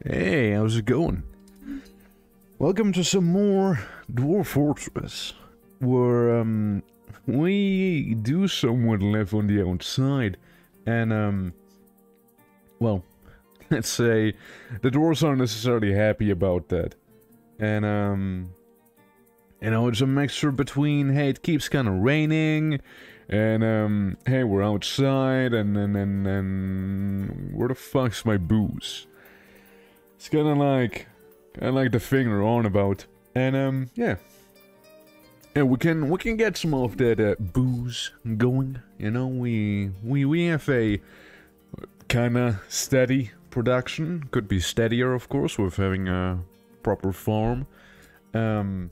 Hey, how's it going? Welcome to some more Dwarf Fortress, where we do somewhat live on the outside, and well, let's say the dwarves aren't necessarily happy about that, and you know, it's a mixture between, hey, it keeps kind of raining, and hey, we're outside, and where the fuck's my booze? It's kind of like the thing we're on about, and yeah, we can get some of that booze going. You know, we have a kind of steady production. Could be steadier, of course, with having a proper farm. There's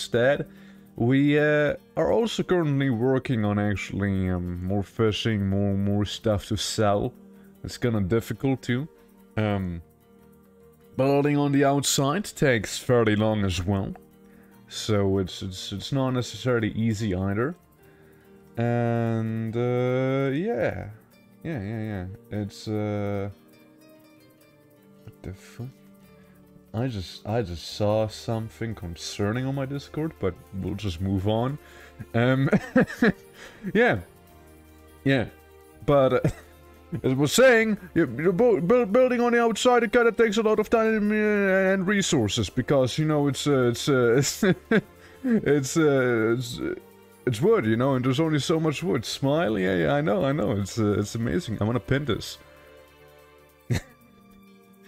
that. We are also currently working on actually more fishing, more stuff to sell. It's kind of difficult too. Building on the outside takes fairly long as well, so it's not necessarily easy either. And yeah, it's what the fuck? I just saw something concerning on my Discord, but we'll just move on. Yeah, but. As I was saying, building on the outside, it kind of takes a lot of time and resources, because, you know, it's wood, you know, and there's only so much wood. Smile, yeah, I know, it's amazing. I want to pin this.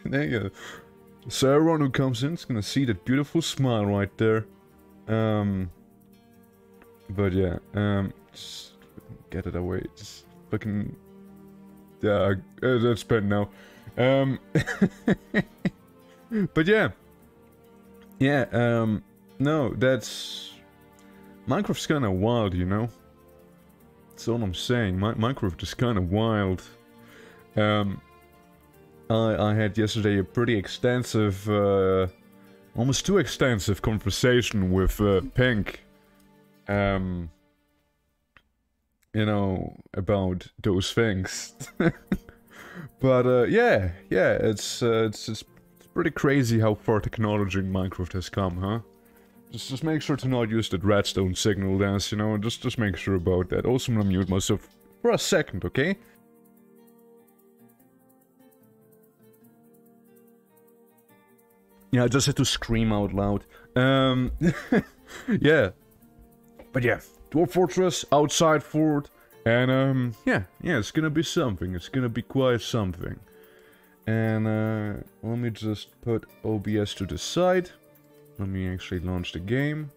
There you go. So everyone who comes in is gonna see that beautiful smile right there. But yeah, just get it away. Just fucking. Yeah, that's bad now. But yeah. No, that's... Minecraft's kind of wild, you know? That's all I'm saying. Minecraft is kind of wild. I had yesterday a pretty extensive, almost too extensive conversation with Pink. You know, about those things. But yeah, it's pretty crazy how far technology in Minecraft has come, huh? Just make sure to not use that redstone signal dance, you know, and just make sure about that. Also, I'm gonna mute myself for a second, okay? Yeah, I just had to scream out loud. Yeah. But yeah. Dwarf Fortress, outside fort, and yeah, it's gonna be something. It's gonna be quite something. And let me just put OBS to the side. Let me actually launch the game.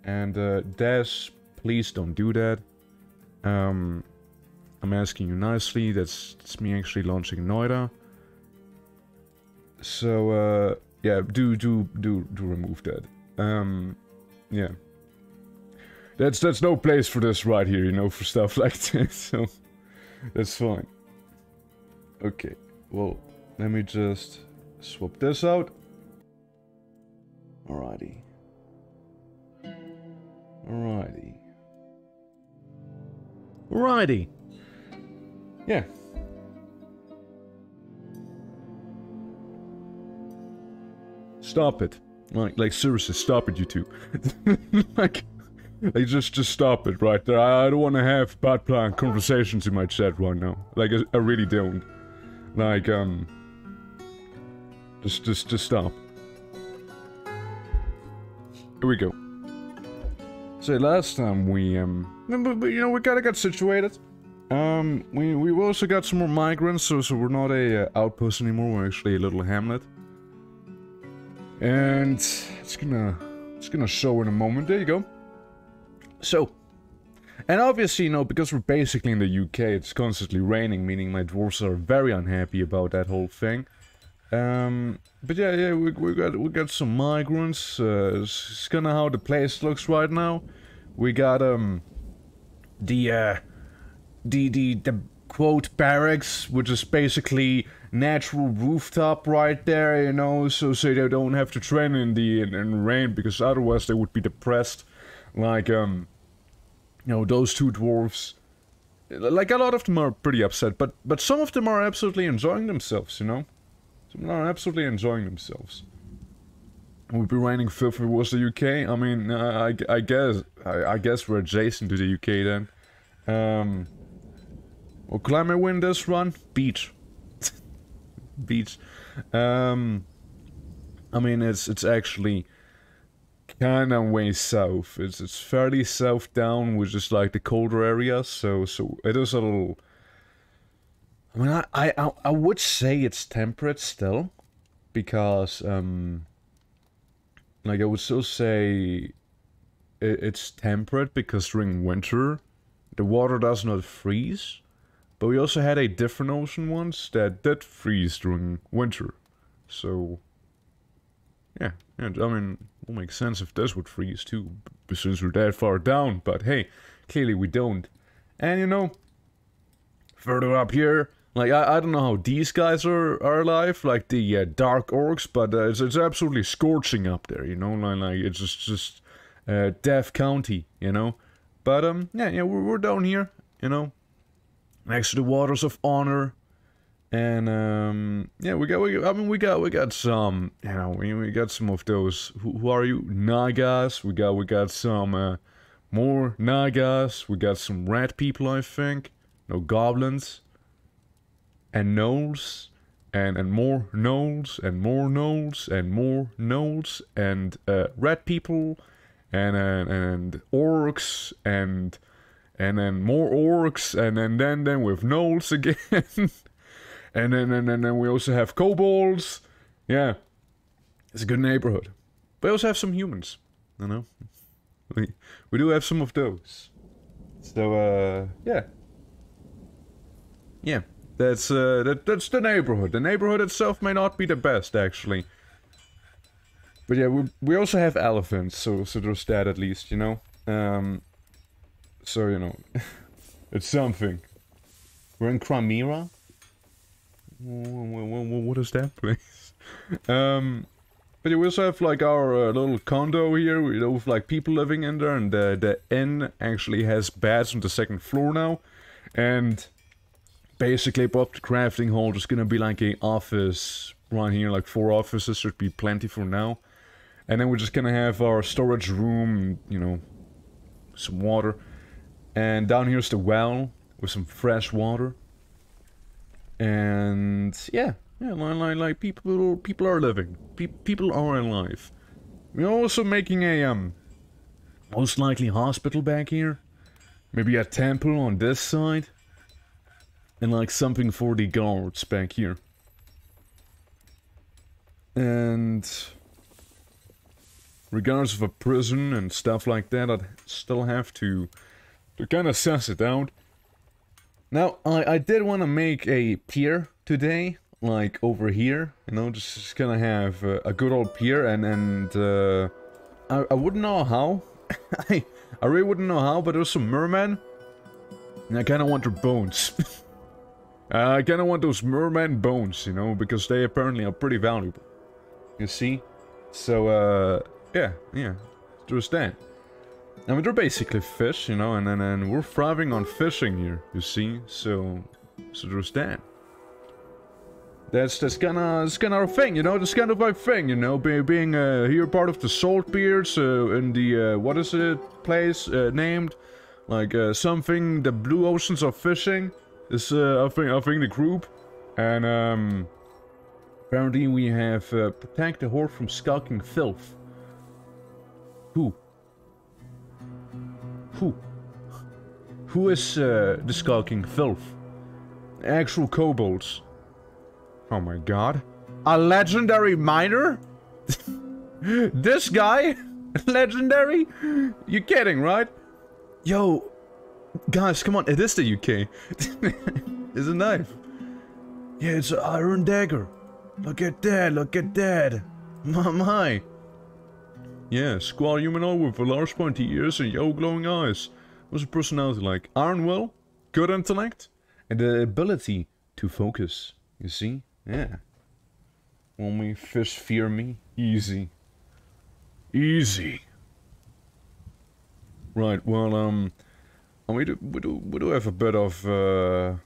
And Des, please don't do that. I'm asking you nicely. That's me actually launching Noida. So yeah, do remove that. Yeah. That's no place for this right here, you know, for stuff like this, so that's fine. Okay, well, let me just swap this out. Alrighty. Yeah. Stop it. Like seriously, stop it, you two. Like, just stop it right there. I don't want to have bad plan conversations in my chat right now. Like, I really don't. Like, just stop. Here we go. So last time we, you know, we kinda got situated. We also got some more migrants, so we're not a outpost anymore. We're actually a little hamlet. And it's gonna show in a moment. There you go. So, and obviously, you know, because we're basically in the UK, it's constantly raining, meaning my dwarves are very unhappy about that whole thing. But yeah, we got some migrants. It's kind of how the place looks right now. We got the quote barracks, which is basically natural rooftop right there, you know, so they don't have to train in the rain, because otherwise they would be depressed. Like, you know, those two dwarves, like, a lot of them are pretty upset, but some of them are absolutely enjoying themselves, you know? Some are absolutely enjoying themselves. It would be raining filth if it was the UK. I mean, I guess we're adjacent to the UK then. Well, climate wind this run? Beach. Beach. I mean, it's actually kind of way south. It's fairly south down, which is like the colder areas. So it is a little. I mean, I would say it's temperate still, because like I would still say it's temperate because during winter the water does not freeze. But we also had a different ocean once that did freeze during winter. So yeah, I mean, it will make sense if this would freeze too, since we're that far down. But hey, clearly we don't. And you know, further up here, like I don't know how these guys are alive, like the dark orcs, but it's absolutely scorching up there. You know, like it's just Death County. You know, but yeah, we're down here. You know, next to the Waters of Honor. And yeah, we got some, you know, we got some of those. Who are you? Nagas. We got some more Nagas. We got some rat people, I think. No, goblins. And gnolls. And more gnolls. And more gnolls. And more gnolls. And rat people. And orcs. And then more orcs. And then with gnolls again. And then we also have kobolds. Yeah. It's a good neighborhood. But we also have some humans. You know? We do have some of those. So, yeah. Yeah. That's the neighborhood. The neighborhood itself may not be the best, actually. But yeah, we also have elephants, so there's that at least, you know? So, you know, it's something. We're in Crimea. What is that place? But yeah, we also have like our little condo here with like people living in there, and the inn actually has beds on the second floor now, and basically above the crafting hall there's gonna be like a office right here, like 4 offices should be plenty for now, and then we're just gonna have our storage room, you know, some water, and down here's the well with some fresh water. And yeah, like people are living, people are alive. We're also making a most likely hospital back here, maybe a temple on this side, and like something for the guards back here. And regardless of a prison and stuff like that, I'd still have to kind of suss it out. Now, I did want to make a pier today, like over here, you know, just gonna have a good old pier, and I wouldn't know how, I really wouldn't know how, but there's some mermen, and I kinda want their bones. I kinda want those merman bones, you know, because they apparently are pretty valuable, you see? So, yeah, there's that. I mean, they're basically fish, you know, and we're thriving on fishing here, you see, so there's that. That's kind of our thing, you know, that's kind of our thing, you know, being here part of the Saltbeards, in the, what is it, place, named, like, something, the Blue Oceans of Fishing, is, I think the group, and, apparently we have, protect the horde from skulking filth. Who is the skulking filth? Actual kobolds. Oh my god. A legendary miner? This guy? Legendary? You're kidding, right? Yo, guys, come on, it is the UK. It's a knife. Yeah, it's an iron dagger. Look at that. My. Yeah, squat humanoid with a large pointy ears and yellow glowing eyes. What's your personality like? Iron will, good intellect, and the ability to focus. You see? Yeah. Only fish fear me. Easy. Easy. Right, well, we do have a bit of a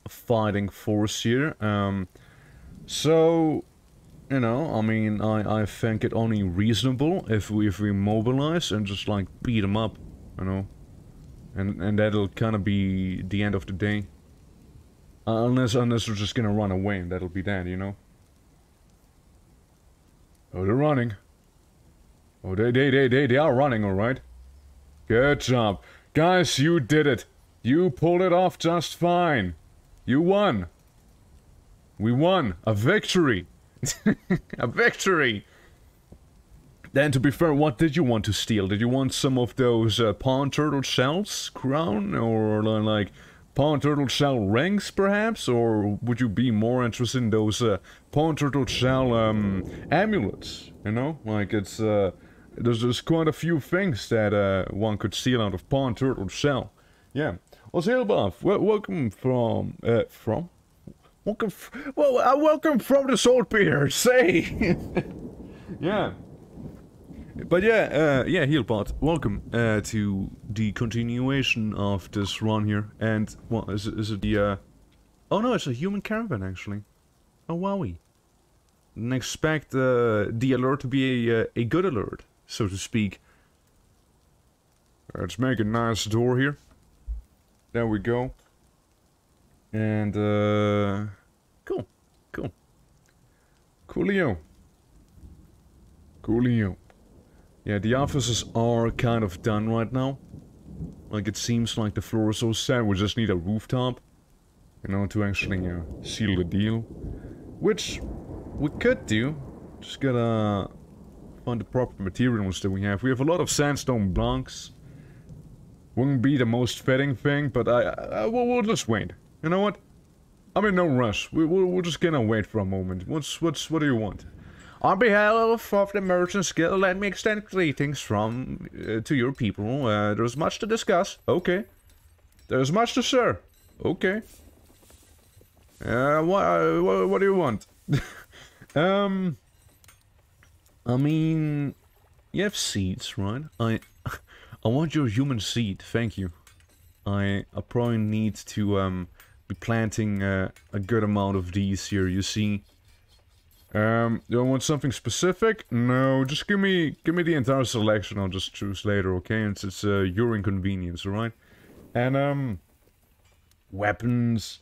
fighting force here. So, you know, I mean, I think it only reasonable if we mobilize and just like beat them up, you know, and that'll kind of be the end of the day. Unless they're just gonna run away, and that'll be that, you know. Oh, they're running. Oh, they are running, all right. Good job, guys. You did it. You pulled it off just fine. You won. We won a victory. A victory! Then, to be fair, what did you want to steal? Did you want some of those pawn turtle shells, crown? Or like pawn turtle shell rings, perhaps? Or would you be more interested in those pawn turtle shell amulets? You know? Like, it's there's quite a few things that one could steal out of pawn turtle shell. Yeah. Well, Sailbuff, welcome from welcome from the Saltpeter, say! Yeah. But yeah, Healbot, welcome to the continuation of this run here. And, what, is it the, oh no, it's a human caravan, actually. Oh, wowie. Didn't expect the alert to be a good alert, so to speak. Let's make a nice door here. There we go. And, cool. Coolio. Yeah, the offices are kind of done right now. Like, it seems like the floor is so sad, we just need a rooftop. You know, to actually seal the deal. Which we could do. Just gotta find the proper materials that we have. We have a lot of sandstone blocks. Wouldn't be the most fitting thing, but we'll just wait. You know what? I'm in no rush. We're just gonna wait for a moment. What do you want? On behalf of the Merchants Guild, let me extend greetings from to your people. There's much to discuss. Okay. There's much to share. Okay. What do you want? I mean, you have seeds, right? I want your human seed, thank you. I probably need to be planting a good amount of these here, you see. You don't want something specific? No, just give me the entire selection, I'll just choose later, okay? It's your inconvenience, alright? And weapons.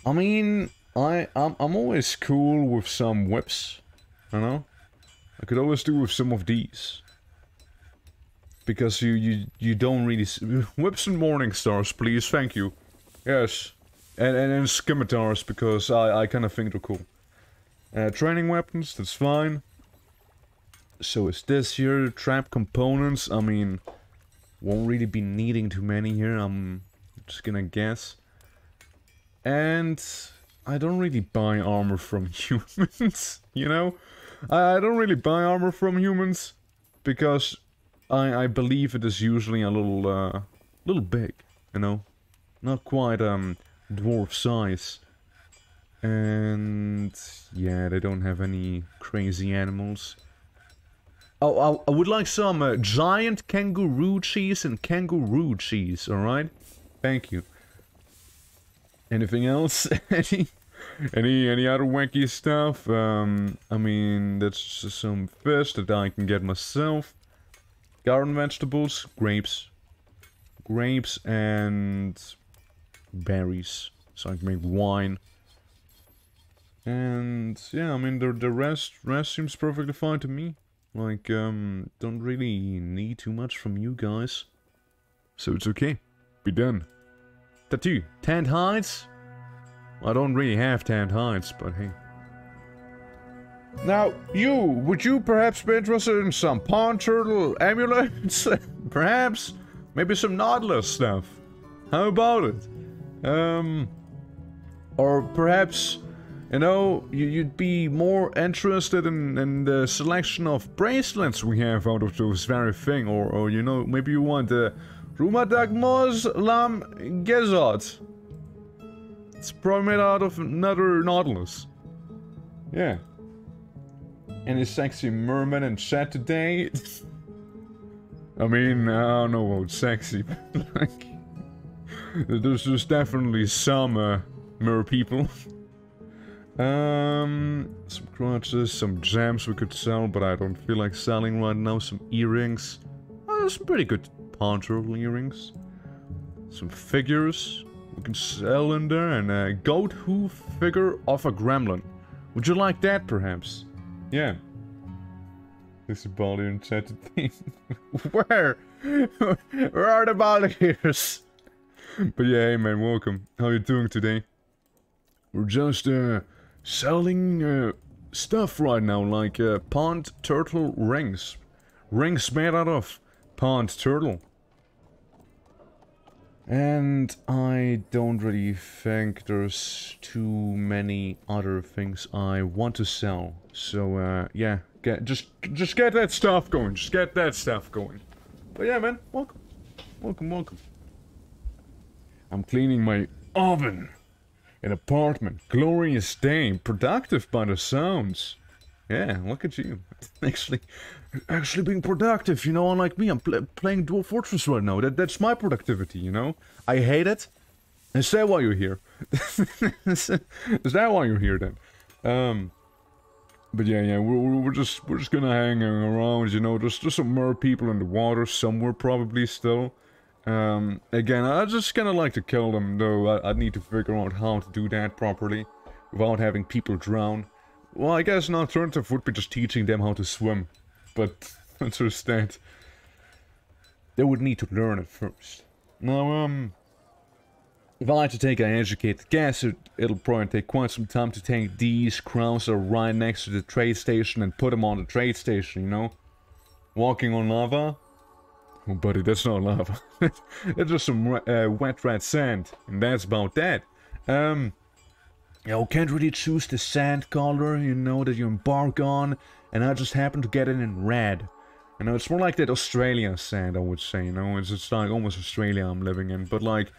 I mean, I'm always cool with some whips, you know? I could always do with some of these. Because you don't really whips and morning stars, please, thank you. Yes. And scimitars, because I kind of think they're cool. Training weapons, that's fine. So is this here, trap components, I mean, won't really be needing too many here, I'm just gonna guess. And I don't really buy armor from humans, you know? I don't really buy armor from humans, because I believe it is usually a little big, you know? Not quite, dwarf size. And yeah, they don't have any crazy animals. Oh, I would like some giant kangaroo cheese and kangaroo cheese, alright? Thank you. Anything else? any other wacky stuff? I mean, that's just some fish that I can get myself. Garden vegetables, grapes. Grapes and berries. So I can make wine. And yeah, I mean the rest seems perfectly fine to me. Like, don't really need too much from you guys. So it's okay. Be done. Tattoo. Tanned hides? I don't really have tanned hides, but hey. Now, would you perhaps be interested in some pawn turtle amulets? Perhaps? Maybe some Nautilus stuff? How about it? Or perhaps, you know, you'd be more interested in the selection of bracelets we have out of those very thing, or you know, maybe you want the Rumadagmos Lam Gezot. It's probably made out of another Nautilus. Yeah. Any sexy merman in chat today? I mean, I don't know about sexy, but like, there's definitely some mer people. Some crutches, some gems we could sell, but I don't feel like selling right now. Some earrings. Oh, there's some pretty good pawn turtle earrings. Some figures we can sell in there, and a goat hoof figure of a gremlin. Would you like that, perhaps? Yeah. This is body enchanted thing. Where? Where are the volunteers? But yeah, hey man, welcome. How you doing today? We're just selling stuff right now, like pond turtle rings. Rings made out of pond turtle. And I don't really think there's too many other things I want to sell. So yeah, just get that stuff going. Just get that stuff going. But yeah, man, welcome. Welcome. I'm cleaning my oven. An apartment. Glorious day. Productive by the sounds. Yeah, look at you. Actually being productive, you know, unlike me. I'm playing Dwarf Fortress right now. That's my productivity, you know? I hate it. Is that why you're here? Is that why you're here then? But yeah, we're just gonna hang around, you know. There's some more people in the water somewhere probably still. Again, I just kinda like to kill them, though. I need to figure out how to do that properly without having people drown. Well, I guess an alternative would be just teaching them how to swim. But, understand, they would need to learn it first. Now, if I like to take an educated guess, it'll probably take quite some time to take these crowns that are right next to the trade station and put them on the trade station, you know? Walking on lava? Oh, buddy, that's not lava. It's just some wet red sand, and that's about that. You know, can't really choose the sand color, you know, that you embark on, and I just happen to get it in red. You know, it's more like that Australia sand, I would say, you know, it's like almost Australia I'm living in, but like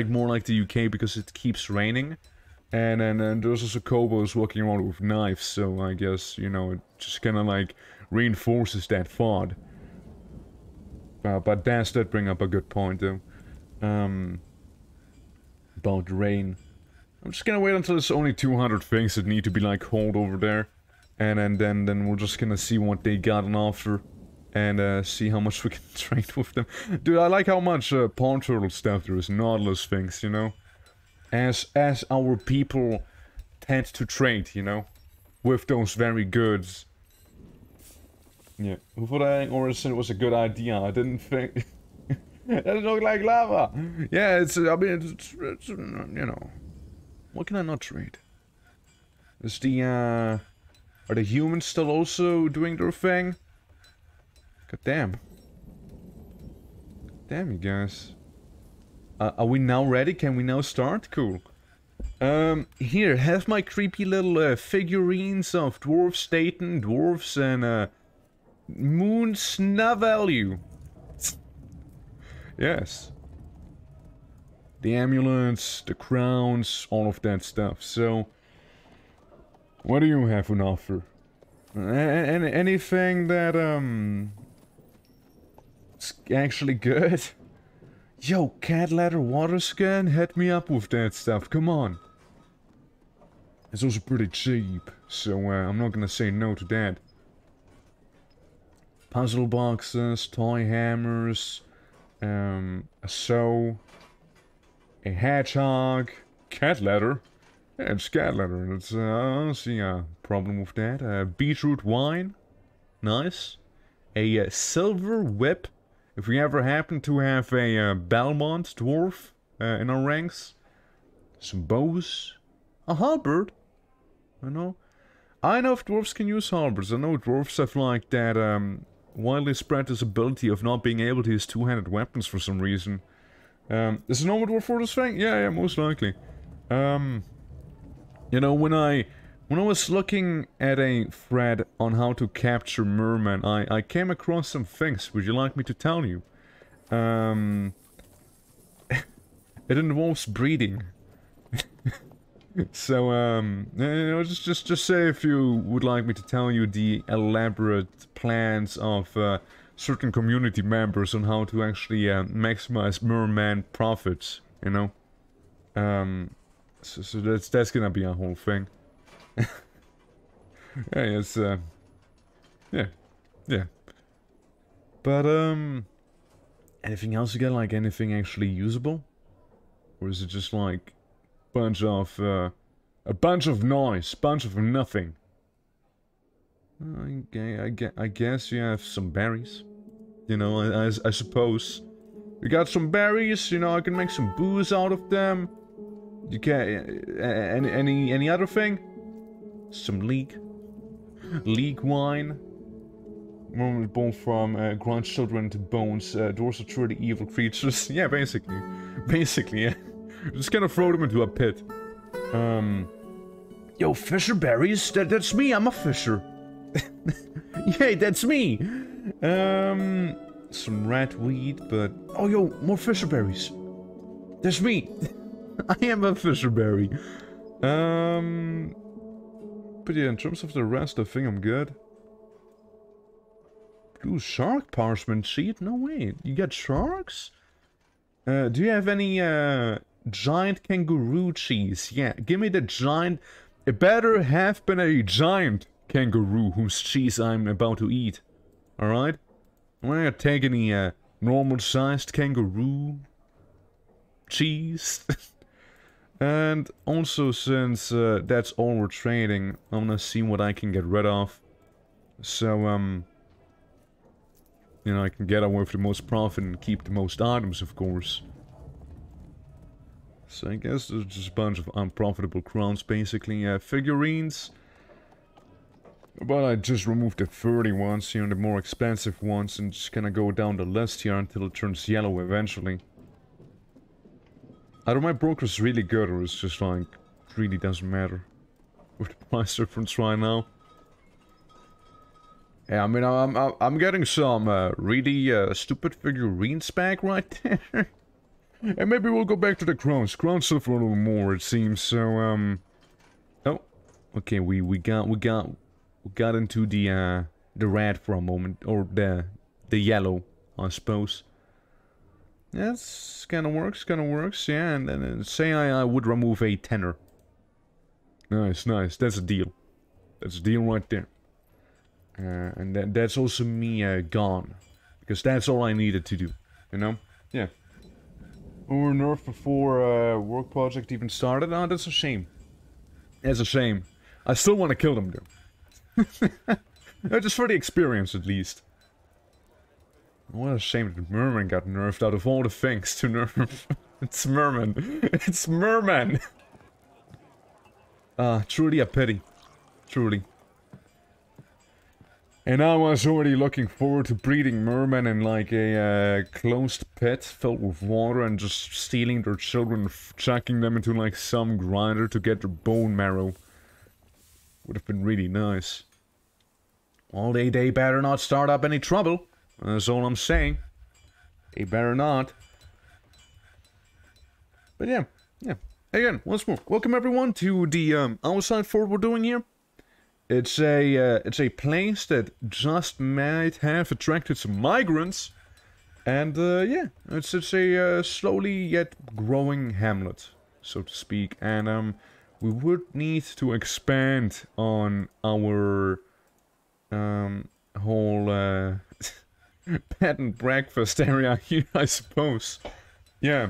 more like the UK because it keeps raining. And there's also Kobos walking around with knives, so I guess, you know, it just kinda like reinforces that thought. But Dan did bring up a good point, though. About the rain. I'm just gonna wait until there's only 200 things that need to be, like, hauled over there. And then we're just gonna see what they got on offer. And, see how much we can trade with them. Dude, I like how much, pawn turtle stuff there is. Nautilus things, you know? As our people tend to trade, you know? With those very goods. Yeah, who thought I think Orison was a good idea? I didn't think... That doesn't look like lava! Yeah, it's I mean, it's, you know... What can I not trade? Is the, Are the humans still also doing their thing? God damn. Damn, you guys. Are we now ready? Can we now start? Cool. Here, have my creepy little, figurines of dwarves, Staten, dwarves, and, Moon Snavalue. Yes. The amulets, the crowns, all of that stuff. So, what do you have on offer? Anything that, is actually good? Yo, cat ladder water scan? Hit me up with that stuff, come on. It's also pretty cheap, so I'm not gonna say no to that. Puzzle boxes, toy hammers, a sow, a hedgehog, cat ladder. Yeah, it's cat ladder. It's, I don't see a problem with that. Beetroot wine, nice. A silver whip, if we ever happen to have a Belmont dwarf in our ranks. Some bows, a halberd. I know if dwarves can use halberds. I know dwarves have like that widely spread this ability of not being able to use two-handed weapons for some reason. Is it normal dwarf for this thing? Yeah, most likely. You know, when I was looking at a thread on how to capture Merman, I came across some things. Would you like me to tell you? It involves breeding. So, you know, just say if you would like me to tell you the elaborate plans of certain community members on how to actually maximize Merman profits, you know? So that's gonna be a whole thing. Hey, it's, yeah, yeah. But, anything else again? Like, anything actually usable? Or is it just, like, a bunch of noise, bunch of nothing? Okay, I guess you have some berries. You know, I suppose. We got some berries, you know, I can make some booze out of them. You can, any other thing? Some leek wine. Merman born from grandchildren to bones. Doors are truly evil creatures. Yeah, basically. Basically, yeah. Just gonna throw them into a pit. Yo, fisher berries? That's me, I'm a fisher. Yay, that's me! Some rat weed, but... Oh, yo, more fisher berries. That's me! I am a fisher berry. But yeah, in terms of the rest, I think I'm good. Blue shark parchment sheet? No way. You got sharks? Do you have any, giant kangaroo cheese? Yeah, give me the giant... It better have been a giant kangaroo whose cheese I'm about to eat. Alright? I'm not gonna take any, normal-sized kangaroo cheese. And also, since, that's all we're trading, I'm gonna see what I can get rid of. So, you know, I can get away with the most profit and keep the most items, of course. So I guess there's just a bunch of unprofitable crowns, basically. Figurines. But I just removed the 30 ones, you know, the more expensive ones, and just gonna go down the list here until it turns yellow eventually. Either my broker's really good, or it's just like, really doesn't matter with the price difference right now. Yeah, I mean, I'm getting some really stupid figurines back right there. And maybe we'll go back to the crowns. Crowns sell for a little more, it seems. So oh, okay, we got into the red for a moment, or the yellow, I suppose. Yes, kind of works, yeah. And then say I would remove a tenner. Nice, nice. That's a deal. That's a deal right there. And that's also me gone, because that's all I needed to do. You know? Yeah. We were nerfed before work project even started. Oh, that's a shame. That's a shame. I still want to kill them though. Just for the experience, at least. What a shame that Merman got nerfed out of all the things to nerf. It's Merman. It's Merman! Truly a pity. Truly. And I was already looking forward to breeding mermen in like a closed pit filled with water and just stealing their children, chucking them into like some grinder to get their bone marrow. Would have been really nice. Well, they better not start up any trouble. That's all I'm saying. They better not. But yeah. Again, once more, welcome everyone to the outside fort we're doing here. It's a place that just might have attracted some migrants, and yeah, it's a slowly yet growing hamlet, so to speak. And we would need to expand on our whole bed and breakfast area here, I suppose. Yeah.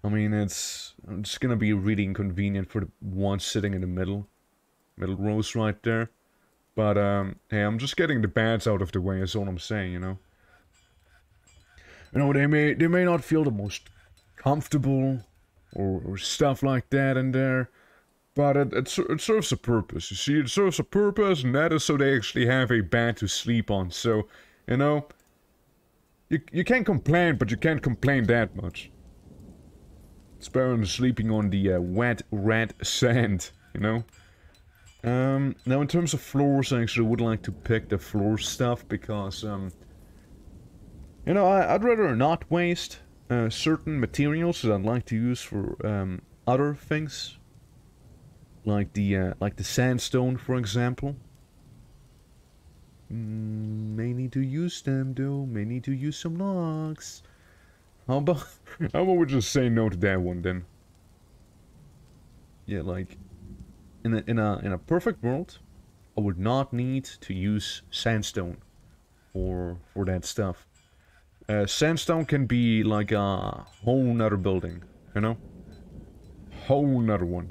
I mean, it's just gonna be really inconvenient for the one sitting in the middle rows right there. But hey, I'm just getting the beds out of the way is all I'm saying, you know. You know, they may not feel the most comfortable or stuff like that in there, but it serves a purpose. You see, it serves a purpose, and that is so they actually have a bed to sleep on. So, you know, you can't complain, but you can't complain that much. It's better than sleeping on the wet red sand, you know. Now in terms of floors, I actually would like to pick the floor stuff because, you know, I'd rather not waste certain materials that I'd like to use for other things, like the sandstone, for example. May need to use them though. May need to use some logs. How about we just say no to that one then? Yeah, like. in a perfect world, I would not need to use sandstone for that stuff. Sandstone can be like a whole nother building, you know? Whole nother one.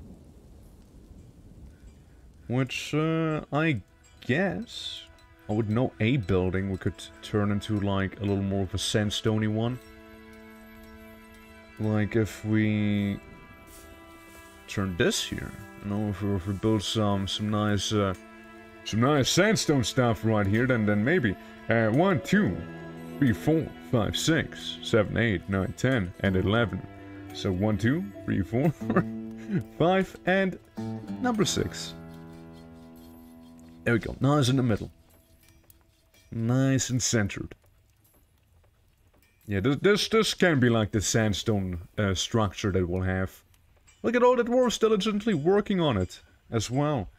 Which, I guess I would know a building we could turn into like a little more of a sandstone-y one. Like if we turn this here, you know, if we build some nice sandstone stuff right here, then maybe 1, 2, 3, 4, 5, 6, 7, 8, 9, 10, and 11. So 1, 2, 3, 4, 5, and number 6. There we go. Nice in the middle. Nice and centered. Yeah, this can be like the sandstone structure that we'll have. Look at all the dwarves diligently working on it as well.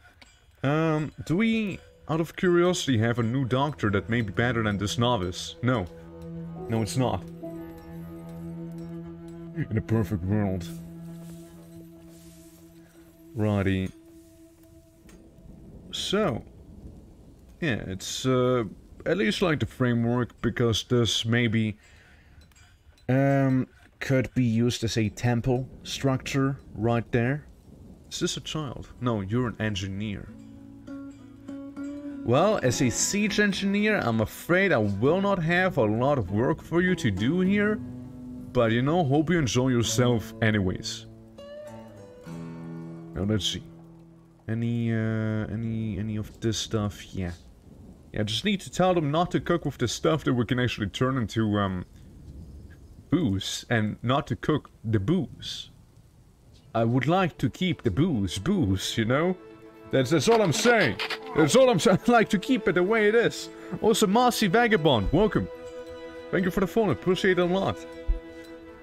Do we, out of curiosity, have a new doctor that may be better than this novice? No. No, it's not. In a perfect world. Righty. So. Yeah, it's at least like the framework, because this maybe could be used as a temple structure right there. Is this a child? No, you're an engineer. Well, as a siege engineer, I'm afraid I will not have a lot of work for you to do here. But you know, hope you enjoy yourself anyways. Now let's see. Any of this stuff? Yeah. Yeah, just need to tell them not to cook with the stuff that we can actually turn into, booze. And not to cook the booze. I would like to keep the booze, you know? That's all I'm saying. That's all I'm saying. I'd like to keep it the way it is. Also, Marcy Vagabond, welcome. Thank you for the phone, I appreciate it a lot.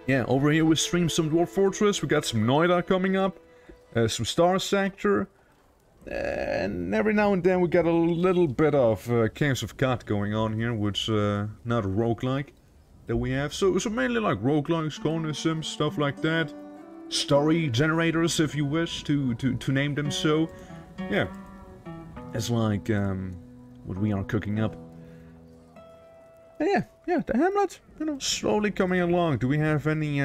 Yeah, over here we stream some Dwarf Fortress, we got some Noida coming up. Some Star Sector. And every now and then we get a little bit of Caves of Cut going on here, which not a roguelike that we have. So mainly like roguelikes, corner sims, stuff like that. Story generators, if you wish to name them so. Yeah. It's like what we are cooking up. And yeah, the Hamlet, you know, slowly coming along. Do we have any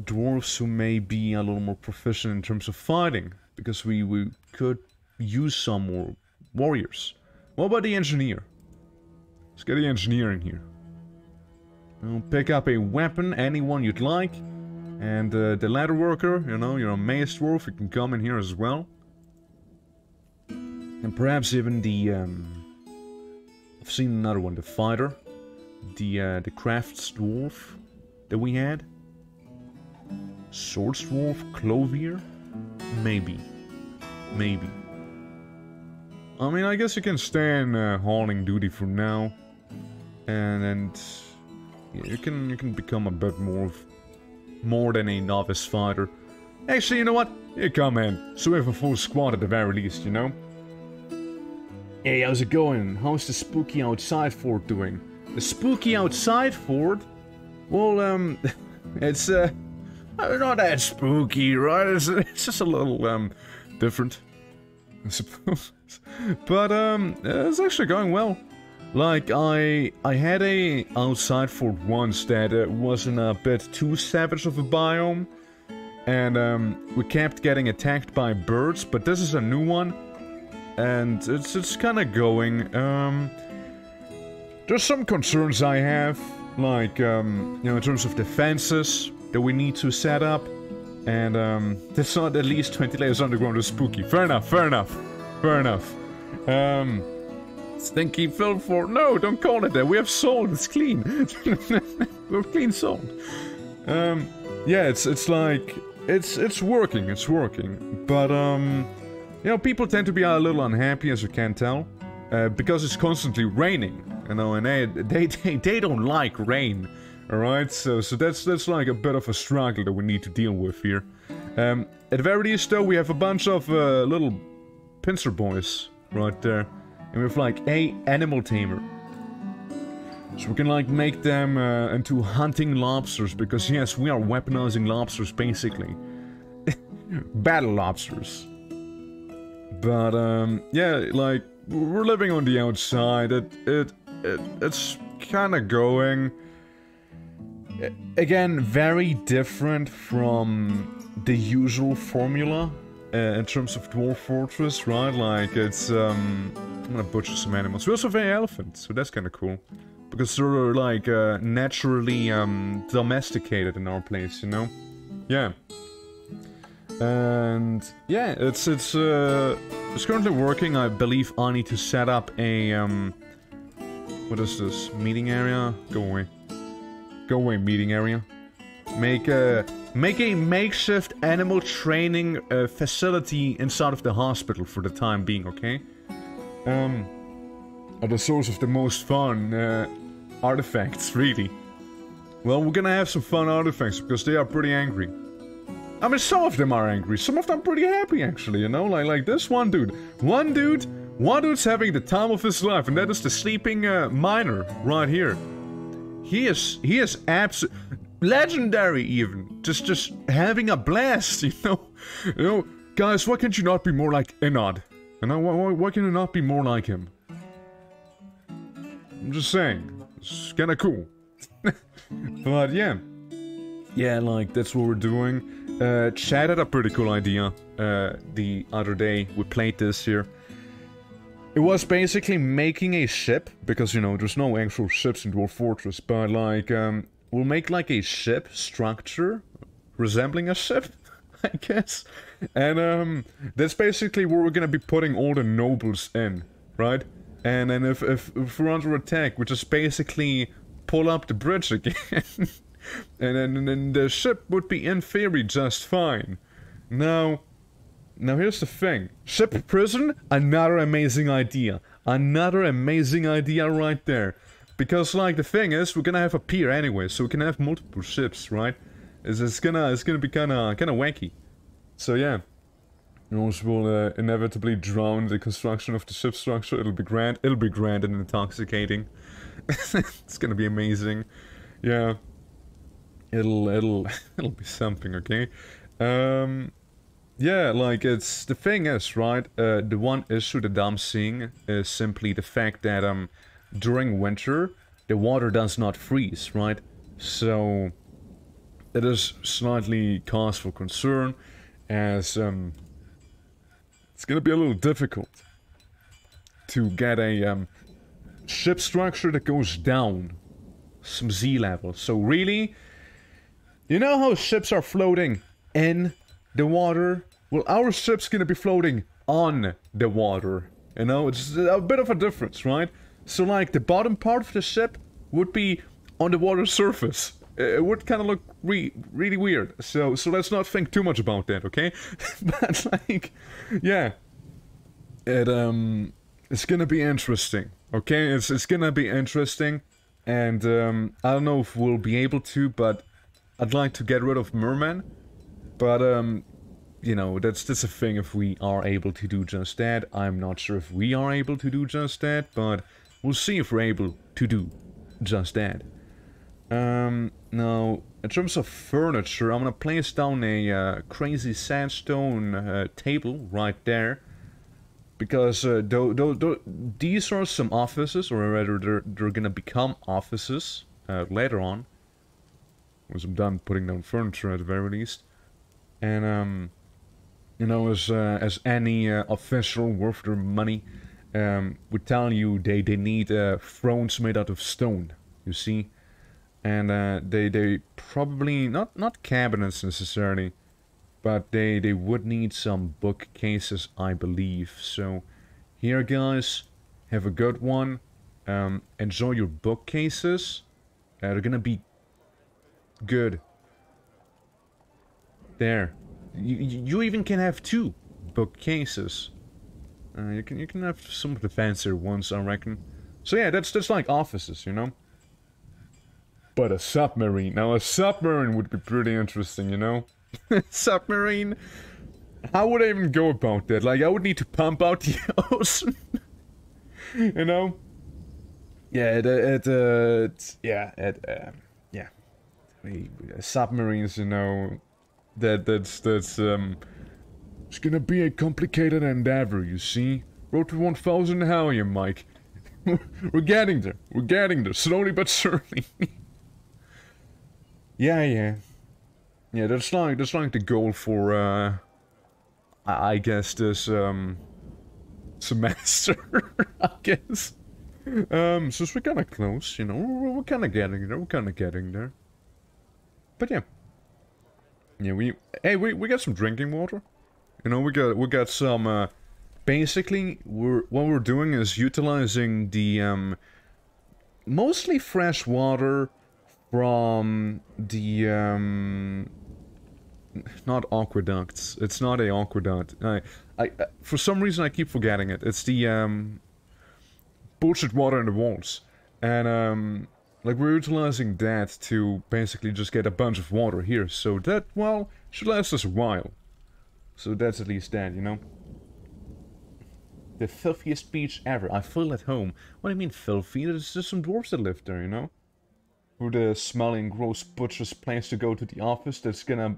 dwarves who may be a little more proficient in terms of fighting? Because we could use some more warriors. What about the engineer? Let's get the engineer in here. I'll pick up a weapon, anyone you'd like. And the ladder worker, you know, you're a maze dwarf, you can come in here as well. And perhaps even the I've seen another one, the fighter. The crafts dwarf that we had. Swords dwarf, clothier? Maybe. Maybe. I mean, I guess you can stay in hauling duty for now. And yeah, you can become a bit more than a novice fighter. Actually, you know what? You come in. So we have a full squad at the very least, you know? Hey, how's it going? How's the spooky outside fort doing? The spooky outside fort? Well, it's not that spooky, right? It's just a little different, I suppose. But it's actually going well. Like I had a outside fort once that wasn't a bit too savage of a biome, and we kept getting attacked by birds. But this is a new one, and it's kind of going. There's some concerns I have, like, you know, in terms of defenses that we need to set up. And, there's not at least 20 layers underground is spooky. Fair enough, fair enough, fair enough. Stinky film fort. No, don't call it that. We have salt, it's clean. We have clean salt. Yeah, it's like, it's working. But, you know, people tend to be a little unhappy, as you can tell. Because it's constantly raining, you know, and they don't like rain, all right. So that's like a bit of a struggle that we need to deal with here. At the very least, though, we have a bunch of little pincer boys right there, and we have like a animal tamer, so we can like make them into hunting lobsters. Because yes, we are weaponizing lobsters basically, battle lobsters. But yeah, like we're living on the outside. It's kind of going. Again, very different from the usual formula in terms of Dwarf Fortress, right? Like it's I'm gonna butcher some animals. We also have an elephant, so that's kind of cool. Because they're like naturally domesticated in our place, you know? Yeah. And yeah, it's currently working. I believe I need to set up a what is this? Meeting area? Go away. Go away, meeting area. Make a makeshift animal training facility inside of the hospital for the time being, okay? Are the source of the most fun artifacts, really. Well, we're gonna have some fun artifacts because they are pretty angry. I mean, some of them are angry, some of them pretty happy, actually, you know? Like this one dude. One dude's having the time of his life, and that is the sleeping miner right here. He is absolutely legendary, even. Just having a blast, you know? You know, guys, why can't you not be more like Enod? You know, why can you not be more like him? I'm just saying. It's kinda cool. But yeah. Yeah, like, that's what we're doing. Chad had a pretty cool idea the other day. We played this here. It was basically making a ship, because, you know, there's no actual ships in Dwarf Fortress, but, like, we'll make, like, a ship structure resembling a ship, I guess. And, that's basically where we're gonna be putting all the nobles in, right? And then if we're under attack, we just basically pull up the bridge again. and then the ship would be, in theory, just fine. Now here's the thing. Ship prison, another amazing idea. Another amazing idea right there. Because, like, the thing is, we're gonna have a pier anyway, so we can have multiple ships, right? It's gonna be kinda wacky. So yeah. Those will inevitably drown the construction of the ship structure. It'll be grand and intoxicating. It's gonna be amazing. Yeah. It'll be something, okay? Yeah, like, it's... The thing is, right, the one issue that I'm seeing is simply the fact that, during winter, the water does not freeze, right? So, it is slightly cause for concern, as, it's gonna be a little difficult to get a, ship structure that goes down some sea level. So, really... You know how ships are floating in the water? Well, our ship's gonna be floating on the water. You know, it's a bit of a difference, right? So, like, the bottom part of the ship would be on the water surface. It would kind of look really weird. So let's not think too much about that, okay? But, like, yeah. It's gonna be interesting, okay? It's gonna be interesting. And, I don't know if we'll be able to, but... I'd like to get rid of Merman, but, you know, that's a thing if we are able to do just that. I'm not sure if we are able to do just that, but we'll see if we're able to do just that. Now, in terms of furniture, I'm gonna place down a crazy sandstone table right there. Because these are some offices, or rather they're gonna become offices later on. Once I'm done putting down furniture at the very least. And, you know, as any official worth their money would tell you, they need thrones made out of stone, you see. And they probably, not cabinets necessarily, but they would need some bookcases, I believe. So, here guys, have a good one. Enjoy your bookcases. They're gonna be good. There. You even can have 2 bookcases. You can have some of the fancier ones, I reckon. So yeah, that's like offices, you know? But a submarine. Now a submarine would be pretty interesting, you know? Submarine? How would I even go about that? Like, I would need to pump out the ocean. You know? Yeah, yeah. Submarines, you know, that's It's gonna be a complicated endeavor, you see. Road to 1000 hell yeah, Mike. We're getting there. We're getting there. Slowly but surely. Yeah. Yeah, that's like the goal for, I guess this, semester, I guess. So we're kinda close, you know. We're kinda getting there. But yeah. Yeah, we got some drinking water. You know, we got some, basically, what we're doing is utilizing the, mostly fresh water from the, not aqueducts. It's not a aqueduct. For some reason I keep forgetting it. It's the, bullshit water in the walls. And, like, we're utilizing that to basically just get a bunch of water here. So that, well, should last us a while. So that's at least that, you know? The filthiest beach ever. I feel at home. What do you mean filthy? There's just some dwarves that live there, you know? Or the smelling, gross butcher's place to go to the office that's gonna...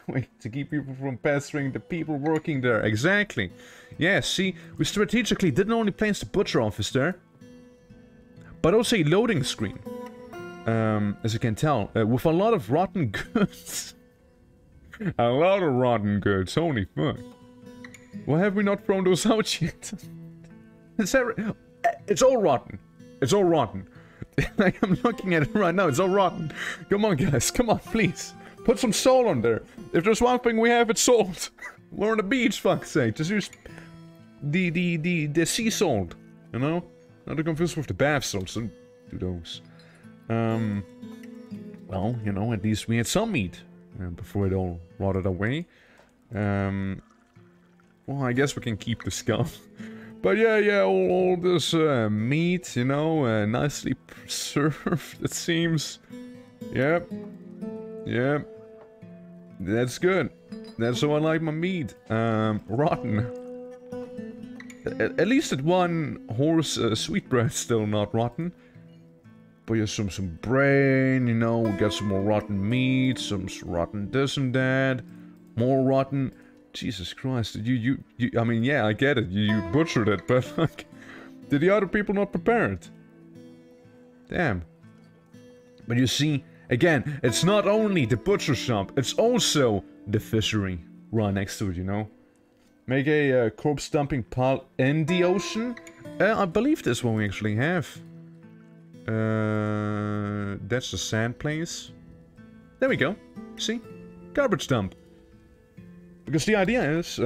wait, to keep people from pestering the people working there. Exactly. Yeah, see, we strategically didn't only place the butcher office there, but also a loading screen. As you can tell, with a lot of rotten goods. A lot of rotten goods, holy fuck. Why have we not thrown those out yet? It's all rotten. It's all rotten. I'm looking at it right now, it's all rotten. Come on guys, come on, please. Put some salt on there. If there's one thing we have, it's salt. We're on the beach, fuck's sake. Just use the sea salt, you know? Not to confuse with the bath salt, so do those. Well, you know, at least we had some meat before it all rotted away. Well, I guess we can keep the skull. But yeah, all this meat, you know, nicely preserved, it seems. Yep. That's good. That's how I like my meat. Rotten. At least that one horse sweetbread's still not rotten. But yeah, some brain, you know, we got some more rotten meat, some rotten this and that, more rotten. Jesus Christ, you I mean, yeah, I get it, you butchered it, but like, did the other people not prepare it? Damn. But you see, again, it's not only the butcher shop, it's also the fishery right next to it, you know? Make a corpse dumping pile in the ocean? I believe this one we actually have. That's the sand place. There we go. See? Garbage dump. Because the idea is,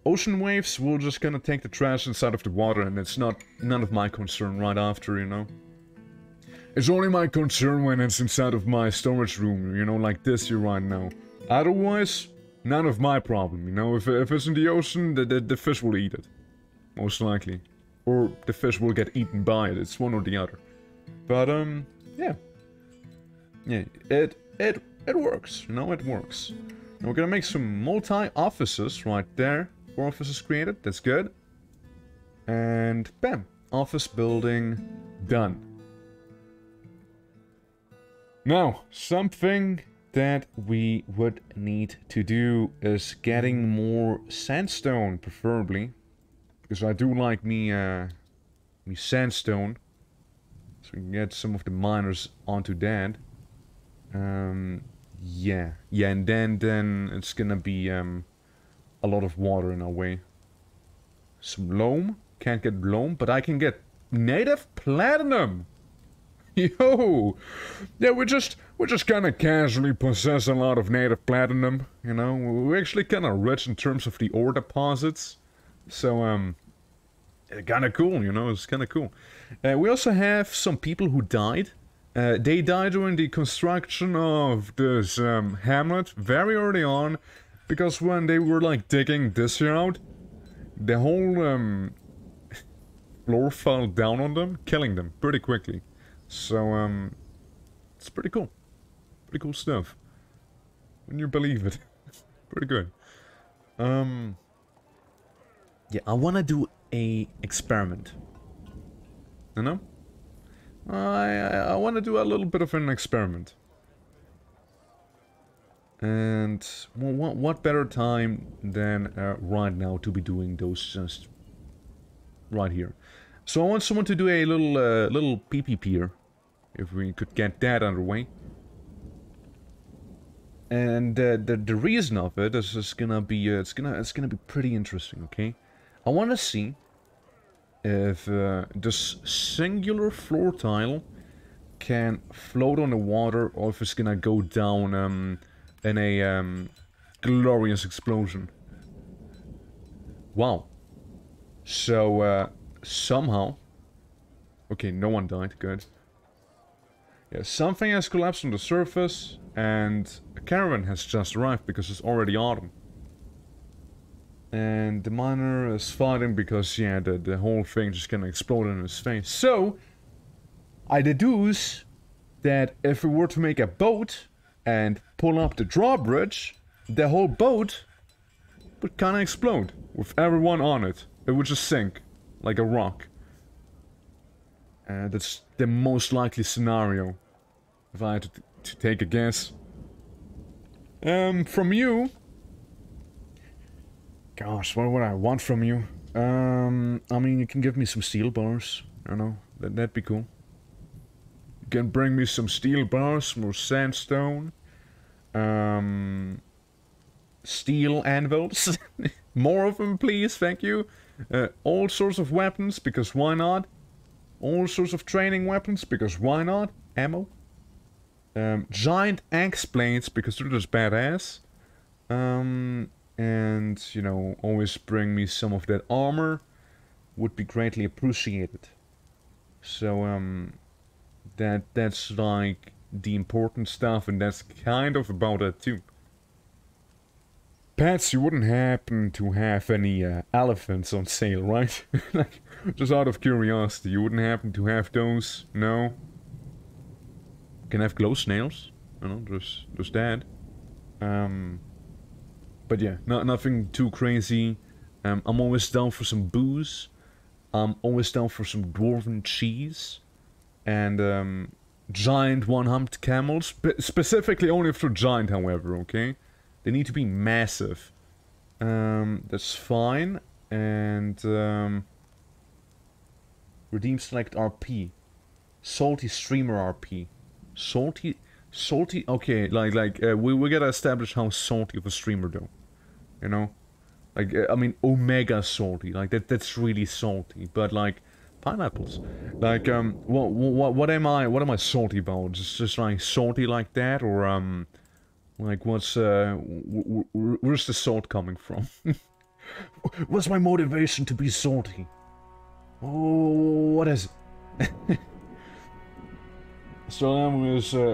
ocean waves will just gonna take the trash inside of the water, and it's none of my concern right after, you know? It's only my concern when it's inside of my storage room, you know, like this here right now. Otherwise, none of my problem, you know? If it's in the ocean, the fish will eat it. Most likely. Or the fish will get eaten by it, it's one or the other. But, yeah. Yeah, it works, you know, it works. And we're gonna make some multi-offices right there. 4 offices created, that's good. And bam, office building done. Now, something that we would need to do is getting more sandstone, preferably. Because I do like me sandstone. So we can get some of the miners onto that. Yeah, and then it's gonna be a lot of water in our way. Some loam, can't get loam, but I can get native platinum. Yo, yeah, we're just kind of casually possess a lot of native platinum. You know, we're actually kind of rich in terms of the ore deposits. So kind of cool, you know, it's kind of cool. We also have some people who died. They died during the construction of this hamlet very early on, because when they were like digging this here out, the whole floor fell down on them, killing them pretty quickly. So it's pretty cool. Pretty cool stuff. When you believe it. Pretty good. Yeah, I wanna do a experiment. You know? I want to do a little bit of an experiment. And well, what better time than right now to be doing those just right here. So I want someone to do a little pee-pee pier, if we could get that underway. And the reason of it is just gonna be it's gonna be pretty interesting. Okay, I want to see if this singular floor tile can float on the water, or if it's gonna go down in a glorious explosion. Wow. So somehow, okay, no one died. Good. Yeah, something has collapsed on the surface, and a caravan has just arrived because it's already autumn. And the miner is fighting because, yeah, the whole thing just gonna explode in his face. So, I deduce that if we were to make a boat and pull up the drawbridge, the whole boat would kinda explode with everyone on it. It would just sink like a rock. That's the most likely scenario, if I had to take a guess. From you... Gosh, what would I want from you? I mean, you can give me some steel bars. I don't know, that'd be cool. You can bring me some steel bars, more sandstone. Steel anvils. More of them, please, thank you. All sorts of weapons, because why not? All sorts of training weapons, because why not? Ammo. Giant axe blades, because they're just badass. And, you know, always bring me some of that armor. Would be greatly appreciated. So, that's like the important stuff, and that's kind of about it too. Pets, you wouldn't happen to have any elephants on sale, right? Like, just out of curiosity, you wouldn't happen to have those? No? You can have glow snails. I don't know, there's that. But yeah, nothing too crazy. I'm always down for some booze. I'm always down for some dwarven cheese. And giant one-humped camels. Specifically only if they're giant, however, okay? They need to be massive. That's fine. And redeem select RP. Salty streamer RP. Salty, okay, we gotta establish how salty of a streamer though. You know? Like, I mean, omega salty, like, that's really salty, but, like, pineapples. Like, what am I salty about? Just like, salty like that, or, like, where's the salt coming from? What's my motivation to be salty? Oh, what is it? So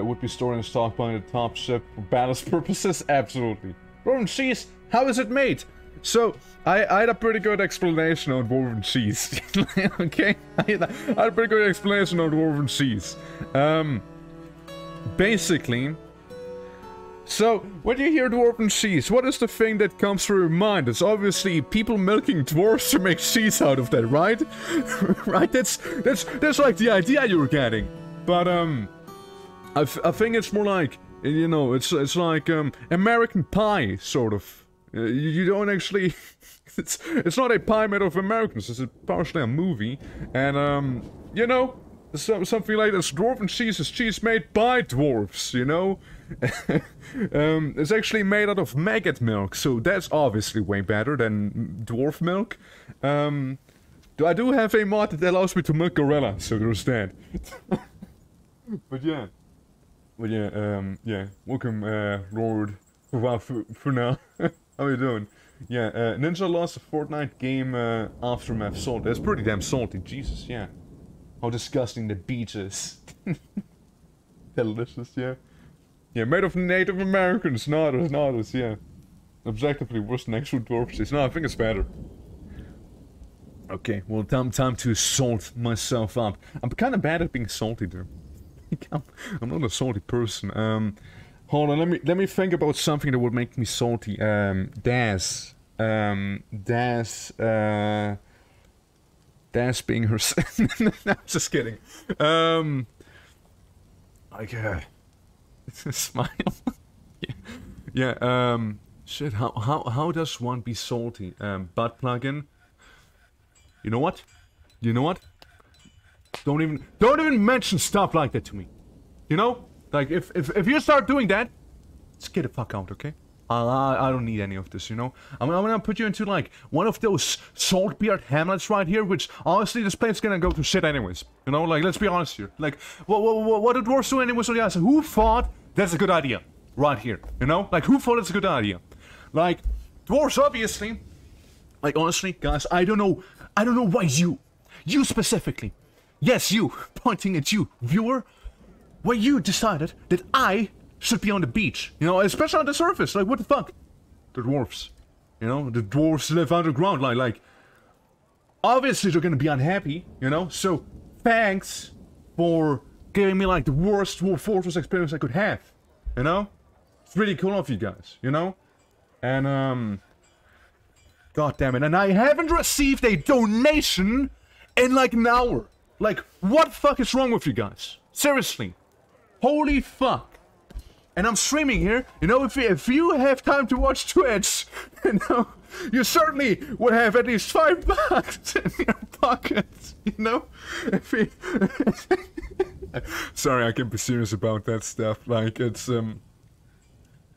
would be stored in stockpile at the top ship for ballast purposes? Absolutely. Dwarven cheese, how is it made? So, I had a pretty good explanation on dwarven cheese. Okay? I had a pretty good explanation on dwarven cheese. Basically... So, when you hear dwarven cheese, what is the thing that comes through your mind? It's obviously people milking dwarves to make cheese out of that, right? Right? That's like the idea you were getting. But, I think it's more like, you know, it's like, American Pie, sort of. You don't actually... it's not a pie made of Americans, it's partially a movie. And, you know, something like this. Dwarven cheese is cheese made by dwarves, you know? It's actually made out of maggot milk, so that's obviously way better than dwarf milk. I do have a mod that allows me to milk gorilla, so there's that. But yeah. Yeah. Welcome, Lord. Well, for now. How you doing? Yeah, Ninja lost a Fortnite game, Aftermath Salt. That's pretty damn salty, Jesus, yeah. How disgusting the beach is. Delicious, yeah. Yeah, made of Native Americans, not us, yeah. Objectively worse than actual dwarfs. No, I think it's better. Okay, well, time to salt myself up. I'm kind of bad at being salty, though. I'm not a salty person. Hold on, let me think about something that would make me salty. Das being herself. No, I'm just kidding. Smile. Yeah, shit, how does one be salty? Butt plugin. You know what? You know what? Don't even mention stuff like that to me. You know? Like, if you start doing that, just get the fuck out, okay? I don't need any of this, you know? I'm gonna put you into, like, one of those saltbeard hamlets right here, which, honestly, this plane's gonna go to shit anyways. You know? Like, let's be honest here. Like, what did dwarves do anyways on the outside? Who thought that's a good idea? Right here, you know? Like, who thought it's a good idea? Like, dwarves, obviously. Like, honestly, guys, I don't know why you specifically, yes, you, pointing at you, viewer, why you decided that I should be on the beach, you know, especially on the surface. Like, what the fuck? The dwarves, you know, the dwarves live underground. Like, obviously they're gonna be unhappy, you know. So, thanks for giving me like the worst Dwarf Fortress experience I could have, you know. It's really cool of you guys, you know. And god damn it! And I haven't received a donation in like an hour. Like, what the fuck is wrong with you guys? Seriously. Holy fuck. And I'm streaming here, you know, if you have time to watch Twitch, you know, you certainly would have at least $5 in your pocket, you know? Sorry, I can be serious about that stuff. Like, it's,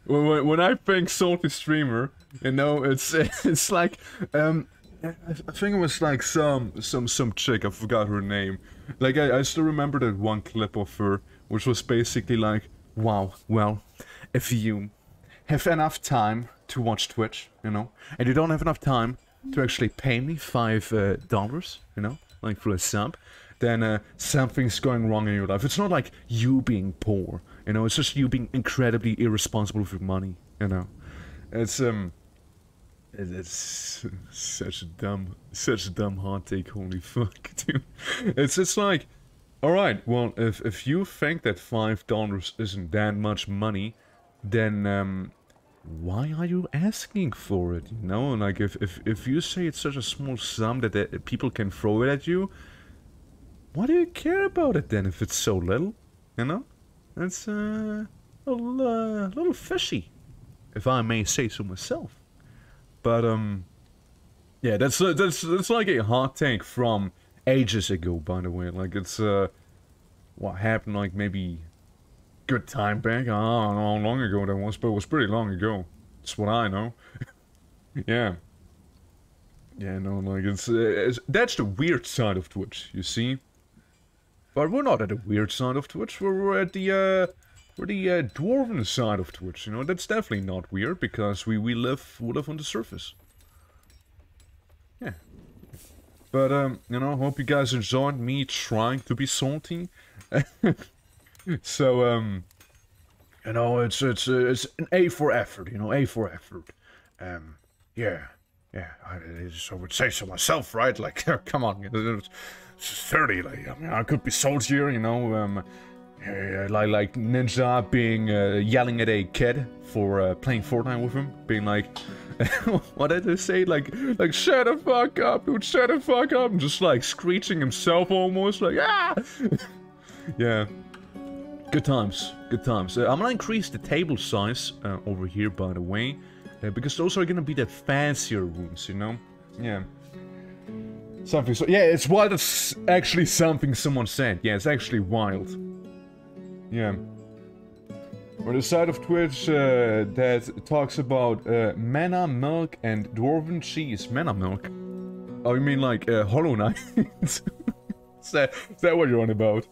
when I think salty streamer, you know, it's like, I think it was like some chick, I forgot her name. Like, I still remember that one clip of her, which was basically like, wow, well, if you have enough time to watch Twitch, you know, and you don't have enough time to actually pay me $5, you know, like for a sub, then something's going wrong in your life. It's not like you being poor, you know, it's just you being incredibly irresponsible with your money, you know. It's such a dumb hot take, holy fuck, dude. It's just like, alright, well, if you think that $5 isn't that much money, then, why are you asking for it, you know? Like, if you say it's such a small sum that people can throw it at you, why do you care about it then if it's so little, you know? It's, a little fishy, if I may say so myself. But, yeah, that's like a hot take from ages ago, by the way. Like, it's, what happened, like, maybe good time back. I don't know how long ago that was, but it was pretty long ago. That's what I know. Yeah. Yeah, no, like, it's that's the weird side of Twitch, you see? But we're not at the weird side of Twitch, we're at the, dwarven side of Twitch, you know? That's definitely not weird, because we live on the surface. Yeah. But, you know, hope you guys enjoyed me trying to be salty. So, you know, it's an A for effort, you know, A for effort. Yeah, I would say so myself, right? Like, come on, it's 30, like, I mean, I could be saltier, you know, like Ninja being, yelling at a kid for, playing Fortnite with him, being like, what did they say? Like, shut the fuck up, dude, shut the fuck up, and just, like, screeching himself almost, like, ah! Yeah. Good times, good times. I'm gonna increase the table size, over here, by the way, because those are gonna be the fancier rooms, you know? Yeah. Something so- yeah, it's wild, it's actually something someone said. Yeah, it's actually wild. Yeah. On the side of Twitch that talks about manna milk and dwarven cheese. Manna milk? Oh, you mean like Hollow Knight? Is that what you're on about?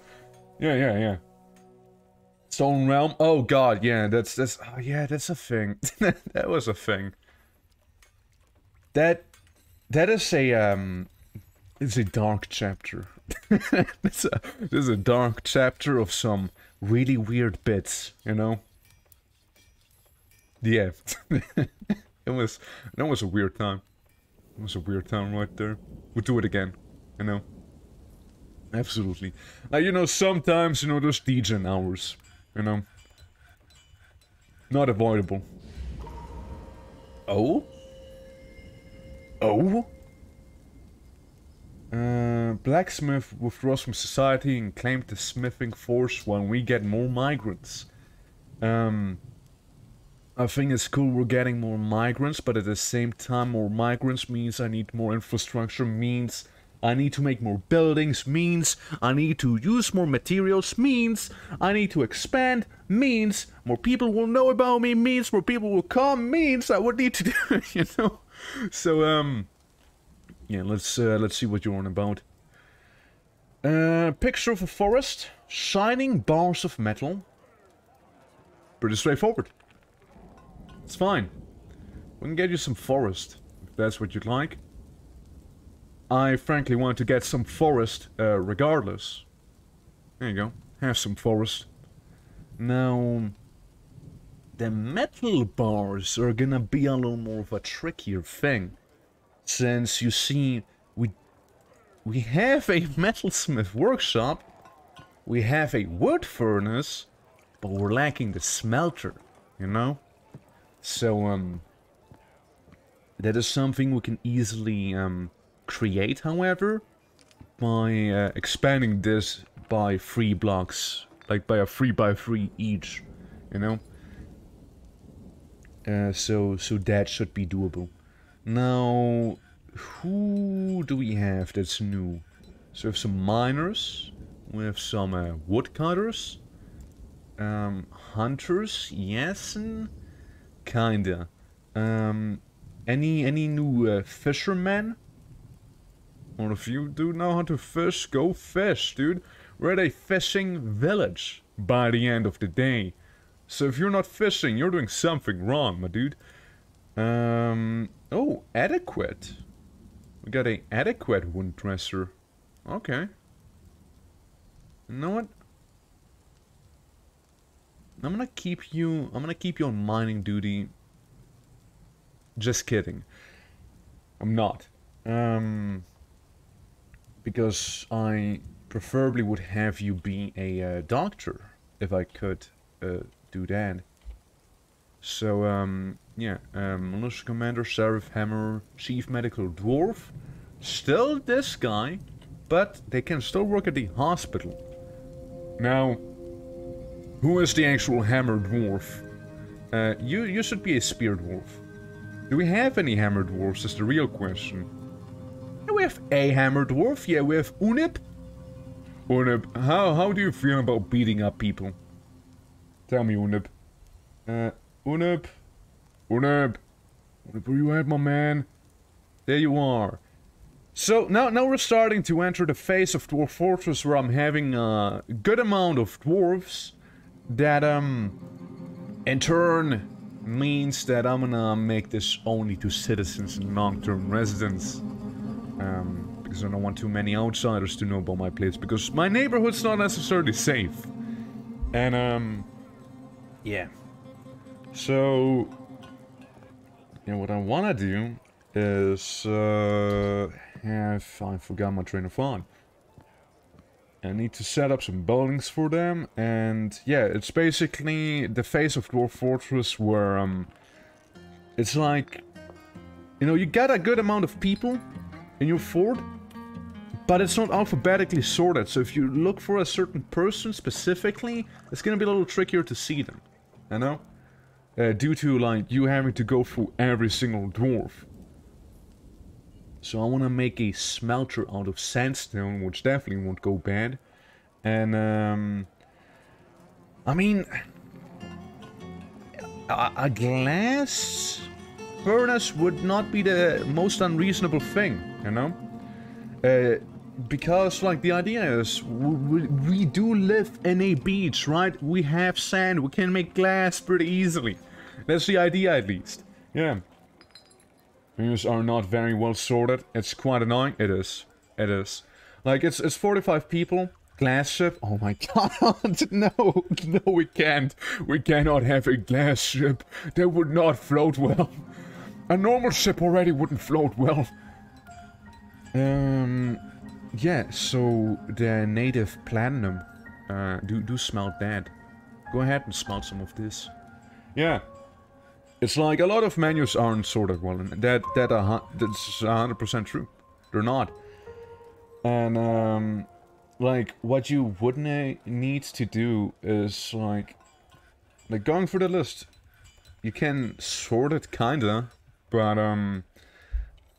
Yeah. Stolen Realm? Oh god, yeah, that's oh yeah, that's a thing. That was a thing. That is a it's a dark chapter. This is a dark chapter of some really weird bits, you know? Yeah. That was a weird time. It was a weird time right there. We'll do it again, you know? Absolutely. You know, sometimes, you know, there's degen hours, you know? Not avoidable. Oh? Oh? Blacksmith withdraws from society and claimed the smithing force when we get more migrants. I think it's cool we're getting more migrants, but at the same time, more migrants means I need more infrastructure, means I need to make more buildings, means I need to use more materials, means I need to expand, means more people will know about me, means more people will come, means I would need to do, you know? So, yeah, let's see what you're on about. Picture of a forest, shining bars of metal. Pretty straightforward. It's fine. We can get you some forest, if that's what you'd like. I frankly want to get some forest, regardless. There you go. Have some forest. Now, the metal bars are gonna be a little more of a trickier thing. Since, you see, we have a metalsmith workshop, we have a wood furnace, but we're lacking the smelter, you know? So, that is something we can easily, create, however, by expanding this by 3 blocks, like by a 3x3 each, you know. So that should be doable. Now, who do we have that's new? So we have some miners, we have some woodcutters, hunters, yes, and kinda. Any new fishermen? Or if you do know how to fish, go fish, dude. We're at a fishing village by the end of the day. So if you're not fishing, you're doing something wrong, my dude. Oh, adequate. We got a adequate wood dresser. Okay. You know what? I'm gonna keep you on mining duty. Just kidding. I'm not. Because I preferably would have you be a doctor, if I could do that. So, yeah, Militia Commander, Sheriff, Hammer, Chief Medical Dwarf. Still this guy, but they can still work at the hospital. Now, who is the actual Hammer Dwarf? You should be a Spear Dwarf. Do we have any Hammer Dwarfs is the real question. Yeah, we have a Hammer Dwarf. Yeah, we have Unip. Unip, how do you feel about beating up people? Tell me, Unip. Unip, where you at, my man? There you are. So, now we're starting to enter the phase of Dwarf Fortress where I'm having a good amount of dwarves that, in turn means that I'm gonna make this only to citizens and long-term residents. Because I don't want too many outsiders to know about my place, because my neighborhood's not necessarily safe. And, yeah. So, yeah, what I wanna do is, I forgot my train of thought. I need to set up some buildings for them, and yeah, it's basically the phase of Dwarf Fortress where, it's like, you know, you got a good amount of people in your fort, but it's not alphabetically sorted, so if you look for a certain person specifically, it's gonna be a little trickier to see them, you know? Due to, like, you having to go through every single dwarf. So I want to make a smelter out of sandstone, which definitely won't go bad. And, I mean, a glass furnace would not be the most unreasonable thing, you know? Because, like, the idea is, we do live in a beach, right? We have sand, we can make glass pretty easily. That's the idea, at least. Yeah. Things are not very well sorted. It's quite annoying. It is. It is. Like, it's 45 people. Glass ship. Oh my god. No. No, we can't. We cannot have a glass ship. That would not float well. A normal ship already wouldn't float well. Yeah, so the native platinum. Do smelt that. Go ahead and smelt some of this. Yeah. It's like a lot of menus aren't sorted well, and that's 100% true. They're not. And, like, what you would need to do is, like going through the list. you can sort it kinda, but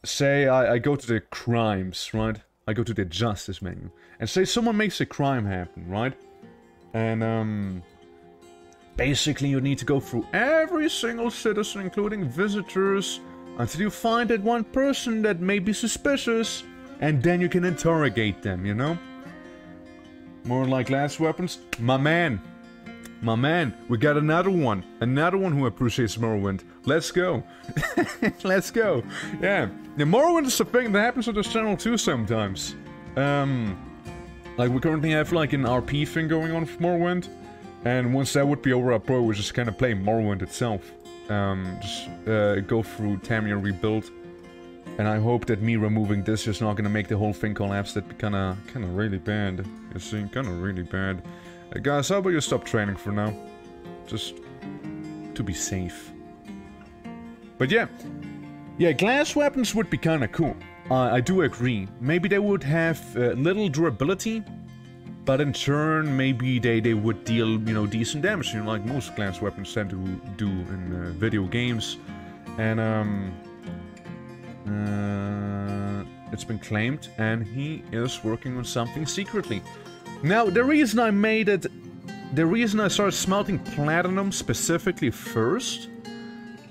say I go to the crimes, right? I go to the justice menu, and say someone makes a crime happen, right? And basically you need to go through every single citizen, including visitors, until you find that one person that may be suspicious, and then you can interrogate them, you know? More like glass weapons. My man, we got another one who appreciates Morrowind. Let's go. Let's go. Yeah, Morrowind is a thing that happens on this channel too sometimes. Like we currently have like an RP thing going on for Morrowind, and once that would be over, I'll probably just kind of play Morrowind itself. Just go through Tamir rebuild, and I hope that me removing this is not gonna make the whole thing collapse. That'd be kinda really bad. You see, kinda really bad. Guys, how about you stop training for now? Just to be safe. But yeah, glass weapons would be kinda cool. I do agree. Maybe they would have little durability, but in turn, maybe they would deal, you know, decent damage, you know, like most glass weapons tend to do in video games. And it's been claimed, and he is working on something secretly. Now, the reason I started smelting platinum specifically first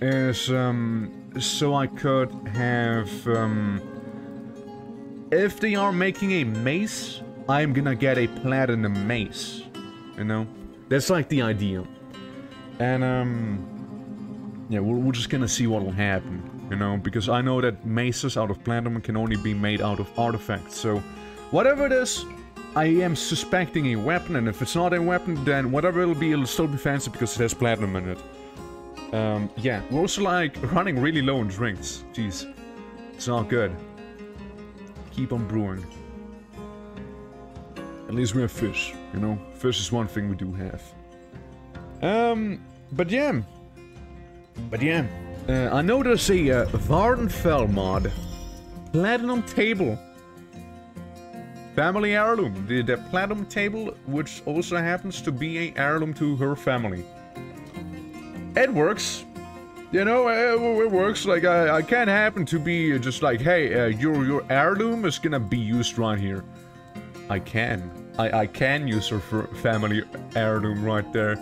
is so I could have, if they are making a mace, I'm gonna get a platinum mace, you know? That's like the idea. And yeah, we're just gonna see what'll happen, you know? Because I know that maces out of platinum can only be made out of artifacts, so whatever it is, I am suspecting a weapon, and if it's not a weapon, then whatever it'll be, it'll still be fancy because it has platinum in it. Yeah, we're also like running really low on drinks. Jeez, it's not good. Keep on brewing. At least we have fish, you know? Fish is one thing we do have. But yeah, I know there's a Vardenfell mod. Platinum table. Family heirloom. The platinum table, which also happens to be a heirloom to her family. It works. You know, it works. Like, I can't happen to be just like, hey, your heirloom is gonna be used right here. I can. I can use her for family heirloom right there.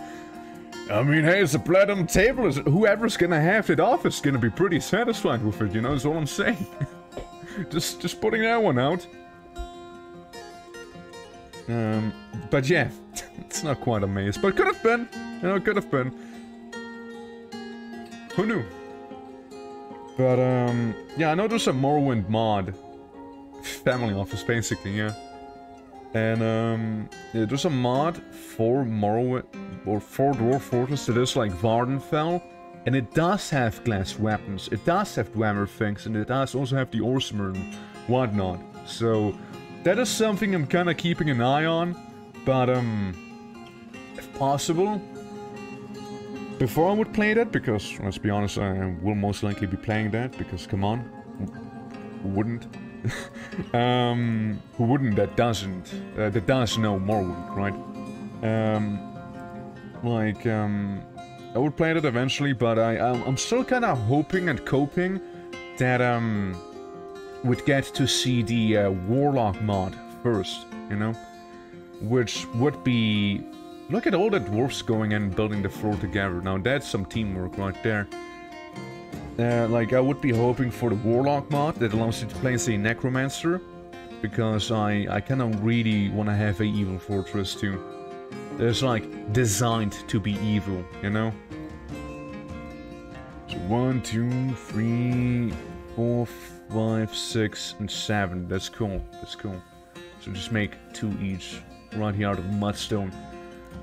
I mean, hey, it's a platinum table. Whoever's gonna have it off is gonna be pretty satisfied with it, you know, that's all I'm saying. just putting that one out. But yeah, it's not quite a maze, but could have been, you know, could have been. Who knew? But, yeah, I know there's a Morrowind mod. Family office, basically, yeah. And, yeah, there's a mod for Morrowind, or for Dwarf Fortress that is like Vardenfell, and it does have glass weapons, it does have dwemer things, and it does also have the Orsmer and whatnot. So, that is something I'm kinda keeping an eye on, but, if possible, before I would play that, because, let's be honest, I will most likely be playing that, because, come on, who wouldn't? Who wouldn't that does know Morrowind, right? I would play that eventually, but I'm still kinda hoping and coping that, would get to see the Warlock mod first, you know? Which would be... Look at all the dwarfs going in and building the floor together. Now that's some teamwork right there. Like, I would be hoping for the Warlock mod that allows you to play as a Necromancer. Because I kinda really wanna have a evil fortress too. It's like, designed to be evil, you know? So 1, 2, 3, 4, 5, 6, and 7. That's cool. That's cool. So just make 2 each, right here out of mudstone.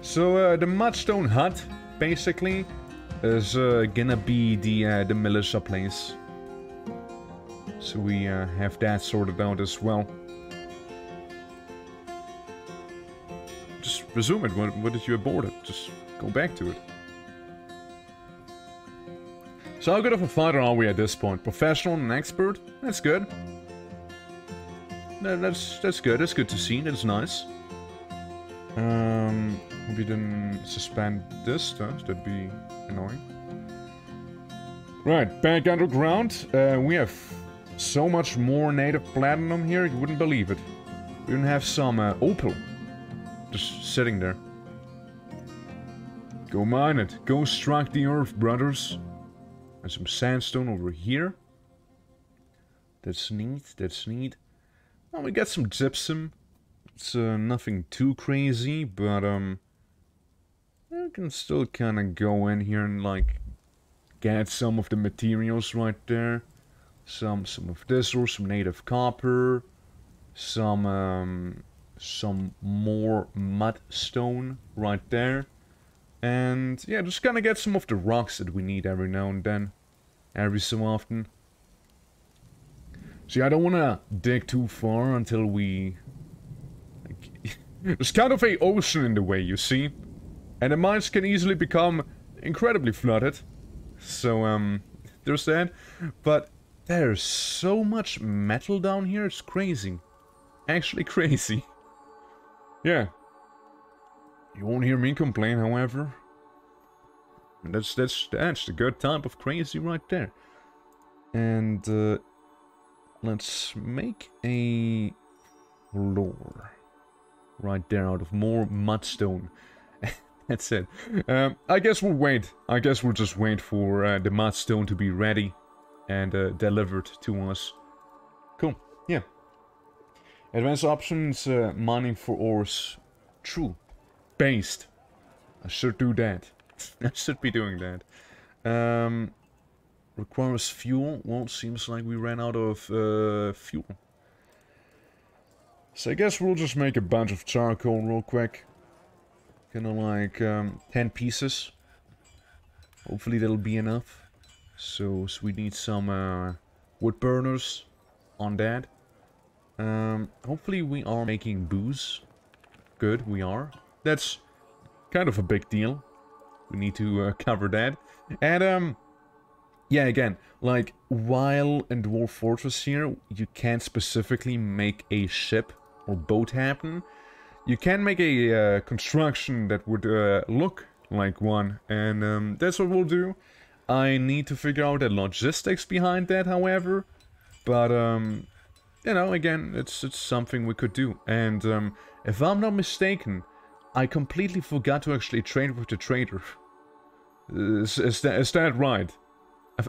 So the mudstone hut, basically, is gonna be the militia place. So we have that sorted out as well. Just resume it. What did you abort it? Just go back to it. So how good of a fighter are we at this point? Professional and expert? That's good. That's good. That's good to see. That's nice. We didn't suspend this stuff. That'd be annoying. Right, back underground. We have so much more native platinum here, you wouldn't believe it. We even have some opal just sitting there. Go mine it. Go strike the earth, brothers. And some sandstone over here. That's neat, that's neat. Well, we got some gypsum. It's nothing too crazy, but I can still kind of go in here and like get some of the materials right there. Some of this, or some native copper. Some more mudstone right there. And yeah, just gonna get some of the rocks that we need every now and then. Every so often. See, I don't wanna dig too far until we... Like, there's kind of a ocean in the way, you see? And the mines can easily become incredibly flooded. So, there's that. But there's so much metal down here, it's crazy. Actually crazy. Yeah. You won't hear me complain, however. And that's the good type of crazy right there. And let's make a floor right there out of more mudstone. That's it. I guess we'll wait. I guess we'll just wait for the mudstone to be ready and delivered to us. Cool. Yeah. Advanced options, mining for ores. True. Based. I should do that. I should be doing that. Requires fuel. Well, seems like we ran out of fuel. So I guess we'll just make a bunch of charcoal real quick. Kinda like 10 pieces. Hopefully that'll be enough. So we need some wood burners on that. Hopefully we are making booze. Good, we are. That's kind of a big deal. We need to cover that. And yeah, again, like while in Dwarf Fortress here, you can't specifically make a ship or boat happen. You can make a construction that would look like one, and that's what we'll do. I need to figure out the logistics behind that, however, but you know, again, it's something we could do. And if I'm not mistaken, I completely forgot to actually trade with the trader. Is that right?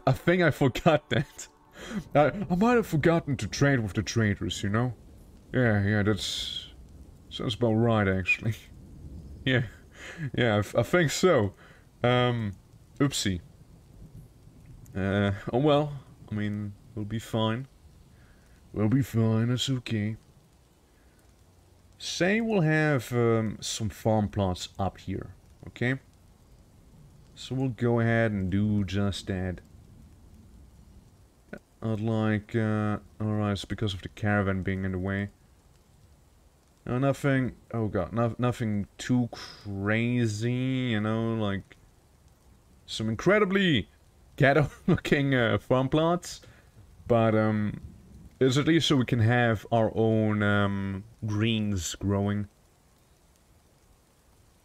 I think I forgot that. I might have forgotten to trade with the traders, you know? Yeah, that's... sounds about right, actually. Yeah, I think so. Oopsie. Oh well, I mean, we'll be fine. We'll be fine, it's okay. Say we'll have some farm plots up here, okay? So we'll go ahead and do just that. I'd like, alright, it's because of the caravan being in the way. No, nothing, oh god, nothing too crazy, you know, like some incredibly ghetto-looking farm plots, but it's at least so we can have our own greens growing.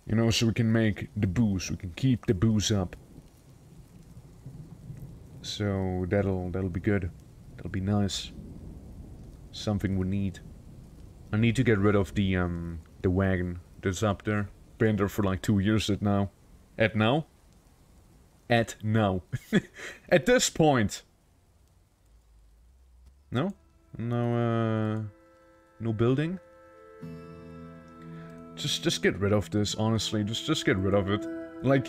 You know, so we can make the booze, we can keep the booze up. So that'll be good. That'll be nice. Something we need. I need to get rid of the wagon that's up there. Been there for like 2 years now. At now? At this point. No? No building? Just get rid of this, honestly. Just get rid of it. Like,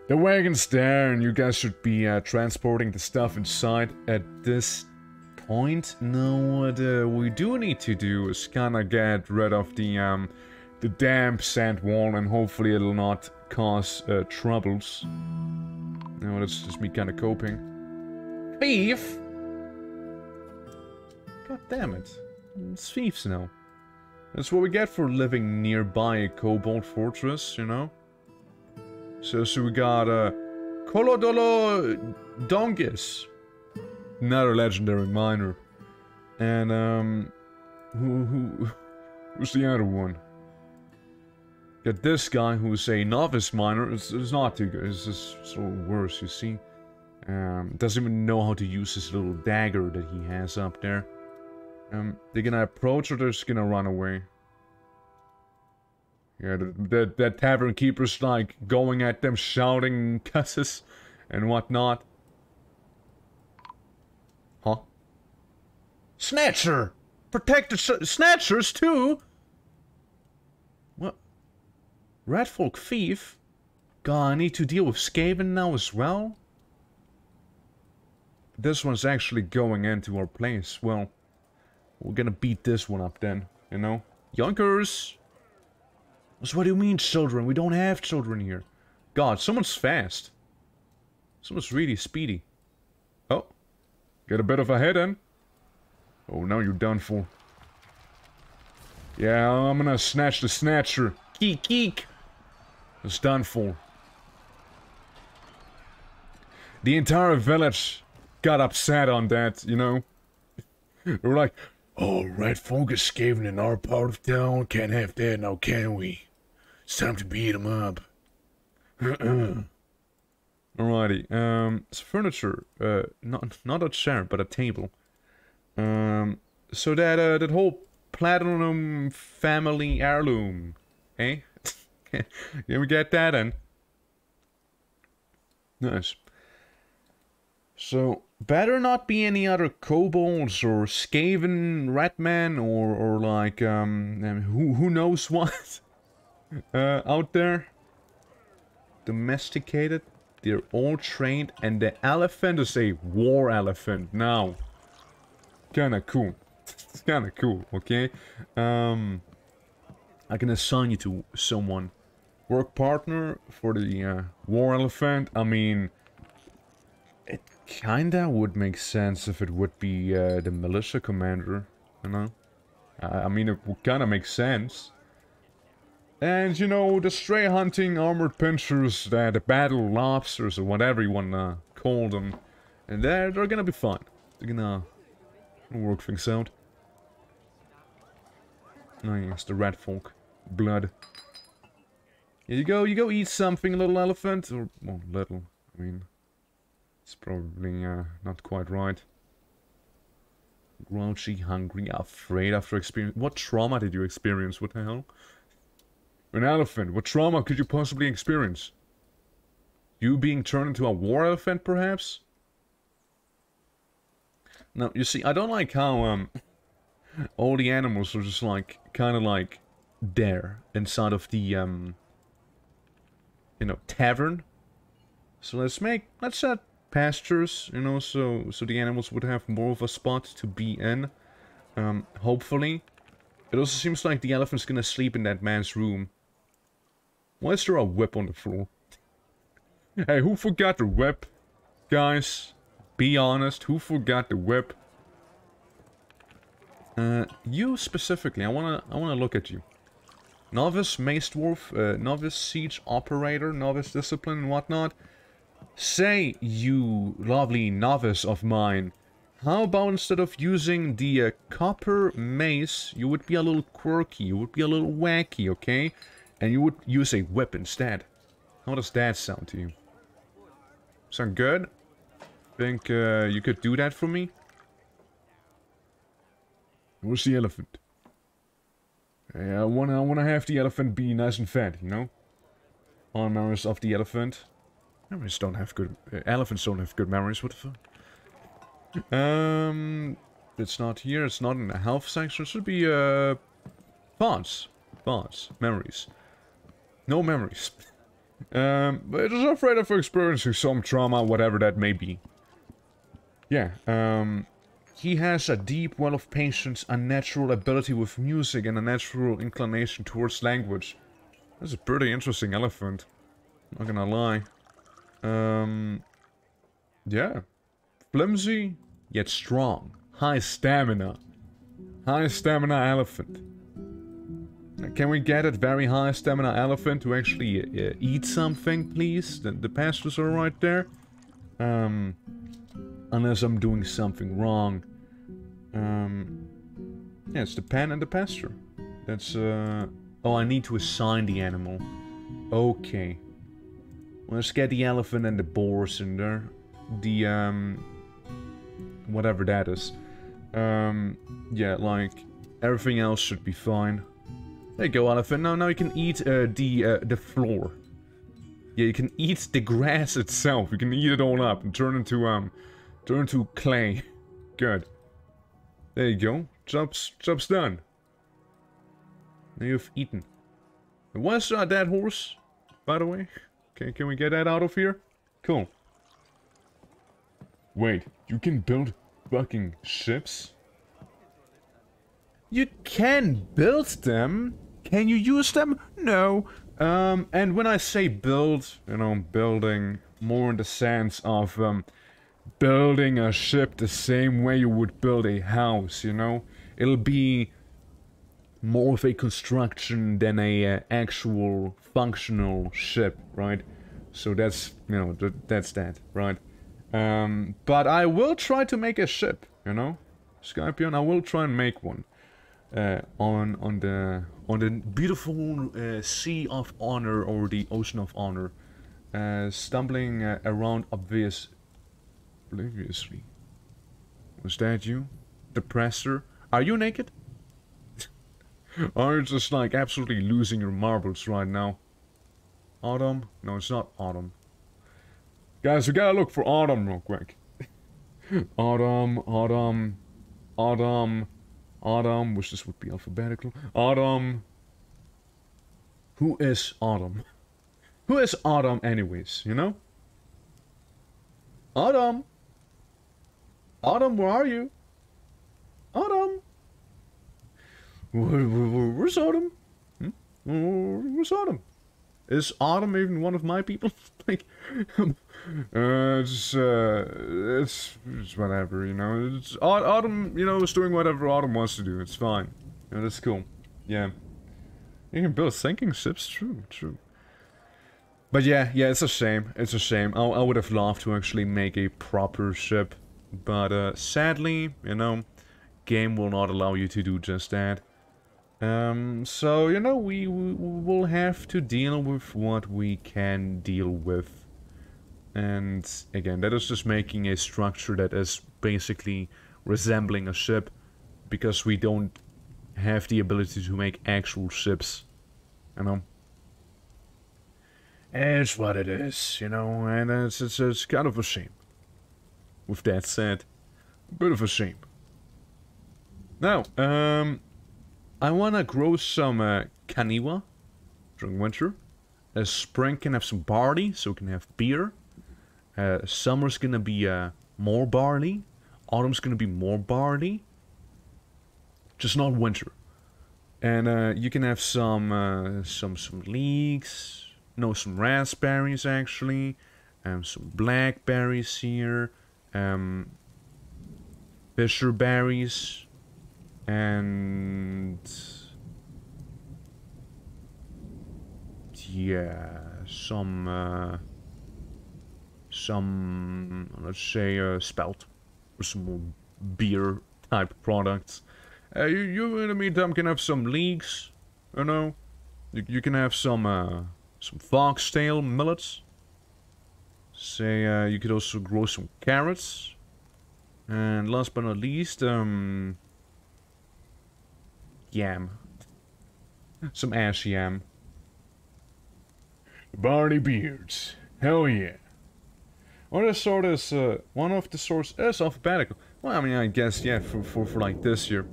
the wagon's there and you guys should be transporting the stuff inside at this point. No, what we do need to do is kinda get rid of the damp sand wall, and hopefully it'll not cause troubles. No, that's just me kinda coping. Thief! God damn it. It's thieves now. That's what we get for living nearby a cobalt fortress, you know? So we got Kolodolo Dongis, another legendary miner, and who's the other one? Got this guy who's a novice miner. It's not too good. It's just sort of worse, you see. Doesn't even know how to use his little dagger that he has up there. They're gonna approach or they're just gonna run away. Yeah, that tavern keeper's like going at them, shouting cusses and whatnot. Huh? Snatcher! Protect the snatchers too! What? Ratfolk thief? God, I need to deal with Skaven now as well? This one's actually going into our place. Well, we're gonna beat this one up then, you know? Yonkers! So what do you mean, children? We don't have children here. God, someone's fast. Someone's really speedy. Oh. Get a bit of a head in. Oh, now you're done for. Yeah, I'm gonna snatch the snatcher. Keek, keek. It's done for. The entire village got upset on that, you know? They were like, oh, red folk is Skaven in our part of town. Can't have that now, can we? It's time to beat him up. Alrighty, it's furniture. Not a chair, but a table. So that whole platinum family heirloom, eh? Can we get that in? Nice. So, better not be any other kobolds or Skaven ratmen or like, who knows what out there. Domesticated. They're all trained, and the elephant is a war elephant now. Kinda cool. It's kinda cool, okay? I can assign you to someone. Work partner for the war elephant. I mean, it kinda would make sense if it would be the militia commander, you know? I mean, it would kinda make sense. And, you know, the stray hunting armored pinchers, the battle lobsters, or whatever you wanna call them, and they're gonna be fun. They're gonna work things out. Oh yes, the rat folk. Blood. Here you go eat something, little elephant. Or, well, little. I mean, it's probably not quite right. Grouchy, hungry, afraid after experience. What trauma did you experience? What the hell? An elephant. What trauma could you possibly experience? You being turned into a war elephant, perhaps? Now, you see, I don't like how, all the animals are just, like, kind of, like, there, inside of the, you know, tavern. So let's set pastures, you know, so the animals would have more of a spot to be in. Hopefully. It also seems like the elephant's gonna sleep in that man's room. Why is there a whip on the floor? Hey, who forgot the whip? Guys, be honest, who forgot the whip? You specifically, I wanna look at you. Novice Mace Dwarf, Novice Siege Operator, Novice Discipline and whatnot. Say, you lovely novice of mine, how about instead of using the copper mace, you would be a little quirky, you would be a little wacky, okay? And you would use a whip instead. How does that sound to you? Sound good? Think you could do that for me? Where's the elephant? Hey, I wanna have the elephant be nice and fat, you know? On memories of the elephant. Memories don't have good... elephants don't have good memories, what the fuck? It's not here, it's not in the health section. It should be, thoughts. Thoughts. Memories. No memories. But it is afraid of experiencing some trauma, whatever that may be. Yeah, he has a deep well of patience, a natural ability with music, and a natural inclination towards language. That's a pretty interesting elephant. Not gonna lie. Yeah. Flimsy, yet strong. High stamina. High stamina elephant. Can we get a very high stamina elephant to actually eat something, please? The pastures are right there. Unless I'm doing something wrong. Yeah, it's the pen and the pasture. That's, oh, I need to assign the animal. Okay. Let's get the elephant and the boars in there. the, whatever that is. Yeah, like, everything else should be fine. There you go, elephant. Now you can eat, the floor. Yeah, you can eat the grass itself. You can eat it all up and turn into clay. Good. There you go. Job's done. Now you've eaten. And what's that horse, by the way? Okay, can we get that out of here? Cool. Wait, you can build fucking ships? You can build them? Can you use them? No. And when I say build, you know, building more in the sense of, building a ship the same way you would build a house, you know? It'll be more of a construction than a actual functional ship, right? So that's, you know, that's that, right? But I will try to make a ship, you know? Skypion, I will try and make one. On the beautiful Sea of Honor, or the Ocean of Honor. Stumbling around obliviously. Was that you? Depressor? Are you naked? Are you just like absolutely losing your marbles right now? Autumn? No, it's not autumn. Guys, we gotta look for autumn real quick. Autumn, which this would be alphabetical. Autumn. Who is Autumn? Who is Autumn anyways, you know? Autumn. Autumn, where are you? Autumn. Where's Autumn? Where's Autumn? Is Autumn even one of my people? Like, it's whatever, you know. It's Autumn, you know, is doing whatever Autumn wants to do. It's fine. You know, that's cool. Yeah. You can build sinking ships, true. But yeah, it's a shame. It's a shame. I would have loved to actually make a proper ship. But sadly, you know, game will not allow you to do just that. So, you know, we will have to deal with what we can deal with. And again, that is just making a structure that is basically resembling a ship, because we don't have the ability to make actual ships, you know. It's what it is, you know, and it's kind of a shame. With that said, a bit of a shame. Now, I wanna grow some kaniwa during winter. Spring can have some barley, so we can have beer. Summer's gonna be more barley. Autumn's gonna be more barley. Just not winter. And you can have some leeks. No, some raspberries actually. Some blackberries here. Fisher berries. And yeah, some let's say spelt, or some more beer type products. You in the meantime can have some leeks, you know. You can have some foxtail millets. Say you could also grow some carrots, and last but not least, yam. Some ash yam. Barney beards. Hell yeah. One of the sorts is alphabetical. Well, I mean, I guess, yeah, for like this year.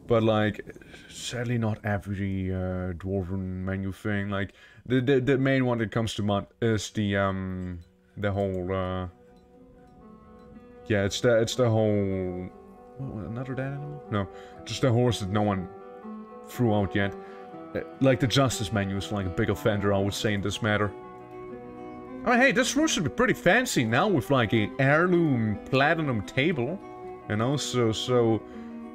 But, like, sadly not every Dwarven menu thing. Like, the main one that comes to mind is the whole, yeah, it's the whole... Another dead animal? No, just the horse that no one threw out yet. Like the Justice menu is like a big offender, I would say, in this matter. I mean, hey, this room should be pretty fancy now with like a heirloom platinum table. And also, so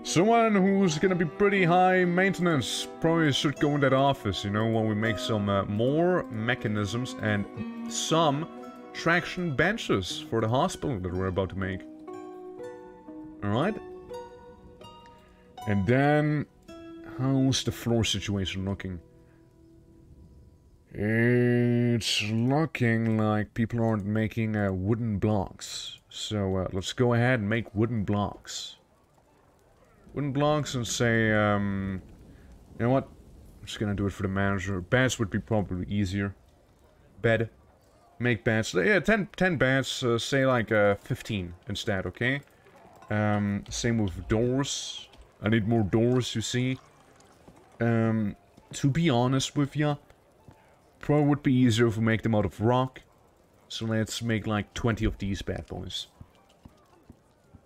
someone who's gonna be pretty high maintenance probably should go in that office, you know, when we make some more mechanisms and some traction benches for the hospital that we're about to make. Alright? And then, how's the floor situation looking? It's looking like people aren't making wooden blocks. So let's go ahead and make wooden blocks. Wooden blocks and say, you know what? I'm just gonna do it for the manager. Beds would be probably easier. Bed. Make beds. Yeah, 10 beds. Say like 15 instead, okay? Same with doors. I need more doors, you see. To be honest with ya, probably would be easier if we make them out of rock. So let's make like 20 of these bad boys.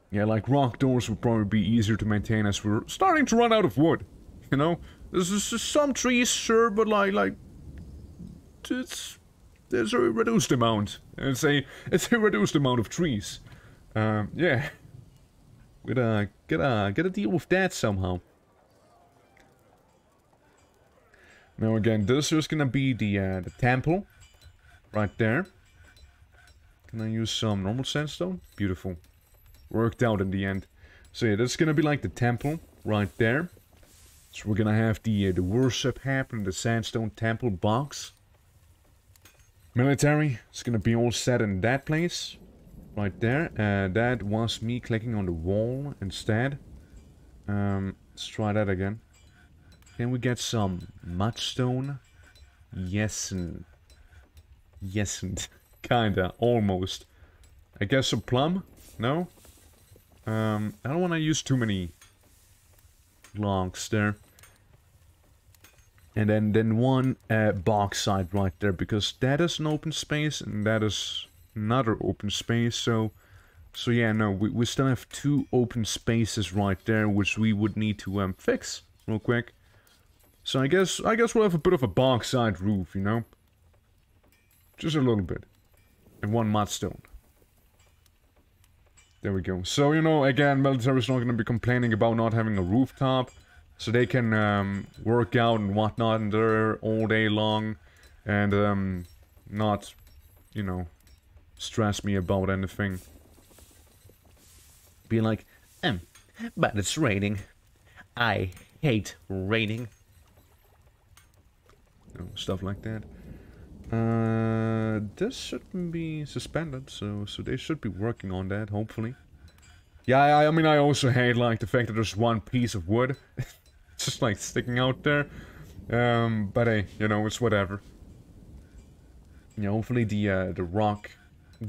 Yeah, like rock doors would probably be easier to maintain as we're starting to run out of wood. You know? There's just some trees, sure, but like... There's a reduced amount. It's a reduced amount of trees. Yeah. Gotta deal with that somehow. Now again, this is gonna be the temple. Right there. Can I use some normal sandstone? Beautiful. Worked out in the end. So yeah, that's gonna be like the temple. Right there. So we're gonna have the worship happen in the sandstone temple box. Military. It's gonna be all set in that place. Right there. That was me clicking on the wall instead. Let's try that again. Can we get some mudstone? Yes and... Yes and... Kinda. Almost. I guess a plum? No? I don't want to use too many logs there. And then one box side right there, because that is an open space and that is another open space. So yeah, no, we still have two open spaces right there, which we would need to fix real quick. So I guess we'll have a bit of a box side roof, you know, just a little bit, and one mudstone. There we go. So, you know, again, military is not going to be complaining about not having a rooftop. So they can work out and whatnot in there all day long. And not, you know, stress me about anything. Be like, but it's raining. I hate raining. You know, stuff like that. This shouldn't be suspended, so they should be working on that, hopefully. Yeah, I mean, I also hate, like, the fact that there's one piece of wood. Just, like, sticking out there. But hey, you know, it's whatever. Yeah, hopefully the rock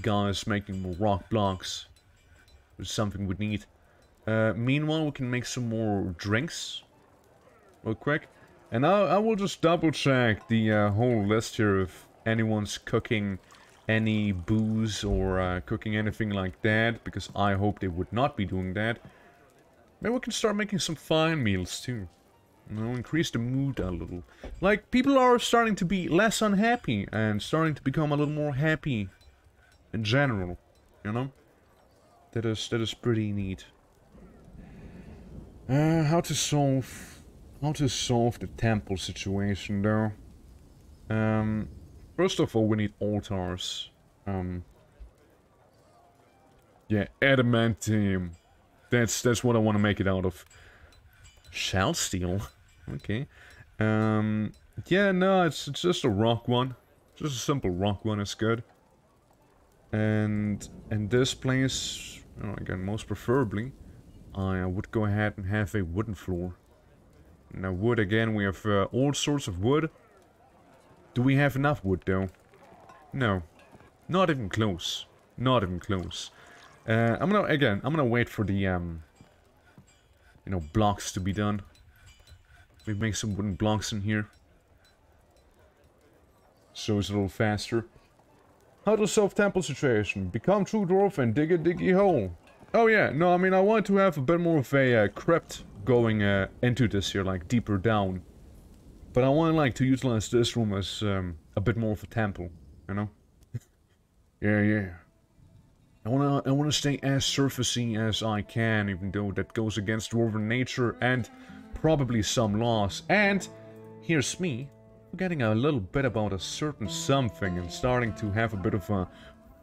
guys making more rock blocks is something we need. Meanwhile, we can make some more drinks. Real quick. And I will just double check the whole list here if anyone's cooking any booze or cooking anything like that, because I hope they would not be doing that. Maybe we can start making some fine meals too. You know, increase the mood a little. Like, people are starting to be less unhappy and starting to become a little more happy in general, you know? That is pretty neat. How to solve the temple situation, though. First of all, we need altars. Yeah, adamantium. That's what I want to make it out of. Shell steel. Okay. Yeah, no, it's just a rock one. Just a simple rock one is good. And this place, again, most preferably, I would go ahead and have a wooden floor. Now, wood, again, we have all sorts of wood. Do we have enough wood, though? No. Not even close. Not even close. I'm gonna wait for the, you know, blocks to be done. We make some wooden blocks in here. So it's a little faster. How to solve temple situation? Become true dwarf and dig a diggy hole. Oh yeah, no, I mean, I want to have a bit more of a crypt going into this here, like deeper down. But I want like to utilize this room as a bit more of a temple, you know? Yeah. I wanna stay as surfacey as I can, even though that goes against dwarven nature and probably some laws. And here's me forgetting a little bit about a certain something and starting to have a bit of a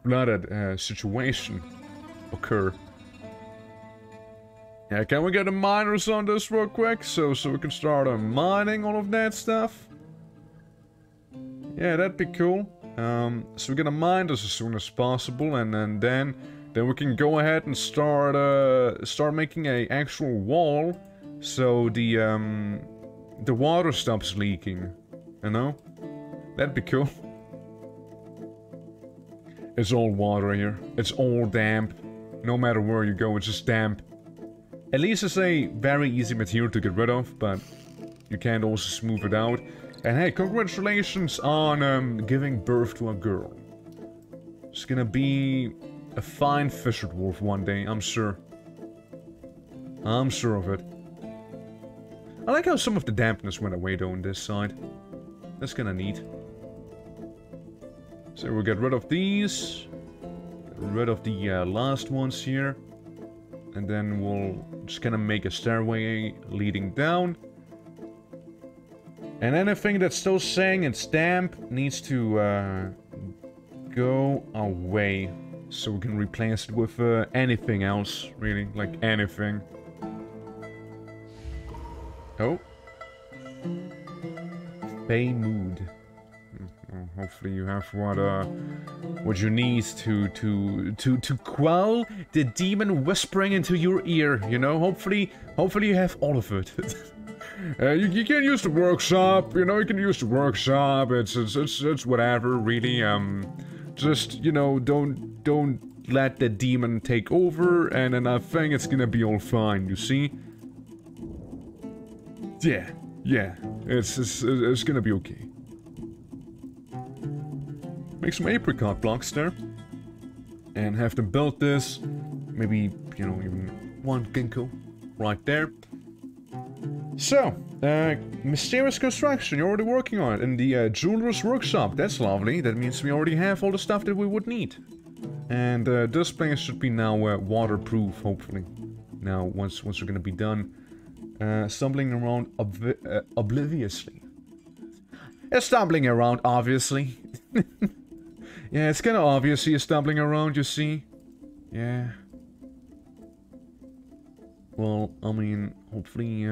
flooded situation occur. Yeah, can we get the miners on this real quick so we can start mining all of that stuff? Yeah, that'd be cool. So we're gonna mine this as soon as possible, and then we can go ahead and start making a actual wall, so the water stops leaking. You know, that'd be cool. It's all water here. It's all damp. No matter where you go, it's just damp. At least it's a very easy material to get rid of, but you can't also smooth it out. And hey, congratulations on giving birth to a girl. It's gonna be a fine fisher dwarf one day, I'm sure. I'm sure of it. I like how some of the dampness went away though on this side. That's kinda neat. So we'll get rid of these. Get rid of the last ones here. And then we'll just gonna make a stairway leading down. And anything that's still saying it's damp needs to go away. So we can replace it with anything else, really. Like anything. Oh. Bay mood. Well, hopefully you have what you need to quell the demon whispering into your ear, you know? Hopefully you have all of it. You can use the workshop, you know, you can use the workshop, it's whatever, really, just, you know, don't let the demon take over, and then I think it's gonna be all fine, you see? Yeah, it's gonna be okay. Make some apricot blocks there, and have them build this, maybe, you know, even one ginkgo right there. So, mysterious construction, you're already working on it in the jeweler's workshop. That's lovely. That means we already have all the stuff that we would need. And this place should be now waterproof, hopefully. Now, once we're gonna be done stumbling around obliviously. Stumbling around, obviously. Yeah, it's kind of obvious you're stumbling around, you see. Yeah. Well, I mean, hopefully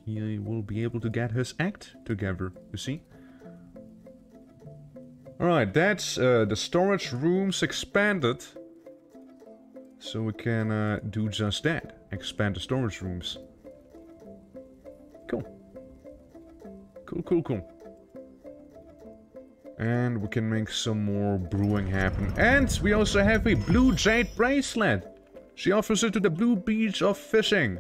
he will be able to get his act together, you see? Alright, that's the storage rooms expanded. So we can do just that. Expand the storage rooms. Cool. Cool. And we can make some more brewing happen. And we also have a blue jade bracelet. She offers it to the Blue Beach of Fishing.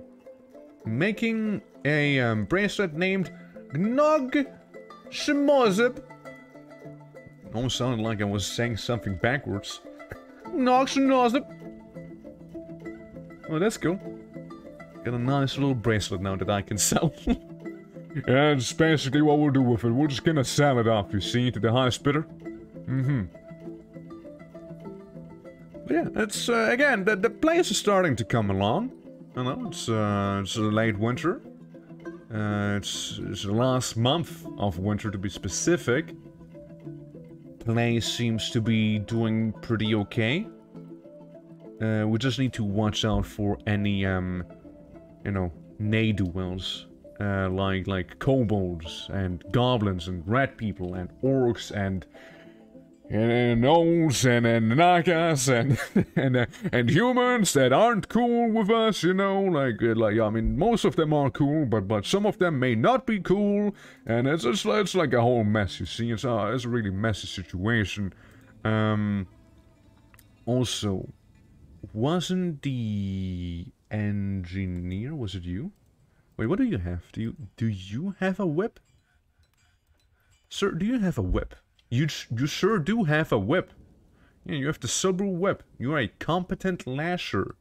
Making a bracelet named Gnog Shimozip. Almost sounded like I was saying something backwards. Gnog Shimozip. Oh, that's cool. Got a nice little bracelet now that I can sell. Yeah, that's basically what we'll do with it. We're just gonna sell it off, you see, to the highest bidder. But yeah, it's, again, the place is starting to come along. You know, it's a late winter. It's the last month of winter, to be specific. Place seems to be doing pretty okay. We just need to watch out for any, you know, ne'er-do-wells. Like kobolds and goblins and rat people and orcs and gnolls and nagas and humans that aren't cool with us, you know, like I mean, most of them are cool, but some of them may not be cool, and it's like a whole mess, you see. It's a really messy situation. Also, wasn't the engineer, was it you? Wait, what do you have? Do you have a whip? Sir, do you have a whip? You sure do have a whip. Yeah, you have the silver whip. You are a competent lasher.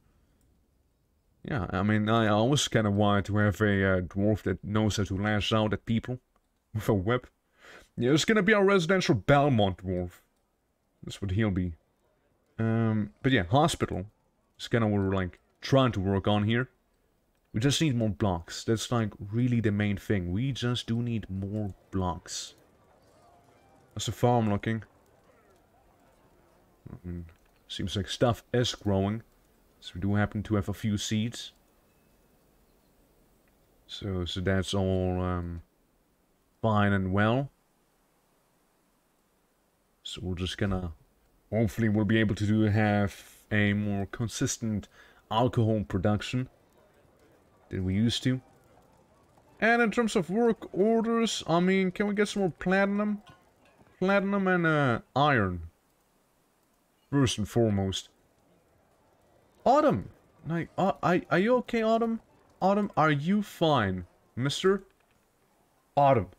Yeah, I mean, I always kind of wanted to have a dwarf that knows how to lash out at people with a whip. Yeah, it's gonna be our residential Belmont dwarf. That's what he'll be. But yeah, hospital. It's kind of what we're like trying to work on here. We just need more blocks. That's like really the main thing. We just do need more blocks. How's the farm looking? Seems like stuff is growing. So we do happen to have a few seeds. So that's all fine and well. So we're just gonna... Hopefully we'll be able to have a more consistent alcohol production than we used to. And in terms of work orders, I mean, can we get some more platinum? Platinum and iron. First and foremost. Autumn! Like, are you okay, Autumn? Autumn, are you fine, mister? Autumn.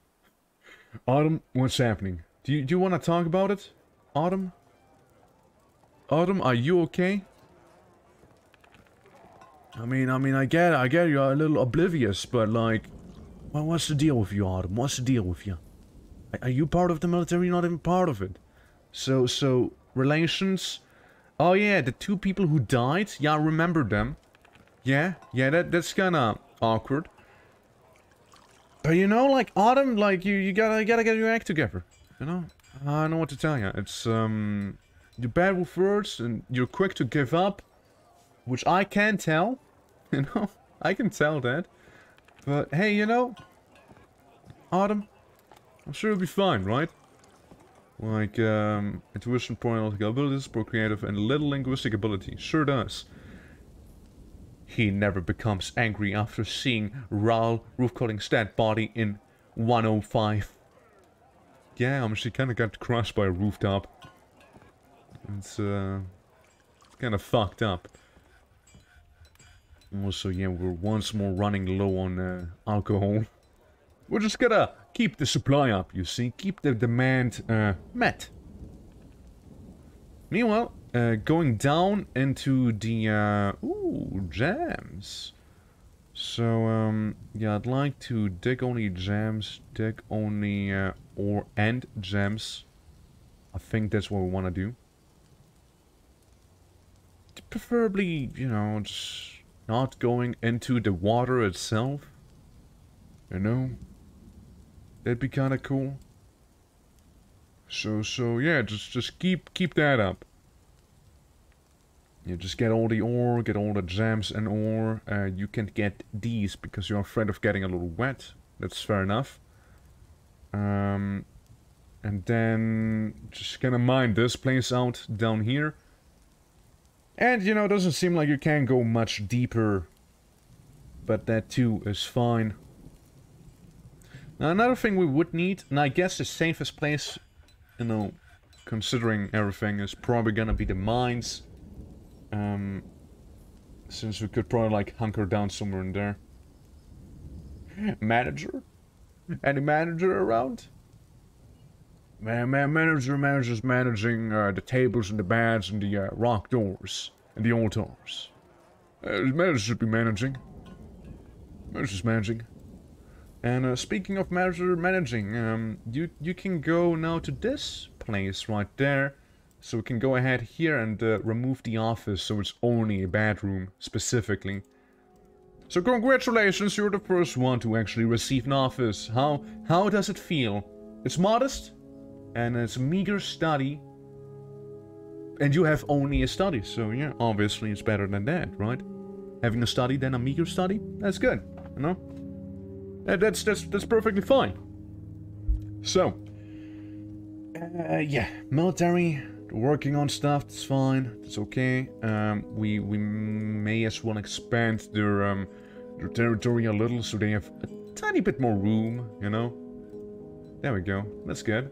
Autumn, what's happening? Do you want to talk about it? Autumn? Autumn, are you okay? I mean, I get you're a little oblivious, but like, well, what's the deal with you, Autumn? What's the deal with you? Are you part of the military? You're not even part of it. So, relations? Oh yeah, the two people who died? Yeah, I remember them. Yeah, that's kinda awkward. But you know, like, Autumn, like, you gotta get your act together. You know? I don't know what to tell you. It's, you're bad with words, and you're quick to give up. Which I can tell. You know? I can tell that. But, hey, you know? Autumn, I'm sure it'll be fine, right? Like, intuition, analytical abilities, procreative, and little linguistic ability. Sure does. He never becomes angry after seeing Raul roof-cutting's dead body in 105. Yeah, she kinda got crushed by a rooftop. It's kinda fucked up. Also, yeah, we're once more running low on alcohol. We're just gonna keep the supply up, you see. Keep the demand met. Meanwhile, going down into the... ooh, gems. So, yeah, I'd like to dig only gems, dig only ore and gems. I think that's what we want to do. Preferably, you know, just not going into the water itself. You know? That'd be kind of cool. So yeah, just keep that up. You just get all the ore, get all the gems and ore. You can't get these because you're afraid of getting a little wet. That's fair enough. And then just gonna mine this place out down here. And you know, it doesn't seem like you can go much deeper, but that too is fine. Now another thing we would need, and I guess the safest place, you know, considering everything, is probably gonna be the mines. Since we could probably like hunker down somewhere in there. Manager? Any manager around? Manager's managing the tables and the beds and the rock doors and the altars. The manager should be managing. Manager's managing. And speaking of managing, you can go now to this place right there. So we can go ahead here and remove the office so it's only a bedroom specifically. So congratulations, you're the first one to actually receive an office. How does it feel? It's modest, and it's a meager study. And you have only a study, so yeah, obviously it's better than that, right? Having a study than a meager study? That's good, you know? That's perfectly fine. So, yeah, military, working on stuff, that's fine, that's okay. We may as well expand their territory a little so they have a tiny bit more room, you know? There we go, that's good.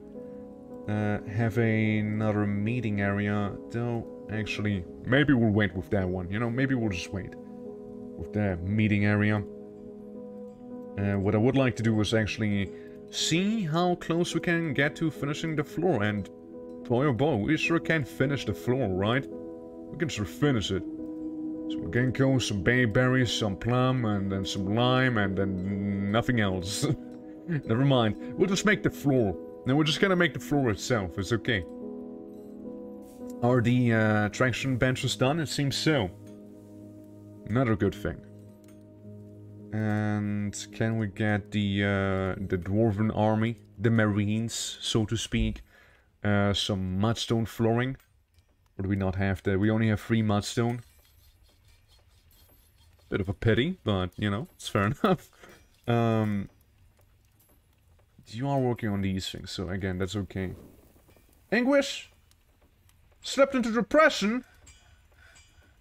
Have another meeting area, though, actually, maybe we'll wait with that one, you know? Maybe we'll just wait with the meeting area. What I would like to do is actually see how close we can get to finishing the floor, and boy oh boy, we sure can finish the floor, right? We can sure finish it. So we can go some bayberries, some plum, and then some lime, and then nothing else. Never mind, we'll just make the floor. Then we're just gonna make the floor itself, it's okay. Are the traction benches done? It seems so. Another good thing. And can we get the dwarven army, the marines, so to speak, some mudstone flooring? Or do we not have that? We only have 3 mudstone. Bit of a pity, but you know, it's fair enough. You are working on these things, so again, that's okay. Anguish? Slipped into depression?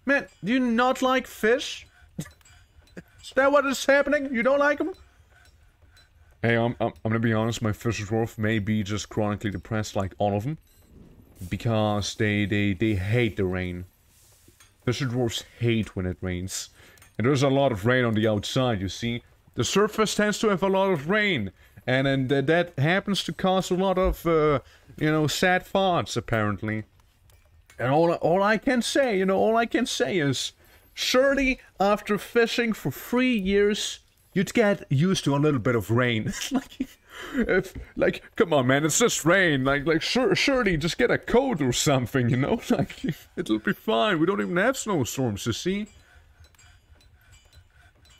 Man, do you not like fish? Is that what is happening? You don't like them? Hey, I'm gonna be honest, my fish dwarf may be just chronically depressed like all of them. Because they hate the rain. Fish dwarfs hate when it rains. And there's a lot of rain on the outside, you see. The surface tends to have a lot of rain. And then that happens to cause a lot of, you know, sad thoughts, apparently. And all I can say, you know, all I can say is, surely after fishing for 3 years, you'd get used to a little bit of rain. like, come on, man, it's just rain. Surely just get a coat or something, you know? Like, it'll be fine. We don't even have snowstorms, you see?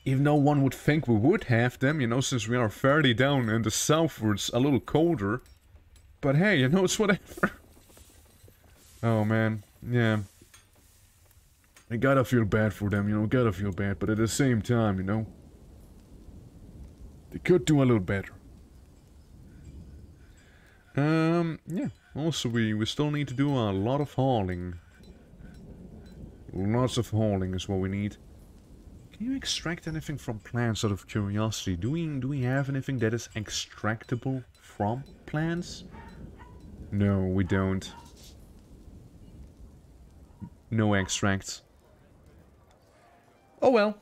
Even though one would think we would have them, you know, since we are fairly down in the south where it's a little colder. But hey, you know, it's whatever. Oh, man. Yeah. I gotta feel bad for them, you know, gotta feel bad. But at the same time, you know, they could do a little better. Yeah. Also, we still need to do a lot of hauling. Lots of hauling is what we need. Can you extract anything from plants out of curiosity? Do we have anything that is extractable from plants? No, we don't. No extracts. Oh well.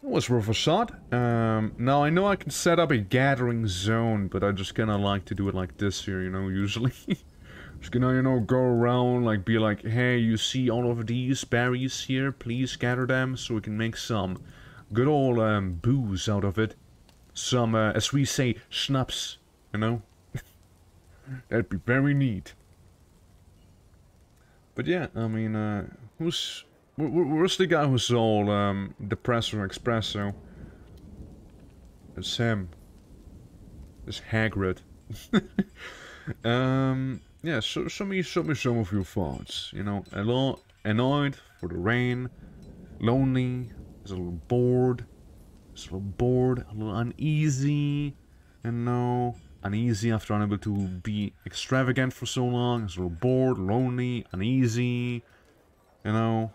It was worth a shot. Now I know I can set up a gathering zone, but I just kinda like to do it like this here, you know, usually. Just gonna, you know, go around, like, be like, hey, you see all of these berries here? Please gather them so we can make some good old, booze out of it. Some, as we say, schnapps, you know? That'd be very neat. But yeah, I mean, where's the guy who's all, depressed or espresso? It's him. It's Hagrid. Yeah, show me some of your thoughts. You know, a lot annoyed for the rain, lonely, a little bored, a little uneasy, you know, uneasy after unable to be extravagant for so long. It's a little bored, lonely, uneasy, you know,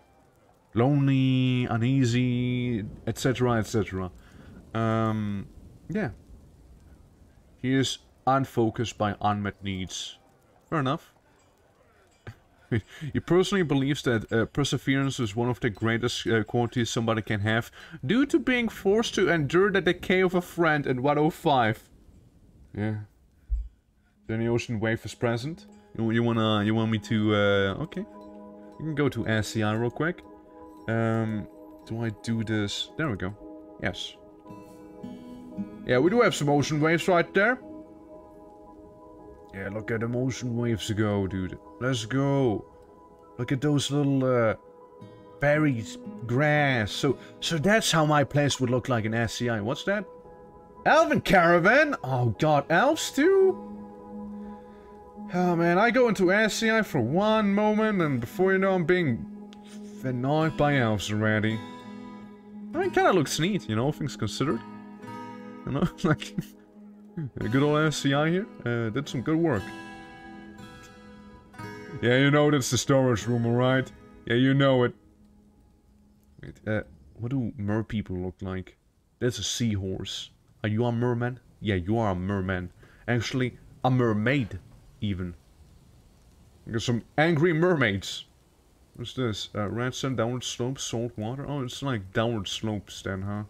lonely, uneasy, etc., etc. Yeah. He is unfocused by unmet needs. Fair enough. He personally believes that perseverance is one of the greatest qualities somebody can have, due to being forced to endure the decay of a friend in 105. Yeah. Then the ocean wave is present. You want me to? Okay. You can go to SCI real quick. Do I do this? There we go. Yes. Yeah, we do have some ocean waves right there. Yeah, look at them ocean waves go, dude. Let's go. Look at those little berries, grass. So that's how my place would look like in SCI. What's that? Elven caravan? Oh god, elves too? Oh man, I go into SCI for one moment and before you know I'm being annoyed by elves already. I mean, kinda looks neat, you know, things considered. You know, like... A good old SCI here, did some good work. Yeah, you know that's the storage room, alright? Yeah, you know it. Wait, what do mer people look like? That's a seahorse. Are you a merman? Yeah, you are a merman. Actually, a mermaid, even. Got some angry mermaids. What's this? Red sun, downward slopes, salt water? Oh, it's like downward slopes then, huh?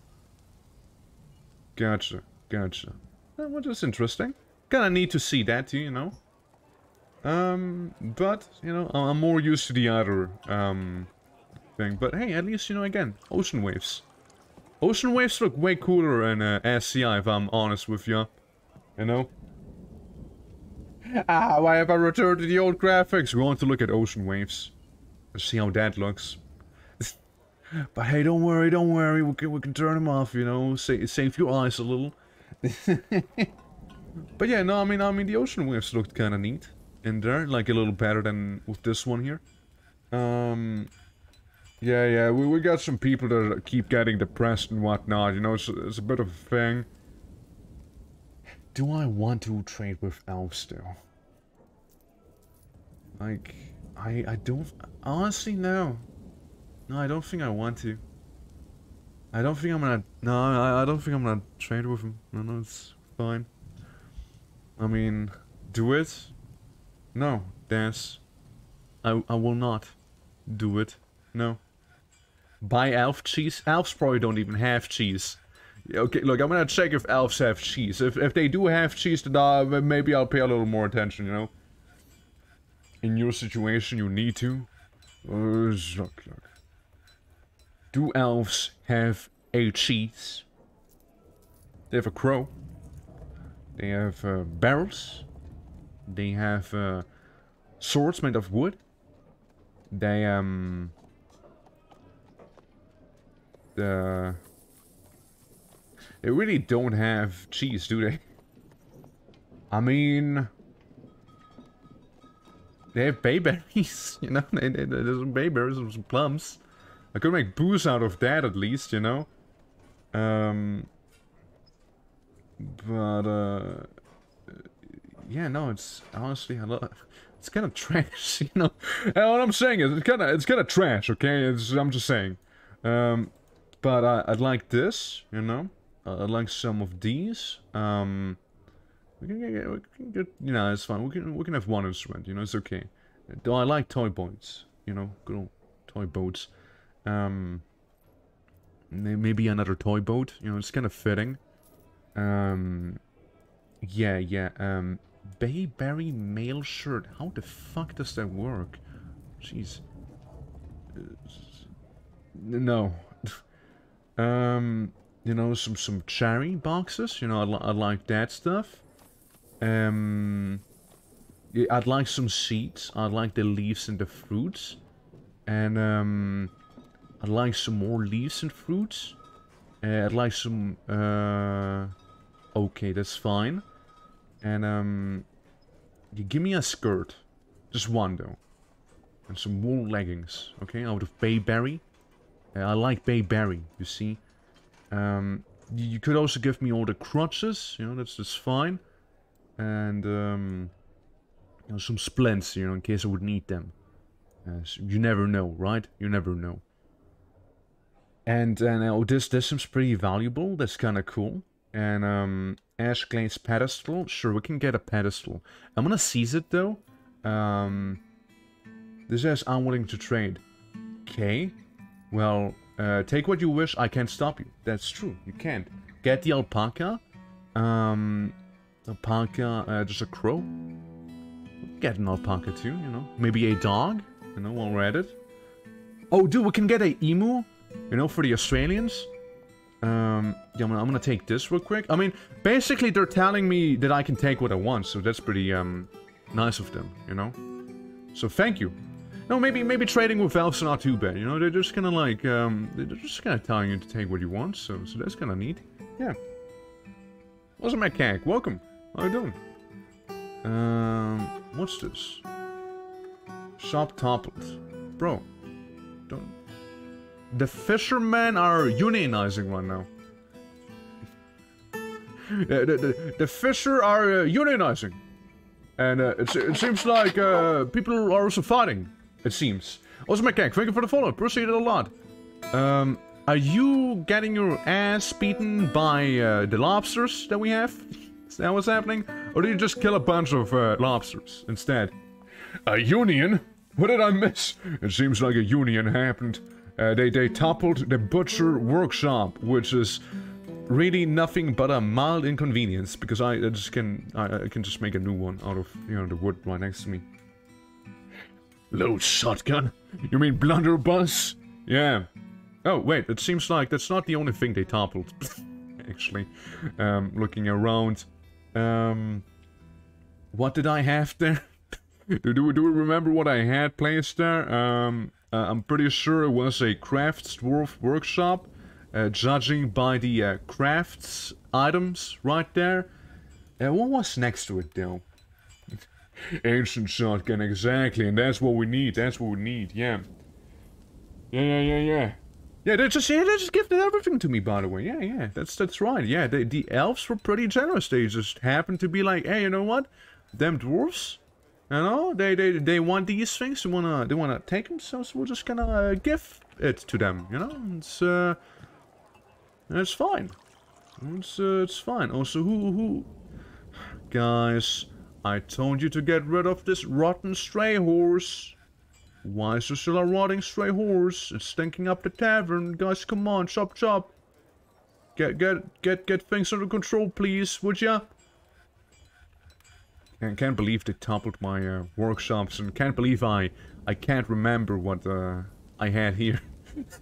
Gotcha, gotcha. Well, that's interesting. Kinda need to see that too, you know. But, you know, I'm more used to the other, thing. But hey, at least, you know, again, ocean waves. Ocean waves look way cooler in, SCI, if I'm honest with you. You know? Ah, why have I returned to the old graphics? We want to look at ocean waves. Let's see how that looks. But hey, don't worry, we can turn them off, you know, save your eyes a little. But yeah, no, I mean the ocean waves looked kind of neat in there, like a little better than with this one here. Yeah, we got some people that keep getting depressed and whatnot, you know, it's a bit of a thing. Do I want to trade with elves still? Like, I don't... Honestly, no. No, I don't think I want to. I don't think I'm gonna... No, I don't think I'm gonna trade with him. No, it's fine. I mean, do it? No, dance. I will not do it. No. Buy elf cheese? Elves probably don't even have cheese. Okay, look, I'm gonna check if elves have cheese. If they do have cheese, then maybe I'll pay a little more attention, you know? In your situation, you need to. Look. Do elves have a cheese? They have a crow. They have barrels. They have swords made of wood. They really don't have cheese, do they? I mean, they have bayberries, you know? There's some bayberries, some plums. I could make booze out of that at least, you know? Yeah, no, it's honestly, it's kind of trash, you know? And what I'm saying is, it's kind of trash, okay? I'm just saying. But I'd like this, you know? I'd like some of these. We can get, you know, it's fine. We can have one instrument, you know, it's okay. Though I like toy boats, you know, good old toy boats. Maybe another toy boat, you know, it's kind of fitting. Yeah. Bayberry mail shirt. How the fuck does that work? Jeez. No. You know, some cherry boxes. You know, I like that stuff. Yeah, I'd like some seeds. I'd like the leaves and the fruits. And, I'd like some more leaves and fruits. I'd like some, okay, that's fine. And, you give me a skirt. Just one, though. And some wool leggings, okay, out of bayberry. I like bayberry, you see. You could also give me all the crutches, you know, that's just fine. And, you know, some splints, you know, in case I would need them. So you never know, right? You never know. And oh, this seems pretty valuable. That's kind of cool. And Ash Glaze pedestal. Sure, we can get a pedestal. I'm gonna seize it though. This says I'm willing to trade. Okay. Well, take what you wish. I can't stop you. That's true. You can't. Get the alpaca. Alpaca. Just a crow. Get an alpaca too. You know. Maybe a dog. You know, while we're at it. Oh, dude, we can get a emu. You know, for the Australians. Yeah, I'm gonna take this real quick. I mean, basically they're telling me that I can take what I want, so that's pretty nice of them, you know. So thank you. No, maybe trading with elves is not too bad. You know, they're just kind of like they're just kind of telling you to take what you want. So that's kind of neat. Yeah. What's up, Macaque? Welcome. How you doing? What's this? Shop toppled, bro. Don't. The fishermen are unionizing right now. The fisher are unionizing. And it seems like people are also fighting. It seems. Also, Macaque, thank you for the follow. Appreciate it a lot. Are you getting your ass beaten by the lobsters that we have? Is that what's happening? Or do you just kill a bunch of lobsters instead? A union? What did I miss? It seems like a union happened. They toppled the butcher workshop, which is really nothing but a mild inconvenience, because I can just make a new one out of, you know, the wood right next to me. Load shotgun? You mean blunderbuss? Yeah. Oh wait, it seems like that's not the only thing they toppled. Actually, looking around, what did I have there? do we remember what I had placed there? I'm pretty sure it was a crafts dwarf workshop, judging by the crafts items right there. What was next to it though? Ancient shotgun, exactly, and that's what we need. That's what we need. Yeah. Yeah, they just gifted everything to me, by the way. Yeah, that's right. Yeah, the elves were pretty generous. They just happened to be like, hey, you know what? Them dwarves, You know, they want these things. They wanna take them. So we're just gonna give it to them. You know, it's fine. It's fine. Also, who? Guys, I told you to get rid of this rotten stray horse. Why is there still a rotting stray horse? It's stinking up the tavern. Guys, come on, chop chop. Get things under control, please, would ya? I can't believe they toppled my workshops, and can't believe I can't remember what I had here.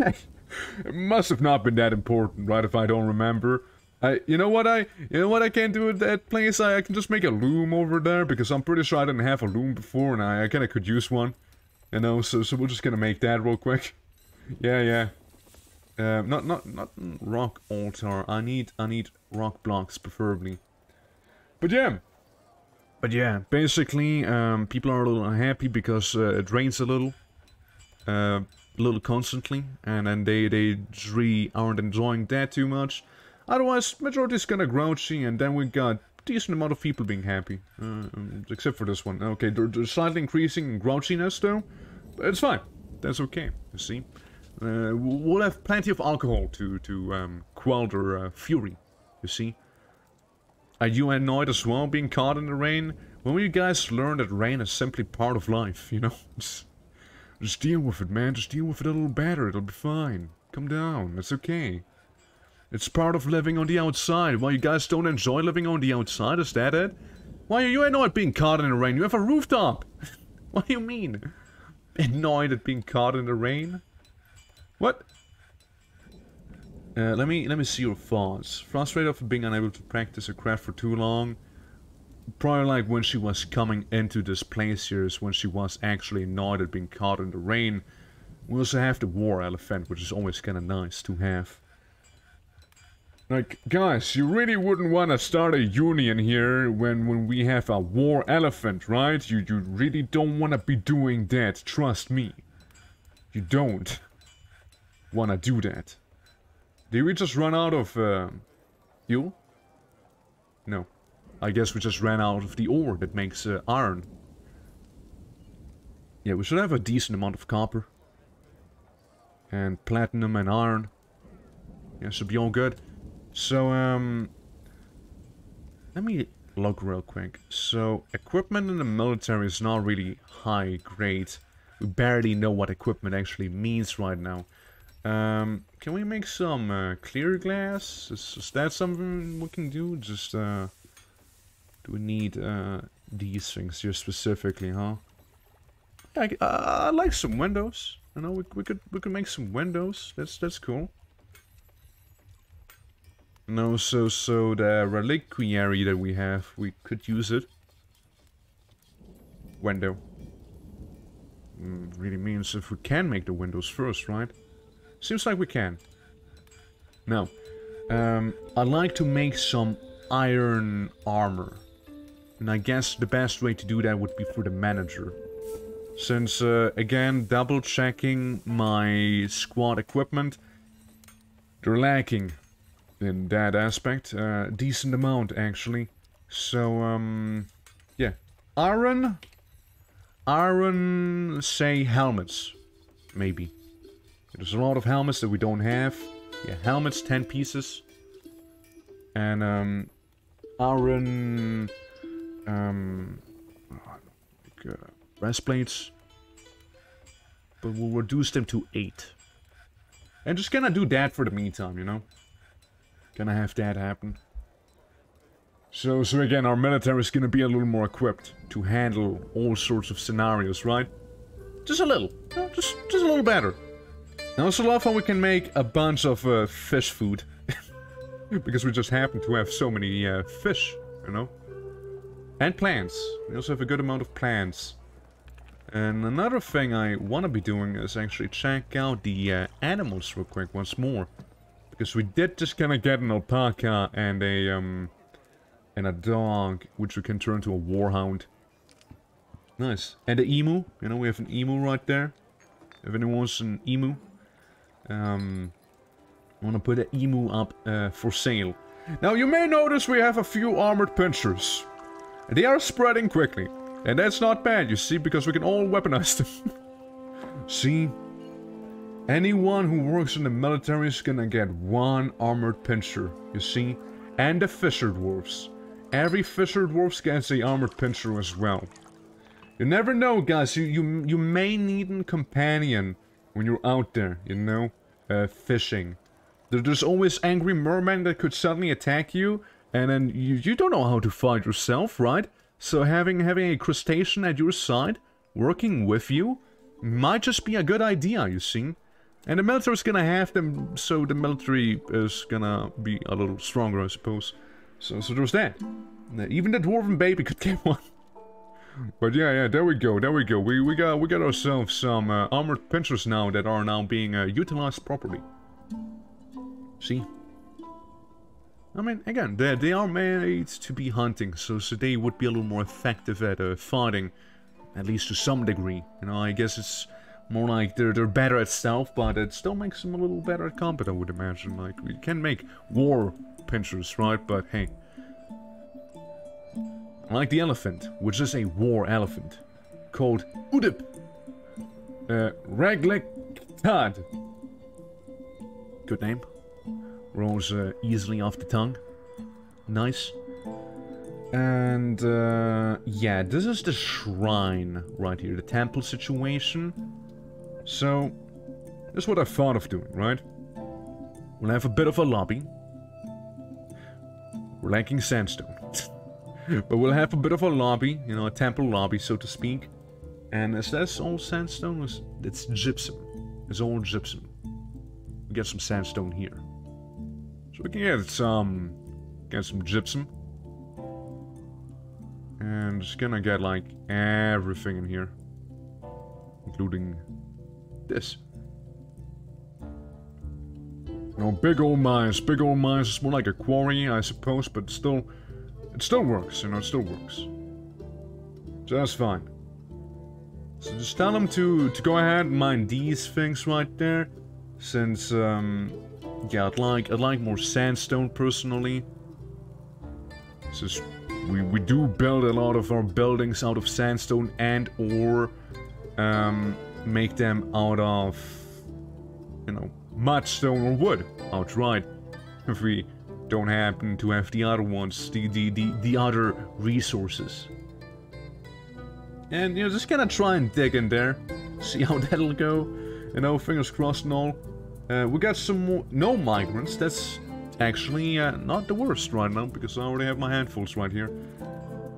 It must have not been that important, right? If I don't remember, you know what I can do at that place? I can just make a loom over there, because I'm pretty sure I didn't have a loom before, and I kind of could use one. You know, so we're just gonna make that real quick. Yeah. Not rock altar. I need rock blocks preferably. But yeah, basically, people are a little unhappy because it rains a little constantly, and then they really aren't enjoying that too much. Otherwise, majority's kinda grouchy, and then we got a decent amount of people being happy. Except for this one. Okay, they're slightly increasing in grouchiness though, but it's fine. That's okay, you see. We'll have plenty of alcohol to quell their fury, you see. Are you annoyed as well, being caught in the rain? When will you guys learn that rain is simply part of life, you know? Just deal with it, man. Just deal with it a little better. It'll be fine. Come down. It's okay. It's part of living on the outside. Why you guys don't enjoy living on the outside? Is that it? Why are you annoyed being caught in the rain? You have a rooftop! What do you mean? Annoyed at being caught in the rain? What? Let me see your thoughts. Frustrated of being unable to practice her craft for too long. Probably like when she was coming into this place here is when she was actually annoyed at being caught in the rain. We also have the war elephant, which is always kind of nice to have. Like, guys, you really wouldn't want to start a union here when we have a war elephant, right? You really don't want to be doing that, trust me. You don't want to do that. Did we just run out of fuel? No. I guess we just ran out of the ore that makes iron. Yeah, we should have a decent amount of copper. And platinum and iron. Yeah, should be all good. So, let me look real quick. So, equipment in the military is not really high grade. We barely know what equipment actually means right now. Can we make some clear glass? Is that something we can do? Just, do we need these things here specifically, huh? I like some windows. You know, we could make some windows. That's cool. No, so the reliquary that we have, we could use it. Window. Really means if we can make the windows first, right? Seems like we can. Now, I'd like to make some iron armor. And I guess the best way to do that would be for the manager. Since, again, double checking my squad equipment, they're lacking in that aspect. Decent amount, actually. So, yeah. Iron, say helmets. Maybe. There's a lot of helmets that we don't have. Yeah, helmets, 10 pieces. And, iron... breastplates. But we'll reduce them to 8. And just gonna do that for the meantime, you know? Gonna have that happen. So again, our military is gonna be a little more equipped to handle all sorts of scenarios, right? Just a little. Just a little better. I also love how we can make a bunch of fish food. Because we just happen to have so many fish, you know? And plants. We also have a good amount of plants. And another thing I want to be doing is actually check out the animals real quick once more. Because we did just kind of get an alpaca and a dog, which we can turn to a warhound. Nice. And the emu. You know, we have an emu right there. If anyone wants an emu. I want to put an emu up for sale. Now, you may notice we have a few armored pinchers. They are spreading quickly. And that's not bad, you see, because we can all weaponize them. See? Anyone who works in the military is gonna get 1 armored pincher, you see? And the fisher dwarfs. Every fisher dwarf gets a armored pincher as well. You never know, guys. You may need a companion when you're out there, you know, fishing. There's always angry mermen that could suddenly attack you, and then you don't know how to fight yourself, right? So having a crustacean at your side, working with you, might just be a good idea, you see? And the military's gonna have them, so the military is gonna be a little stronger, I suppose. So there's that. Even the dwarven baby could get one. But yeah, there we go. We got ourselves some armored pinchers now that are now being utilized properly. See? I mean, again, they are made to be hunting, so they would be a little more effective at fighting, at least to some degree. You know, I guess it's more like they're better at stealth, but it still makes them a little better at combat, I would imagine. Like, we can make war pinchers, right? But hey, like the elephant, which is a war elephant, called Udip Ragliktad. Good name. Rolls easily off the tongue. Nice. And yeah, this is the shrine right here, the temple situation. So, this is what I thought of doing, right? We'll have a bit of a lobby. We're lacking sandstone. But we'll have a bit of a lobby, you know, a temple lobby, so to speak. And is that all sandstone? It's gypsum. It's all gypsum. We get some sandstone here. So we can get some gypsum. And just gonna get like everything in here. Including this. You know, big old mines. Big old mines. It's more like a quarry, I suppose, but still, it still works, you know, it still works. So that's fine. So just tell them to go ahead and mine these things right there. Since, yeah, I'd like more sandstone personally. Since we do build a lot of our buildings out of sandstone and or make them out of, you know, mudstone or wood outright. If we don't happen to have the other ones, the other resources. And, you know, just gonna try and dig in there. See how that'll go. You know, fingers crossed and all. We got some more... No migrants. That's actually not the worst right now, because I already have my handfuls right here.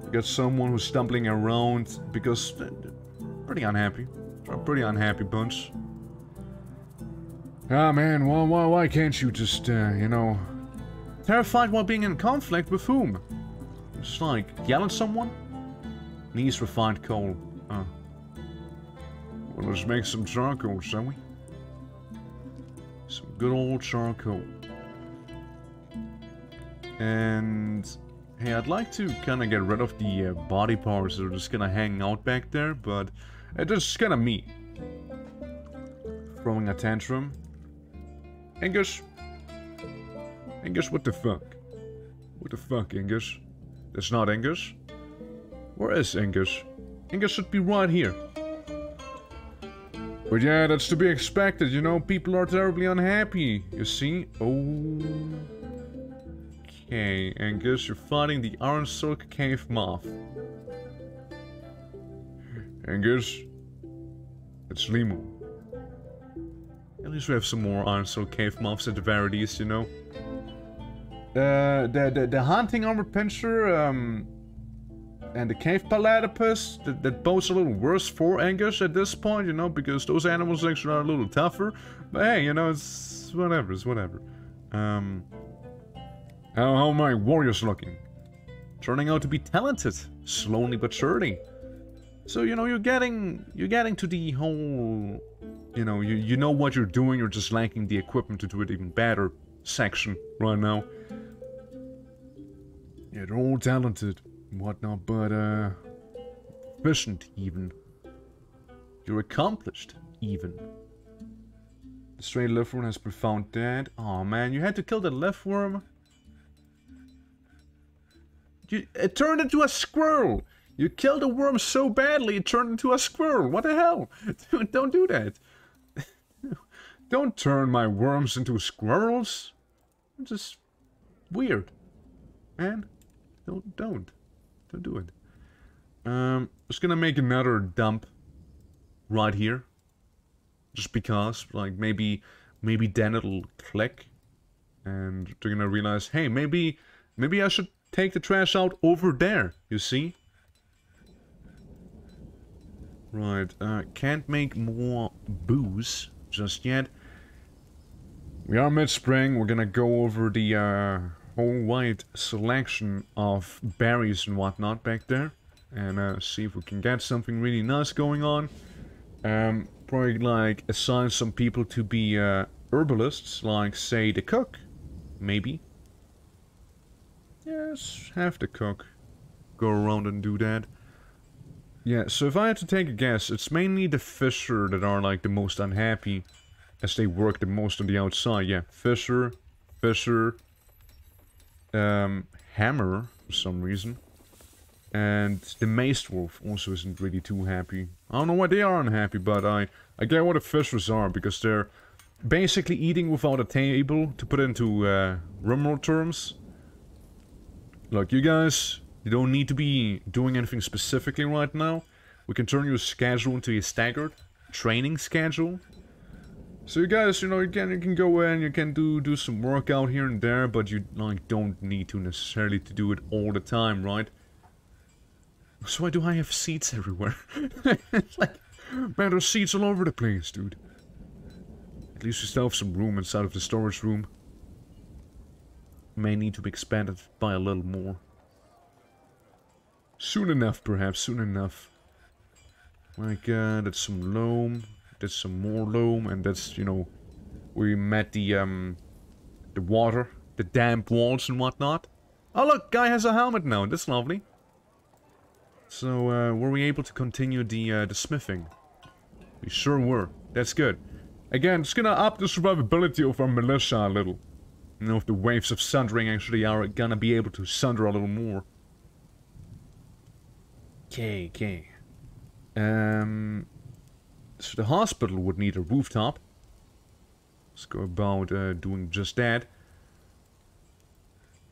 We got someone who's stumbling around because... pretty unhappy. They're a pretty unhappy bunch. Ah, man, why can't you just, you know... Terrified while being in conflict with whom? Just like, yell at someone? Needs refined coal. Well, let's make some charcoal, shall we? Some good old charcoal. And... hey, I'd like to kind of get rid of the body parts that are just gonna hang out back there, but... it's just kinda me. Throwing a tantrum. English? English, what the fuck? What the fuck, English? That's not English. Where is English? English should be right here. But yeah, that's to be expected, you know, people are terribly unhappy, you see? Okay, Angus, you're fighting the Iron Silk Cave Moth. Angus, it's Limu. At least we have some more Iron Silk Cave Moths at the very least, you know. The Hunting Armored Pincher, and the Cave Palatopus, that bodes a little worse for Angus at this point, you know, because those animals actually are a little tougher. But hey, you know, it's whatever, it's whatever. How are my warriors looking? Turning out to be talented, slowly but surely. So, you know, you're getting to the whole, you know, you know what you're doing, you're just lacking the equipment to do it even better section right now. Yeah, they're all talented and whatnot, but, efficient even. You're accomplished even. The stray liftworm has been found dead. Oh man, you had to kill the liftworm? It turned into a squirrel! You killed a worm so badly it turned into a squirrel. What the hell? Dude, don't do that. Don't turn my worms into squirrels. It's just weird. Man, don't do it. Just gonna make another dump right here. Just because, like, maybe then it'll click. And they're gonna realize, hey, maybe I should take the trash out over there, you see? Right, can't make more booze just yet. We are mid-spring, we're gonna go over the whole wide selection of berries and whatnot back there. And see if we can get something really nice going on. Probably like assign some people to be herbalists, like say the cook, maybe. Yes, have the cook go around and do that. Yeah, so if I had to take a guess, it's mainly the fisher that are like the most unhappy, as they work the most on the outside. Yeah, fisher, hammer for some reason. And the mace dwarf also isn't really too happy. I don't know why they are unhappy, but I get what the fishers are, because they're basically eating without a table, to put it into Rimworld terms. Look, you guys, you don't need to be doing anything specifically right now. We can turn your schedule into a staggered training schedule. So you guys, you know, you can go in, you can do some work out here and there, but you like don't need to necessarily to do it all the time, right? So why do I have seats everywhere? It's like, man, there's seats all over the place, dude. At least we still have some room inside of the storage room. May need to be expanded by a little more. Soon enough, perhaps, soon enough. Like, that's some loam, that's some more loam, and that's, you know, we met the water, the damp walls and whatnot. Oh look, guy has a helmet now, that's lovely. So, were we able to continue the smithing? We sure were. That's good. Again, it's gonna up the survivability of our militia a little. You know, if the waves of sundering actually are gonna be able to sunder a little more. Okay. So the hospital would need a rooftop. Let's go about doing just that.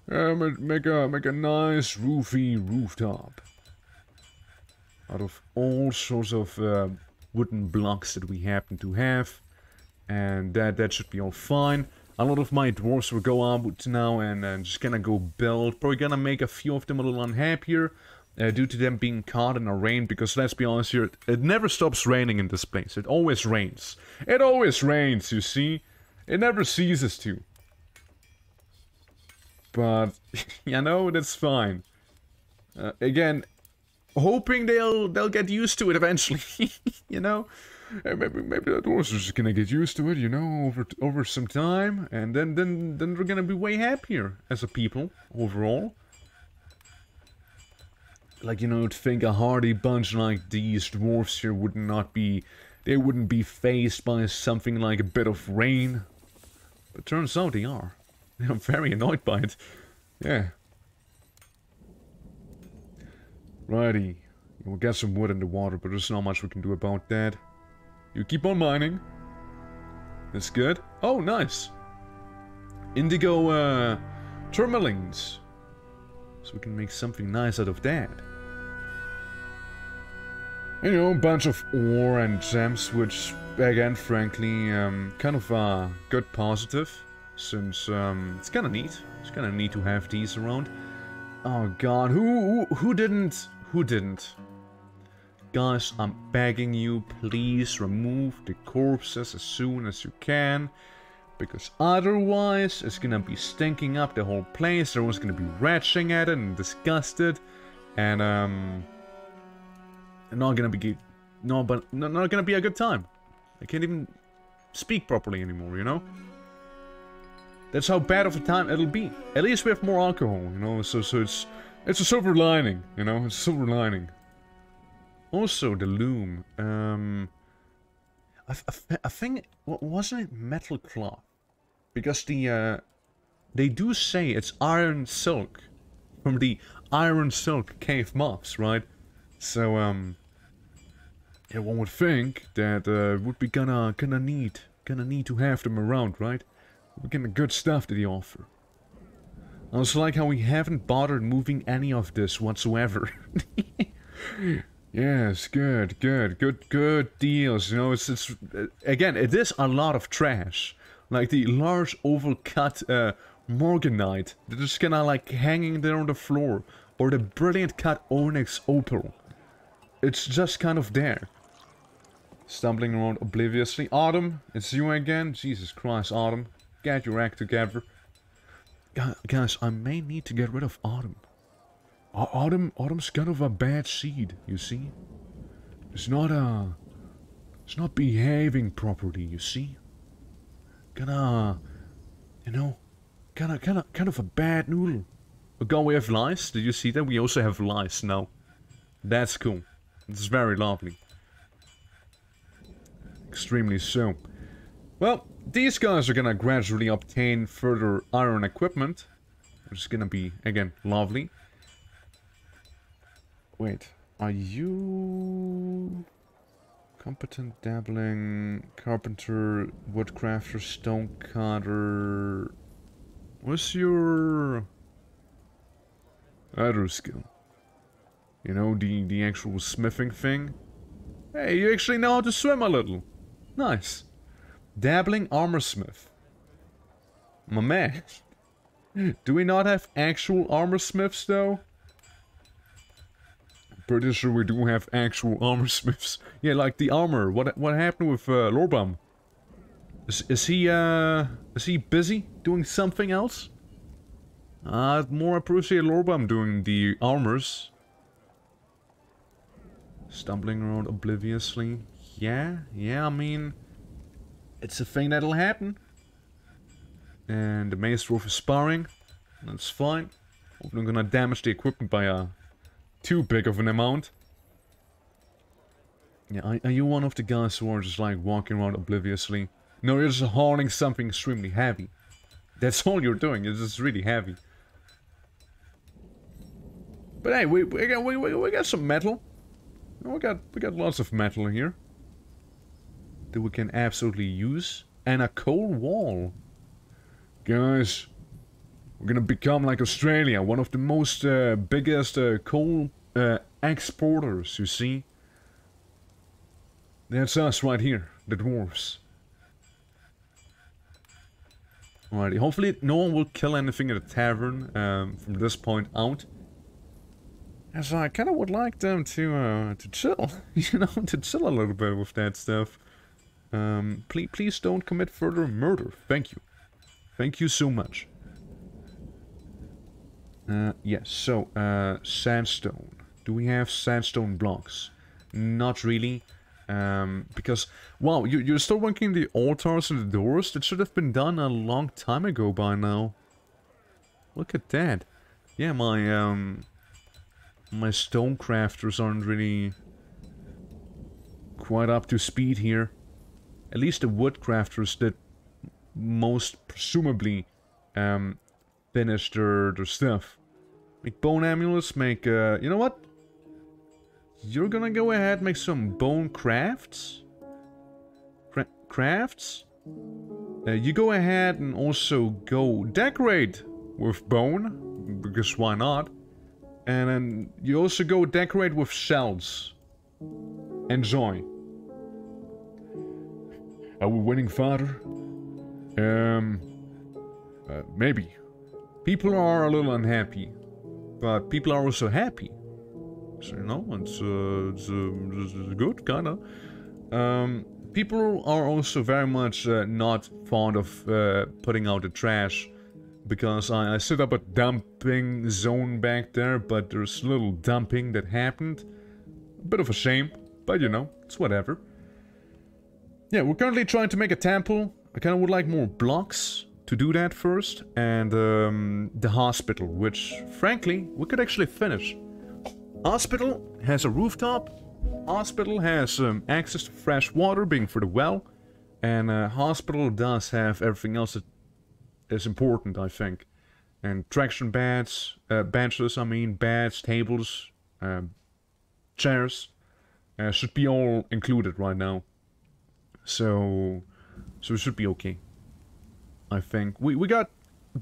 Make a nice roofy rooftop. Out of all sorts of wooden blocks that we happen to have. And that should be all fine. A lot of my dwarves will go out now and just gonna go build. Probably gonna make a few of them a little unhappier. Due to them being caught in a rain, because let's be honest here, it never stops raining in this place. It always rains. It always rains, you see? It never ceases to. But, you know, that's fine. Again, hoping they'll get used to it eventually, you know? Maybe the dwarves are just gonna get used to it, you know, over some time, and then we're gonna be way happier as a people, overall. Like, you know, you'd think a hardy bunch like these dwarfs here wouldn't be faced by something like a bit of rain. But turns out they are. They're very annoyed by it. Yeah. Righty. We'll get some wood in the water, but there's not much we can do about that. You keep on mining. That's good. Oh, nice. Indigo, tourmalines. So we can make something nice out of that. You know, a bunch of ore and gems, which, again, frankly, kind of a good positive. Since, it's kinda neat. It's kinda neat to have these around. Oh god, who didn't? Who didn't? Guys, I'm begging you, please remove the corpses as soon as you can. Because otherwise, it's gonna be stinking up the whole place. Everyone's gonna be retching at it and disgusted. And, not gonna be not gonna be a good time. I can't even speak properly anymore, you know? That's how bad of a time it'll be. At least we have more alcohol, you know, so it's a silver lining, you know, it's a silver lining. Also, the loom, I think, wasn't it metal cloth? Because they do say it's iron silk from the iron silk cave mobs, right? So, yeah, one would think that would be gonna need to have them around, right? We're getting good stuff to the offer. I also like how we haven't bothered moving any of this whatsoever. Yes, good deals. You know, it's again, it is a lot of trash. Like the large oval cut morganite that is kinda like hanging there on the floor, or the brilliant cut onyx opal. It's just kind of there. Stumbling around obliviously. Autumn, it's you again? Jesus Christ, Autumn. Get your act together. Guys, I may need to get rid of Autumn. Autumn's kind of a bad seed, you see? It's not behaving properly, you see? Kinda, you know, kind of a bad noodle. Oh, we have lice? Did you see that? We also have lice now. That's cool. It's very lovely. Extremely so. Well, these guys are gonna gradually obtain further iron equipment, which is gonna be, again, lovely. Wait, are you... competent, dabbling, carpenter, woodcrafter, stonecutter... What's your... other skill? You know, the actual smithing thing? Hey, you actually know how to swim a little. Nice. Dabbling armorsmith. My man. Do we not have actual armorsmiths though? Pretty sure we do have actual armorsmiths. Yeah, like the armor. What happened with Lorbam? Is he busy doing something else? I'd more appreciate Lorbam doing the armors. Stumbling around obliviously. Yeah, I mean, it's a thing that'll happen. And the maze dwarf is sparring. That's fine. Hope I'm gonna damage the equipment by too big of an amount. Yeah, are you one of the guys who are just like walking around obliviously? No, you're just hauling something extremely heavy. That's all you're doing. It's just really heavy. But hey, we got some metal. We got lots of metal here that we can absolutely use, and a coal wall. Guys, we're gonna become like Australia, one of the most biggest coal exporters. You see, that's us right here, the dwarves. Alrighty, hopefully no one will kill anything at the tavern from this point out. As I kind of would like them to chill, you know, to chill a little bit with that stuff. Please don't commit further murder. Thank you. Thank you so much. Yes, so, sandstone. Do we have sandstone blocks? Not really. Because, wow, you're still working the altars and the doors? That should have been done a long time ago by now. Look at that. Yeah, my stone crafters aren't really quite up to speed here. At least the wood crafters did most presumably finish their stuff. Make bone amulets, make you know what? You're gonna go ahead and make some bone crafts? Crafts? You go ahead and also go decorate with bone, because why not? And then you also go decorate with shells. Enjoy. Are we winning, Father? Maybe. People are a little unhappy, but people are also happy. So, you know, it's good, kinda. People are also very much not fond of putting out the trash. Because I set up a dumping zone back there, but there's a little dumping that happened. A bit of a shame, but you know, it's whatever. Yeah, we're currently trying to make a temple. I kind of would like more blocks to do that first. And the hospital, which, frankly, we could actually finish. Hospital has a rooftop. Hospital has access to fresh water, being for the well. And hospital does have everything else that is important, I think. And traction beds, benches, I mean, beds, tables, chairs. Should be all included right now. So it should be okay. I think. We got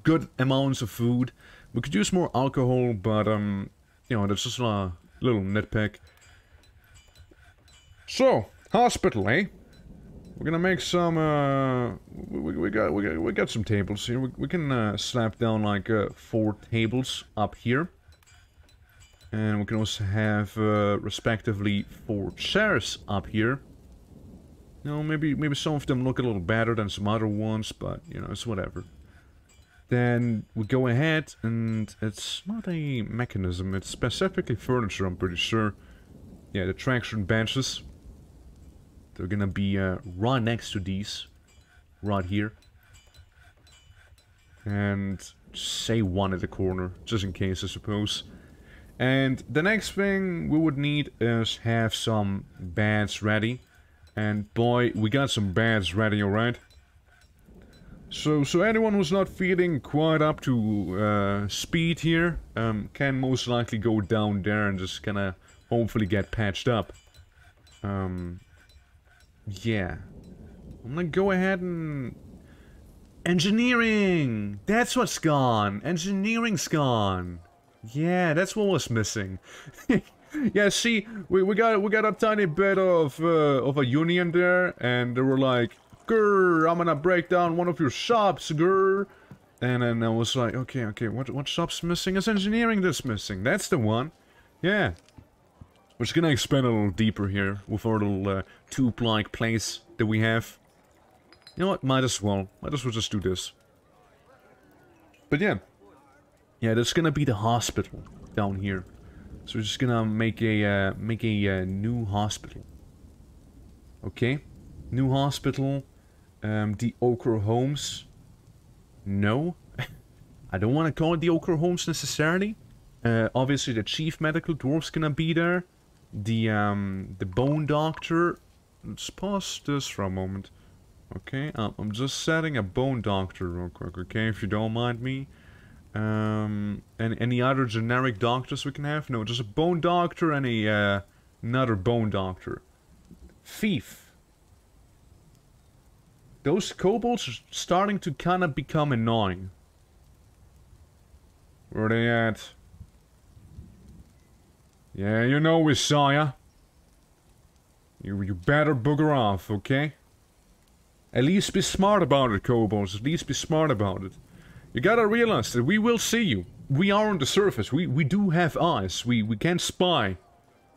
good amounts of food. We could use more alcohol, but, you know, that's just a little nitpick. So, hospital, eh? We're gonna make some, we got some tables here. We can, slap down, like, 4 tables up here. And we can also have, respectively, 4 chairs up here. You know, maybe some of them look a little better than some other ones, but, you know, it's whatever. Then we go ahead, and it's not a mechanism, it's specifically furniture, I'm pretty sure. Yeah, the traction benches. They're gonna be right next to these. Right here. And say one at the corner, just in case, I suppose. And the next thing we would need is have some beds ready. And boy, we got some beds ready, alright? So anyone who's not feeling quite up to speed here can most likely go down there and just kinda hopefully get patched up. Yeah. I'm gonna go ahead and... Engineering! That's what's gone! Engineering's gone! Yeah, that's what was missing. Yeah, see, we got a tiny bit of a union there, and they were like, "Grr, I'm gonna break down one of your shops, grr." And then I was like, okay, what shop's missing? Is engineering that's missing? That's the one. Yeah. We're just gonna expand a little deeper here with our little tube-like place that we have. You know what? Might as well just do this. But yeah. Yeah, that's gonna be the hospital down here. So we're just gonna make a new hospital. Okay? New hospital. The Ochre Homes. No. I don't want to call it the Ochre Homes necessarily. Obviously the Chief Medical Dwarf's gonna be there. The Bone Doctor. Let's pause this for a moment. Okay, I'm just setting a Bone Doctor real quick, okay, if you don't mind me. And any other generic doctors we can have? No, just a Bone Doctor and another Bone Doctor. Thief. Those kobolds are starting to kind of become annoying. Where are they at? Yeah, you know we saw ya. You better booger off, okay? At least be smart about it, kobolds. At least be smart about it. You gotta realize that we will see you. We are on the surface. We do have eyes. We can spy.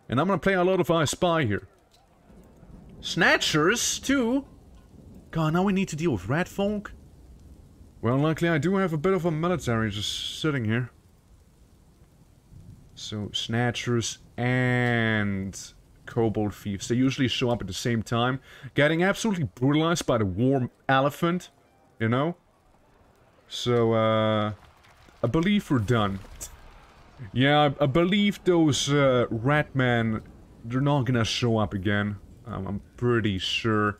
And I'm gonna play a lot of I Spy here. Snatchers, too? God, now we need to deal with rat folk? Well, luckily I do have a bit of a military just sitting here. So, Snatchers and Kobold Thieves. They usually show up at the same time. Getting absolutely brutalized by the War Elephant. You know? So, I believe we're done. Yeah, I believe those rat men, they're not gonna show up again. I'm pretty sure.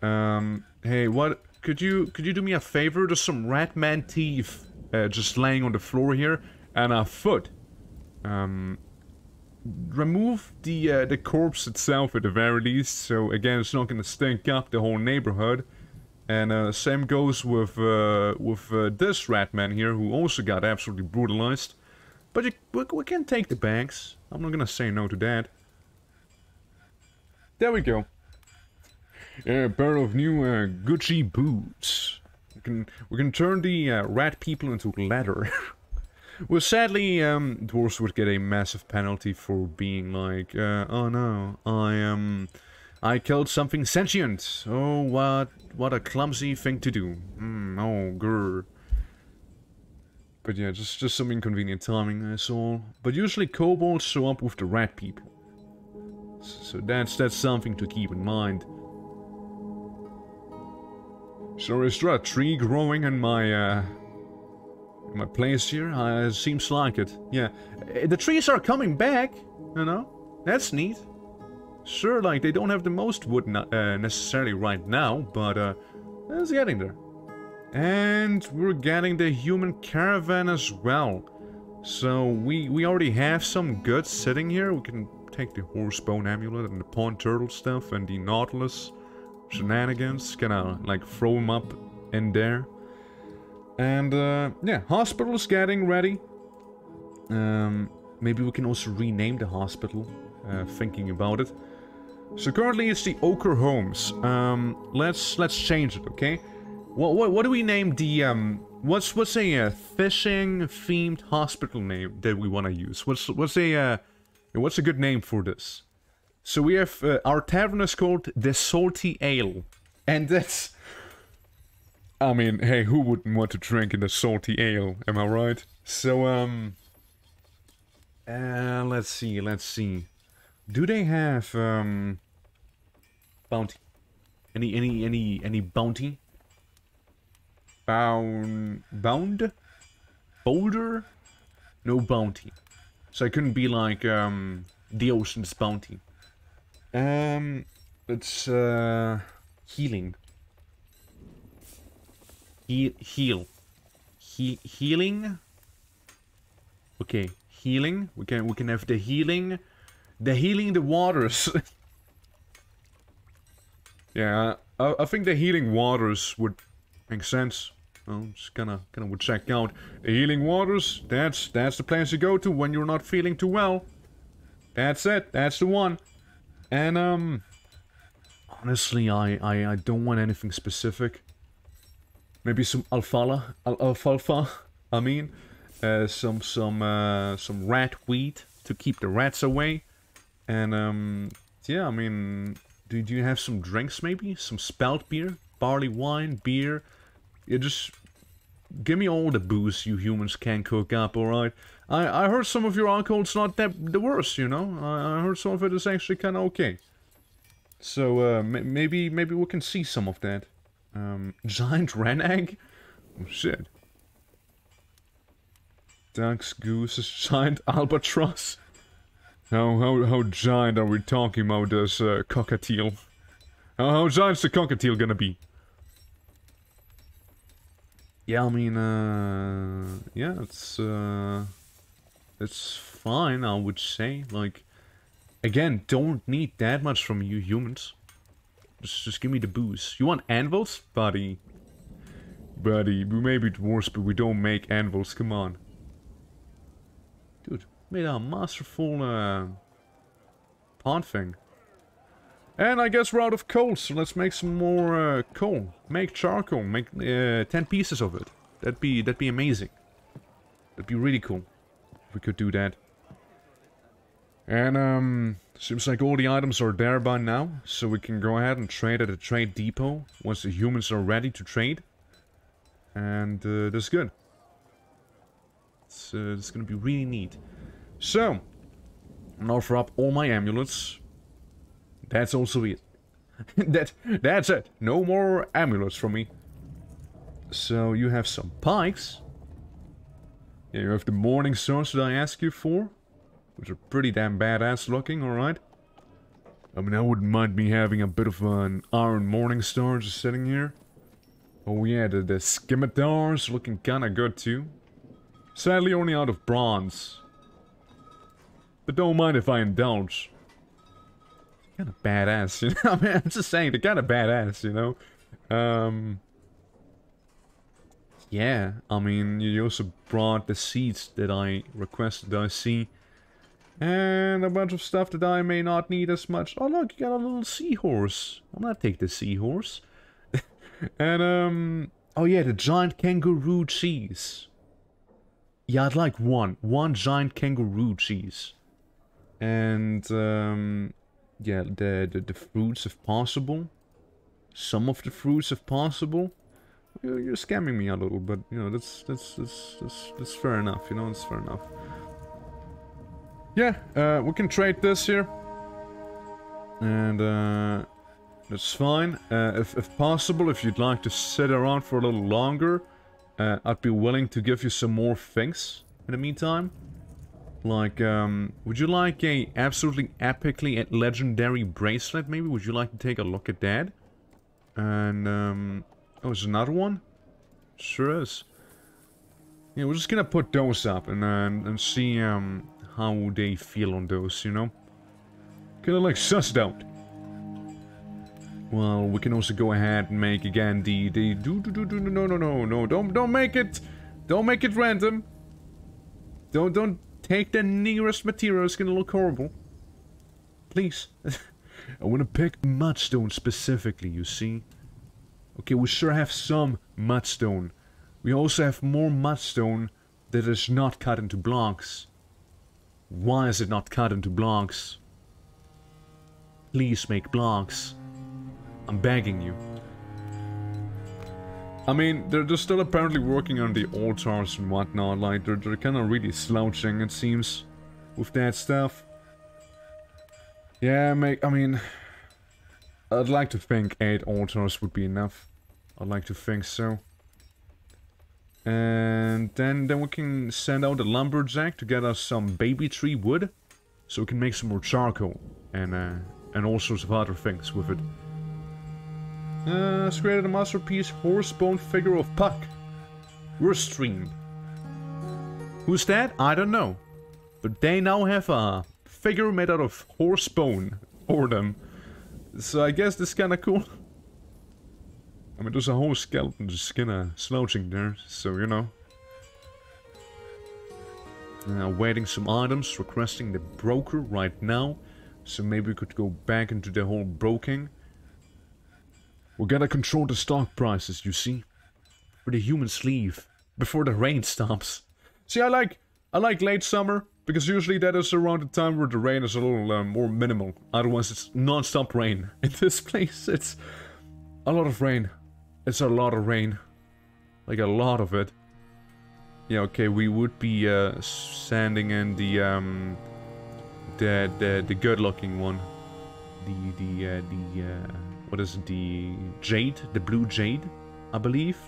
Hey, what? Could you do me a favor? There's some rat man teeth just laying on the floor here, and a foot. Remove the corpse itself at the very least, so again it's not gonna stink up the whole neighborhood. And same goes with this rat man here, who also got absolutely brutalized. But we can take the bags. I'm not gonna say no to that. There we go. A pair of new Gucci boots. We can turn the rat people into leather. Well, sadly, dwarves would get a massive penalty for being like, oh no, I killed something sentient. Oh, what a clumsy thing to do. Oh, grr. But yeah, just some inconvenient timing, that's all. But usually kobolds show up with the rat people. So that's something to keep in mind. So is there a tree growing in my place here? It seems like it. Yeah, the trees are coming back, you know? That's neat. Sure, like, they don't have the most wood necessarily right now, but it's getting there. And we're getting the human caravan as well. So we already have some goods sitting here. We can take the horse bone amulet and the pond turtle stuff and the nautilus shenanigans. Gonna like throw them up in there. And yeah, hospital's getting ready. Maybe we can also rename the hospital. Thinking about it. So currently it's the Ochre Homes. Let's change it, okay? What do we name the what's a fishing themed hospital name that we want to use? What's a good name for this? So we have our tavern is called the Salty Ale, and that's, I mean, hey, who wouldn't want to drink in the salty ale? Am I right? So let's see. Do they have bounty? Any bounty? Bound? Boulder? No bounty. So it couldn't be like the ocean's bounty. It's healing. Healing? Okay, healing. We can have the healing. The waters. Yeah, I think the healing waters would make sense. Well, just gonna would check out the healing waters. That's the place you go to when you're not feeling too well. That's it. That's the one. And honestly, I don't want anything specific. Maybe some alfalfa. I mean, some rat wheat to keep the rats away. And yeah, I mean, do you have some drinks maybe? Some spelt beer, barley wine, beer. You just give me all the booze you humans can cook up, alright? I heard some of your alcohol's not the worst, you know? I heard some of it is actually kind of okay. So, maybe we can see some of that. Giant wren egg? Oh, shit. Ducks, gooses, giant albatross. How giant are we talking about this cockatiel? How giant's the cockatiel gonna be? Yeah, I mean, yeah, it's fine, I would say. Like, again, don't need that much from you humans. Just give me the booze. You want anvils? Buddy, we may be dwarves, but we don't make anvils, come on. Dude, made a masterful, pond thing. And I guess we're out of coal, so let's make some more, coal. Make charcoal, make, 10 pieces of it. That'd be amazing. That'd be really cool if we could do that. And, seems like all the items are there by now, so we can go ahead and trade at a trade depot once the humans are ready to trade. And, that's good. It's gonna be really neat. So, I'll offer up all my amulets. That's also it. That's it. No more amulets from me. So, you have some pikes. Yeah, you have the morning swords that I asked you for, which are pretty damn badass looking, alright? I mean, I wouldn't mind me having a bit of an iron morning star just sitting here. Oh yeah, the scimitars looking kinda good too. Sadly only out of bronze. But don't mind if I indulge. Kinda badass, you know? I mean, I'm just saying, they're kinda badass, you know? Yeah, I mean, you also brought the seeds that I requested, I see. And a bunch of stuff that I may not need as much. Oh look, you got a little seahorse. I'll not take the seahorse. And, oh yeah, the giant kangaroo cheese. Yeah, I'd like one giant kangaroo cheese. And, yeah, the fruits if possible. Some of the fruits if possible. You're scamming me a little, but, you know, that's fair enough, you know, it's fair enough. Yeah, we can trade this here. And, that's fine. If possible, if you'd like to sit around for a little longer, I'd be willing to give you some more things in the meantime. Like, would you like a absolutely epically legendary bracelet, maybe? Would you like to take a look at that? And, oh, there's another one? Sure is. Yeah, we're just gonna put those up and see, how they feel on those, you know? Kinda like sussed out. Well, we can also go ahead and make again no, don't make it random. Don't take the nearest material, it's gonna look horrible. Please. I wanna pick mudstone specifically, you see. Okay, we sure have some mudstone. We also have more mudstone that is not cut into blocks. Why is it not cut into blocks? Please make blocks. I'm begging you. I mean, they're still apparently working on the altars and whatnot. Like, they're kind of really slouching, it seems, with that stuff. Yeah, I mean, I'd like to think 8 altars would be enough. I'd like to think so. And then we can send out a lumberjack to get us some baby tree wood, so we can make some more charcoal and all sorts of other things with it. It's created a masterpiece horsebone figure of Puck. We're streamed. Who's that? I don't know. But they now have a figure made out of horsebone for them. So I guess this is kinda cool. I mean, there's a whole skeleton just kinda slouching there, so you know. Waiting some items, requesting the broker right now. So maybe we could go back into the whole broking. We gotta control the stock prices, you see. For the humans leave. Before the rain stops. See, I like late summer. Because usually that is around the time where the rain is a little more minimal. Otherwise it's non-stop rain. In this place it's a lot of rain. It's a lot of rain. Like a lot of it. Yeah, okay, we would be sending in the good looking one. What is it? The jade? The blue jade, I believe.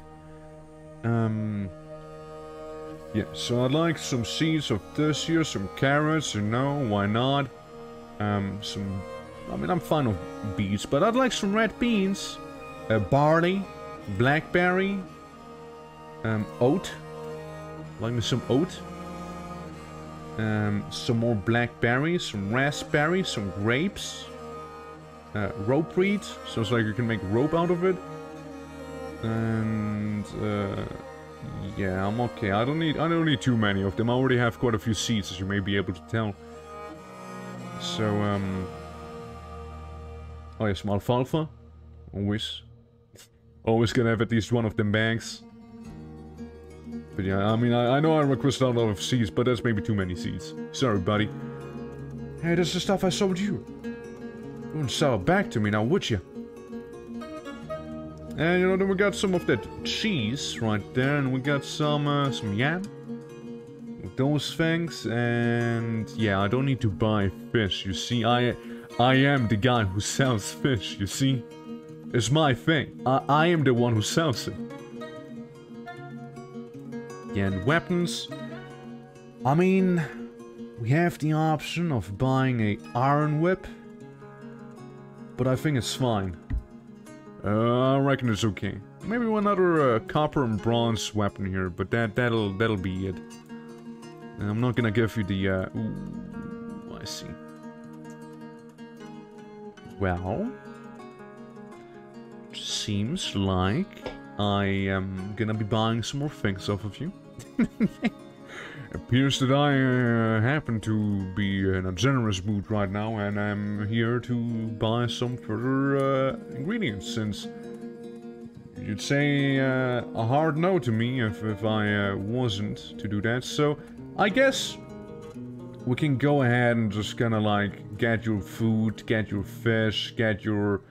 Yeah, so I'd like some seeds of this here, some carrots, you know, why not? I mean, I'm fine with beets, but I'd like some red beans. Barley, blackberry, oat. Like me some oat. Some more blackberries, some raspberries, some grapes. Rope reed, sounds like you can make rope out of it. And yeah, I'm okay. I don't need too many of them. I already have quite a few seeds, as you may be able to tell. So oh yeah, some alfalfa. Always gonna have at least one of them bags. But yeah, I mean, I know I requested a lot of seeds, but that's maybe too many seeds. Sorry, buddy. Hey, that's the stuff I sold you. You wouldn't sell it back to me now, would you? And you know, then we got some of that cheese right there, and we got some yam. Those things, and yeah, I don't need to buy fish, you see. I am the guy who sells fish, you see. It's my thing. I am the one who sells it. Yeah, and weapons. I mean, we have the option of buying a iron whip, but I think it's fine. I reckon it's okay. Maybe one other copper and bronze weapon here, but that'll be it. And I'm not gonna give you the ooh, I see. Well, seems like I am gonna be buying some more things off of you. Appears that I happen to be in a generous mood right now, and I'm here to buy some further ingredients, since you'd say a hard no to me if I wasn't to do that. So I guess we can go ahead and just kind of like get your food, get your fish, get your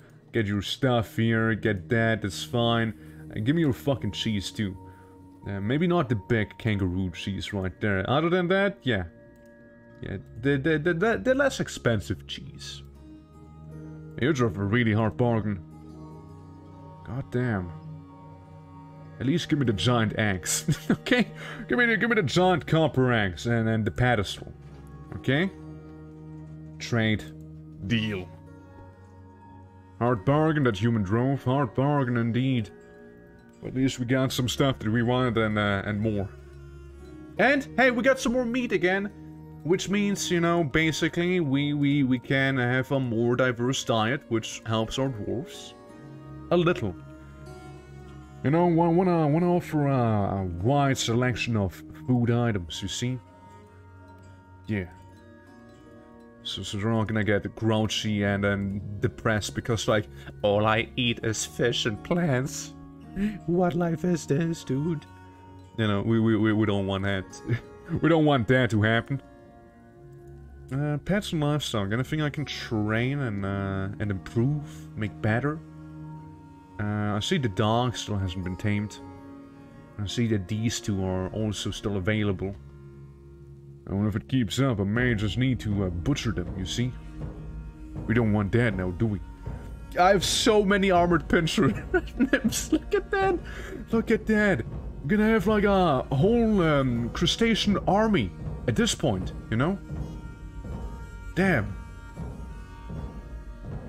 stuff here, get that. That's fine. And give me your fucking cheese too. Maybe not the big kangaroo cheese right there. Other than that, yeah. Yeah, the less expensive cheese. You drove a really hard bargain. God damn. At least give me the giant eggs. Okay? Give me the giant copper eggs and the pedestal. Okay? Trade. Deal. Hard bargain, that human drove. Hard bargain indeed. But at least we got some stuff that we wanted and more. And, hey, we got some more meat again. Which means, you know, basically we can have a more diverse diet, which helps our dwarves a little. You know, wanna offer a wide selection of food items, you see? Yeah. So they're not gonna get grouchy and then depressed because, like, all I eat is fish and plants. What life is this, dude? You know, we don't want that. We don't want that to happen. Pets and livestock. Anything I can train and improve, make better? I see the dog still hasn't been tamed. I see that these two are also still available. I wonder if it keeps up, I may just need to butcher them, you see? We don't want that now, do we? I have so many armored pincher nymphs. Look at that! Look at that! I'm gonna have like a whole crustacean army at this point, you know? Damn.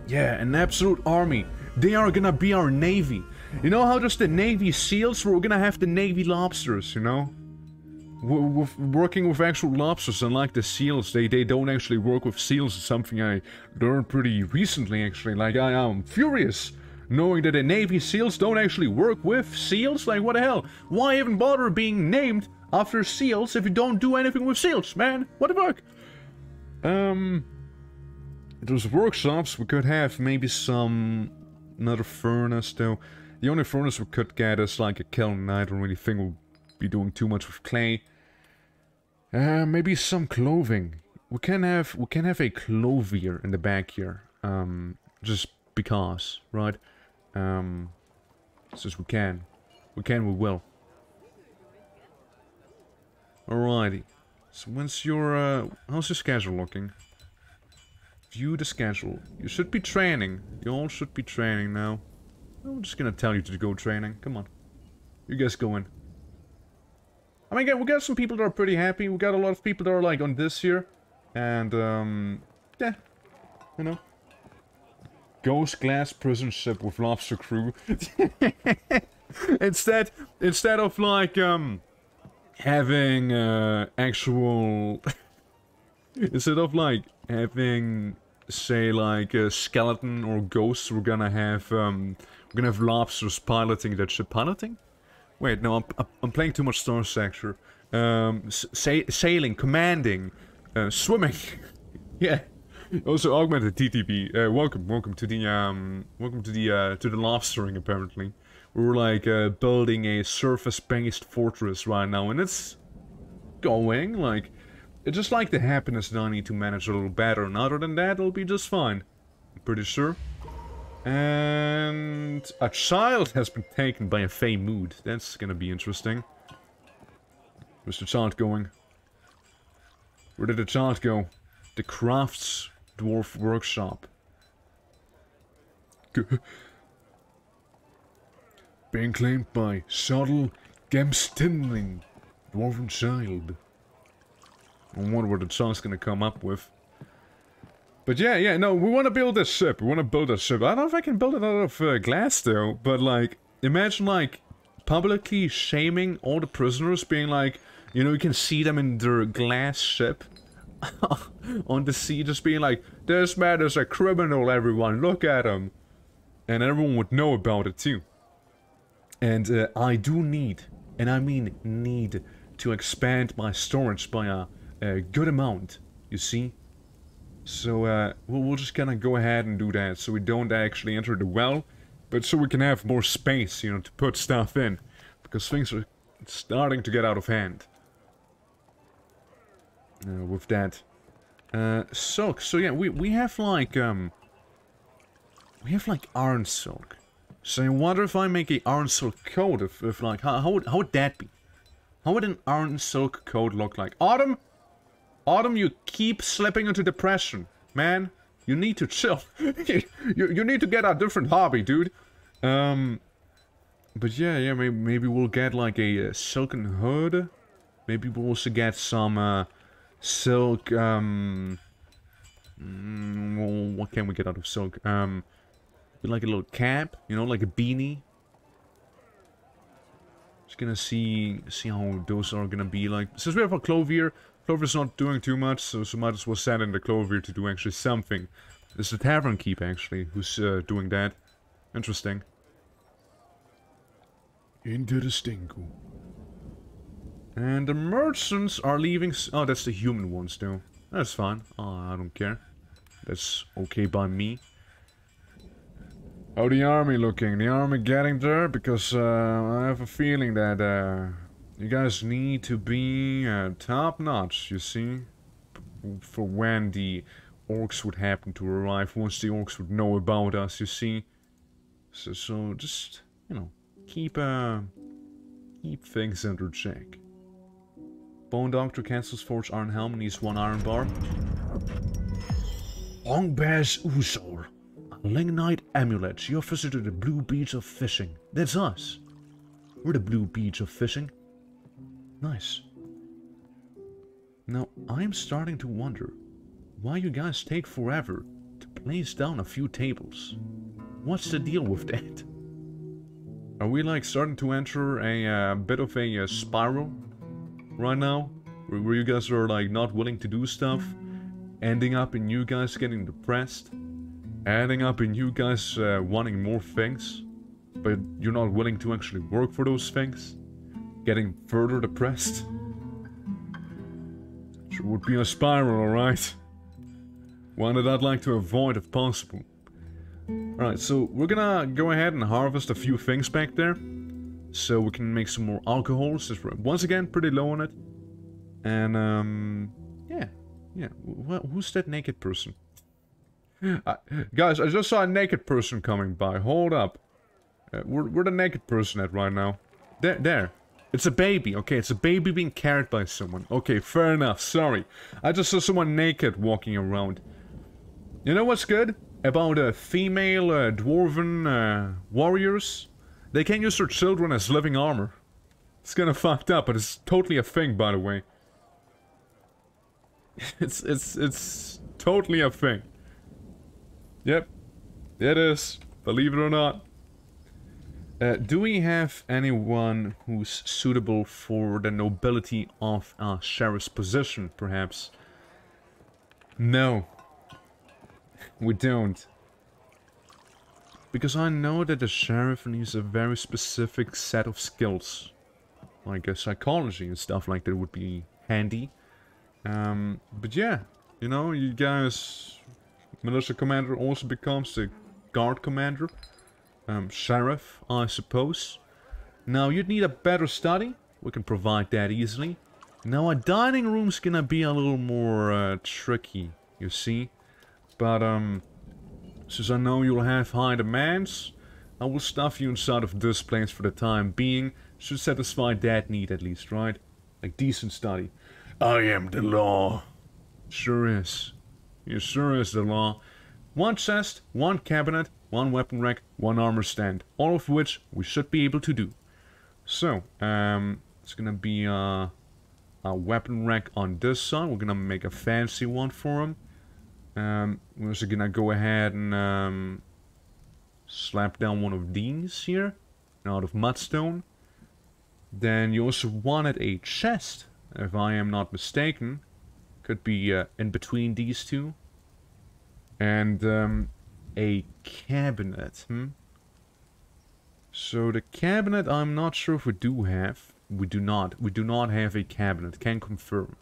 Yeah, an absolute army. They are gonna be our navy. You know how there's the Navy SEALs? We're gonna have the Navy lobsters, you know? Working with actual lobsters, unlike the seals, they don't actually work with seals. It's something I learned pretty recently, actually. Like, I am furious knowing that the Navy SEALs don't actually work with seals. Like, what the hell? Why even bother being named after seals if you don't do anything with seals, man? What the fuck? Those workshops, we could have maybe another furnace, though. The only furnace we could get is like a kiln, and I don't really think we'll be doing too much with clay. Maybe some clothing. We can have a clothier in the back here. Just because, right? Since we can. We will. Alrighty. So when's your, how's your schedule looking? View the schedule. You should be training. You all should be training now. I'm just gonna tell you to go training. Come on. You guys go in. I mean, we got some people that are pretty happy. We got a lot of people that are like on this here. And, yeah. You know. Ghost glass prison ship with lobster crew. Instead of like, having, actual... instead of like having, say, like a skeleton or ghosts, we're gonna have lobsters piloting that ship. Piloting? Wait, no, I'm playing too much Star Sector. Sailing, commanding, swimming. Yeah. Also augmented TTP. Welcome to the lobstering. Apparently, we're like building a surface-based fortress right now, and it's going like. It's just like the happiness that I need to manage a little better, and other than that, it'll be just fine. I'm pretty sure. And a child has been taken by a Fey mood. That's gonna be interesting. Where's the child going? Where did the child go? The Crafts Dwarf Workshop. Being claimed by Shuttle Gemstinling, Dwarven Child. I wonder what the child's gonna come up with. But yeah, no, we want to build a ship. I don't know if I can build it out of glass, though. But, like, imagine, like, publicly shaming all the prisoners, being like, you know, you can see them in their glass ship on the sea, just being like, this man is a criminal, everyone, look at him. And everyone would know about it, too. And I do need, and I mean need, to expand my storage by a good amount, you see? So, we'll just kind of go ahead and do that, so we don't actually enter the well, but so we can have more space, you know, to put stuff in, because things are starting to get out of hand. With that. Silk, so yeah, we have like iron silk. So I wonder if I make a iron silk coat, if like, how would that be? How would an iron silk coat look like? Autumn? Autumn, you keep slipping into depression, man. You need to chill. you need to get a different hobby, dude. But yeah, maybe we'll get like a silken hood. Maybe we'll also get some silk. Well, what can we get out of silk? Like a little cap, you know, like a beanie. Just gonna see how those are gonna be like. Since we have a clothier, Clover's not doing too much, so might as well send in the Clover to do actually something. It's the Tavern Keep, actually, who's doing that. Interesting. Into the Stinko. And the merchants are leaving... Oh, that's the human ones, though. That's fine. Oh, I don't care. That's okay by me. How the army looking? The army getting there? Because I have a feeling that you guys need to be top-notch, you see? For when the orcs would happen to arrive. Once the orcs would know about us, you see? So just, you know, keep things under check. Bone Doctor cancels Forge Iron Helm, needs 1 iron bar. Longbear's Usor. A Lignite Amulet. You're visited the Blue Beach of Fishing. That's us. We're the Blue Beach of Fishing. Nice. Now, I'm starting to wonder why you guys take forever to place down a few tables. What's the deal with that? Are we like starting to enter a bit of a spiral right now? Where you guys are like not willing to do stuff, ending up in you guys getting depressed, ending up in you guys wanting more things, but you're not willing to actually work for those things, getting further depressed? Sure would be a spiral, alright? One that I'd like to avoid if possible. Alright, so we're gonna go ahead and harvest a few things back there, so we can make some more alcohols. Just once again, pretty low on it. And, yeah. Who's that naked person? Guys, I just saw a naked person coming by. Hold up. Where the naked person at right now? There. It's a baby. Okay, it's a baby being carried by someone. Okay, fair enough. Sorry. I just saw someone naked walking around. You know what's good about female dwarven warriors? They can use their children as living armor. It's kinda fucked up, but it's totally a thing, by the way. It's totally a thing. Yep. It is. Believe it or not. Do we have anyone who's suitable for the nobility of a sheriff's position, perhaps? No. We don't. Because I know that the sheriff needs a very specific set of skills. Like psychology and stuff like that would be handy. But yeah, you know, you guys... Militia commander also becomes the guard commander. Sheriff, I suppose. Now, you'd need a better study. We can provide that easily. Now, a dining room's gonna be a little more tricky, you see. But, since I know you'll have high demands, I will stuff you inside of this place for the time being. Should satisfy that need at least, right? Like decent study. I am the law. Sure is. You sure is the law. 1 chest, 1 cabinet, 1 weapon rack, 1 armor stand. All of which we should be able to do. So, it's gonna be a weapon rack on this side. We're gonna make a fancy one for him. We're also gonna go ahead and slap down one of these here, out of mudstone. Then you also wanted a chest, if I am not mistaken. Could be in between these two. And a cabinet. So the cabinet, I'm not sure if we do have. We do not. We do not have a cabinet. Can confirm.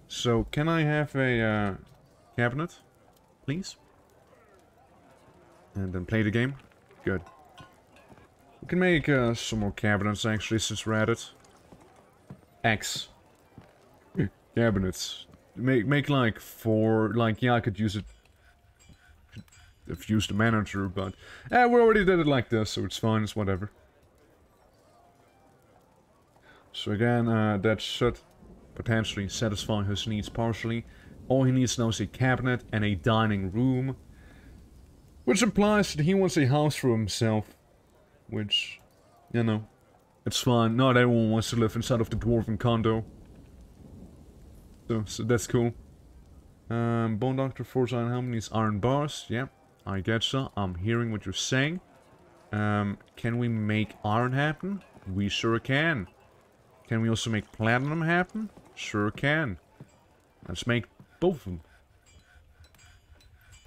So can I have a cabinet, please? And then play the game. Good. We can make some more cabinets actually, since we're at it. X. Cabinets. Make like 4. Like, yeah, I could use it. I've used the manager, but we already did it like this, so it's fine. It's whatever. So again, that should potentially satisfy his needs partially. All he needs now is a cabinet and a dining room, which implies that he wants a house for himself. Which, you know, it's fine. Not everyone wants to live inside of the dwarven condo. So that's cool. Bone Doctor, Forge Iron Helm needs iron bars. Yeah, I getcha. I'm hearing what you're saying. Can we make iron happen? We sure can. Can we also make platinum happen? Sure can. Let's make both of them.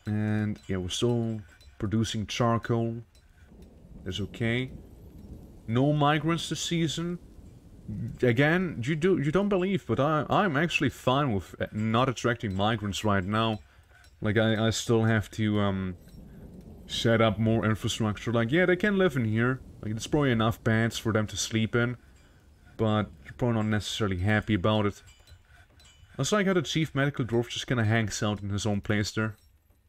And yeah, we're still producing charcoal. That's okay. No migrants this season. Again, you don't believe, but I'm actually fine with not attracting migrants right now. Like I still have to set up more infrastructure. Like yeah, they can live in here. Like it's probably enough beds for them to sleep in, but you're probably not necessarily happy about it. It's like how the chief medical dwarf just kind of hangs out in his own place there,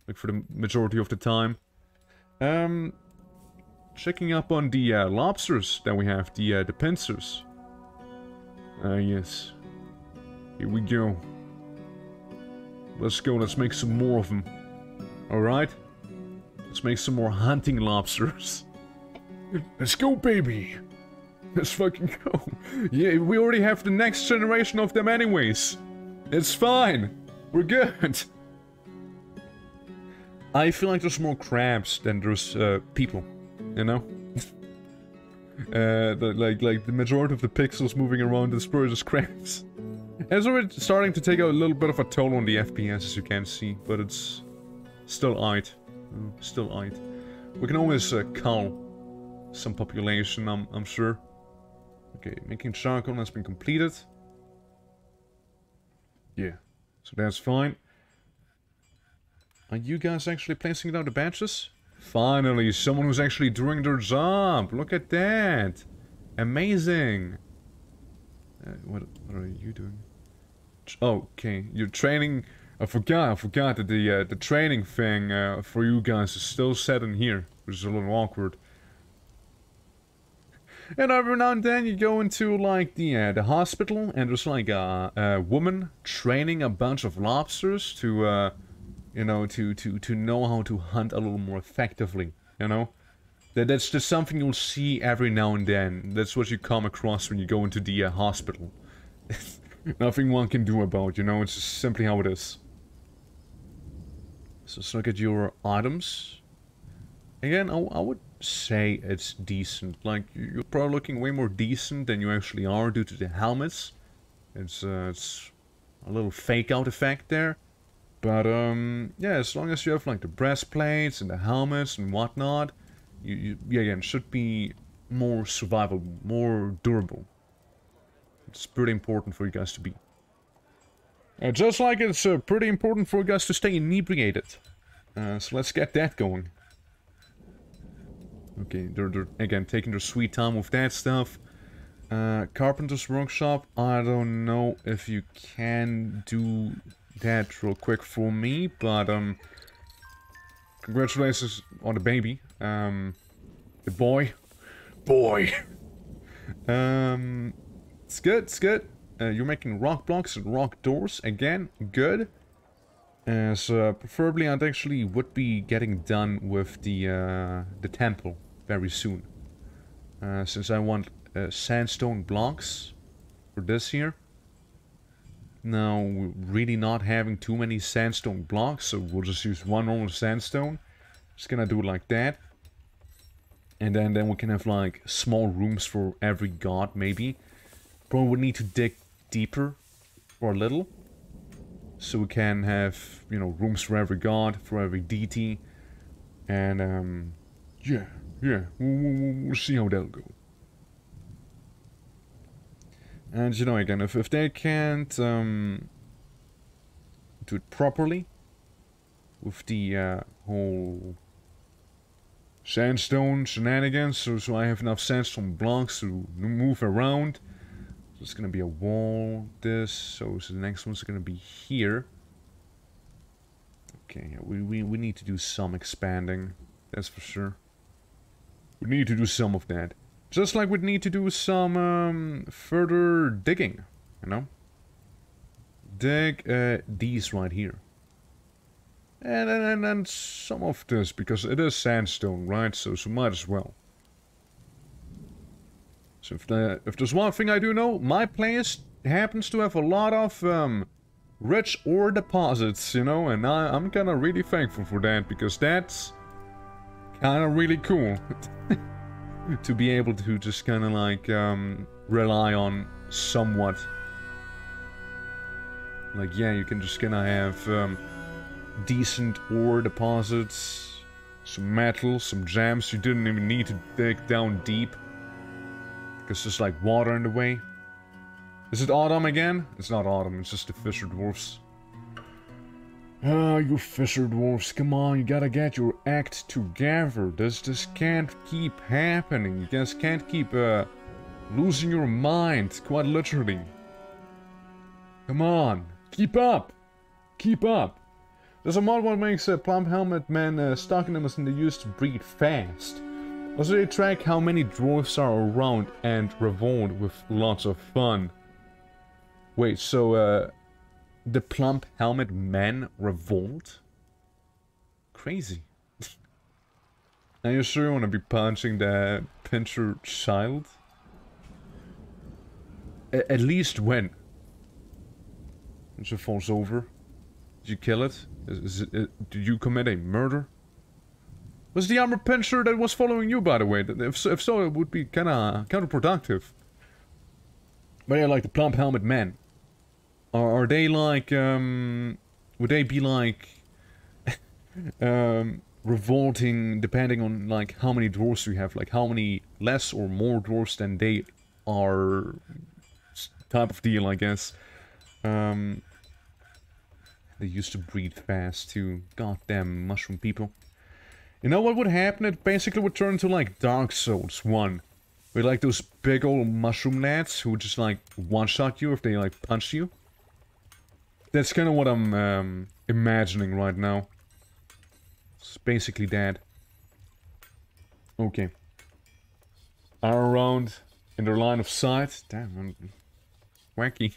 like for the majority of the time. Checking up on the lobsters that we have, the pincers. Yes. Here we go. Let's go, let's make some more of them. Alright? Let's make some more hunting lobsters. Let's go, baby! Let's fucking go. Yeah, we already have the next generation of them anyways. It's fine. We're good. I feel like there's more crabs than there's people. You know? Like the majority of the pixels moving around is probably just crabs. And it's already starting to take a little bit of a toll on the FPS, as you can see, but it's still aight. Still aight. We can always cull some population, I'm sure. Okay, making charcoal has been completed. Yeah, so that's fine. Are you guys actually placing down the batches? Finally, someone who's actually doing their job. Look at that. Amazing. What are you doing? Oh, okay, you're training. I forgot that the training thing for you guys is still set in here, which is a little awkward. And every now and then you go into like the hospital, and there's like a woman training a bunch of lobsters to you know, to know how to hunt a little more effectively. You know, that's just something you'll see every now and then. That's what you come across when you go into the hospital. Nothing one can do about, you know, it's just simply how it is. So let's look at your items. Again, I would say it's decent. Like, you're probably looking way more decent than you actually are due to the helmets. It's a little fake out effect there. But, yeah, as long as you have, like, the breastplates and the helmets and whatnot, you again, should be more survivable, more durable. It's pretty important for you guys to be. Just like it's pretty important for you guys to stay inebriated. So let's get that going. Okay, they're again taking their sweet time with that stuff. Carpenter's workshop, I don't know if you can do that real quick for me, but congratulations on the baby. The boy. It's good, it's good. You're making rock blocks and rock doors again, good. So preferably I'd actually would be getting done with the temple very soon. Since I want sandstone blocks for this here. Now, we're really not having too many sandstone blocks, so we'll just use one normal sandstone. Just gonna do it like that. And then we can have like small rooms for every god, maybe. Probably would need to dig deeper for a little. So we can have, you know, rooms for every god, for every deity. And, yeah, we'll see how that'll go. And, you know, again, if they can't do it properly, with the whole sandstone shenanigans, so I have enough sandstone blocks to move around. So it's gonna be a wall, so the next one's gonna be here. Okay, we need to do some expanding, that's for sure. We need to do some of that. Just like we'd need to do some further digging, you know? Dig these right here. And some of this, because it is sandstone, right? So might as well. So if there's one thing I do know, my place happens to have a lot of rich ore deposits, you know? And I'm kind of really thankful for that, because that's kind of really cool. To be able to just kind of like rely on somewhat Like, yeah, you can just gonna have decent ore deposits, some metal, some gems. You didn't even need to dig down deep. Because there's like water in the way. Is it autumn again? It's not autumn, it's just the fisher dwarfs. Ah, you fisher dwarfs, come on, you gotta get your act together. This can't keep happening. You guys can't keep losing your mind, quite literally. Come on, keep up! Keep up! There's a mod what makes plump helmet men stuck in them and they used to breed fast. Also they track how many dwarfs are around and revolt with lots of fun. Wait, so the plump helmet men revolt? Crazy. Are you sure you want to be punching the pincher child? At least when? Once it falls over? Did you kill it? Did you commit a murder? Was the armor pincher that was following you, by the way? If so, it would be kinda counterproductive. But yeah, like the plump helmet men. Are they like, would they be like, revolting depending on like how many dwarfs we have? Like how many less or more dwarfs than they are type of deal, I guess. They used to breed fast too. Goddamn mushroom people. You know what would happen? It basically would turn into like Dark Souls 1. With like those big old mushroom lads who would just like one-shot you if they like punch you. That's kind of what I'm imagining right now. It's basically that. Okay. Are around in their line of sight. Damn, I'm wacky.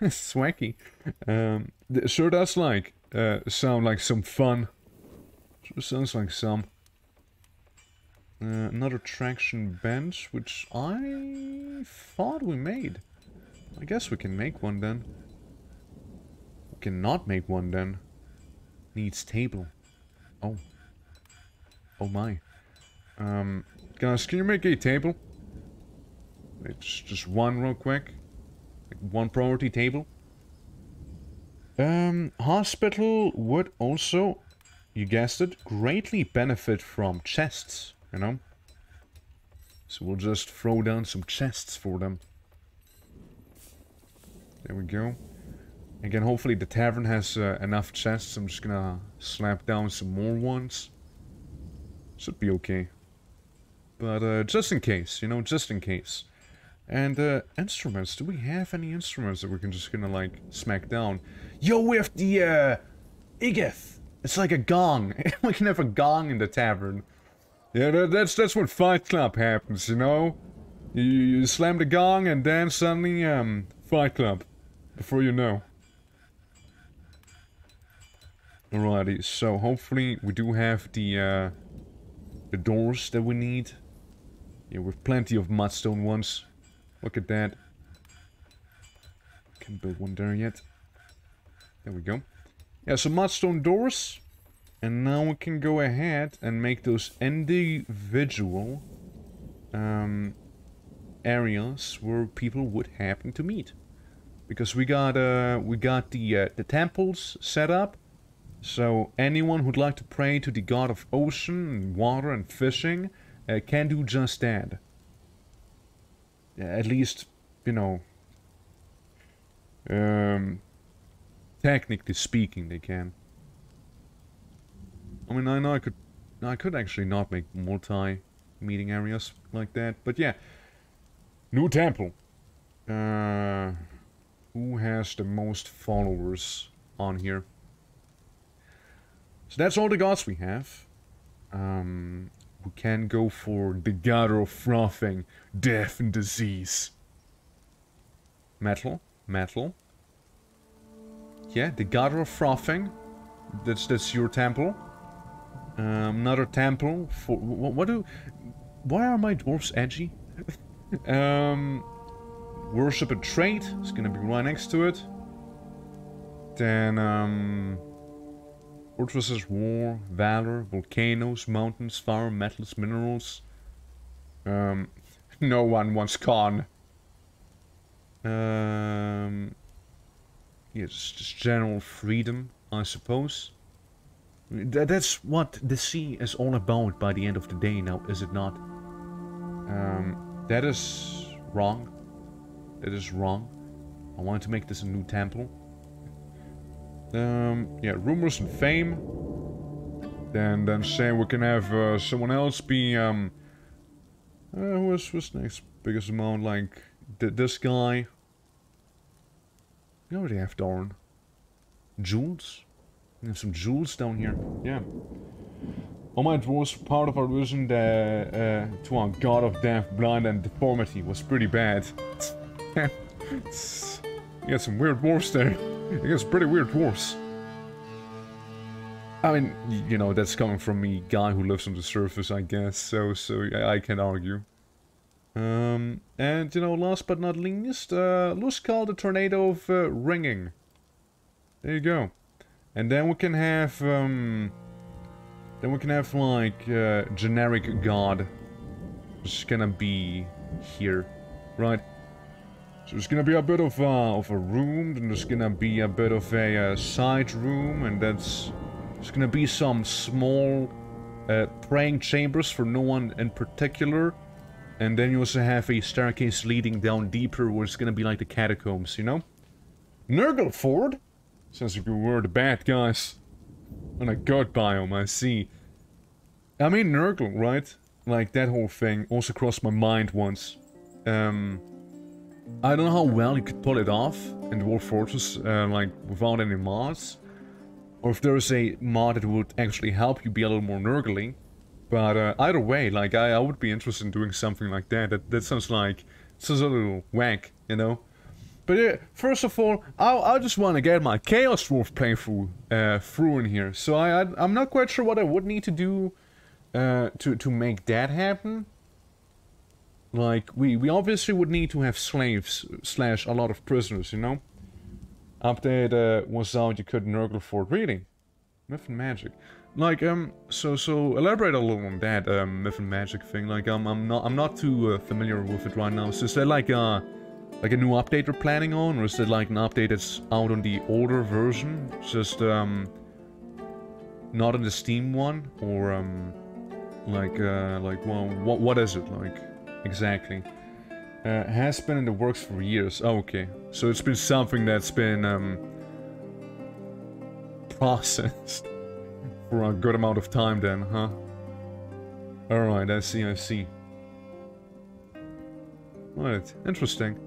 Swacky. Sure does like sound like some fun. Sure sounds like some. Another traction bench, which I thought we made. I guess we can make one then. We cannot make one then. Needs table. Oh. Oh my. Guys, can you make a table? Wait, just one real quick. Like one priority table. Hospital would also, you guessed it, greatly benefit from chests, you know? So we'll just throw down some chests for them. There we go. Again, hopefully the tavern has enough chests. I'm just gonna slap down some more ones. Should be okay. But just in case, you know, just in case. And instruments. Do we have any instruments that we can just gonna like smack down? Yo, we have the Igith. It's like a gong. We can have a gong in the tavern. Yeah, that's what Fight Club happens, you know? You slam the gong and then suddenly Fight Club. Before you know. Alrighty, so hopefully we do have the doors that we need. Yeah, with plenty of mudstone ones. Look at that. Can't build one there yet. There we go. Yeah, so mudstone doors. And now we can go ahead and make those individual areas where people would happen to meet. Because we got the temples set up. So anyone who'd like to pray to the god of ocean, and water and fishing can do just that. At least, you know, technically speaking, they can. I mean, I know I could actually not make multi-meeting areas like that, but yeah. New temple. Who has the most followers on here? So that's all the gods we have. We can go for the god of frothing, death and disease. Metal. Yeah, the god of frothing. That's your temple. Another temple for why are my dwarves edgy? Worship and trade is gonna be right next to it. Then fortresses, war, valor, volcanoes, mountains, fire, metals, minerals. No one wants con. yes, just general freedom, I suppose. That's what the sea is all about by the end of the day now, is it not? That is wrong. That is wrong. I want to make this a new temple. Yeah, rumors and fame. Then say we can have someone else be what's next biggest amount, like this guy. We already have Darn. Jewels? We have some jewels down here. Yeah. All my dwarves were part of our vision to our god of death, blind, and deformity was pretty bad. You got some weird dwarves there. You got some pretty weird dwarves. I mean, you know, that's coming from me, guy who lives on the surface, I guess, so I can't argue. And, you know, last but not least, let's call the tornado of ringing. There you go. And then we can have, like, generic god. Which is gonna be here, right? So there's gonna be a bit of a room, then there's gonna be a bit of a side room, and there's gonna be some small praying chambers for no one in particular. And then you also have a staircase leading down deeper, where it's gonna be like the catacombs, you know? Nurgleford? Sounds like we were the bad guys. On a god biome, I see. I mean, Nurgle, right? Like, that whole thing also crossed my mind once. I don't know how well you could pull it off in Dwarf Fortress, like, without any mods. Or if there is a mod that would actually help you be a little more Nurgly. But either way, like, I would be interested in doing something like that. That sounds like... sounds a little wank, you know? But yeah, first of all, I just want to get my Chaos Dwarf playthrough through in here. So I'm not quite sure what I would need to do to make that happen. Like, we obviously would need to have slaves / a lot of prisoners, you know? Update was out, you could Nurgle for it. Really? Myth and magic. Like, so elaborate a little on that myth and magic thing. Like, I'm not too familiar with it right now. So is that like a new update you're planning on, or is it like an update that's out on the older version? Just not in the Steam one, or well, what is it like exactly? Has been in the works for years. Oh, okay, so it's been something that's been processed for a good amount of time then, huh? Alright, I see. Right, interesting.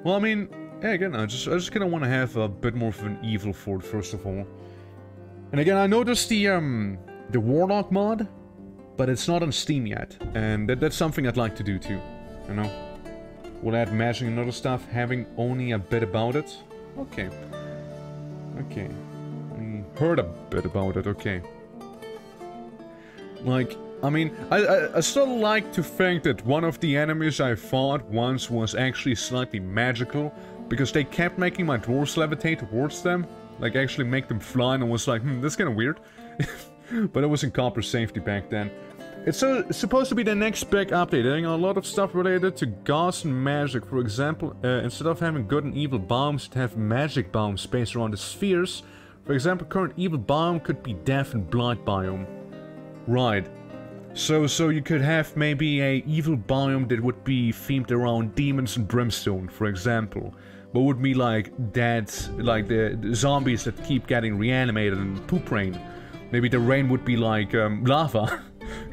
Well, I mean, yeah, again, I just kind of want to have a bit more of an evil fort, first of all. And again, I noticed the Warlock mod, but it's not on Steam yet. And that's something I'd like to do too, you know? We'll add magic and other stuff, having only a bit about it. Okay. Okay. I heard a bit about it, okay. Like, I mean, I still like to think that one of the enemies I fought once was actually slightly magical, because they kept making my dwarves levitate towards them, like actually make them fly, and I was like, that's kind of weird. But it was in copper safety back then. It's supposed to be the next big update, adding a lot of stuff related to gods and magic. For example, instead of having good and evil biomes, to have magic biomes based around the spheres. For example, current evil biome could be death and blight biome. Right. So you could have maybe a evil biome that would be themed around demons and brimstone, for example. But would be like dead, like the zombies that keep getting reanimated and poop rain. Maybe the rain would be like lava.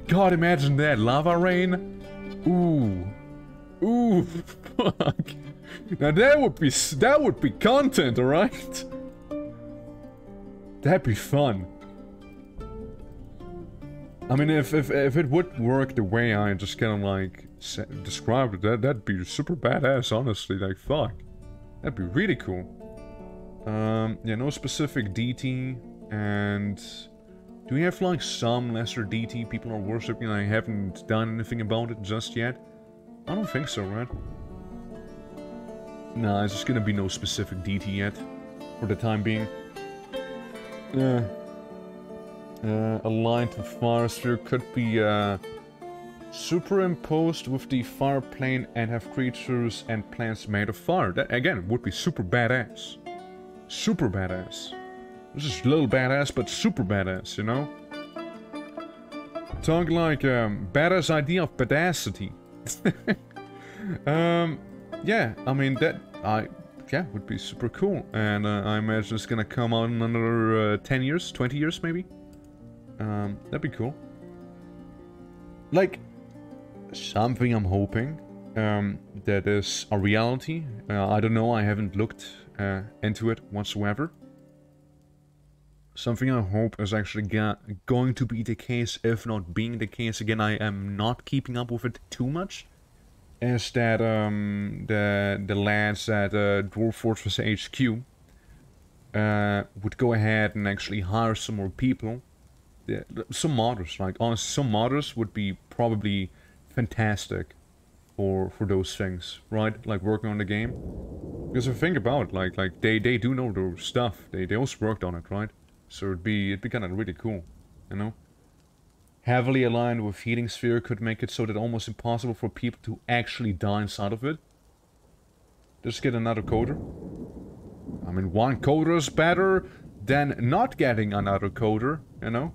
God, imagine that, lava rain. Ooh, fuck. Now that would be content, alright? That'd be fun. I mean, if it would work the way I just kind of like described it, that'd be super badass, honestly. Like, fuck, that'd be really cool. Yeah, no specific DT, and do we have like some lesser DT people are worshipping? I haven't done anything about it just yet. I don't think so, right? Nah, it's just gonna be no specific DT yet, for the time being. Aligned to fire sphere could be superimposed with the fire plane and have creatures and plants made of fire. That again would be super badass. super badass. This is a little badass, but super badass, you know? Talk like, badass idea of badacity. Yeah, I mean, yeah, would be super cool. And I imagine it's gonna come out in another 10 years, 20 years maybe? That'd be cool. Like, something I'm hoping that is a reality. I don't know, I haven't looked into it whatsoever. Something I hope is actually going to be the case, if not being the case. Again, I am not keeping up with it too much. Is that the lads at Dwarf Fortress HQ would go ahead and actually hire some more people. Yeah, some modders, like honestly, some modders would be probably fantastic for those things, right? Like working on the game. Because if you think about it, like they do know their stuff. They also worked on it, right? So it'd be kind of really cool, you know. Heavily aligned with heating sphere could make it so that almost impossible for people to actually die inside of it. Just get another coder. I mean, one coder is better than not getting another coder, you know.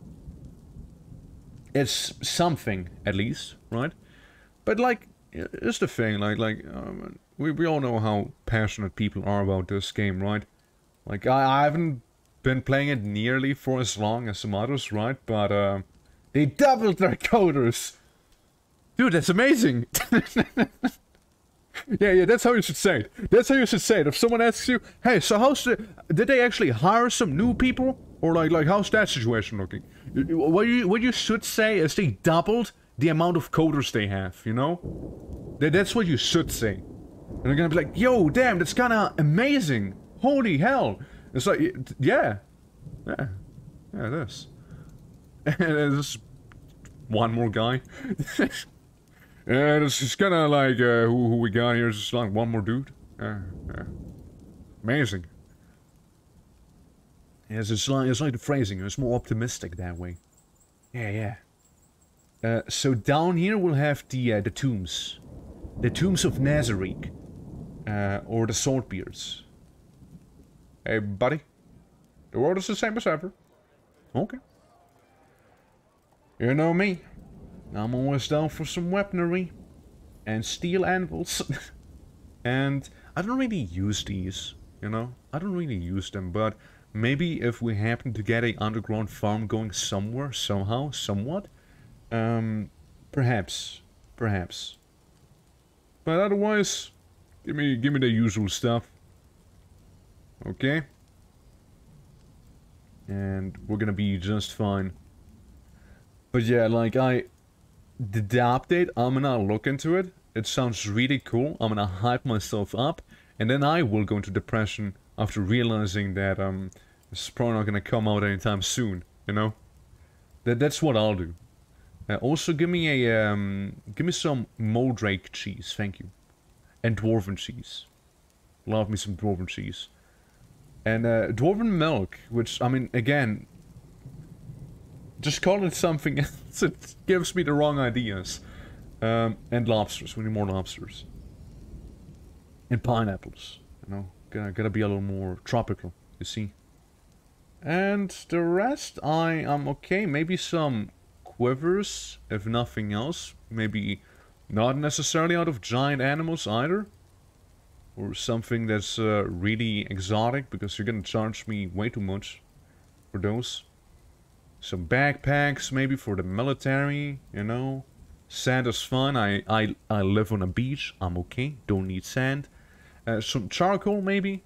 It's something, at least, right? But like, it's the thing, we all know how passionate people are about this game, right? Like, I haven't been playing it nearly for as long as some others, right? But, they doubled their coders! Dude, that's amazing! Yeah, that's how you should say it. That's how you should say it. If someone asks you, hey, so did they actually hire some new people? Or like how's that situation looking? What you should say is they doubled the amount of coders they have, you know? That's what you should say. And they're gonna be like, yo, damn, that's kinda amazing! Holy hell! It's like, yeah, it is. And there's one more guy. And it's just kinda like, who we got here is just like one more dude. Amazing. Yes, it's like the phrasing, it's more optimistic that way. Yeah. So down here we'll have the tombs. The tombs of Nazarick. Or the Swordbeards. Hey, buddy. The world is the same as ever. Okay. You know me. I'm always down for some weaponry. And steel anvils. And I don't really use these, you know? I don't really use them, but maybe if we happen to get a underground farm going somewhere, somehow, somewhat, perhaps. But otherwise, give me the usual stuff. Okay? And we're gonna be just fine. But yeah, like the update, I'm gonna look into it. It sounds really cool. I'm gonna hype myself up, and then I will go into depression after realizing that this is probably not gonna come out anytime soon. You know, that's what I'll do. Also, give me some Moldrake cheese, thank you, and dwarven cheese. Love me some dwarven cheese, and dwarven milk, which I mean, again, just call it something else. It gives me the wrong ideas. And lobsters. We need more lobsters. And pineapples. You know, gotta be a little more tropical, you see. And the rest, I am okay. Maybe some quivers, if nothing else. Maybe not necessarily out of giant animals either. Or something that's really exotic, because you're gonna charge me way too much for those. Some backpacks, maybe for the military, you know. Sand is fun. I live on a beach. I'm okay. Don't need sand. Some charcoal, maybe.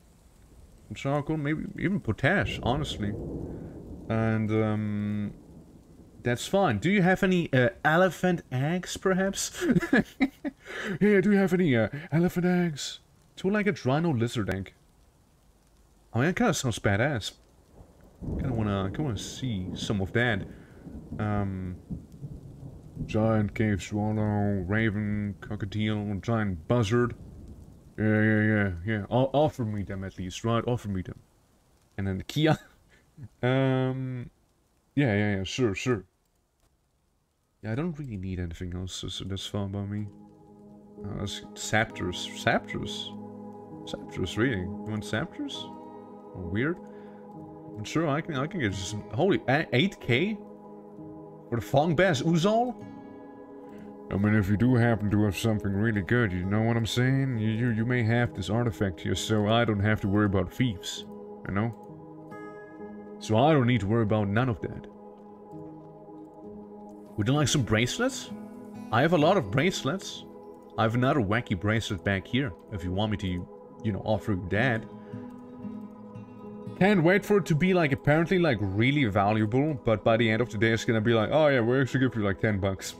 Some charcoal, maybe even potash, honestly. And that's fine. Do you have any elephant eggs, perhaps? Yeah, do you have any elephant eggs? Two like rhino lizard egg. I mean, it kind of sounds badass. Kinda wanna see some of that. Giant cave swallow, raven, cockatiel, giant buzzard. Yeah. Offer me them at least, right? Offer me them. And then the Kia. Yeah, sure. Yeah, I don't really need anything else, so that's fine by me. That's Saptors, really? You want Saptors? Weird. I'm sure I can get some... Holy... 8k? For the Fong Bass Uzal? I mean, if you do happen to have something really good, you know what I'm saying? You may have this artifact here, so I don't have to worry about thieves. You know? So I don't need to worry about none of that. Would you like some bracelets? I have a lot of bracelets. I have another wacky bracelet back here, if you want me to, you know, offer you that. Can't wait for it to be, like, apparently, like, really valuable, but by the end of the day it's gonna be like, oh yeah, we'll actually give you, like, 10 bucks.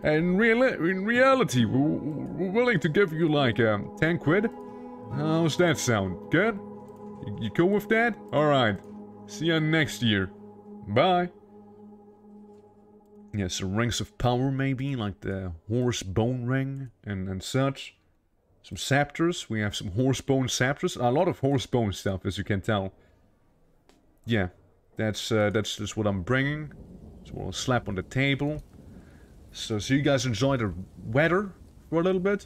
And in reality, we're willing to give you, like, 10 quid? How's that sound? Good? You cool with that? Alright. See you next year. Bye. Yeah, some rings of power maybe, like the horse bone ring and such. Some scepters. We have some horse bone scepters. A lot of horse bone stuff, as you can tell. Yeah, that's just what I'm bringing. So we'll slap on the table. So you guys enjoy the weather for a little bit,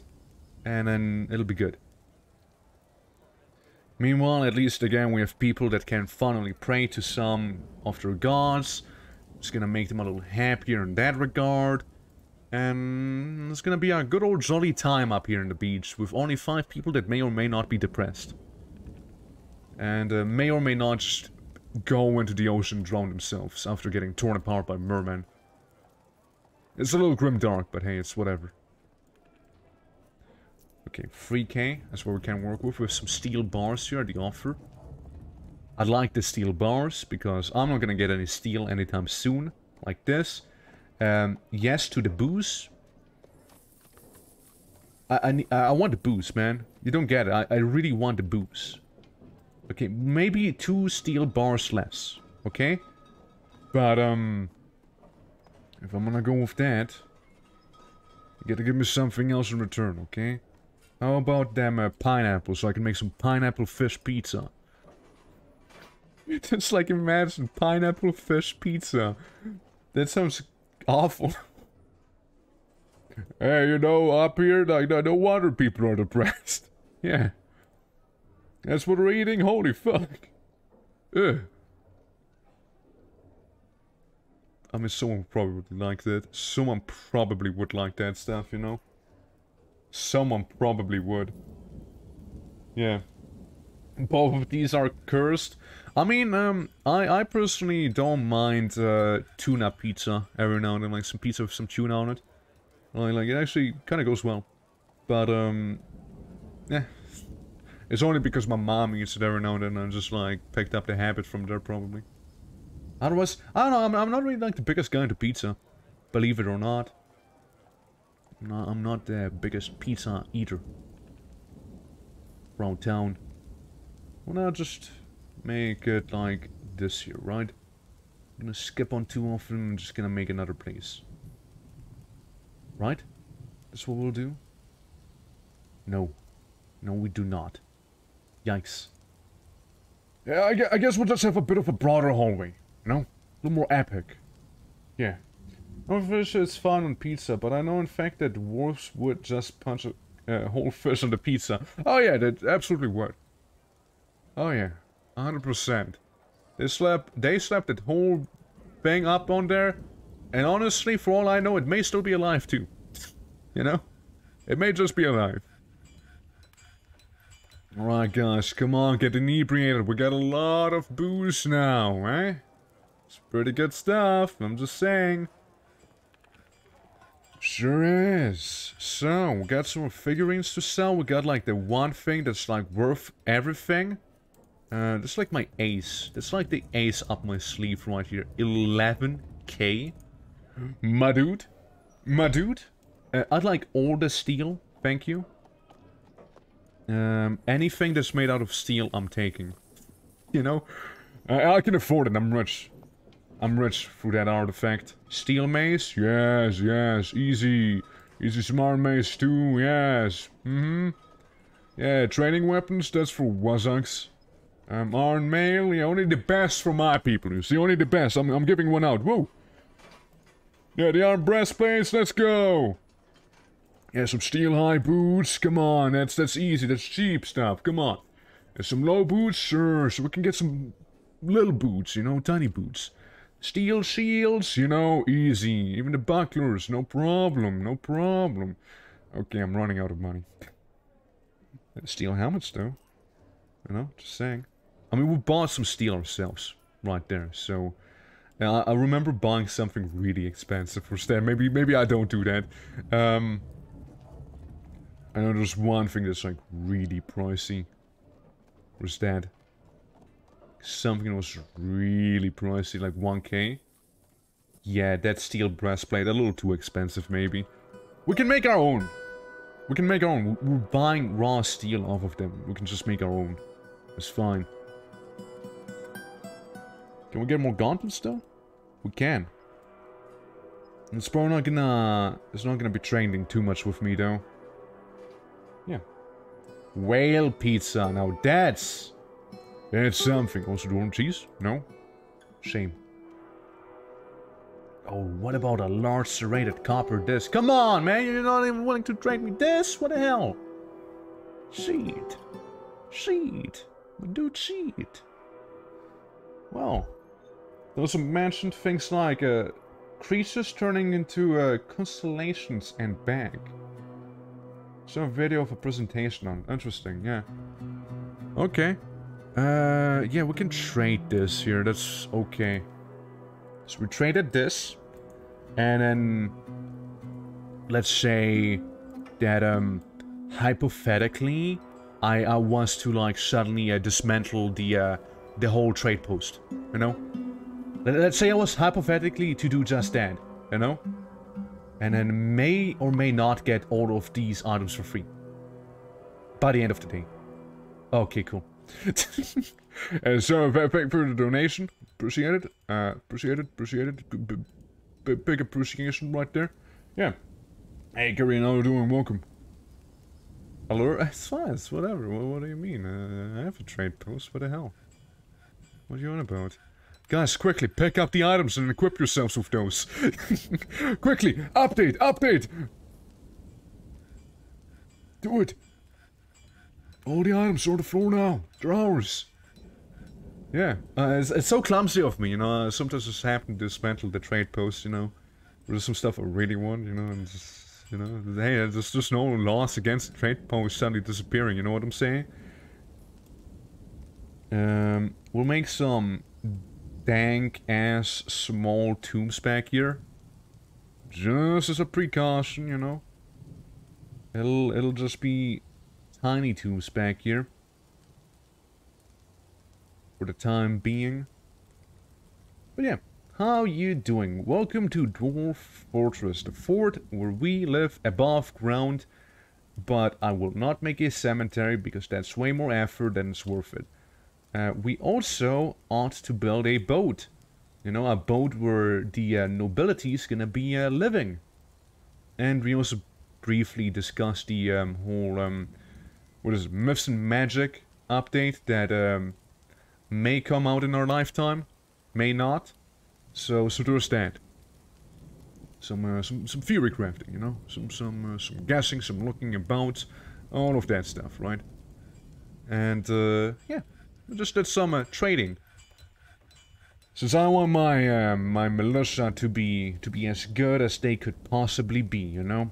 and then it'll be good. Meanwhile, at least again, we have people that can finally pray to some of their gods. It's gonna make them a little happier in that regard. And it's gonna be a good old jolly time up here in the beach with only 5 people that may or may not be depressed. And may or may not just go into the ocean and drown themselves after getting torn apart by Merman. It's a little grimdark, but hey, it's whatever. Okay, 3k, that's what we can work with some steel bars here at the offer. I like the steel bars, because I'm not gonna get any steel anytime soon, like this. Yes to the booze. I want the booze, man. You don't get it, I really want the booze. Okay, maybe 2 steel bars less, okay? But, if I'm gonna go with that, you gotta give me something else in return, okay? How about them pineapples, so I can make some pineapple fish pizza? Just like imagine pineapple fish pizza. That sounds awful. Hey, you know, up here, like, no wonder people are depressed. Yeah. That's what we're eating? Holy fuck. Ugh. I mean, someone probably would like that. Someone probably would like that stuff, you know? Someone probably would. Yeah. Both of these are cursed. I mean, I personally don't mind tuna pizza every now and then, like some pizza with some tuna on it. Like it actually kind of goes well. But, yeah. It's only because my mom eats it every now and then, and I just, like, picked up the habit from there, probably. Otherwise, I don't know, I'm not really, like, the biggest guy into pizza. Believe it or not. No, I'm not the biggest pizza eater around town. Well, now just make it like this here, right? I'm gonna skip on too often, I'm just gonna make another place. Right? That's what we'll do? No. No, we do not. Yikes. Yeah, I guess we'll just have a bit of a broader hallway, you know? A little more epic. Yeah. No fish is fine on pizza, but I know in fact that dwarves would just punch a whole fish on the pizza. Oh yeah, that absolutely would. Oh yeah, 100%. They slapped that whole thing up on there, and honestly, for all I know, it may still be alive too. You know? It may just be alive. Alright guys, come on, get inebriated. We got a lot of booze now, eh? It's pretty good stuff, I'm just saying. Sure is. So, we got some figurines to sell. We got like the one thing that's like worth everything. That's like my ace. That's like the ace up my sleeve right here. 11k. My dude. My dude. I'd like all the steel. Thank you. Anything that's made out of steel, I'm taking. You know? I can afford it. I'm rich. I'm rich for that artifact. Steel mace? Yes, yes. Easy. Easy smart mace too, yes. Yeah, training weapons, that's for Wazucks. Iron mail, yeah, only the best for my people, you see, only the best. I'm giving one out, woo! Yeah, the iron breastplates, let's go! Yeah, some steel high boots, come on, that's easy, that's cheap stuff, come on. Some low boots, sure, so we can get some little boots, you know, tiny boots. Steel shields, you know, easy. Even the bucklers, no problem, no problem. Okay, I'm running out of money. Steel helmets, though. You know, just saying. I mean, we bought some steel ourselves, right there, so... I remember buying something really expensive for Stan. Maybe I don't do that. I know there's one thing that's like really pricey. What's that? Something that was really pricey, like 1K. Yeah, that steel breastplate, a little too expensive maybe. We can make our own. We can make our own. We're buying raw steel off of them. We can just make our own. It's fine. Can we get more gauntlets though? We can. It's probably not gonna... It's not gonna be training too much with me though. Yeah. Whale pizza. Now that's something. Also do cheese? No? Shame. Oh, what about a large serrated copper disc? Come on, man! You're not even willing to trade me this? What the hell? Shit. Shit. Dude, shit. Well... There also mentioned things like creatures turning into constellations and back. So a video of a presentation on. Interesting, yeah. Okay. Yeah, we can trade this here. That's okay. So we traded this, and then let's say that hypothetically, I was to like suddenly dismantle the whole trade post. You know. Let's say I was hypothetically to do just that, you know? And then may or may not get all of these items for free. By the end of the day. Okay, cool. So, thank you for the donation. Appreciate it. Appreciate it. Big appreciation right there. Yeah. Hey, Gary, how you doing? Welcome. Hello? It's fine, it's whatever. What do you mean? I have a trade post. What the hell? What are you on about? Guys, quickly, pick up the items and equip yourselves with those. Quickly, update! Do it! All the items are on the floor now. They're ours. Yeah, it's so clumsy of me, you know. Sometimes I just happen to dismantle the trade post, you know. There's some stuff I really want, you know, and just, you know, hey, there's just no loss against the trade post suddenly disappearing, you know what I'm saying? We'll make some dank-ass small tombs back here. Just as a precaution, you know. It'll just be tiny tombs back here. For the time being. But yeah, how you doing? Welcome to Dwarf Fortress, the fort where we live above ground. But I will not make a cemetery because that's way more effort than it's worth it. We also ought to build a boat. You know, a boat where the nobility is gonna be living. And we also briefly discussed the whole, what is it, Myths and Magic update that may come out in our lifetime, may not. So there's that. Some theory crafting, you know, some guessing, some looking about, all of that stuff, right? And yeah. Just did some trading. Since I want my my militia to be as good as they could possibly be, you know?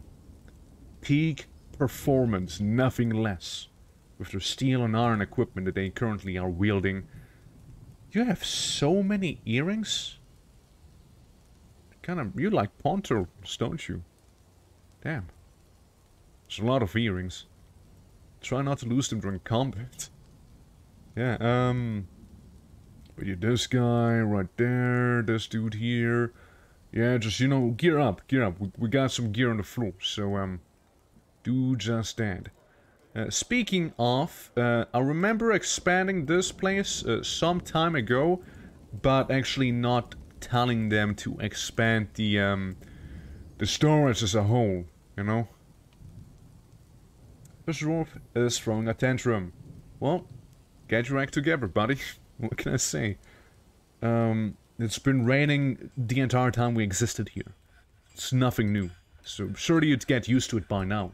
Peak performance, nothing less. With their steel and iron equipment that they currently are wielding. You have so many earrings? You like pontos, don't you? Damn. There's a lot of earrings. Try not to lose them during combat. Yeah, but yeah, this guy right there, this dude here. Yeah, just, you know, gear up. We got some gear on the floor, so, do just that. Speaking of, I remember expanding this place some time ago, but actually not telling them to expand the storage as a whole, you know? This dwarf is throwing a tantrum. Well, get your act together, buddy. What can I say? It's been raining the entire time we existed here. It's nothing new. So surely you'd get used to it by now.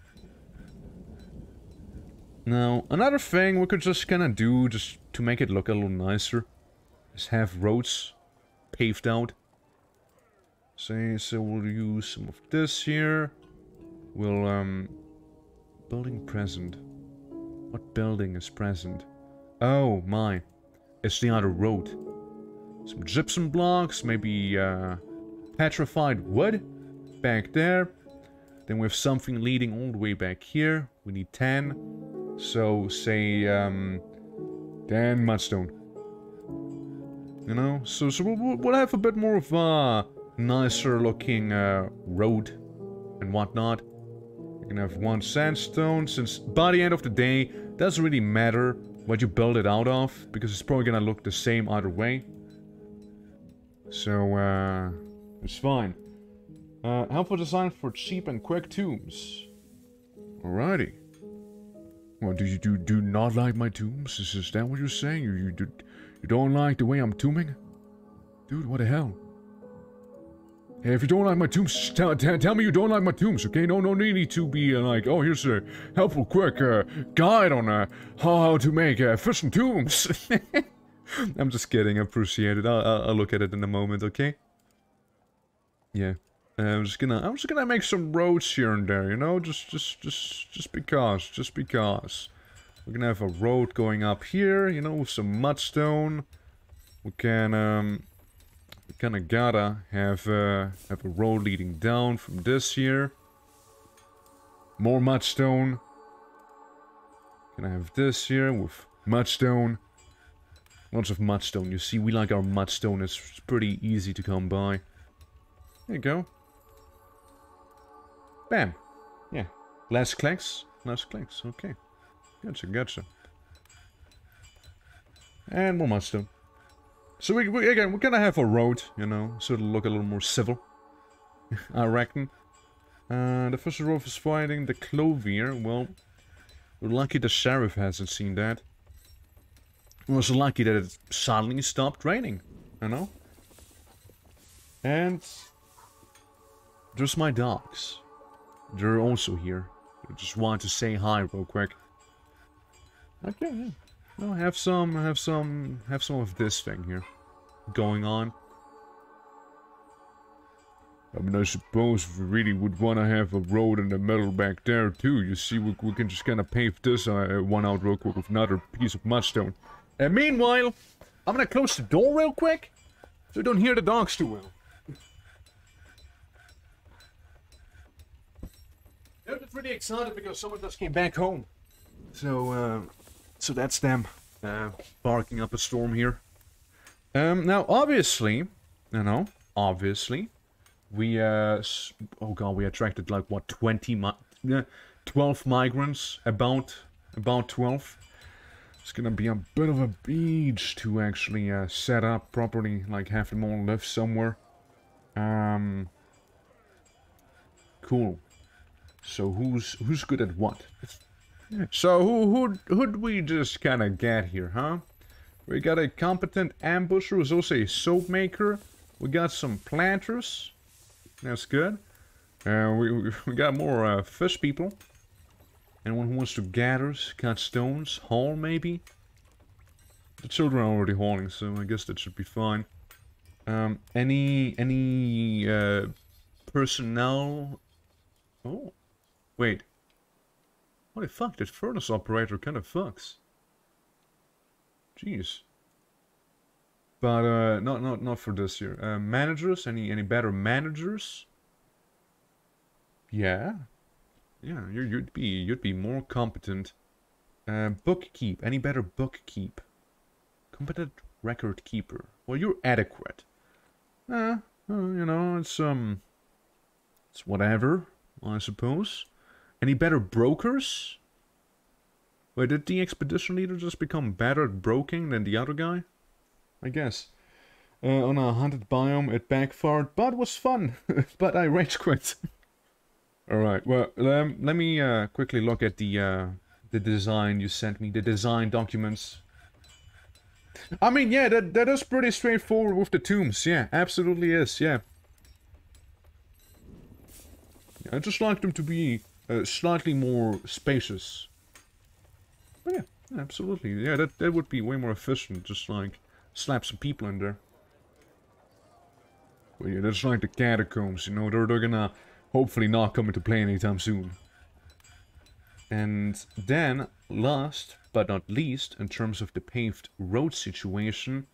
Now, another thing we could just kind of do, just to make it look a little nicer, is have roads paved out. So we'll use some of this here. We'll, building present. What building is present? Oh, my. It's the other road. Some gypsum blocks, maybe, petrified wood. Back there. Then we have something leading all the way back here. We need 10. So, say, 10 mudstone. You know? So we'll have a bit more of a nicer looking, road and whatnot. You can have 1 sandstone, since by the end of the day, doesn't really matter what you build it out of, because it's probably gonna look the same either way. So, it's fine. Helpful design for cheap and quick tombs. Alrighty. Well, do you do not like my tombs? Is that what you're saying? You don't like the way I'm tombing? Dude, what the hell? Hey, if you don't like my tombs, just tell me you don't like my tombs, okay? No need to be like, oh, here's a helpful, quick guide on how to make efficient tombs. I'm just kidding. I appreciate it. I'll look at it in a moment, okay? Yeah. I'm just gonna make some roads here and there, you know, just because. We're gonna have a road going up here, you know, with some mudstone. We can, we kinda gotta have a road leading down from this here. More mudstone. Gonna have this here with mudstone. Lots of mudstone. You see, we like our mudstone. It's pretty easy to come by. There you go. Bam. Yeah. Less clicks. Less clicks. Okay. Gotcha. And more mudstone. So again, we're gonna have a road, you know, so it'll look a little more civil. I reckon. The first road is fighting the Clovier. Well, we're lucky the sheriff hasn't seen that. We're also lucky that it suddenly stopped raining, you know? And there's my dogs. They're also here. I just want to say hi real quick. Okay, yeah. Well, have some of this thing here going on. I mean, I suppose we really would want to have a road in the middle back there too. You see, we can just kind of pave this one out real quick with another piece of mudstone. And meanwhile, I'm gonna close the door real quick, so you don't hear the dogs too well. They're just really excited because someone just came back home. So that's them barking up a storm here. Now, obviously, you know, we, oh god, we attracted like, what, 12 migrants, about 12. It's gonna be a bit of a beach to actually set up properly, like have them all live somewhere. Cool. So who's good at what? So who'd we just kind of get here, huh? We got a competent ambusher who's also a soap maker. We got some planters. That's good. We got more fish people. Anyone who wants to gather, cut stones, haul maybe? The children are already hauling, so I guess that should be fine. Any personnel? Oh, wait. What the fuck? That furnace operator kind of fucks. Jeez. But not for this year. Managers? Any better managers? Yeah. Yeah, you'd be more competent. Bookkeep. Any better bookkeep? Competent record keeper. Well, you're adequate. You know, it's whatever, I suppose. Any better brokers? Wait, did the expedition leader just become better at broking than the other guy? I guess. On a haunted biome, it backfired, but was fun. But I rage quit. Alright, well, let me quickly look at the design you sent me, the design documents. I mean, yeah, that is pretty straightforward with the tombs, yeah, absolutely is, yeah. I just like them to be slightly more spacious. Absolutely. Yeah, that would be way more efficient. Just like slap some people in there. Well, yeah, that's like the catacombs, you know. They're gonna hopefully not come into play anytime soon. And then, last but not least, in terms of the paved road situation,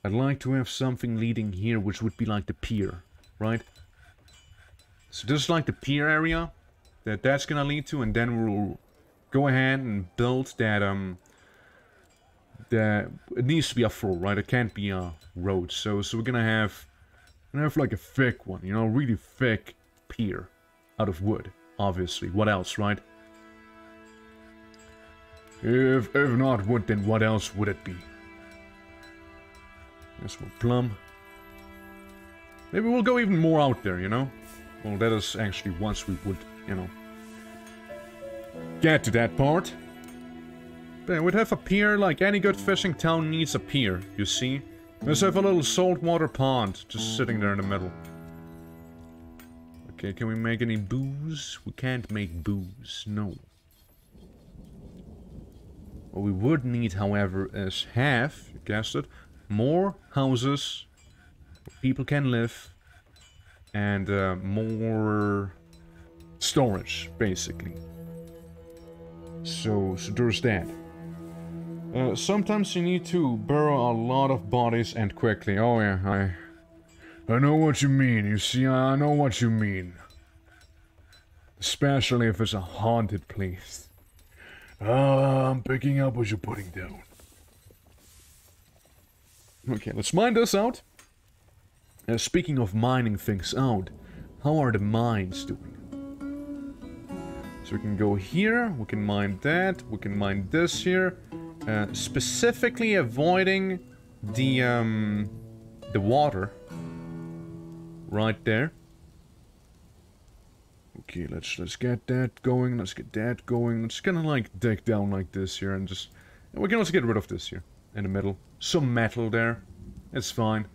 I'd like to have something leading here, which would be like the pier, right? So this is like the pier area that's gonna lead to, and then we'll go ahead and build that, it needs to be a floor, right? It can't be a road. So we're gonna have like a thick one, you know, really thick pier out of wood, obviously. What else, right? If not wood, then what else would it be? This will plumb. Maybe we'll go even more out there, you know? Well, that is actually once we would, you know, get to that part. But we'd have a pier, like any good fishing town needs a pier, you see? Let's have a little saltwater pond just sitting there in the middle. Okay, can we make any booze? We can't make booze, no. What we would need, however, is you guessed it, more houses where people can live, and more storage, basically. So there's that. Sometimes you need to bury a lot of bodies and quickly. Oh yeah, I know what you mean. You see, I know what you mean. Especially if it's a haunted place. I'm picking up what you're putting down. Okay, let's mine this out. Speaking of mining things out, how are the mines doing? So we can go here, we can mine that, we can mine this here. Specifically avoiding the water. Right there. Okay, let's get that going, let's get that going. Let's kinda like dig down like this here and just... we can also get rid of this here, in the middle. Some metal there. It's fine.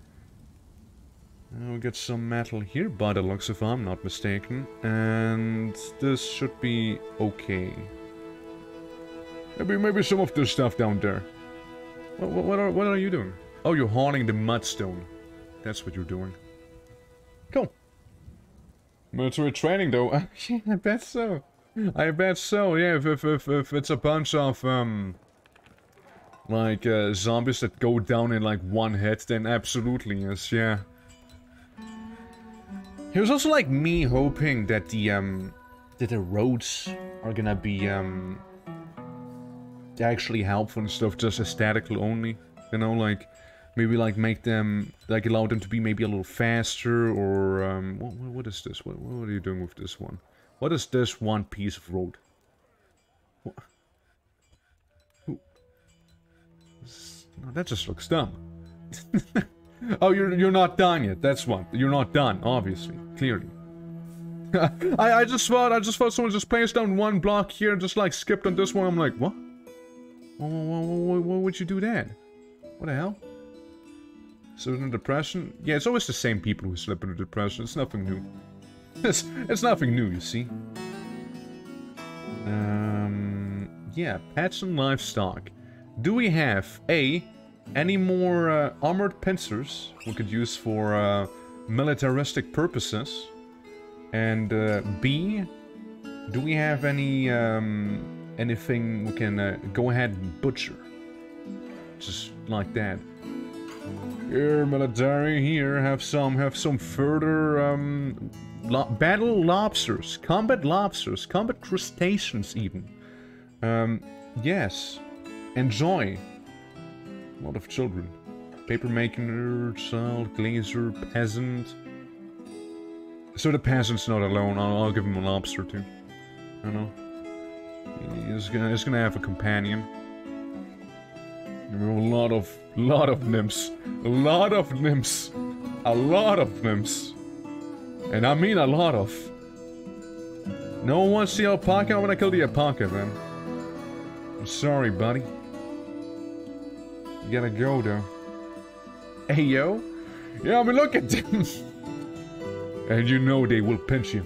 We'll get some metal here, by the looks, if I'm not mistaken. And this should be okay. Maybe some of this stuff down there. What are you doing? Oh, you're hauling the mudstone. That's what you're doing. Cool. Military training, though. Yeah, I bet so. I bet so. Yeah, if it's a bunch of like zombies that go down in like one hit, then absolutely yes. Yeah. It was also like me hoping that the roads are gonna be actually helpful and stuff, just aesthetical only. You know, like maybe like make them, like allow them to be maybe a little faster, or what is this? What are you doing with this one? What is this one piece of road? What? No, that just looks dumb. Oh, you're not done yet. That's what. You're not done, obviously, clearly. I just thought someone just placed down one block here and just like skipped on this one. I'm like, what? Why would you do that? What the hell? Slip into depression? Yeah, it's always the same people who slip into depression. It's nothing new. It's nothing new, you see. Yeah, pets and livestock. Do we have any more armored pincers we could use for militaristic purposes? And B, do we have any anything we can go ahead and butcher? Just like that. Here, military. Here, have some further battle lobsters, combat crustaceans even. Yes, enjoy. A lot of children. Papermaker, child, glazer, peasant. So the peasant's not alone. I'll give him a lobster too. I know. He's gonna have a companion. A lot of nymphs. A lot of nymphs. A lot of nymphs. And I mean a lot of. No one wants the alpaca? I'm gonna kill the alpaca then. I'm sorry, buddy. You gotta go though. Hey yo? Yeah, I mean look at them. And you know they will pinch you.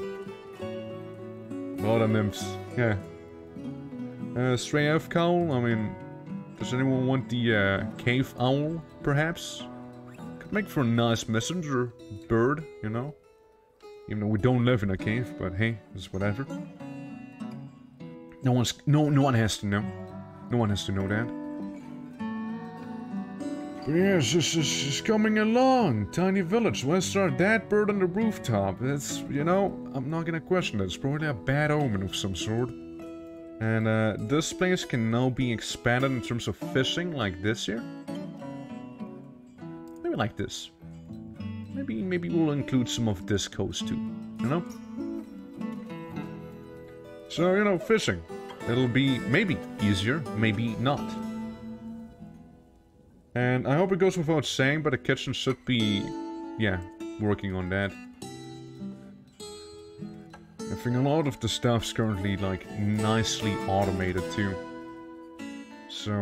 A lot of nymphs. Yeah. Stray elf cowl, I mean, does anyone want the cave owl, perhaps? Could make for a nice messenger bird, you know? Even though we don't live in a cave, but hey, it's whatever. No one has to know. No one has to know that. But yes, this is coming along. Tiny village. Let's start that bird on the rooftop. That's, you know, I'm not gonna question that. It's probably a bad omen of some sort. And this place can now be expanded in terms of fishing, like this here. Maybe like this. Maybe we'll include some of this coast too, you know? So, you know, fishing. It'll be maybe easier, maybe not. And I hope it goes without saying, but the kitchen should be, yeah, working on that. I think a lot of the stuff's currently, like, nicely automated too. So,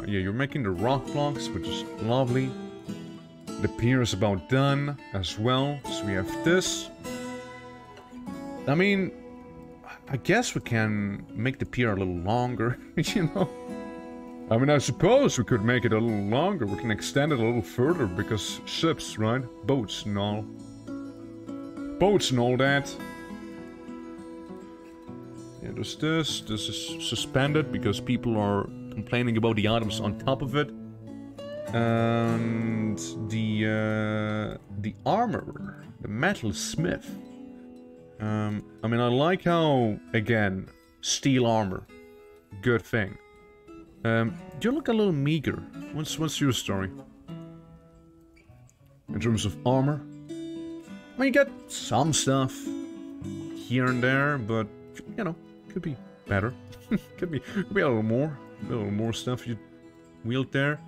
yeah, you're making the rock blocks, which is lovely. The pier is about done as well, so we have this. I mean, I guess we can make the pier a little longer, you know? I mean, I suppose we could make it a little longer. We can extend it a little further, because ships, right? Boats and all. Boats and all that. Yeah, there's this. This is suspended because people are complaining about the items on top of it. And the armor, the metal smith. I mean, I like how, again, steel armor, good thing. You look a little meager. What's your story? In terms of armor? I mean, you get some stuff here and there, but, you know, could be better. could be a little more stuff you wield there.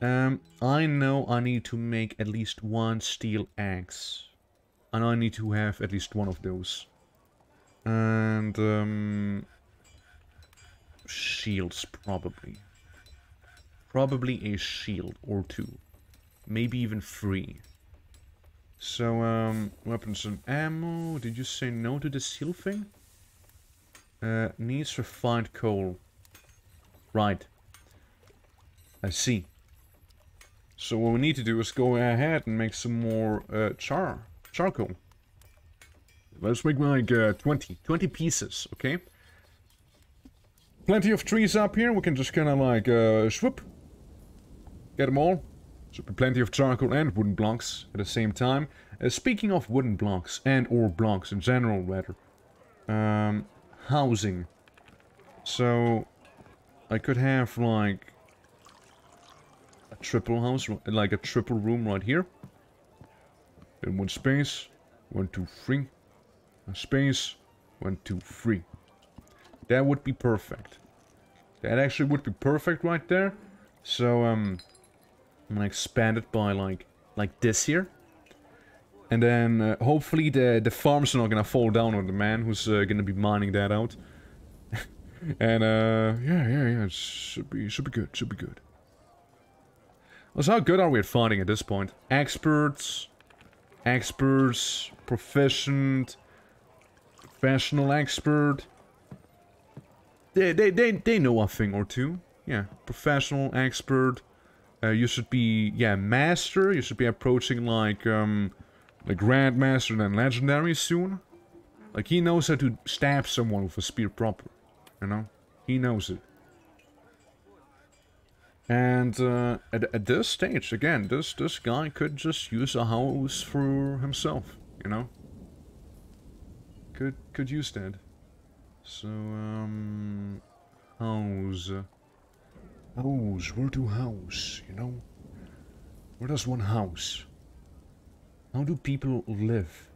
I know I need to make at least one steel axe. And I need to have at least one of those. And, shields, probably. Probably a shield or two. Maybe even 3. So, weapons and ammo. Did you say no to the seal thing? Needs refined coal. Right. I see. So what we need to do is go ahead and make some more charcoal. Let's make like 20 pieces, okay? Plenty of trees up here. We can just kind of like swoop. Get them all. Should be plenty of charcoal and wooden blocks at the same time. Speaking of wooden blocks and or blocks in general, rather. Housing. So I could have like a triple house, like a triple room right here. In one space. 1, 2, 3. A space. 1, 2, 3. That would be perfect. That actually would be perfect right there. So I'm gonna expand it by like this here. And then hopefully the farms are not gonna fall down on the man who's gonna be mining that out. And yeah, it should be good. Also, how good are we at fighting at this point? Experts, proficient, professional expert. They know a thing or two. Yeah, professional, expert. You should be, yeah, master. You should be approaching like grandmaster and then legendary soon. Like he knows how to stab someone with a spear proper. You know, he knows it. And at this stage, again, this guy could just use a house for himself. You know, could use that. So house, where to house? You know, where does one house? How do people live?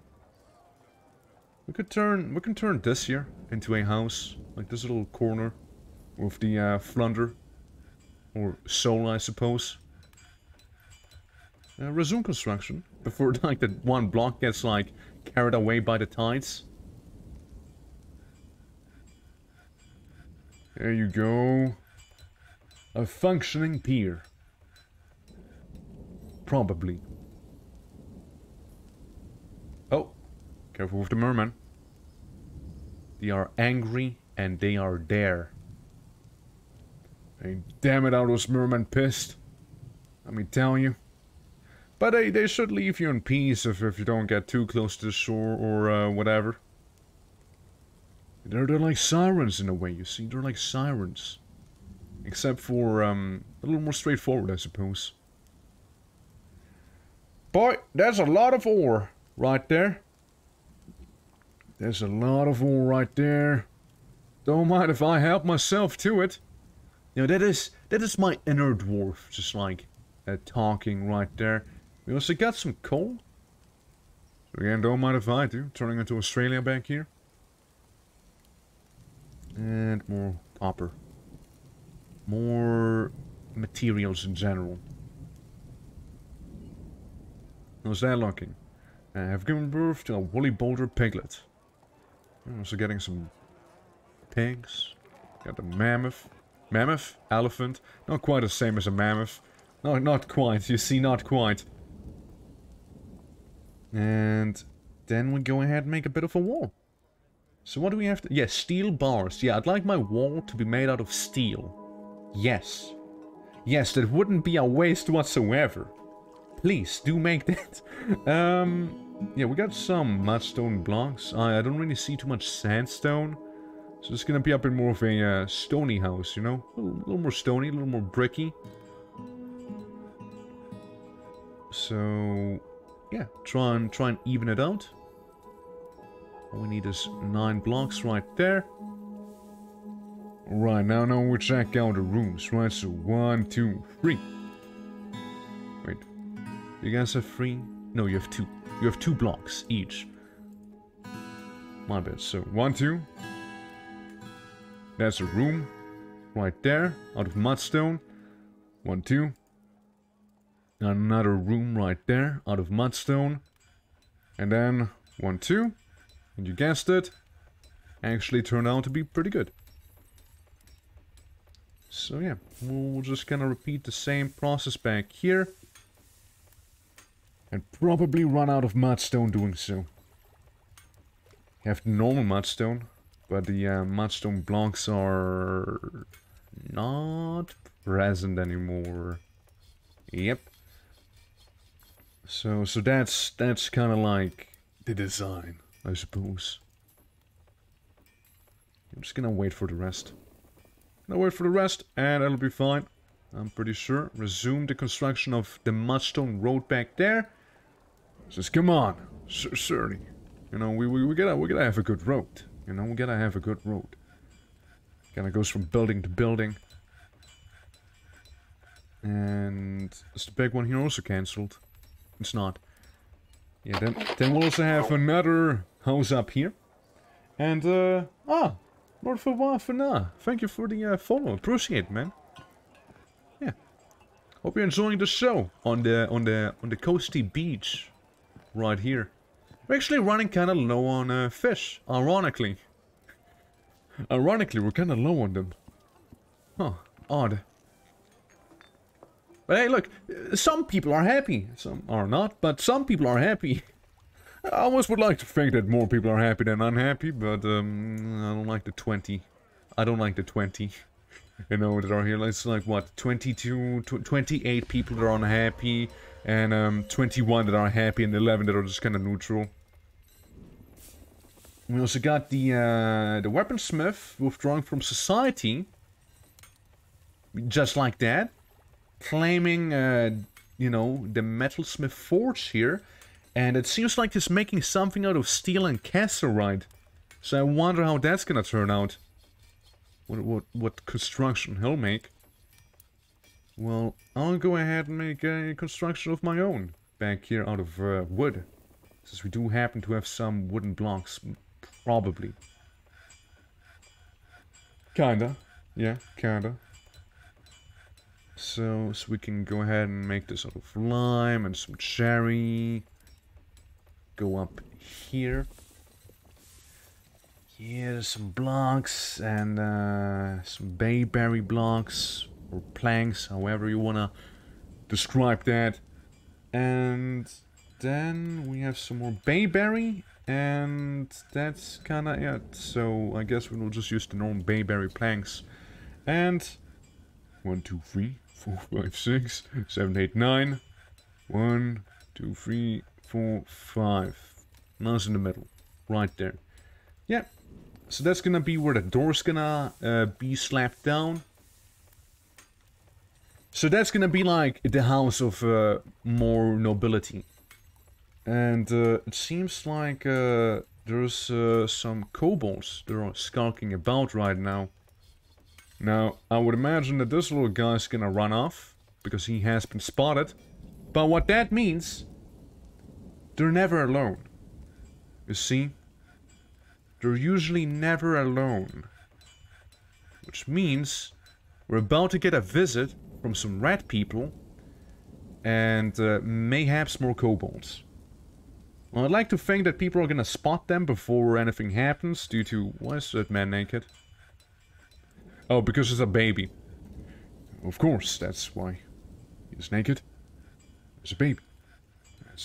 We can turn this here into a house, like this little corner with the flunder or soul, I suppose. Resume construction before like that one block gets like carried away by the tides. There you go. A functioning pier. Probably. Oh, careful with the merman. They are angry and they are there. Hey, damn it, are those mermen pissed? Let me tell you. But they should leave you in peace if you don't get too close to the shore or whatever. They're like sirens in a way, you see. They're like sirens. Except for a little more straightforward, I suppose. Boy, there's a lot of ore right there. There's a lot of ore right there. Don't mind if I help myself to it. You know, that is my inner dwarf, just like talking right there. We also got some coal. So again, don't mind if I do. Turning into Australia back here. And more copper. More materials in general. How's that looking? I have given birth to a woolly boulder piglet. I'm also getting some pigs. Got the mammoth. Mammoth? Elephant? Not quite the same as a mammoth. No, not quite. You see, not quite. And then we go ahead and make a bit of a wall. So what do we have to... Yes, steel bars. Yeah, I'd like my wall to be made out of steel. Yes. Yes, that wouldn't be a waste whatsoever. Please, do make that. Yeah, we got some mudstone blocks. I don't really see too much sandstone. So it's gonna be up in more of a stony house, you know? A little more stony, a little more bricky. So... yeah, try and even it out. All we need is 9 blocks right there. Alright, now we'll check out the rooms, right? So 1, 2, 3. Wait. You guys have 3? No, you have 2. You have 2 blocks each. My bad. So 1, 2. That's a room. Right there. Out of mudstone. 1, 2. Another room right there. Out of mudstone. And then 1, 2. And you guessed it. Actually turned out to be pretty good. So yeah, we'll just kind of repeat the same process back here. And probably run out of mudstone doing so. You have the normal mudstone, but the mudstone blocks are not present anymore. Yep. So that's kind of like the design, I suppose. I'm just gonna wait for the rest. Now wait for the rest, and it'll be fine. I'm pretty sure. Resume the construction of the mudstone road back there. Just come on, surely. You know, we gotta have a good road. You know, we gotta have a good road. Kinda goes from building to building. And is the big one here also cancelled? It's not. Yeah, then we'll also have another house up here. And Lord for Wafana, thank you for the follow. Appreciate it, man. Yeah. Hope you're enjoying the show on the coasty beach right here. We're actually running kind of low on fish, ironically. Ironically, we're kind of low on them. Huh, odd. But hey, look, some people are happy, some are not, but some people are happy. I almost would like to think that more people are happy than unhappy, but I don't like the 20. I don't like the 20. You know, that are here. It's like, what, 28 people that are unhappy, and 21 that are happy, and 11 that are just kind of neutral. We also got the weaponsmith withdrawing from society. Just like that. Claiming, you know, the metalsmith forge here. And it seems like he's making something out of steel and cassiterite. So I wonder how that's gonna turn out. What construction he'll make. Well, I'll go ahead and make a construction of my own. Back here out of wood. Since we do happen to have some wooden blocks. Probably. Kinda. Yeah, kinda. So we can go ahead and make this out of lime and some cherry. Go up here. Here's some blocks and some bayberry blocks or planks, however you wanna describe that. And then we have some more bayberry, and that's kinda it. So I guess we will just use the normal bayberry planks. And 1, 2, 3, 4, 5, 6, 7, 8, 9. 1, 2, 3, 4, 5. Nice in the middle. Right there. Yeah. So that's gonna be where the door's gonna be slapped down. So that's gonna be like the house of more nobility. And it seems like there's some kobolds that are skulking about right now. Now, I would imagine that this little guy's gonna run off, because he has been spotted. But what that means, they're never alone. You see? They're usually never alone. Which means we're about to get a visit from some rat people and mayhaps more kobolds. Well, I'd like to think that people are gonna spot them before anything happens due to... Why is that man naked? Oh, because it's a baby. Of course, that's why he's naked. It's a baby.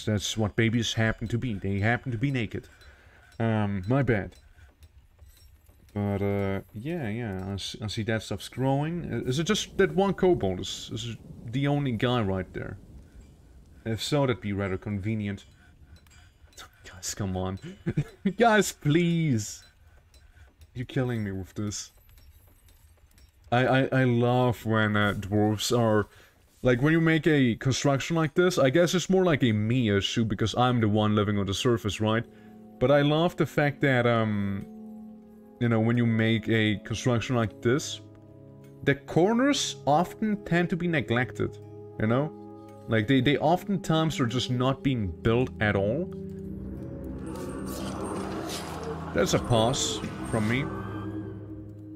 That's what babies happen to be. They happen to be naked. My bad. But, yeah, I see that stuff's growing. Is it just that one kobold? Is the only guy right there? If so, that'd be rather convenient. Guys, come on. Guys, please. You're killing me with this. I love when dwarves are... Like, when you make a construction like this, I guess it's more like a me issue, because I'm the one living on the surface, right? But I love the fact that, you know, when you make a construction like this, the corners often tend to be neglected, you know? Like, they oftentimes are just not being built at all. That's a pause from me.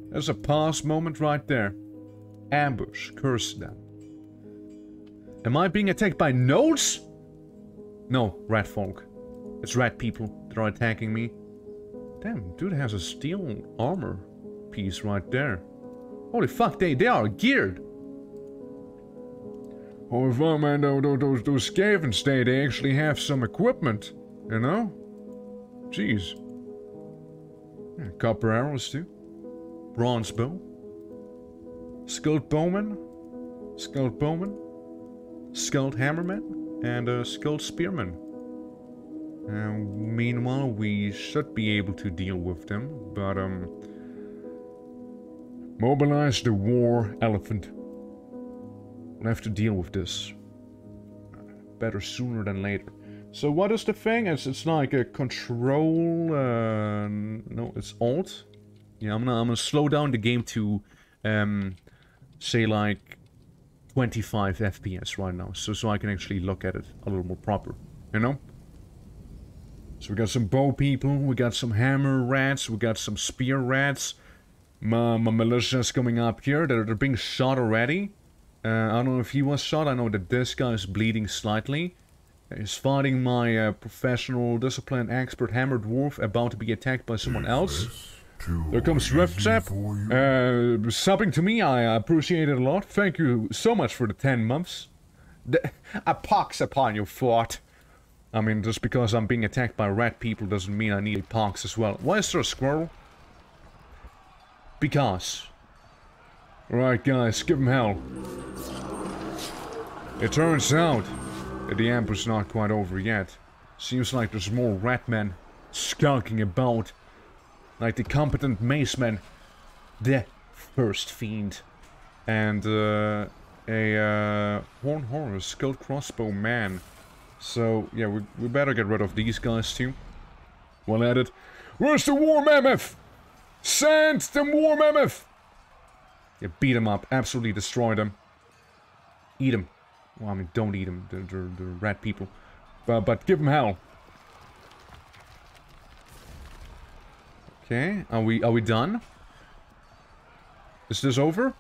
There's a pause moment right there. Ambush, curse them. Am I being attacked by nodes? No, rat folk. It's rat people that are attacking me. Damn, dude has a steel armor piece right there. Holy fuck, they are geared. Holy fuck, man, those scavens, they actually have some equipment, you know? Jeez. Yeah, copper arrows too. Bronze bow. Skulled bowman. Skulled bowman. Skulled hammerman. And a skulled spearman. Meanwhile, we should be able to deal with them, but mobilize the war elephant. We'll have to deal with this. Better sooner than later. So what is the thing? It's like a control... no, it's alt. Yeah, I'm gonna slow down the game to, say like 25 FPS right now, so I can actually look at it a little more proper, you know? So we got some bow people, we got some hammer rats, we got some spear rats. My militia's coming up here, they're being shot already. I don't know if he was shot, I know that this guy is bleeding slightly. He's fighting my professional, disciplined, expert hammer dwarf about to be attacked by someone else. There comes Riftsap, subbing to me, I appreciate it a lot. Thank you so much for the 10 months. A pox upon you, fort. I mean, just because I'm being attacked by rat people doesn't mean I need a pox as well. Why is there a squirrel? Because. Alright guys, give him hell. It turns out that the ambush not quite over yet. Seems like there's more rat men skulking about. Like the competent mace men. The first fiend. And a horn horror, skull crossbow man. So, yeah, we better get rid of these guys too. Well at it. Where's the war mammoth? Send the war mammoth! Yeah, beat him up. Absolutely destroy them. Eat him. Well, I mean, don't eat them. They're rat people. But give them hell. Okay, are we done? Is this over?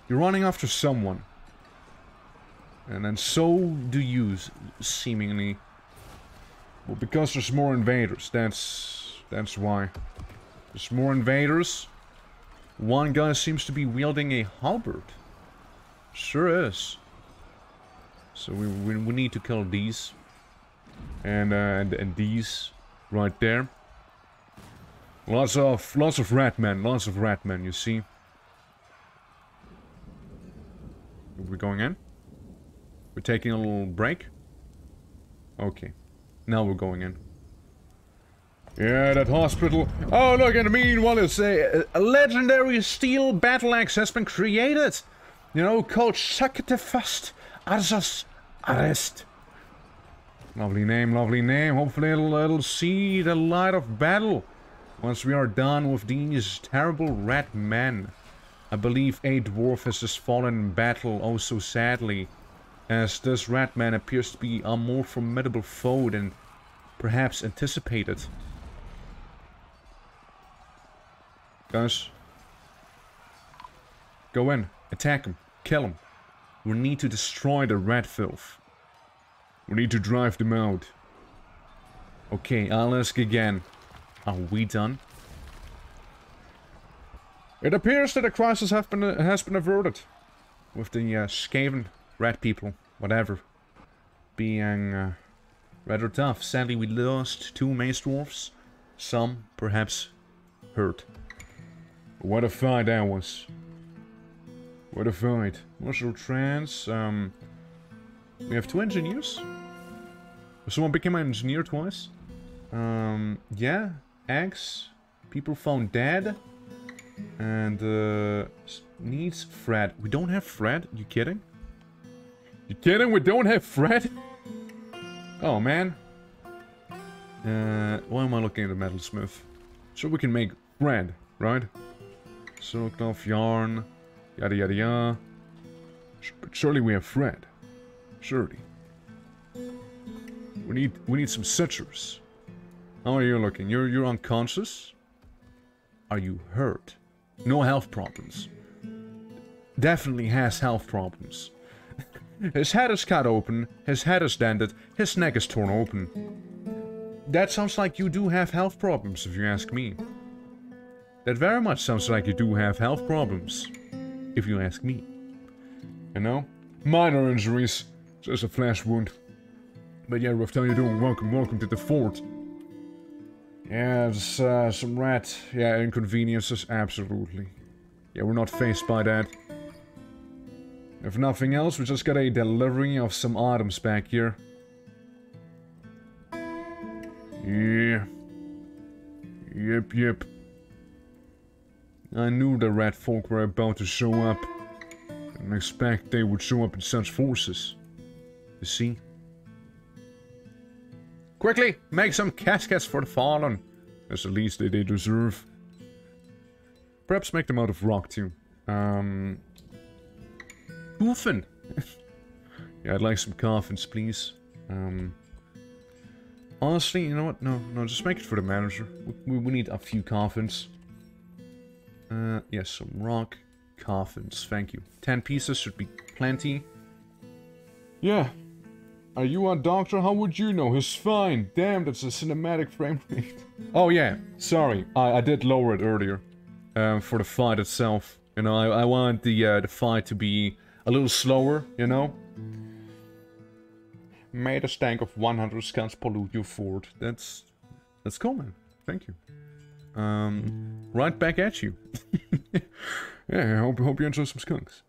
You're running after someone. And then so do you, seemingly. Well, because there's more invaders. That's why. There's more invaders. One guy seems to be wielding a halberd. Sure is. So we need to kill these. And these right there. Lots of rat men, you see. We're going in? We're taking a little break? Okay. Now we're going in. Yeah, that hospital. Oh, look, and meanwhile, it's a legendary steel battle axe has been created. You know, called Sakatefast Arzas Arrest. Lovely name, lovely name. Hopefully it'll see the light of battle once we are done with these terrible red men. I believe a dwarf has just fallen in battle, oh so sadly, as this red man appears to be a more formidable foe than perhaps anticipated. Guys, go in, attack him, kill him. We need to destroy the red filth. We need to drive them out. Okay, I'll ask again. Are we done? It appears that the crisis has been averted. With the Skaven red people, whatever, being rather tough. Sadly, we lost 2 mace dwarfs. Some, perhaps, hurt. What a fight that was. What a fight. Martial trance. We have 2 engineers. Someone became an engineer twice. Yeah. Eggs. People found dead. And, needs Fred. We don't have Fred? You kidding? You kidding? We don't have Fred? Oh, man. Why am I looking at the metalsmith? So we can make Fred, right? Silkcloth, yarn, yada yada yada. But surely we have Fred. Surely. We need some citrus. How are you looking? You're unconscious? Are you hurt? No health problems. Definitely has health problems. His head is cut open, his head is dented, his neck is torn open. That sounds like you do have health problems, if you ask me. That very much sounds like you do have health problems, if you ask me. You know? Minor injuries, just a flesh wound. But yeah, Ruff, how you doing? Welcome to the fort. Yeah, there's some rat, inconveniences, absolutely. Yeah, we're not faced by that. If nothing else, we just got a delivery of some items back here. Yeah. Yep. I knew the rat folk were about to show up. Didn't expect they would show up in such forces. You see? Quickly, make some caskets for the fallen. That's the least they deserve. Perhaps make them out of rock too. Coffin. Yeah, I'd like some coffins, please. Honestly, you know what? No, just make it for the manager. We need a few coffins. Yes, some rock coffins. Thank you. 10 pieces should be plenty. Yeah. Are you a doctor? How would you know? He's fine. Damn, that's a cinematic frame rate. Oh yeah, sorry. I did lower it earlier. For the fight itself. You know, I wanted the fight to be a little slower, you know? Made a stank of 100 scans pollute your fort. That's cool, man. Thank you. Right back at you. Yeah, I hope you enjoy some skunks.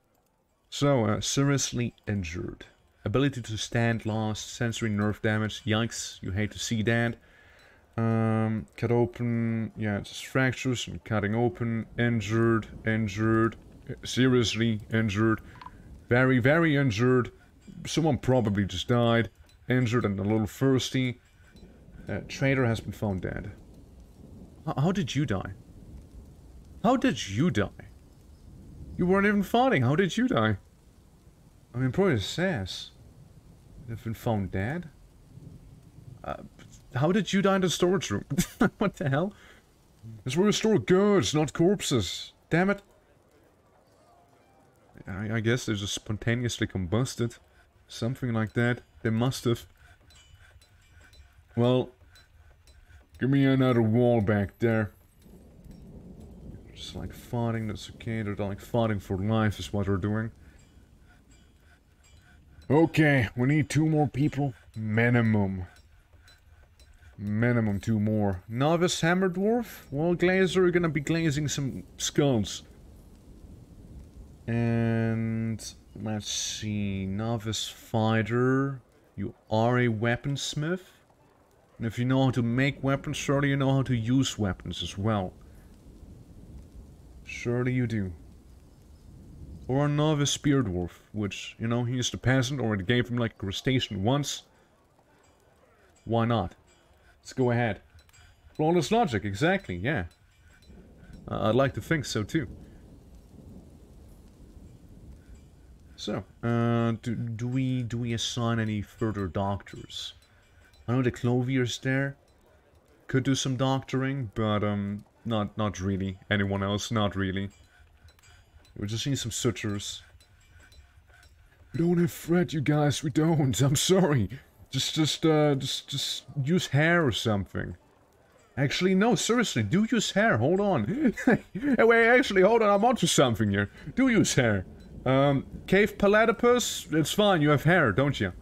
So, seriously injured. Ability to stand lost, sensory nerve damage. Yikes, you hate to see that. Cut open, yeah, it's just fractures and cutting open. Injured, seriously injured. Very, very injured. Someone probably just died. Injured and a little thirsty. Trader has been found dead. How did you die? How did you die? You weren't even fighting. How did you die? I mean, probably sass. Have been found dead? How did you die in the storage room? What the hell? It's where we store goods, not corpses. Damn it. I guess they just spontaneously combusted. Something like that. They must have. Well, give me another wall back there. Just like fighting, that's okay. They're like fighting for life is what they're doing. Okay, we need 2 more people. Minimum. Minimum 2 more. Novice Hammer Dwarf? Well, Glazer, you're gonna be glazing some skulls. And Let's see. Novice fighter. You are a weaponsmith. And if you know how to make weapons, surely you know how to use weapons as well. Surely you do. Or a novice spear dwarf, which, you know, he's the peasant, or it gave him like a crustacean once. Why not? Let's go ahead. Flawless logic, exactly, yeah. I'd like to think so too. So, do we assign any further doctors? I know the Clovier's there. Could do some doctoring, but not really. Anyone else, not really. We just need some sutures. We don't have thread, you guys. We don't. I'm sorry. Just use hair or something. Actually, no. Seriously, do use hair. Hold on. Hey, wait. Actually, hold on. I'm onto something here. Do use hair. Cave Palatopus. It's fine. You have hair, don't you?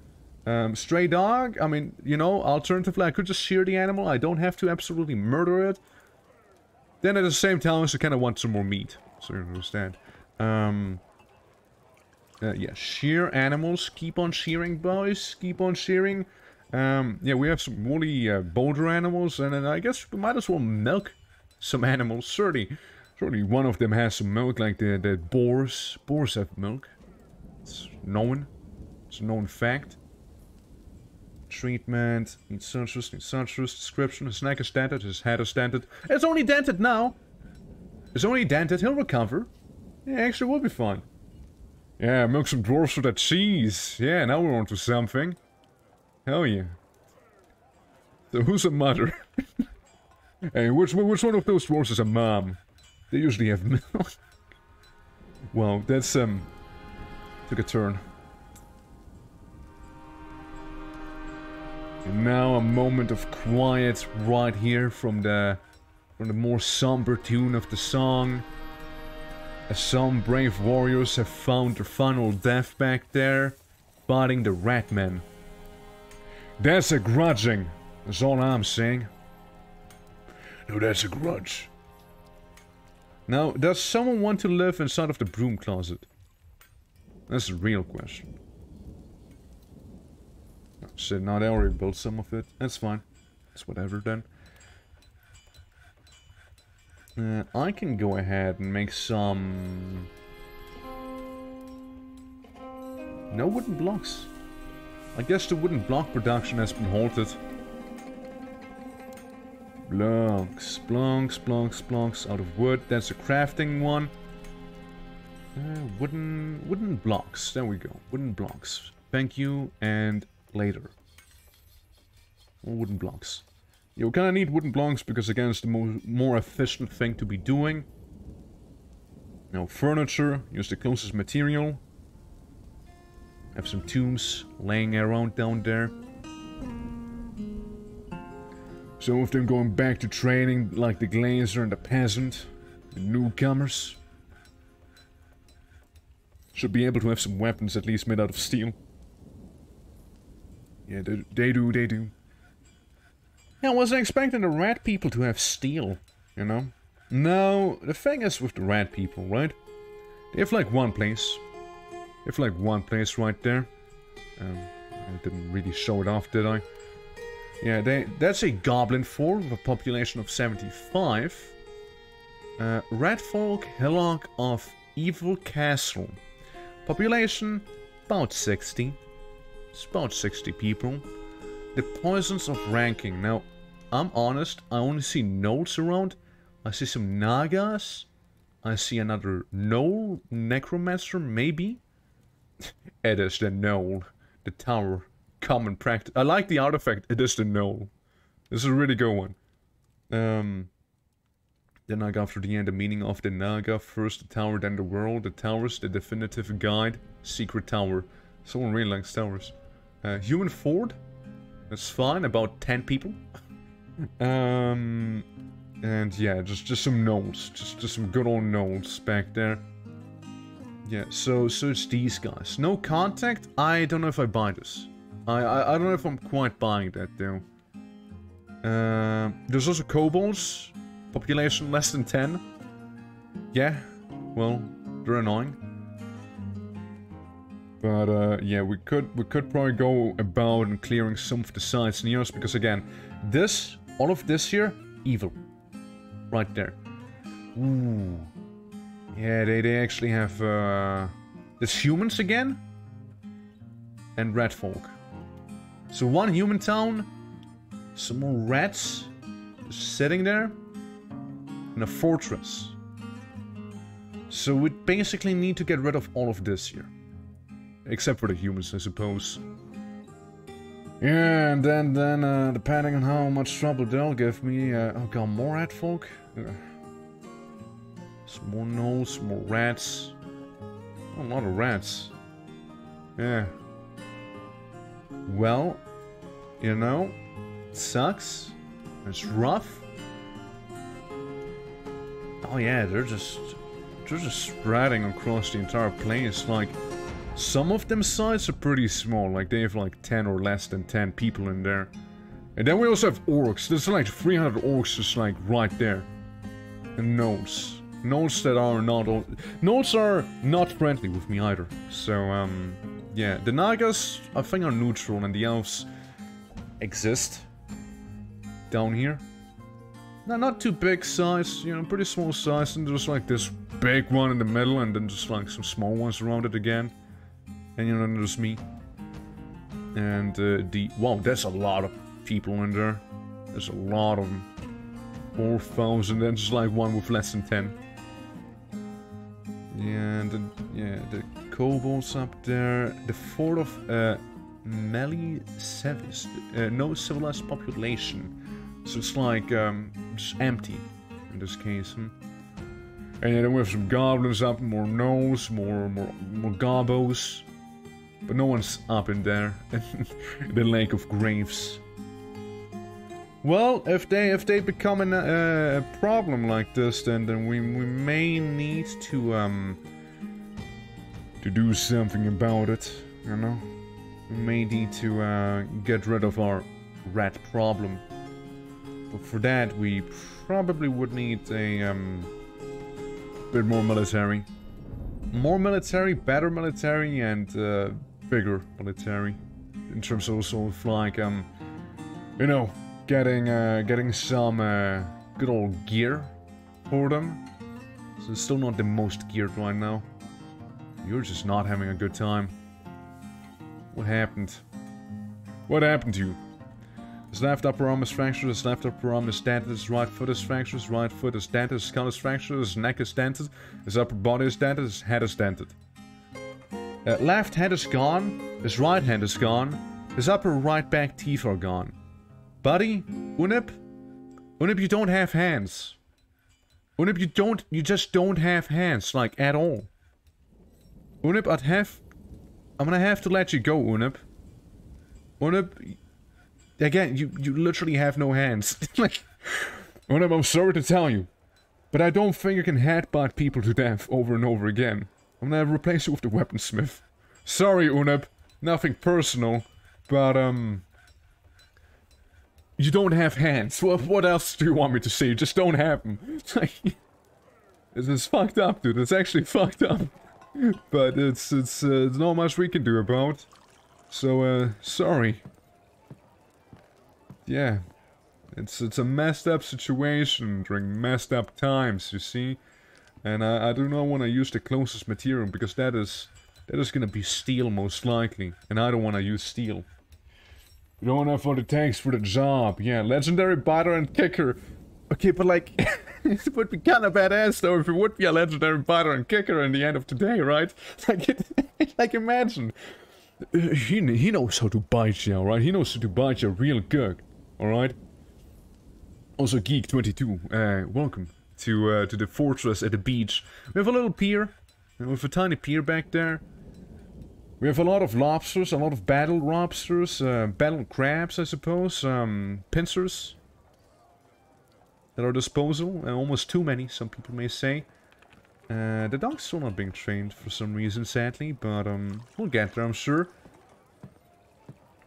Stray dog. I mean, you know, alternatively, I could just shear the animal. I don't have to absolutely murder it. Then at the same time, I also kind of want some more meat. So you understand. Yeah, shear animals. Keep on shearing, boys. Keep on shearing. Yeah, we have some woolly boulder animals, and then I guess we might as well milk some animals. Certainly one of them has some milk, like the boars. Boars have milk. It's known. It's a known fact. Treatment. Needs citrus. Description. His neck is dented. His head is dented. It's only dented now. It's only dented. He'll recover. Yeah, actually, we'll be fine. Yeah, milk some dwarfs with that cheese. Yeah, now we're onto something. Hell yeah. So who's a mother? Hey, which one of those dwarfs is a mom? They usually have milk. Well, that's took a turn. And now a moment of quiet right here from the more somber tune of the song. As some brave warriors have found their final death back there, fighting the Ratmen. That's a grudging. That's all I'm saying. No, that's a grudge. Now, does someone want to live inside of the broom closet? That's a real question. Oh, shit, now they already built some of it. That's fine. It's whatever then. I can go ahead and make some... No wooden blocks. I guess the wooden block production has been halted. Blocks out of wood. That's a crafting one. Wooden blocks. There we go. Wooden blocks. Thank you, and later. More wooden blocks. You kind of need wooden blocks because, again, it's the more efficient thing to be doing. Now, furniture. Use the closest material. Have some tombs laying around down there. Some of them going back to training, like the glazer and the peasant. The newcomers. Should be able to have some weapons at least made out of steel. Yeah, they do. Yeah, I wasn't expecting the rat people to have steel, you know? No, the thing is with the rat people, right? They have like one place. They have like one place right there. I didn't really show it off, did I? Yeah, that's a goblin fort with a population of 75. Rat folk, Hillock of Evil Castle. Population, about 60. It's about 60 people. The poisons of ranking. Now, I'm honest, I only see gnolls around. I see some nagas. I see another gnoll, necromancer, maybe. It is the gnoll. The tower. Common practice. I like the artifact. It is the gnoll. This is a really good one. The Naga after the end. The meaning of the Naga. First the tower, then the world. The towers, the definitive guide. Secret tower. Someone really likes towers. Human fort. That's fine. About 10 people. And yeah, just some gnolls. Just some good old gnolls back there. Yeah, so it's these guys. No contact? I don't know if I buy this. I don't know if I'm quite buying that though. There's also kobolds. Population less than 10. Yeah, well, they're annoying. But yeah, we could probably go about and clearing some of the sides near us, because again, all of this here, evil. Right there. Ooh. Yeah, they actually have there's humans again and rat folk. So one human town, some more rats just sitting there, and a fortress. So we basically need to get rid of all of this here. Except for the humans, I suppose. Yeah, and then depending on how much trouble they'll give me, oh god, more rat folk? Some more gnolls, some more rats. Oh, a lot of rats. Yeah. Well, you know, it sucks. It's rough. Oh yeah, they're just spreading across the entire place. Like, some of them sites are pretty small, like they have like 10 or less than 10 people in there. And then we also have orcs. There's like 300 orcs just like right there. And gnolls. Gnolls that are not... Gnolls are not friendly with me either. So, yeah. The Nagas, I think, are neutral, and the elves exist down here. No, not too big size, you know, pretty small size, and there's like this big one in the middle, and then just like some small ones around it again. And you know, there's me. And wow, there's a lot of people in there. There's a lot of them. 4,000, and just like one with less than 10. Yeah, and the kobolds up there. The fort of Meli Sevis. No civilized population. So it's like just empty in this case. And then we have some goblins up, more gnolls, more gobos. But no one's up in there. The Lake of Graves. Well, if they become a problem like this, then we may need to do something about it. You know, we may need to get rid of our rat problem. But for that, we probably would need a bit more military. More military, better military, and bigger military. In terms also of like you know, getting some good old gear for them. So it's still not the most geared right now. You're just not having a good time. What happened? What happened to you? His left upper arm is fractured, his left upper arm is dented, his right foot is fractured, his right foot is dented, his skull is fractured, his neck is dented, his upper body is dented, his head is dented. Left hand is gone, his right hand is gone, his upper right back teeth are gone. Buddy, Unip, you don't have hands. Unip, you just don't have hands, like, at all. Unip, I'm gonna have to let you go, Unip. Unip, again, you literally have no hands. Like, Unip, I'm sorry to tell you, but I don't think you can headbutt people to death over and over again. I'm gonna replace you with the weaponsmith. Sorry, Unip, nothing personal, but, you don't have hands. Well, what else do you want me to say? You just don't have them. This is fucked up, dude. It's actually fucked up. But it's not much we can do about. So, sorry. Yeah. It's a messed up situation during messed up times, you see? And I do not want to use the closest material, because that is gonna be steel most likely. And I don't want to use steel. You don't have what it takes for the job. Yeah, legendary biter and kicker. Okay, but like, it would be kind of badass though if it would be a legendary biter and kicker in the end of today, right? Like imagine. He knows how to bite you, right? He knows how to bite you real good, alright? Also, Geek22, welcome to the fortress at the beach. We have a little pier. We have a tiny pier back there. We have a lot of lobsters, a lot of battle lobsters, battle crabs, I suppose, pincers at our disposal, almost too many, some people may say. The dog's still not being trained for some reason, sadly, but we'll get there, I'm sure.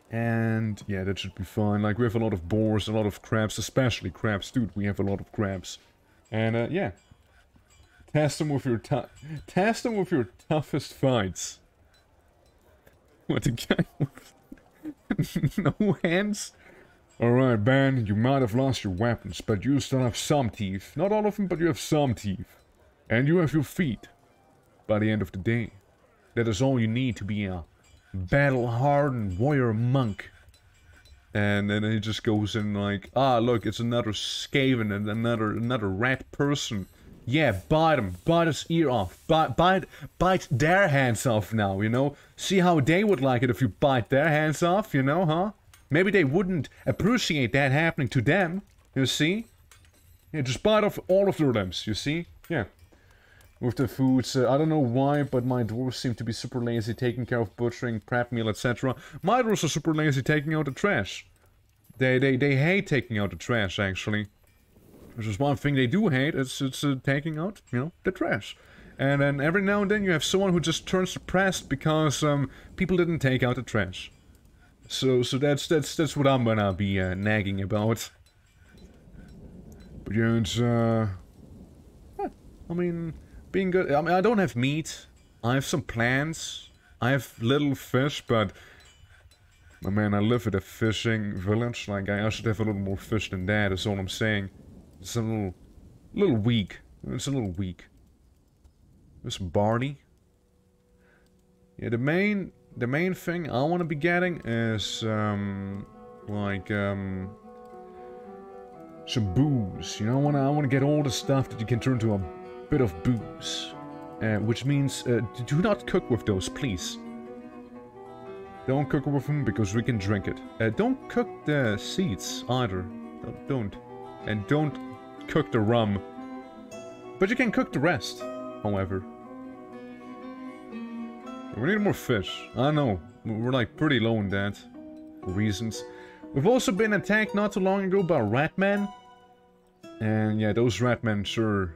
And yeah, that should be fine. Like, we have a lot of boars, a lot of crabs, especially crabs, dude. We have a lot of crabs, and yeah, test them with your toughest fights. What, the guy with no hands? Alright, Ben, you might have lost your weapons, but you still have some teeth. Not all of them, but you have some teeth. And you have your feet. By the end of the day. That is all you need to be a battle-hardened warrior monk. And then he just goes in like, ah, look, it's another Skaven and another rat person. Yeah, bite him. Bite his ear off. Bite their hands off now, you know? See how they would like it if you bite their hands off, you know, huh? Maybe they wouldn't appreciate that happening to them, you see? Yeah, just bite off all of their limbs, you see? Yeah. With the foods, I don't know why, but my dwarves seem to be super lazy taking care of butchering, prep meal, etc. My dwarves are super lazy taking out the trash. They hate taking out the trash, actually. Which is one thing they do hate, it's taking out, you know, the trash. And then every now and then you have someone who just turns depressed because people didn't take out the trash. So that's what I'm gonna be nagging about. But yeah, it's I mean, being good. I mean, I don't have meat. I have some plants. I have little fish, but my man, I live at a fishing village. Like I should have a little more fish than that. Is all I'm saying. It's a little weak. It's a little weak. There's some barley. Yeah, the main thing I want to be getting is some booze. You know, I want to get all the stuff that you can turn to a bit of booze, which means do not cook with those, please. Don't cook with them because we can drink it. Don't cook the seeds either. Don't, and don't cook the rum. But you can cook the rest, however. We need more fish. I know, we're like pretty low on that. For reasons. We've also been attacked not too long ago by ratmen. And yeah, those ratmen sure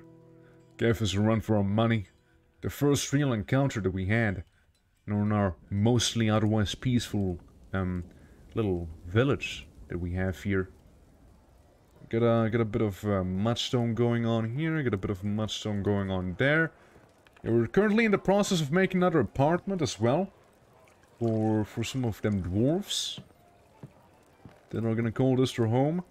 gave us a run for our money. The first real encounter that we had. In our mostly otherwise peaceful little village that we have here. Got a bit of mudstone going on here. Got a bit of mudstone going on there. Yeah, we're currently in the process of making another apartment as well. For some of them dwarves. Then we're gonna call this their home.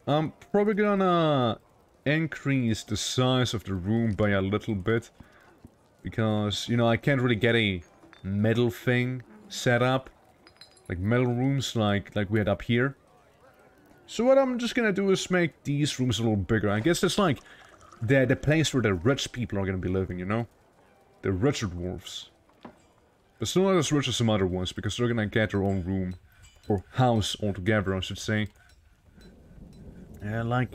I'm probably gonna increase the size of the room by a little bit. Because, you know, I can't really get a metal thing set up. Like metal rooms like we had up here. So what I'm just gonna do is make these rooms a little bigger. I guess it's like the place where the rich people are gonna be living, you know? The richer dwarves. But still not as rich as some other ones, because they're gonna get their own room. Or house altogether, I should say. Yeah, like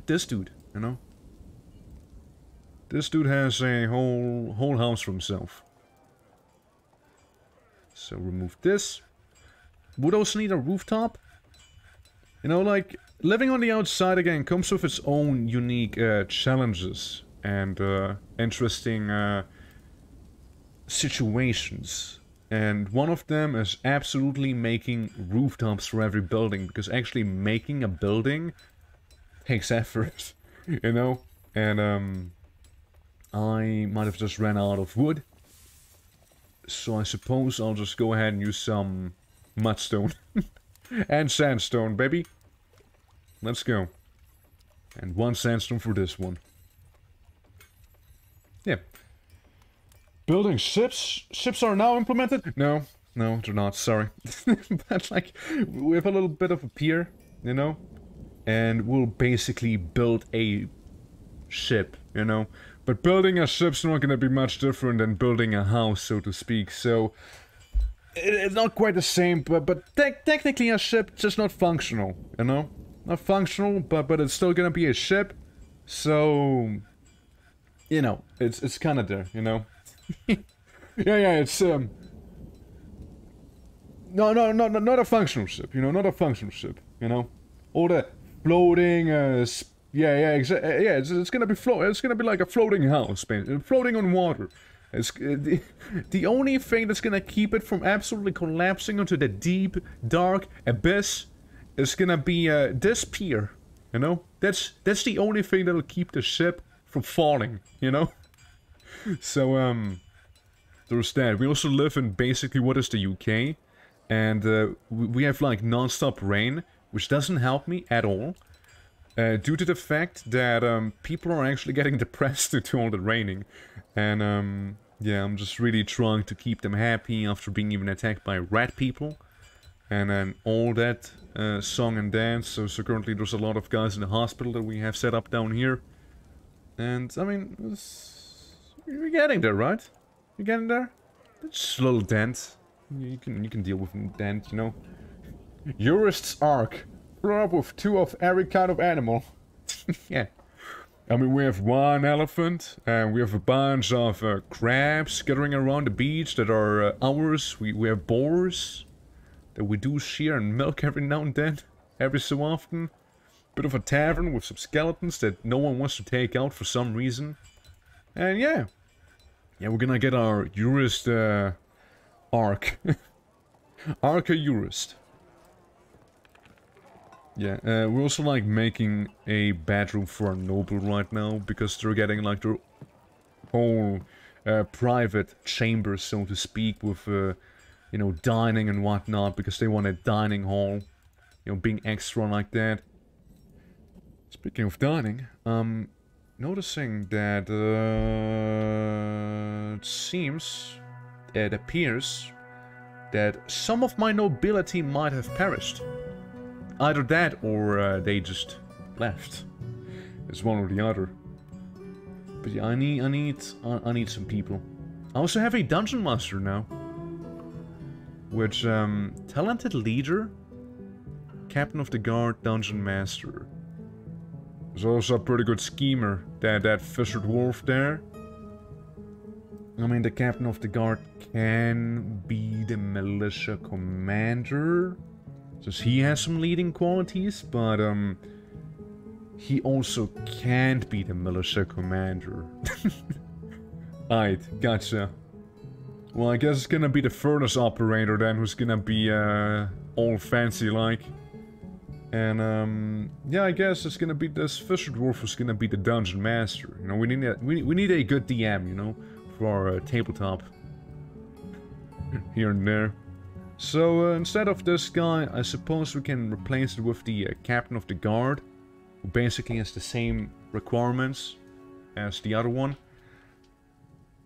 this dude, you know? This dude has a whole house for himself. So remove this. Would also need a rooftop. You know, like, living on the outside again comes with its own unique challenges and interesting situations. And one of them is absolutely making rooftops for every building, because actually making a building takes effort, you know? And I might have just ran out of wood. So I suppose I'll just go ahead and use some mudstone. And sandstone, baby. Let's go. And one sandstone for this one. Yeah. Building ships? Ships are now implemented? No, they're not, sorry. But like, we have a little bit of a pier, you know? And we'll basically build a ship, you know? But building a ship's not gonna be much different than building a house, so to speak, so... It's not quite the same, but technically a ship, just not functional, you know? Not functional, but it's still gonna be a ship, so... You know, it's kinda there, you know? yeah, it's, No, not a functional ship, you know? Not a functional ship, you know? All the floating, it's gonna be it's gonna be like a floating house, basically. Floating on water. It's the only thing that's gonna keep it from absolutely collapsing into the deep, dark abyss is gonna be this pier. You know, that's the only thing that'll keep the ship from falling. You know, so there's that. We also live in basically what is the UK. And we have like non-stop rain, which doesn't help me at all. Due to the fact that people are actually getting depressed due to all the raining. And yeah, I'm just really trying to keep them happy after being even attacked by rat people. And then all that song and dance. So currently there's a lot of guys in the hospital that we have set up down here. And I mean, we're getting there, right? You're getting there? Just a little dent. You can deal with a dent, you know. Jurist's arc. Fill up with 2 of every kind of animal. Yeah. I mean, we have 1 elephant, and we have a bunch of crabs skittering around the beach that are ours. We have boars that we do shear and milk every now and then, every so often. Bit of a tavern with some skeletons that no one wants to take out for some reason. And yeah. Yeah, we're gonna get our jurist arc. Arca jurist. Yeah, we're also like making a bedroom for a noble right now, because they're getting like their whole private chambers, so to speak, with you know, dining and whatnot, because they want a dining hall, you know, being extra like that. Speaking of dining, noticing that it appears that some of my nobility might have perished. Either that, or they just left. It's one or the other. But yeah, I need some people. I also have a dungeon master now, which talented leader, captain of the guard, dungeon master. There's also a pretty good schemer, that Fisher Dwarf there. I mean, the captain of the guard can be the militia commander, since he has some leading qualities, but he also can't be the militia commander. Alright, gotcha. Well, I guess it's gonna be the furnace operator then, who's gonna be all fancy like. And yeah, I guess it's gonna be this Fisher Dwarf who's gonna be the dungeon master. You know, we need a good DM, you know, for our tabletop here and there. So instead of this guy, I suppose we can replace it with the captain of the guard, who basically has the same requirements as the other one,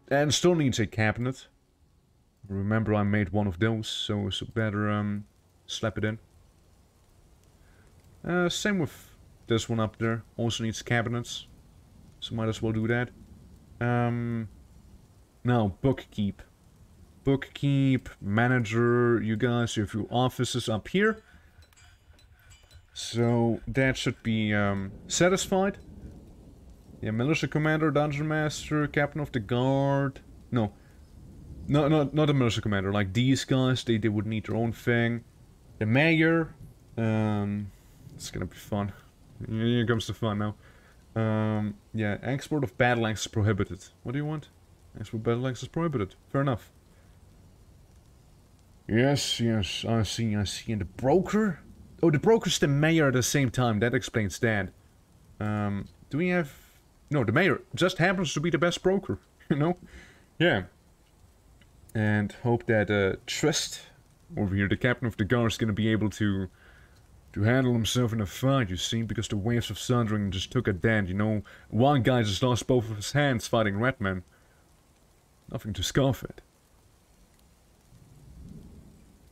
and still needs a cabinet. Remember, I made one of those, so better slap it in. Same with this one up there. Also needs cabinets, so might as well do that. Now bookkeep. Bookkeep, manager, you guys, you have your offices up here. So that should be satisfied. Yeah, militia commander, dungeon master, captain of the guard. No, not the militia commander. Like these guys, they would need their own thing. The mayor. It's gonna be fun. Here comes the fun now. Yeah, export of battle axe is prohibited. What do you want? Export of battle axe is prohibited. Fair enough. Yes, I see. And the broker? Oh, the broker's the mayor at the same time. That explains that. Do we have... No, the mayor just happens to be the best broker, you know? Yeah. And hope that Trist, over here, the captain of the guard, is gonna be able to handle himself in a fight, you see, because the waves of sundering just took a dent, you know? One guy just lost both of his hands fighting Redman. Nothing to scoff at.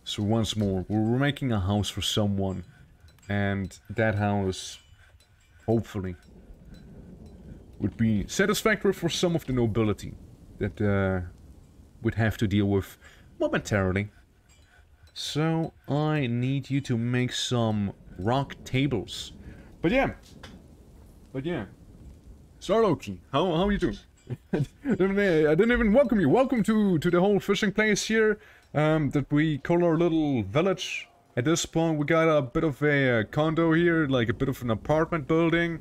So once more, we're making a house for someone, and that house, hopefully, would be satisfactory for some of the nobility that would have to deal with momentarily. So I need you to make some rock tables. But yeah. Sarloki, how are you doing? I didn't even welcome you. Welcome to the whole fishing place here. That we call our little village. At this point, we got a bit of a condo here, like a bit of an apartment building.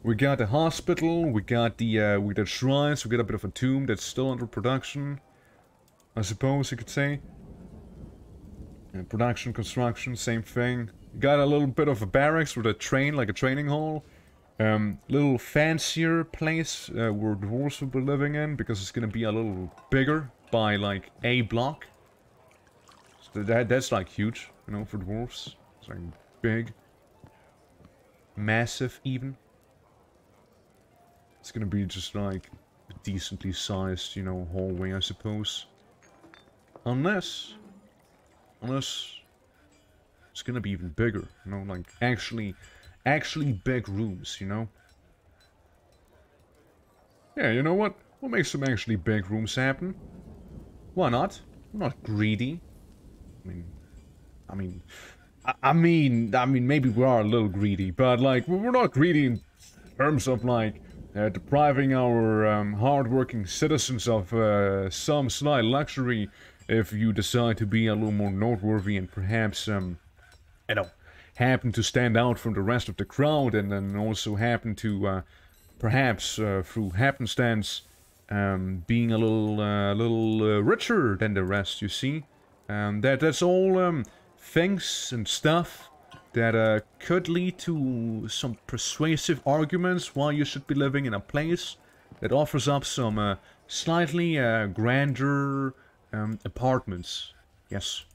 We got a hospital. We got the shrines. We got a bit of a tomb that's still under production, I suppose you could say. Production, construction, same thing. Got a little bit of a barracks with a train, like a training hall. Little fancier place where dwarves will be living in, because it's gonna be a little bigger by like a block. So that's like huge, you know, for dwarves. It's like big. Massive even. It's gonna be just like a decently sized, you know, hallway, I suppose. Unless it's gonna be even bigger, you know, like actually big rooms, you know. Yeah, you know what? We'll make some actually big rooms happen. Why not? We're not greedy. I mean, maybe we are a little greedy, but like, we're not greedy in terms of like depriving our hardworking citizens of some slight luxury. If you decide to be a little more noteworthy and perhaps, you know, happen to stand out from the rest of the crowd, and then also happen to, perhaps through happenstance, being a little richer than the rest, you see. That's all things and stuff that could lead to some persuasive arguments why you should be living in a place that offers up some slightly grander apartments. Yes.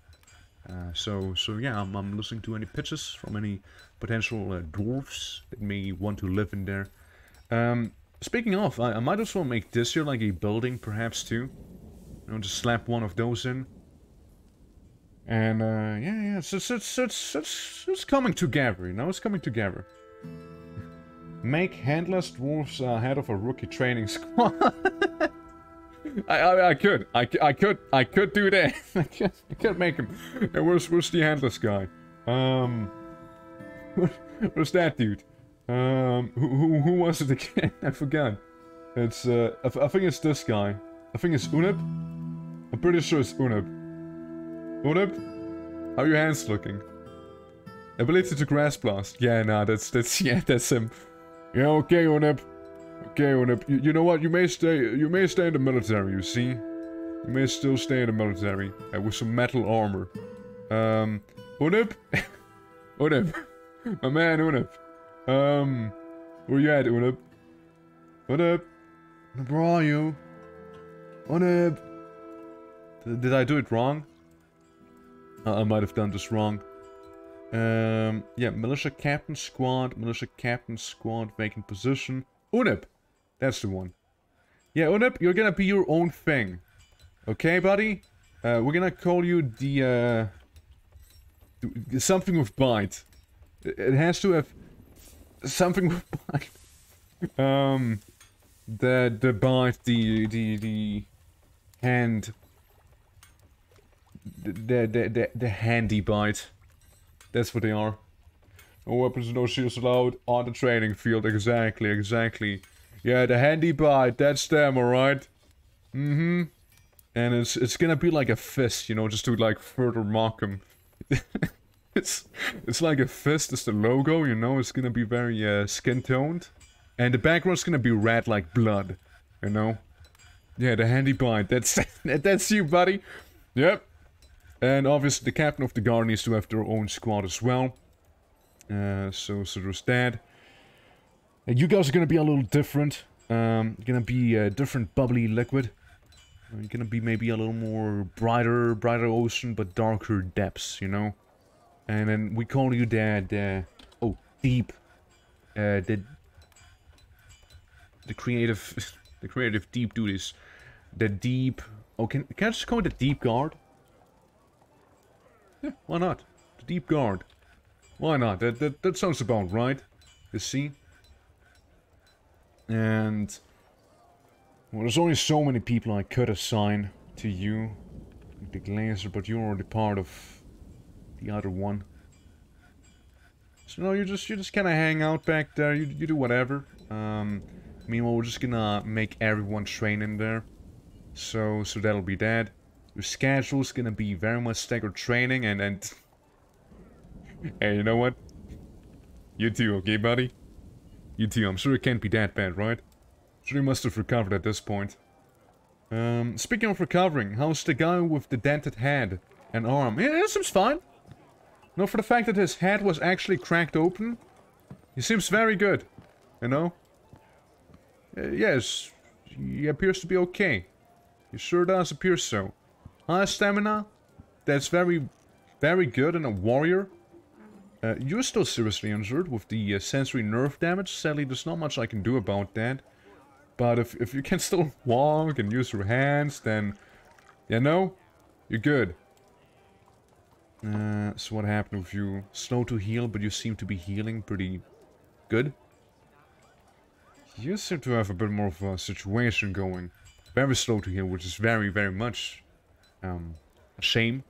So yeah, I'm listening to any pitches from any potential dwarves that may want to live in there. Speaking of, I might as well make this here like a building, perhaps too. You know, just slap one of those in. And yeah, it's coming together. You know, it's coming together. Make handless dwarves head of a rookie training squad. I could do that. I could make him. Yeah, where's the handless guy? Where's that dude? Who was it again? I forgot. It's I think it's this guy. I think it's Unib. I'm pretty sure it's Unib. Unib, how are your hands looking? Ability to grass blast. Yeah, nah, that's him. Yeah, okay, Unib. Okay, Unib. You know what? You may stay in the military. You see, you may still stay in the military with some metal armor. Unib, Unib, my man, Unib. Where you at, Unib? Unib, where are you? Unib. Did I do it wrong? I might have done this wrong. Yeah, militia captain squad, vacant position. Unib! That's the one. Yeah, Unib, you're gonna be your own thing. Okay, buddy? We're gonna call you the, something with bite. It has to have something with bite. The bite, the hand... The handy bite. That's what they are. No weapons, no shields allowed on the training field. Exactly. Yeah, the handy bite. That's them, alright? Mm-hmm. And it's gonna be like a fist, you know, just to like further mock them. it's like a fist. It's the logo, you know. It's gonna be very skin toned, and the background's gonna be red like blood, you know. Yeah, the handy bite. That's you, buddy. Yep. And obviously the captain of the guard needs to have their own squad as well. So there's that. And you guys are gonna be a little different. You're gonna be a different bubbly liquid. You're gonna be maybe a little more brighter ocean, but darker depths, you know. And then we call you the deep. The creative deep duties. The deep. Oh, can I just call it the deep guard? Yeah, why not? The deep guard. Why not? That sounds about right. You see? And well, there's only so many people I could assign to you, like the Glazer, but you're already part of the other one. So no, you just kind of hang out back there. You do whatever. Meanwhile, we're just gonna make everyone train in there. So that'll be that. Your schedule's gonna be very much staggered training and hey, you know what? You too, okay, buddy? You too. I'm sure it can't be that bad, right? Sure you must have recovered at this point. Speaking of recovering, how's the guy with the dented head and arm? Yeah, that seems fine. No, for the fact that his head was actually cracked open, he seems very good, you know? Yes, he appears to be okay. It sure does appear so. High stamina. That's very, very good in a warrior. You're still seriously injured with the sensory nerve damage. Sadly, there's not much I can do about that. But if you can still walk and use your hands, then, you know, you're good. So what happened with you? Slow to heal, but you seem to be healing pretty good. You seem to have a bit more of a situation going. Very slow to heal, which is very, very much a shame.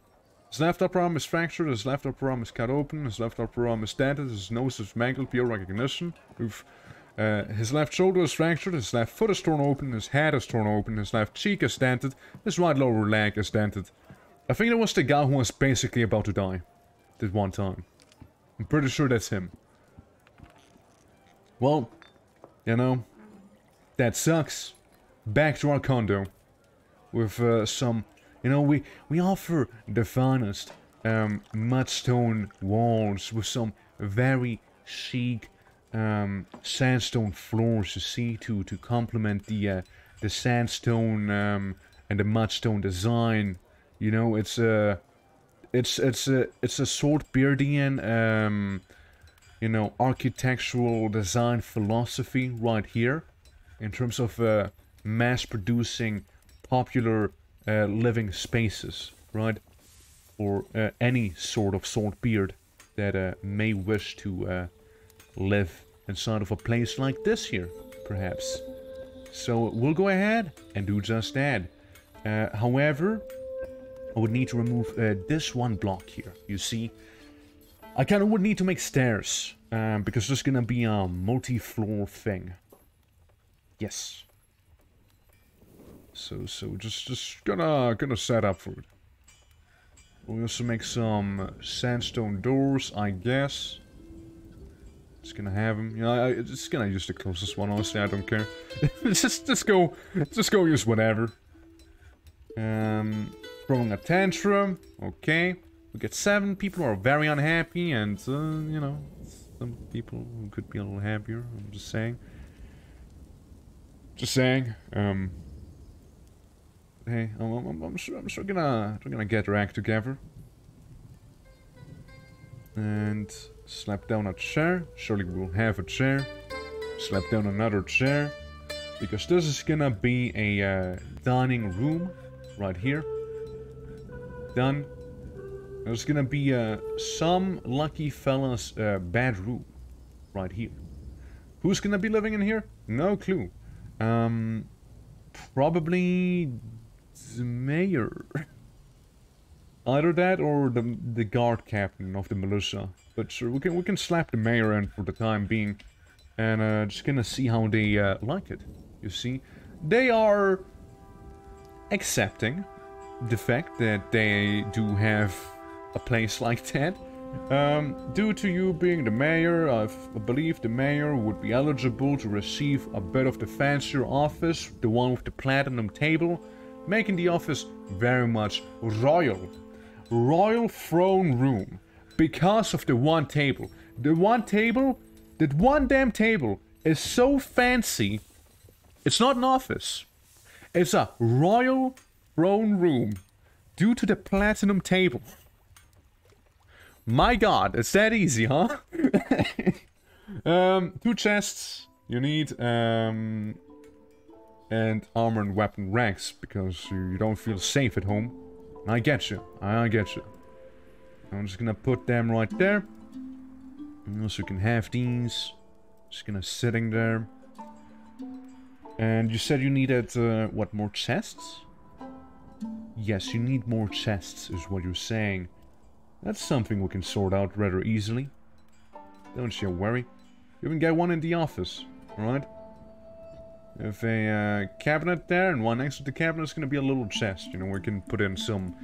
His left upper arm is fractured, his left upper arm is cut open, his left upper arm is dented, his nose is mangled beyond recognition. His left shoulder is fractured, his left foot is torn open, his head is torn open, his left cheek is dented, his right lower leg is dented. I think that was the guy who was basically about to die. At one time. I'm pretty sure that's him. Well, you know, that sucks. Back to our condo. With some... You know, we offer the finest mudstone walls with some very chic sandstone floors, you see, to complement the sandstone and the mudstone design. You know, it's a Swordbeardian you know, architectural design philosophy right here, in terms of mass producing popular living spaces, right? Or any sort of Swordbeard that may wish to live inside of a place like this here, perhaps. So we'll go ahead and do just that. However, I would need to remove this one block here, you see. I kind of would need to make stairs, because there's gonna be a multi-floor thing. Yes. So just gonna set up for it. We'll also make some sandstone doors, I guess. Just gonna have them. You know, just gonna use the closest one. Honestly, I don't care. just go use whatever. Throwing a tantrum. Okay. We get 7 people who are very unhappy, and you know, some people who could be a little happier. I'm just saying. Just saying. Hey, I'm sure gonna get their act together. And slap down a chair. Surely we'll have a chair. Slap down another chair. Because this is gonna be a dining room. Right here. Done. There's gonna be some lucky fella's bedroom. Right here. Who's gonna be living in here? No clue. Probably the mayor. Either that or the guard captain of the militia. But sure, we can slap the mayor in for the time being, and just gonna see how they like it. You see, they are accepting the fact that they do have a place like that. Due to you being the mayor, I believe the mayor would be eligible to receive a bit of the fancier office, the one with the platinum table, making the office very much royal. Royal throne room. Because of the one table. The one table, that one damn table, is so fancy. It's not an office. It's a royal throne room. Due to the platinum table. My god, it's that easy, huh? 2 chests you need, and armor and weapon racks, because you don't feel safe at home. I get you, I get you. I'm just gonna put them right there. And also you can have these. Just gonna sitting there. And you said you needed, what, more chests? Yes, you need more chests, is what you're saying. That's something we can sort out rather easily. Don't you worry. You can get one in the office, alright? If a cabinet there, and one next to the cabinet is going to be a little chest, you know, we can put in some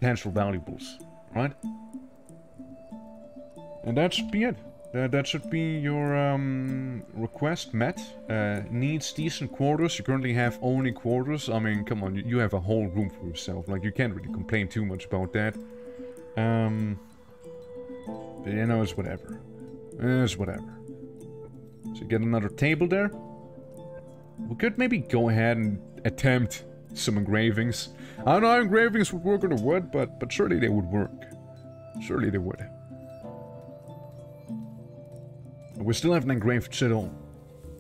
potential valuables, right? And that should be it. That should be your request met. Needs decent quarters. You currently have only quarters. I mean, come on, you have a whole room for yourself. Like, you can't really complain too much about that. But you know, it's whatever. It's whatever. So get another table there. We could maybe go ahead and attempt Some engravings. I don't know how engravings would work on the wood, but surely they would work. Surely they would. We still haven't engraved shit on.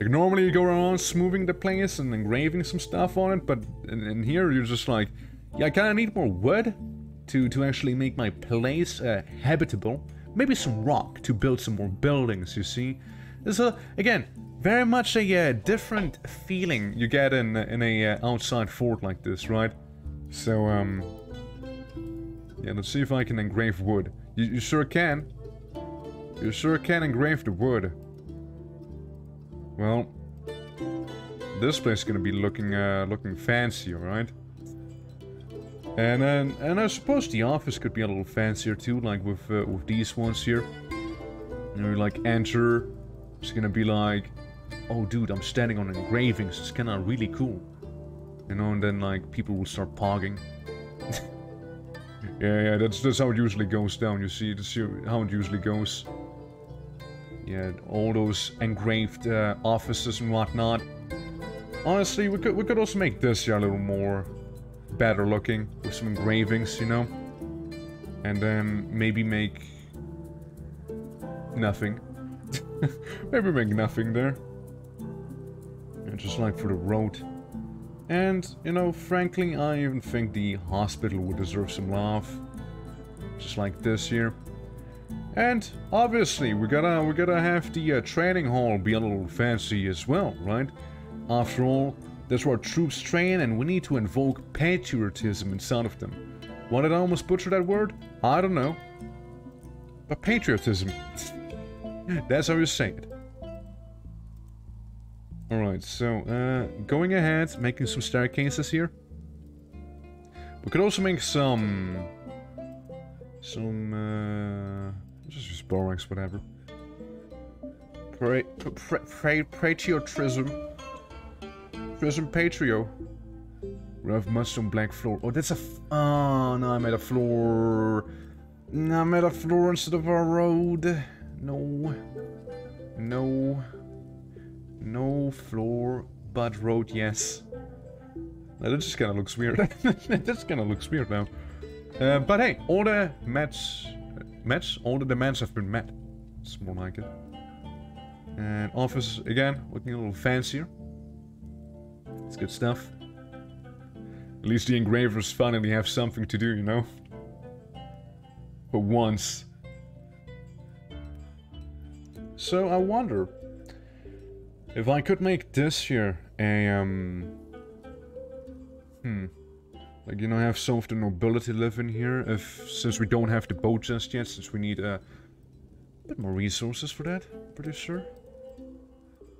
Like, normally you go around smoothing the place and engraving some stuff on it, but in here you're just like, yeah, I kinda need more wood to actually make my place habitable. Maybe some rock to build some more buildings, you see? So, again, very much a different feeling you get in a outside fort like this, right? So, yeah, let's see if I can engrave wood. You sure can. You sure can engrave the wood. Well, this place is gonna be looking fancy, right? And I suppose the office could be a little fancier too, like with these ones here. You know, like enter, it's gonna be like, oh dude, I'm standing on engravings. It's kinda really cool, you know. And then like people will start pogging. yeah, that's how it usually goes down. You see, that's how it usually goes. Yeah, all those engraved offices and whatnot. Honestly, we could also make this here a little more better looking with some engravings, you know, and then maybe make nothing. Maybe make nothing there. And just like for the road. And you know, frankly, I even think the hospital would deserve some love, just like this here. And obviously, we gotta have the training hall be a little fancy as well, right? After all, that's where our troops train, and we need to invoke patriotism inside of them. Why did I almost butcher that word? I don't know. But patriotism. That's how you say it. Alright, so, going ahead, making some staircases here. We could also make some, just use borax, whatever. Patriotism. Prism Patrio. We have mudstone black floor. Oh, that's a oh, no, I made a floor. No, I made a floor instead of a road. No. No. No floor, but road, yes. Now, that just kind of looks weird. That just kind of looks weird now. But hey, all the all the demands have been met. It's more like it. And office, again, looking a little fancier. It's good stuff. At least the engravers finally have something to do, you know? For once. So I wonder if I could make this here a like, you know, have some of the nobility live in here, since we don't have the boat just yet, since we need a bit more resources for that, pretty sure.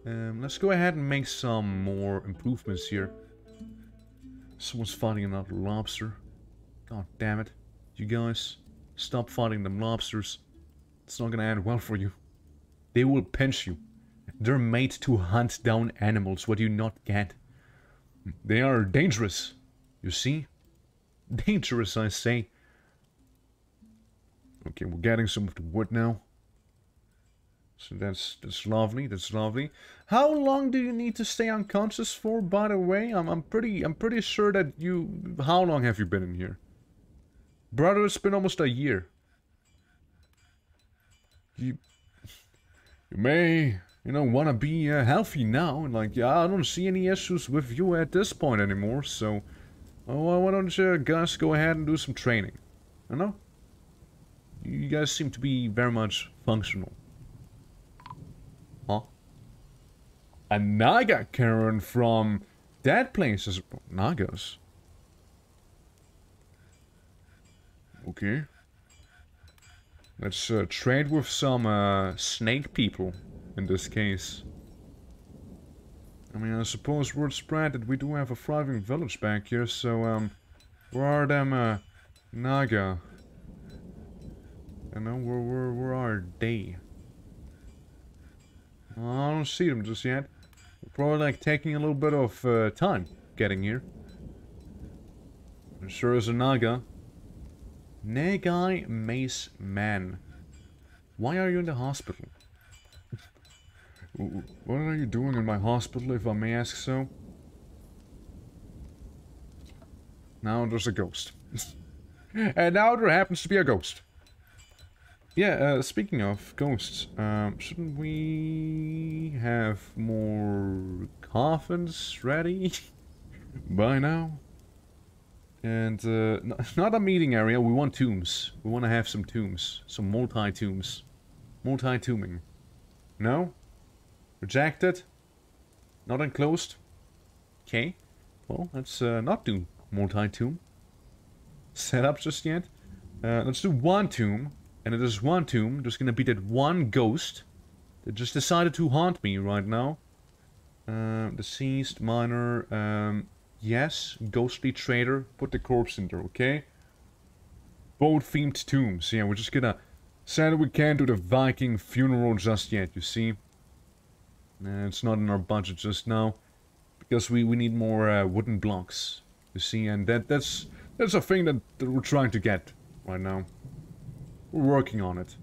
Let's go ahead and make some more improvements here. Someone's fighting another lobster. God damn it. You guys, stop fighting them lobsters. It's not gonna end well for you. They will pinch you. They're made to hunt down animals. What do you not get? They are dangerous. You see? Dangerous, I say. Okay, we're getting some of the wood now. So that's lovely, that's lovely. How long do you need to stay unconscious for, by the way? I'm pretty sure that you... How long have you been in here? Brother, it's been almost a year. You may, you know, wanna be healthy now, and like, yeah, I don't see any issues with you at this point anymore, so... Oh, why don't you guys go ahead and do some training? I know? You guys seem to be very much functional. Huh? A Naga Karen from that place is Nagas. Okay. Let's trade with some snake people in this case. I mean, I suppose word spread that we do have a thriving village back here, so where are them Naga? You know, where are they? I don't see them just yet. We're probably like taking a little bit of time getting here. There sure is a Naga. Nagai Mace Man. Why are you in the hospital? What are you doing in my hospital, if I may ask so? Now there's a ghost. And now there happens to be a ghost. Yeah, speaking of ghosts, shouldn't we have more coffins ready by now? And, not a meeting area, we want tombs. We want to have some tombs. Some multi-tombs. Multi-tombing. No? Rejected? Not enclosed? Okay. Well, let's not do multi-tomb. Set up just yet. Let's do one tomb. And it is one tomb. There's gonna be that one ghost that just decided to haunt me right now. Deceased, minor, yes, ghostly trader. Put the corpse in there, okay? Both themed tombs. Yeah, we're just gonna... Sadly, we can't do the Viking funeral just yet, you see. It's not in our budget just now. Because we need more wooden blocks. You see, and that's a thing that we're trying to get right now. We're working on it.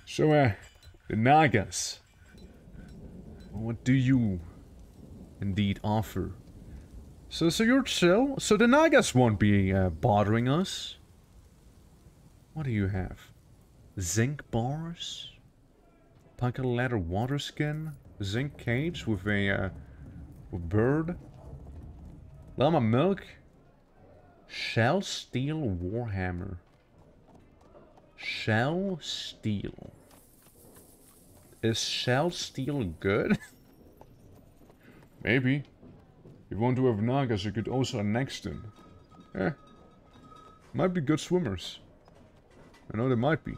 So, the Nagas. What do you indeed offer? So you're chill? So the Nagas won't be bothering us? What do you have? Zinc bars? Pocket leather water skin? Zinc cage with a bird? Llama milk? Shell steel warhammer. Shell steel. Is shell steel good? Maybe. If you want to have Nagas, you could also annex them. Might be good swimmers. I know they might be.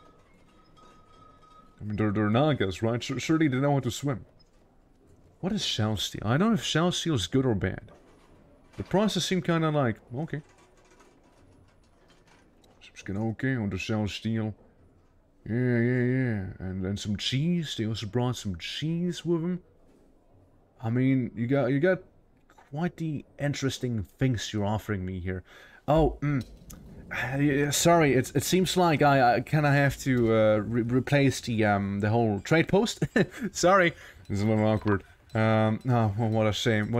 I mean, they're Nagas, right? Surely they know how to swim. What is shell steel? I don't know if shell steel is good or bad. The prices seem kind of like, okay. Seems kind of okay on the shell steel. Yeah. And then some cheese. They also brought some cheese with them. I mean, you got quite the interesting things you're offering me here. Oh, sorry. It seems like I kind of have to replace the whole trade post. Sorry, it's a little awkward. Oh, what a shame.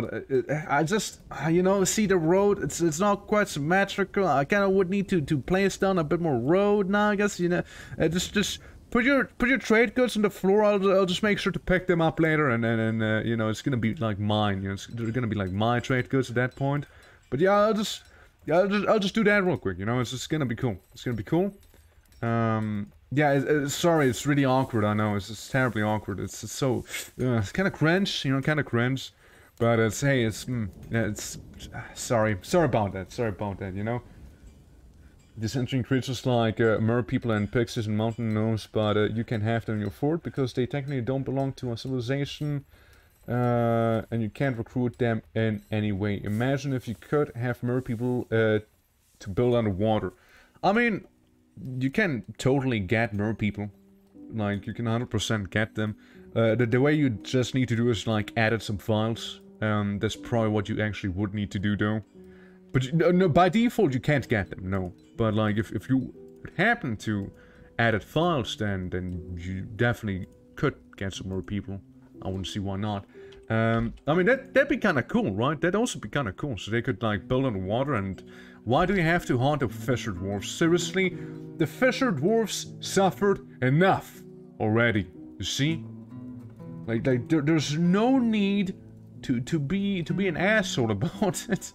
I just, you know, see the road, it's not quite symmetrical. I kind of would need to place down a bit more road now, I guess, you know. Just put your trade goods on the floor. I'll just make sure to pick them up later, and you know, it's gonna be like mine. You know, they're gonna be like my trade goods at that point. But yeah, I'll just do that real quick. You know, it's just gonna be cool. It's gonna be cool. Yeah, sorry, it's really awkward, I know, it's terribly awkward, it's so, it's kind of cringe, you know, kind of cringe, but it's, hey, it's, sorry about that, you know. These entering creatures like mer people and pixies and mountain gnomes, but you can have them in your fort because they technically don't belong to a civilization, and you can't recruit them in any way. Imagine if you could have mer people to build underwater. I mean, you can totally get mer people. Like, you can 100% get them. The way you just need to do is, like, edit some files. That's probably what you actually would need to do, though. But, no, by default, you can't get them, no. But, like, if you happen to edit files, then you definitely could get some more people. I wouldn't see why not. I mean, that'd be kind of cool, right? That'd also be kind of cool. So they could, like, build underwater and... Why do you have to haunt the Fisher Dwarfs? Seriously? The Fisher Dwarfs suffered enough already. You see? Like there's no need to be an asshole about it.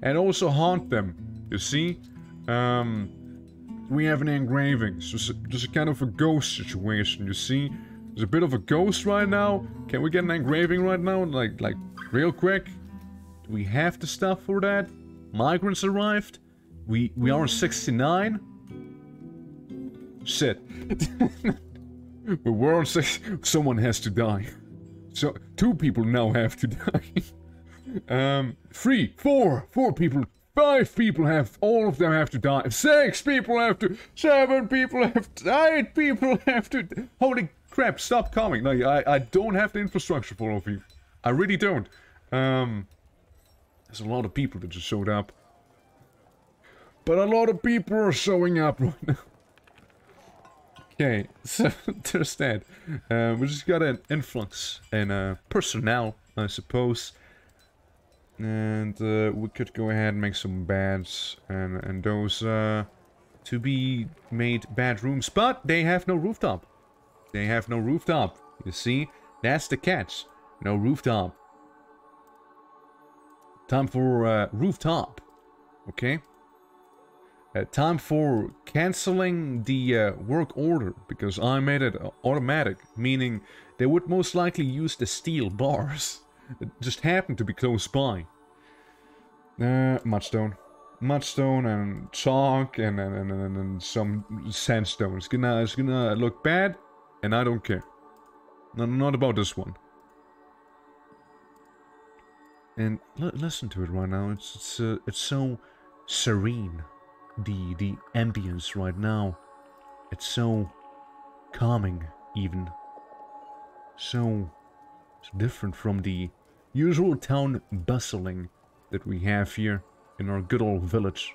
And also haunt them. You see? We have an engraving. So there's a kind of a ghost situation, you see? There's a bit of a ghost right now. Can we get an engraving right now? Like real quick? Do we have the stuff for that? Migrants arrived. We are 69. Shit. But we're on 6. Someone has to die. So 2 people now have to die. 3, 4 people. 5 people have. All of them have to die. 6 people have to. 7 people have to. 8 people have to. Holy crap! Stop coming. Like I don't have the infrastructure for all of you. I really don't. There's a lot of people that just showed up. But a lot of people are showing up right now. Okay, so there's that. We just got an influx in personnel, I suppose. And we could go ahead and make some beds and those to be made bedrooms, but they have no rooftop. They have no rooftop. You see, that's the catch. No rooftop. Time for rooftop. Okay. Time for canceling the work order, because I made it automatic, meaning they would most likely use the steel bars that just happen to be close by. Mudstone. Mudstone and chalk and some sandstone. It's gonna look bad, and I don't care. Not about this one. And listen to it right now. It's so serene. The ambience right now. It's so calming, even. So different from the usual town bustling that we have here in our good old village.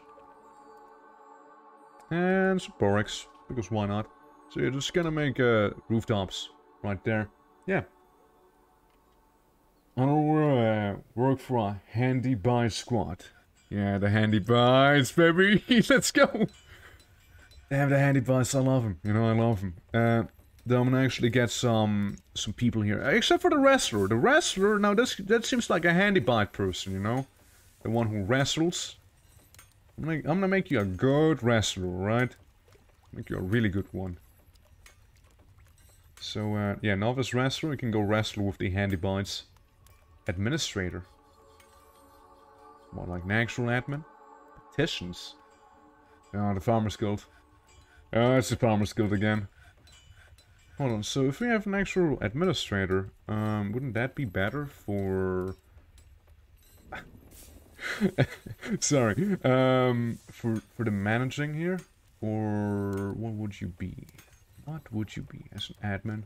And some barracks, because why not? So you're just gonna make rooftops right there. Yeah. I'll work for a handy buy squad. Yeah, the handy buys, baby. Let's go. They have the handy buys. I love them. You know, I love them. Then I'm gonna actually get some people here, except for the wrestler. The wrestler, now that seems like a handy buy person, you know, the one who wrestles. I'm gonna make you a good wrestler, right? Make you a really good one. So yeah, novice wrestler. You can go wrestle with the handy buys. Administrator. What, like an actual admin? Petitions. Oh, the Farmers Guild. Oh, it's the Farmers Guild again. Hold on, so if we have an actual administrator, wouldn't that be better for... Sorry. For the managing here? Or what would you be? What would you be as an admin?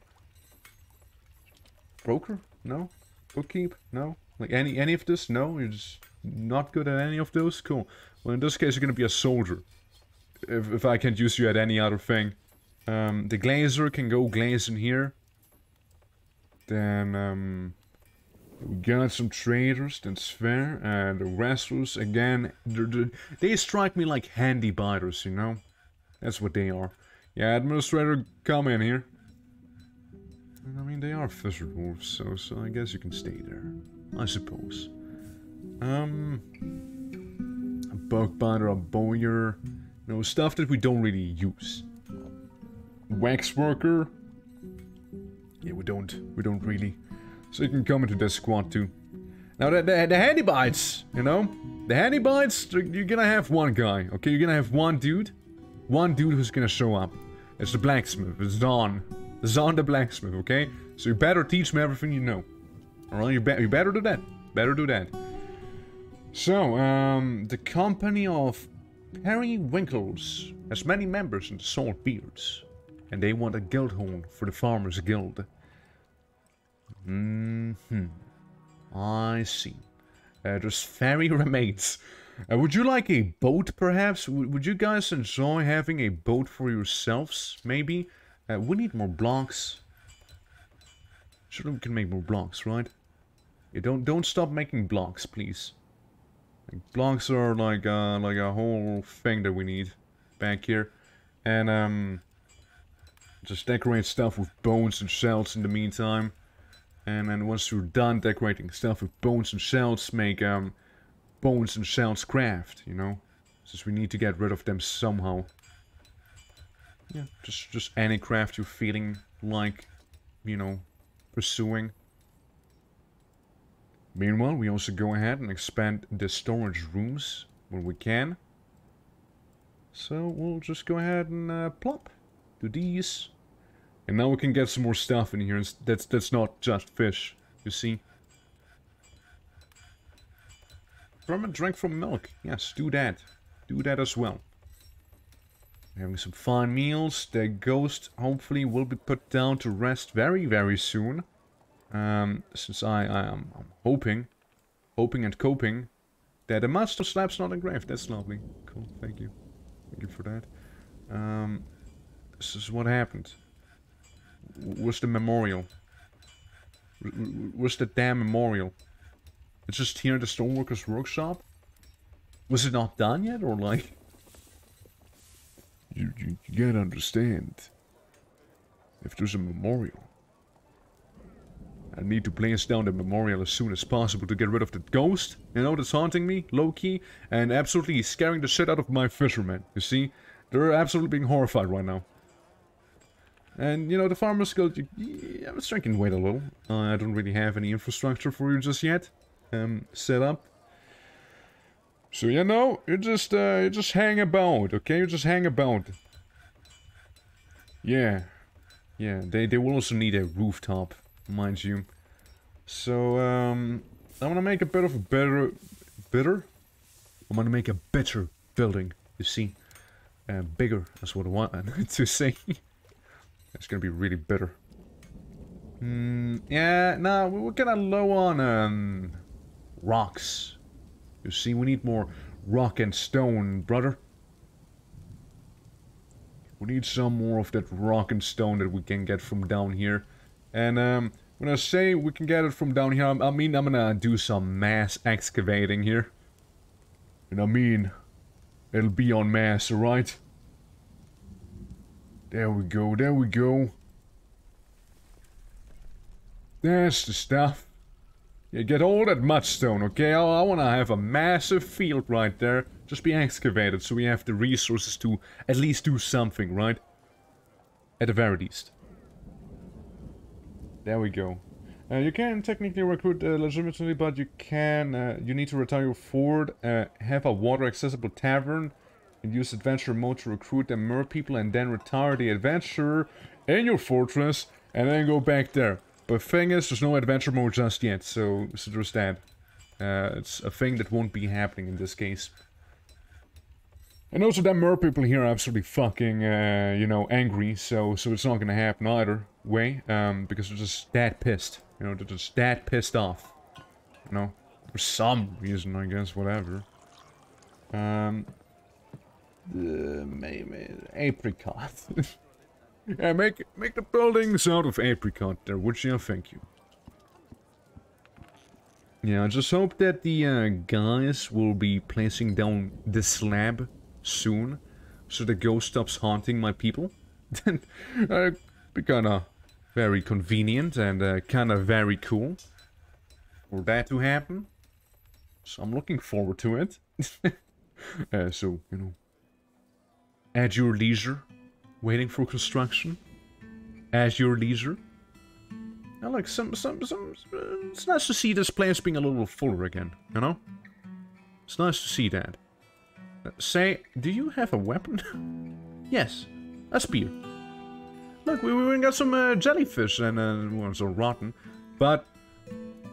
Broker? No? Bookkeep? No? Like any of this? No? You're just not good at any of those? Cool. Well, in this case, you're gonna be a soldier. If I can't use you at any other thing. The glazer can go glaze in here. Then, we got some traders, that's fair. And the wrestlers, again, they strike me like handy biters, you know? That's what they are. Yeah, administrator, come in here. I mean, they are fisher dwarves, so I guess you can stay there. I suppose. A bug biter, a bowyer, you know, stuff that we don't really use. Wax worker. Yeah, we don't really. So you can come into this squad too. Now the handy bites, you know, the handy bites. You're gonna have one guy, okay? You're gonna have one dude who's gonna show up. It's the blacksmith. It's Zon. Zon the blacksmith, okay? So you better teach me everything you know. Alright, you better do that. Better do that. So, the company of Periwinkles has many members in the Saltbeards. And they want a guild hall for the Farmers Guild. I see. There's ferry remains. Would you like a boat, perhaps? Would you guys enjoy having a boat for yourselves, maybe? We need more blocks. Sure, we can make more blocks, right? Yeah, don't stop making blocks, please. Like, blocks are like a whole thing that we need back here, and just decorate stuff with bones and shells in the meantime. And then once you're done decorating stuff with bones and shells, make bones and shells craft. You know, since we need to get rid of them somehow. Yeah, just any craft you're feeling like, you know, pursuing. Meanwhile, we also go ahead and expand the storage rooms when we can. So we'll just go ahead and plop to these. And now we can get some more stuff in here. And that's not just fish, you see. From a drink from milk. Yes, do that. Do that as well. Having some fine meals. The ghost hopefully will be put down to rest very, very soon. Since I am hoping and coping that the master slab's not engraved. That's lovely. Cool, thank you. Thank you for that. This is what happened. Where's the memorial? Where's the damn memorial? It's just here at the Stoneworkers Workshop? Was it not done yet, or like... You gotta understand. If there's a memorial, I need to place down the memorial as soon as possible to get rid of the ghost, you know, that's haunting me, low-key, and absolutely scaring the shit out of my fishermen, you see? They're absolutely being horrified right now. And, you know, the Farmers Guild, I was trying to wait a little. I don't really have any infrastructure for you just yet, set up. So, you know, you just hang about, okay? You just hang about. Yeah. Yeah, they will also need a rooftop, mind you. So, I'm gonna make a bit of a better... I'm gonna make a better building, you see. Bigger, that's what I want to say. It's gonna be really bitter. Yeah, no, we're kinda low on, rocks. You see, we need more rock and stone, brother. We need some more of that rock and stone that we can get from down here. And, when I say we can get it from down here, I mean I'm gonna do some mass excavating here. And I mean, it'll be en masse, alright? There we go, there we go. That's the stuff. Yeah, get all that mudstone, okay? I wanna have a massive field right there. Just be excavated, so we have the resources to at least do something, right? At the very least. There we go. You can technically recruit legitimately, but you can, you need to retire your fort, have a water-accessible tavern, and use adventure mode to recruit the mer people, and then retire the adventurer in your fortress, and then go back there. But thing is, there's no adventure mode just yet, so there's that. It's a thing that won't be happening in this case. And also, the mer people here are absolutely fucking, you know, angry, so it's not gonna happen either way, because they're just that pissed. You know, they're just that pissed off. You know, for some reason, I guess, whatever. Maybe apricot. Yeah, make the buildings out of apricot there, would you? Thank you. Yeah, I just hope that the guys will be placing down the slab soon, so the ghost stops haunting my people. Then be kinda very convenient and kinda very cool for that to happen. So I'm looking forward to it. So, you know, at your leisure, waiting for construction, at your leisure. I like it's nice to see this place being a little fuller again, you know? It's nice to see that. Say, do you have a weapon? Yes, a spear. Look, we even got some jellyfish, and ones are rotten, but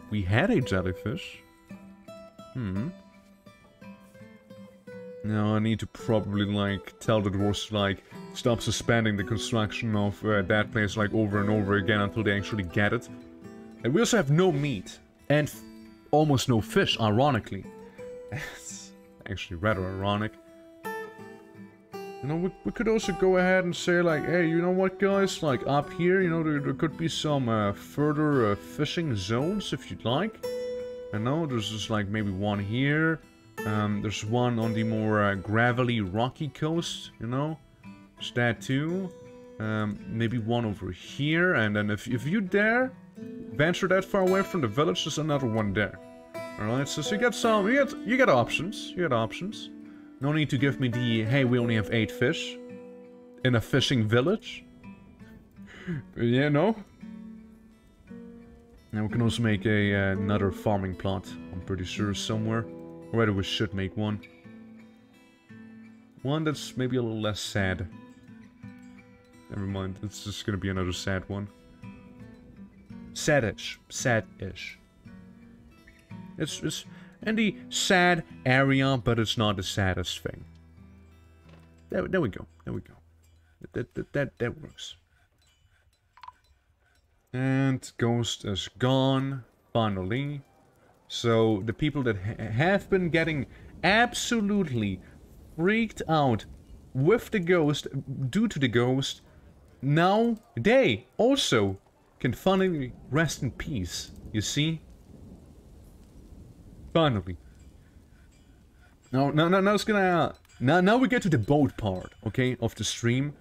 we had a jellyfish. Now I need to probably, like, tell the dwarves to, like, stop suspending the construction of that place, like, over and over again until they actually get it. And we also have no meat, and almost no fish, ironically. It's actually rather ironic. You know, we could also go ahead and say, like, hey, you know what, guys? Like, up here, you know, there could be some further fishing zones, if you'd like. I know, there's just, like, maybe one here. There's one on the more gravelly, rocky coast, you know? There's that too. Maybe one over here, and then if you dare venture that far away from the village, there's another one there. Alright, so you get some, you get options, No need to give me the, hey, we only have 8 fish in a fishing village. Yeah, no? And we can also make another farming plot, I'm pretty sure, somewhere. Or rather, we should make one. One that's maybe a little less sad. Never mind, it's just gonna be another sad one. Sad-ish. Sad-ish. It's in the sad area, but it's not the saddest thing. There we go. There we go. That works. And Ghost is gone, finally. So, the people that have been getting absolutely freaked out with the ghost, due to the ghost, now they also can finally rest in peace, you see? Finally. Now it's gonna... Now we get to the boat part, okay, of the stream.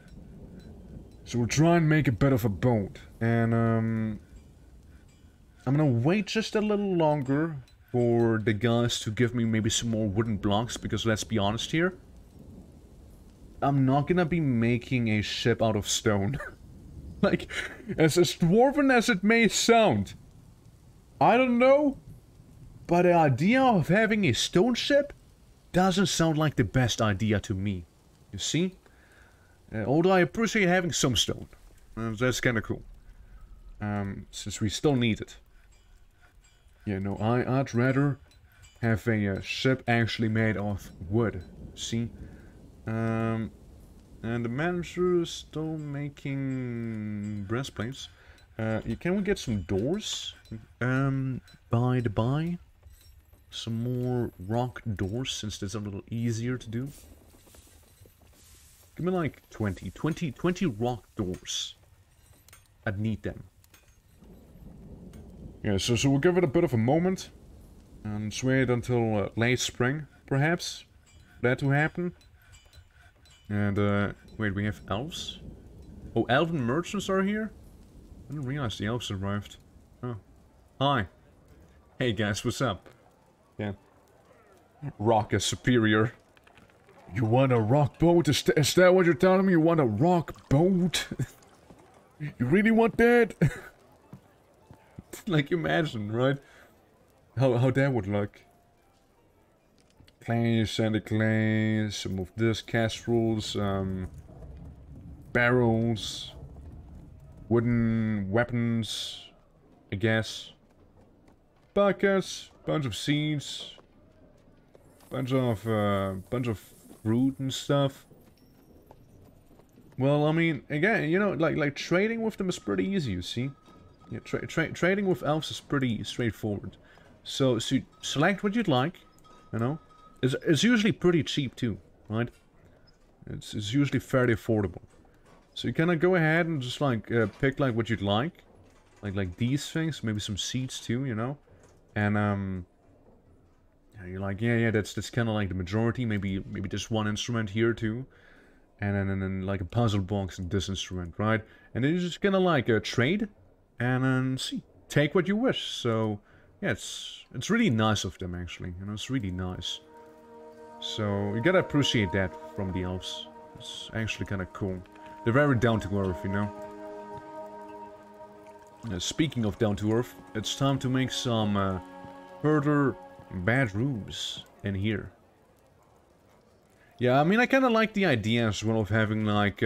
So we'll try and make a bit of a boat. And, I'm gonna wait just a little longer for the guys to give me maybe some more wooden blocks, because let's be honest here. I'm not gonna be making a ship out of stone. Like, as dwarven as it may sound, I don't know, but the idea of having a stone ship doesn't sound like the best idea to me. You see? Although I appreciate having some stone. That's kinda cool. Since we still need it. Yeah, no, I'd rather have a ship actually made of wood. See? And the manager is still making breastplates. Can we get some doors? By the by. Some more rock doors, since that's a little easier to do. Give me like 20 rock doors. I'd need them. Yeah, so we'll give it a bit of a moment. And just wait until late spring, perhaps. For that to happen. And, wait, we have elves? Oh, elven merchants are here? I didn't realize the elves arrived. Oh. Hi. Hey guys, what's up? Yeah. Rock is superior. You want a rock boat? Is that what you're telling me? You want a rock boat? You really want that? Like, imagine, right? How that would look. Clay, sandy clay, some of this, casseroles, barrels, wooden weapons, I guess. Buckets, bunch of seeds, bunch of fruit and stuff. Well, I mean, again, you know, like trading with them is pretty easy, you see. Yeah, trading with elves is pretty straightforward. So you select what you'd like, you know. It's usually pretty cheap too, right? It's usually fairly affordable. So you kind of go ahead and just like pick like what you'd like these things, maybe some seeds too, you know. And you're like, yeah, that's kind of like the majority. Maybe just one instrument here too, and then like a puzzle box and this instrument, right? And then you're just gonna like trade, and then see, take what you wish. So yeah, it's really nice of them actually. You know, it's really nice. So you gotta appreciate that from the elves. It's actually kind of cool. They're very down to earth, you know. Speaking of down to earth, it's time to make some further bedrooms in here. Yeah, I mean, I kind of like the idea as well of having like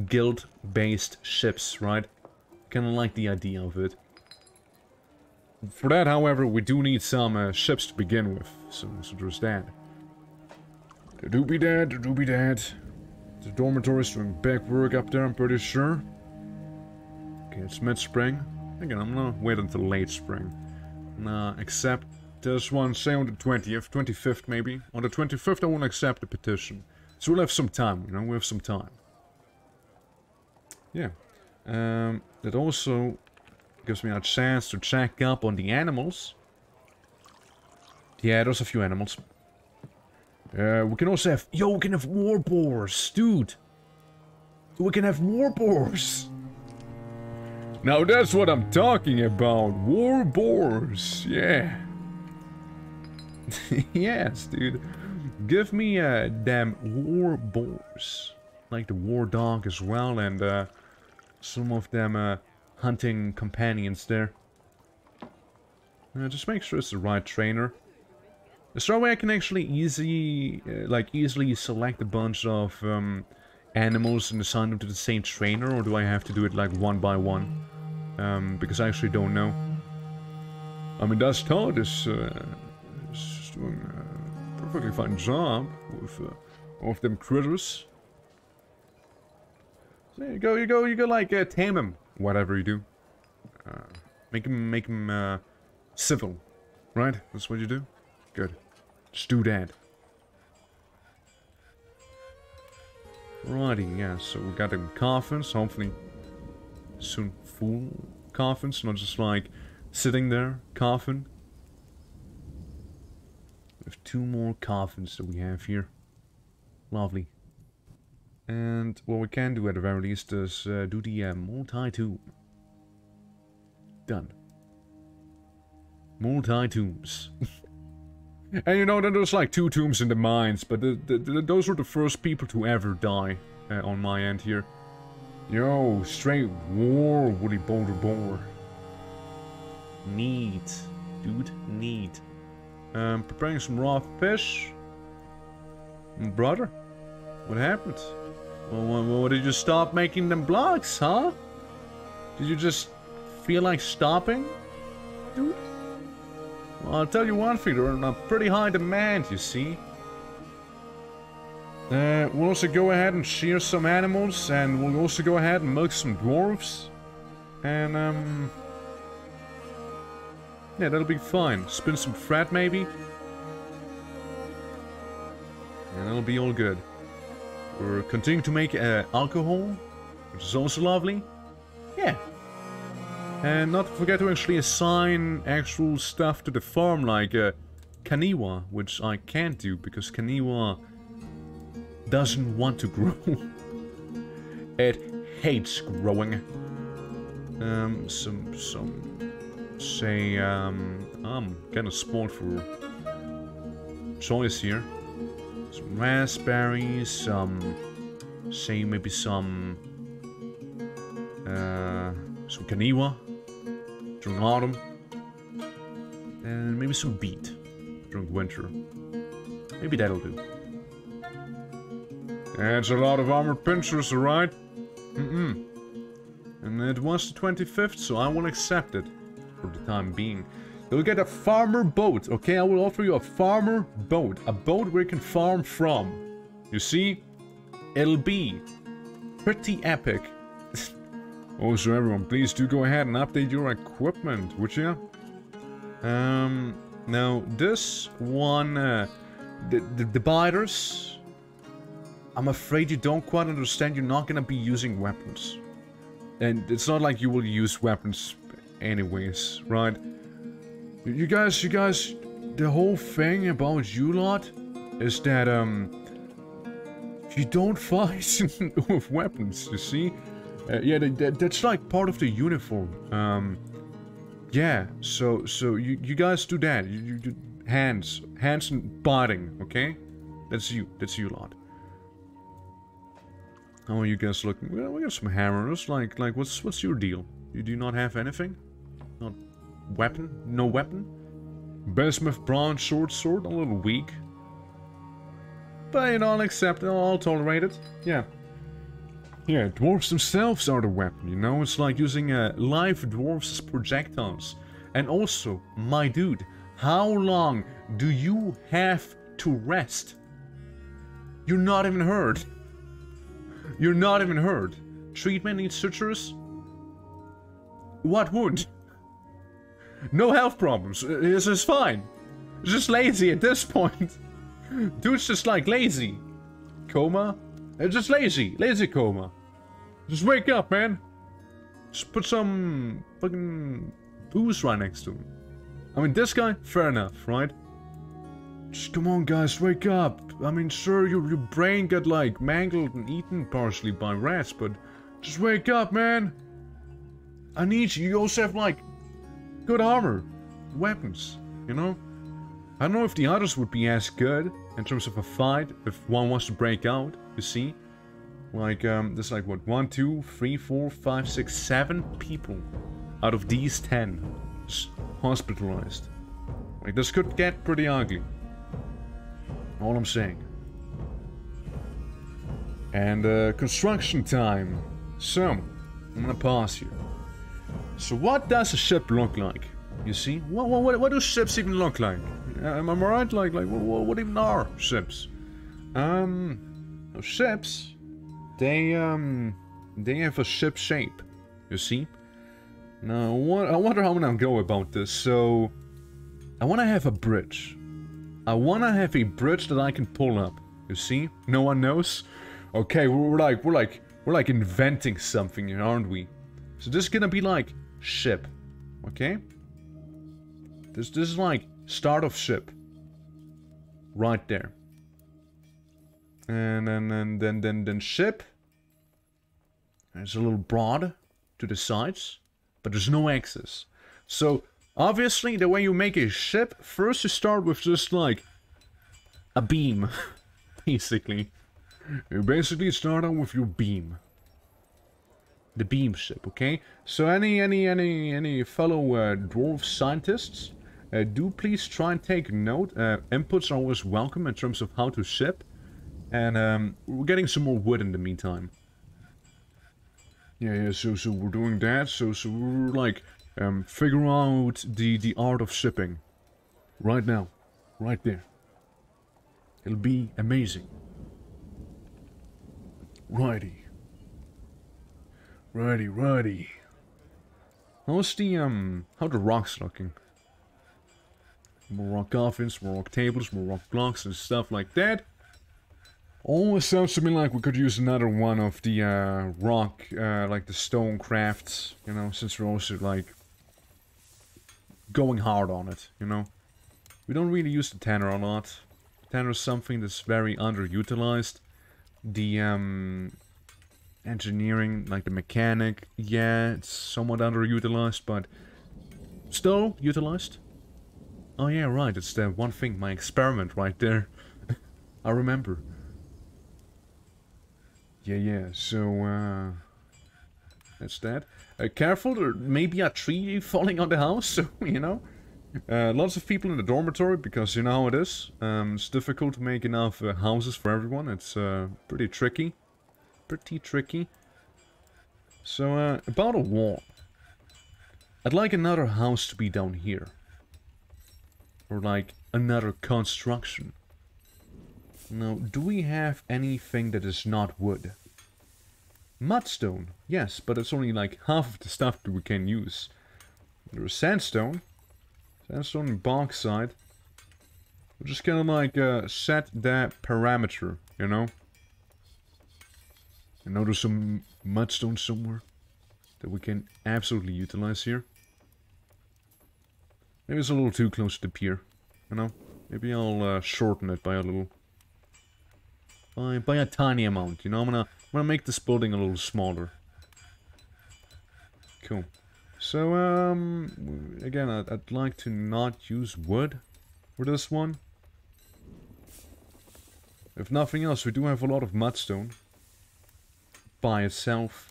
guild-based ships, right? Kind of like the idea of it. For that, however, we do need some ships to begin with, so there's that. There do be that. The dormitory's doing big work up there, I'm pretty sure. Okay, it's mid-spring. Again, I'm gonna wait until late spring. Accept this one, say on the 20th, 25th maybe. On the 25th I won't accept the petition. So we'll have some time, you know, we'll have some time. Yeah. That also gives me a chance to check up on the animals. Yeah, there's a few animals. We can also have... Yo, we can have war boars, dude! We can have war boars! Now that's what I'm talking about! War boars, yeah! Yes, dude. Give me damn war boars. Like the war dog as well, and some of them hunting companions there. Just make sure it's the right trainer. Is there a way I can actually easily select a bunch of animals and assign them to the same trainer, or do I have to do it like one by one? Because I actually don't know. I mean, Das Todd is doing a perfectly fine job with them critters. So you go like tame him, whatever you do. Make him civil, right? That's what you do. Good. Just do that. Righty, yeah, so we got them coffins, hopefully soon full coffins, not just like sitting there, coffin. with 2 more coffins that we have here. Lovely. And what we can do at the very least is do the multi-tomb. Done. Multi-tombs. And you know that there's like 2 tombs in the mines, but those were the first people to ever die on my end here. Yo, straight war, Woody Boulder Boar. Neat. Dude, neat. Preparing some raw fish. Brother, what happened? Well, did you stop making them blocks, huh? Did you just feel like stopping? Dude? Well, I'll tell you one thing, they're in a pretty high demand, you see. We'll also go ahead and shear some animals, and we'll also go ahead and milk some dwarves. And, yeah, that'll be fine. Spin some thread, maybe. And that'll be all good. We're continuing to make alcohol, which is also lovely. Yeah. And not to forget to actually assign actual stuff to the farm, like Kaniwa, which I can't do because Kaniwa doesn't want to grow. It hates growing. Say, I'm kinda spoiled for choice here. Some raspberries, say maybe some Kaniwa during autumn, and maybe some beet during winter. Maybe that'll do. That's a lot of armored pincers, alright? And it was the 25th, so I will accept it for the time being. You'll get a farmer boat, okay? I will offer you a farmer boat. A boat where you can farm from. You see? It'll be pretty epic. Also, everyone, please do go ahead and update your equipment, would you? Now, this one, the biters, I'm afraid you don't quite understand. You're not gonna be using weapons. And it's not like you will use weapons anyways, right? You guys, the whole thing about you lot is that, you don't fight with weapons, you see? Yeah, that's like part of the uniform. Yeah, so you guys do that. You do hands and biting, okay? That's you lot. How are you guys looking? Well, we got some hammers. Like what's your deal? You do not have anything? Not weapon? No weapon? Bismuth bronze short sword? A little weak. But you know, I'll accept it. I'll tolerate it. Yeah. Yeah, dwarves themselves are the weapon, you know? It's like using live dwarves as projectiles. And also, my dude, how long do you have to rest? You're not even hurt. You're not even hurt. Treatment needs sutures? What would? No health problems. This is fine. It's just lazy at this point. Dude's just like lazy. Coma? It's just lazy. Lazy coma. Just wake up, man. Just put some fucking booze right next to him. I mean, this guy, fair enough, right? Just come on, guys, wake up. I mean, sure, your brain got, like, mangled and eaten partially by rats, but just wake up, man. I need you. You also have, like, good armor. Weapons, you know? I don't know if the others would be as good in terms of a fight if one wants to break out, you see? Like, there's like, what, 1, 2, 3, 4, 5, 6, 7 people out of these 10 just hospitalized. Like, this could get pretty ugly. All I'm saying. And, construction time. So, I'm gonna pause here. So, what does a ship look like? You see? What do ships even look like? Am I right? Like what even are ships? Ships, they have a ship shape. You see? Now, I wonder how I'm gonna go about this. So, I want to have a bridge. I want to have a bridge that I can pull up. You see? No one knows. Okay, we're like inventing something here, aren't we? So this is gonna be like ship. Okay? This is like start of ship. Right there. And then ship. There's a little broad to the sides, but there's no axis. So obviously the way you make a ship, first you start with just like a beam, basically. You basically start out with your beam. The beam ship, okay? So any fellow dwarf scientists, do please try and take note. Inputs are always welcome in terms of how to ship. And we're getting some more wood in the meantime. Yeah, so we're doing that. So we're like figure out the art of shipping. Right now. Right there. It'll be amazing. Righty. How's the how the rocks looking? More rock coffins, more rock tables, more rock blocks and stuff like that. Always sounds to me like we could use another one of the rock, like the stone crafts, you know, since we're also like going hard on it, you know. We don't really use the tanner a lot. Tanner is something that's very underutilized. The engineering, like the mechanic, yeah, it's somewhat underutilized, but still utilized. Oh yeah, right, it's the one thing, my experiment right there. I remember. Yeah, so, that's that. Careful, there may be a tree falling on the house, so, you know. Lots of people in the dormitory, because you know how it is. It's difficult to make enough houses for everyone. It's pretty tricky. So, about a wall. I'd like another house to be down here. Or like, another construction. Now, do we have anything that is not wood? Mudstone, yes, but it's only like half of the stuff that we can use. There's sandstone. Sandstone and bauxite. We're just gonna like set that parameter, you know? I know there's some mudstone somewhere that we can absolutely utilize here. Maybe it's a little too close to the pier, you know? Maybe I'll shorten it by a little... By a tiny amount, you know? I'm gonna make this building a little smaller. Cool. So, again, I'd like to not use wood for this one. If nothing else, we do have a lot of mudstone by itself.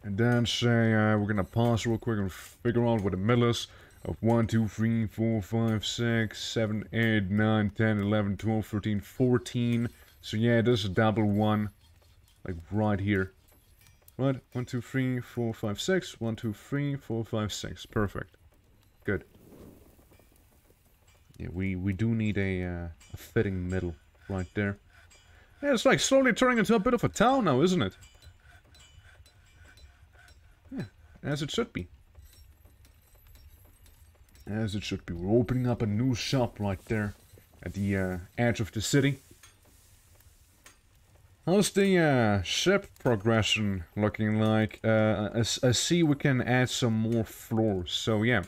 And then say, we're gonna pause real quick and figure out what the middle is of 1, 2, 3, 4, 5, 6, 7, 8, 9, 10, 11, 12, 13, 14. So yeah, there's a double one. Like right here. Right, 1, 2, 3, 4, 5, 6. 1, 2, 3, 4, 5, 6. Perfect. Good. Yeah, we do need a fitting middle right there. Yeah, it's like slowly turning into a bit of a town now, isn't it? Yeah, as it should be. As it should be. We're opening up a new shop right there at the edge of the city. How's the ship progression looking like? I see we can add some more floors, so yeah.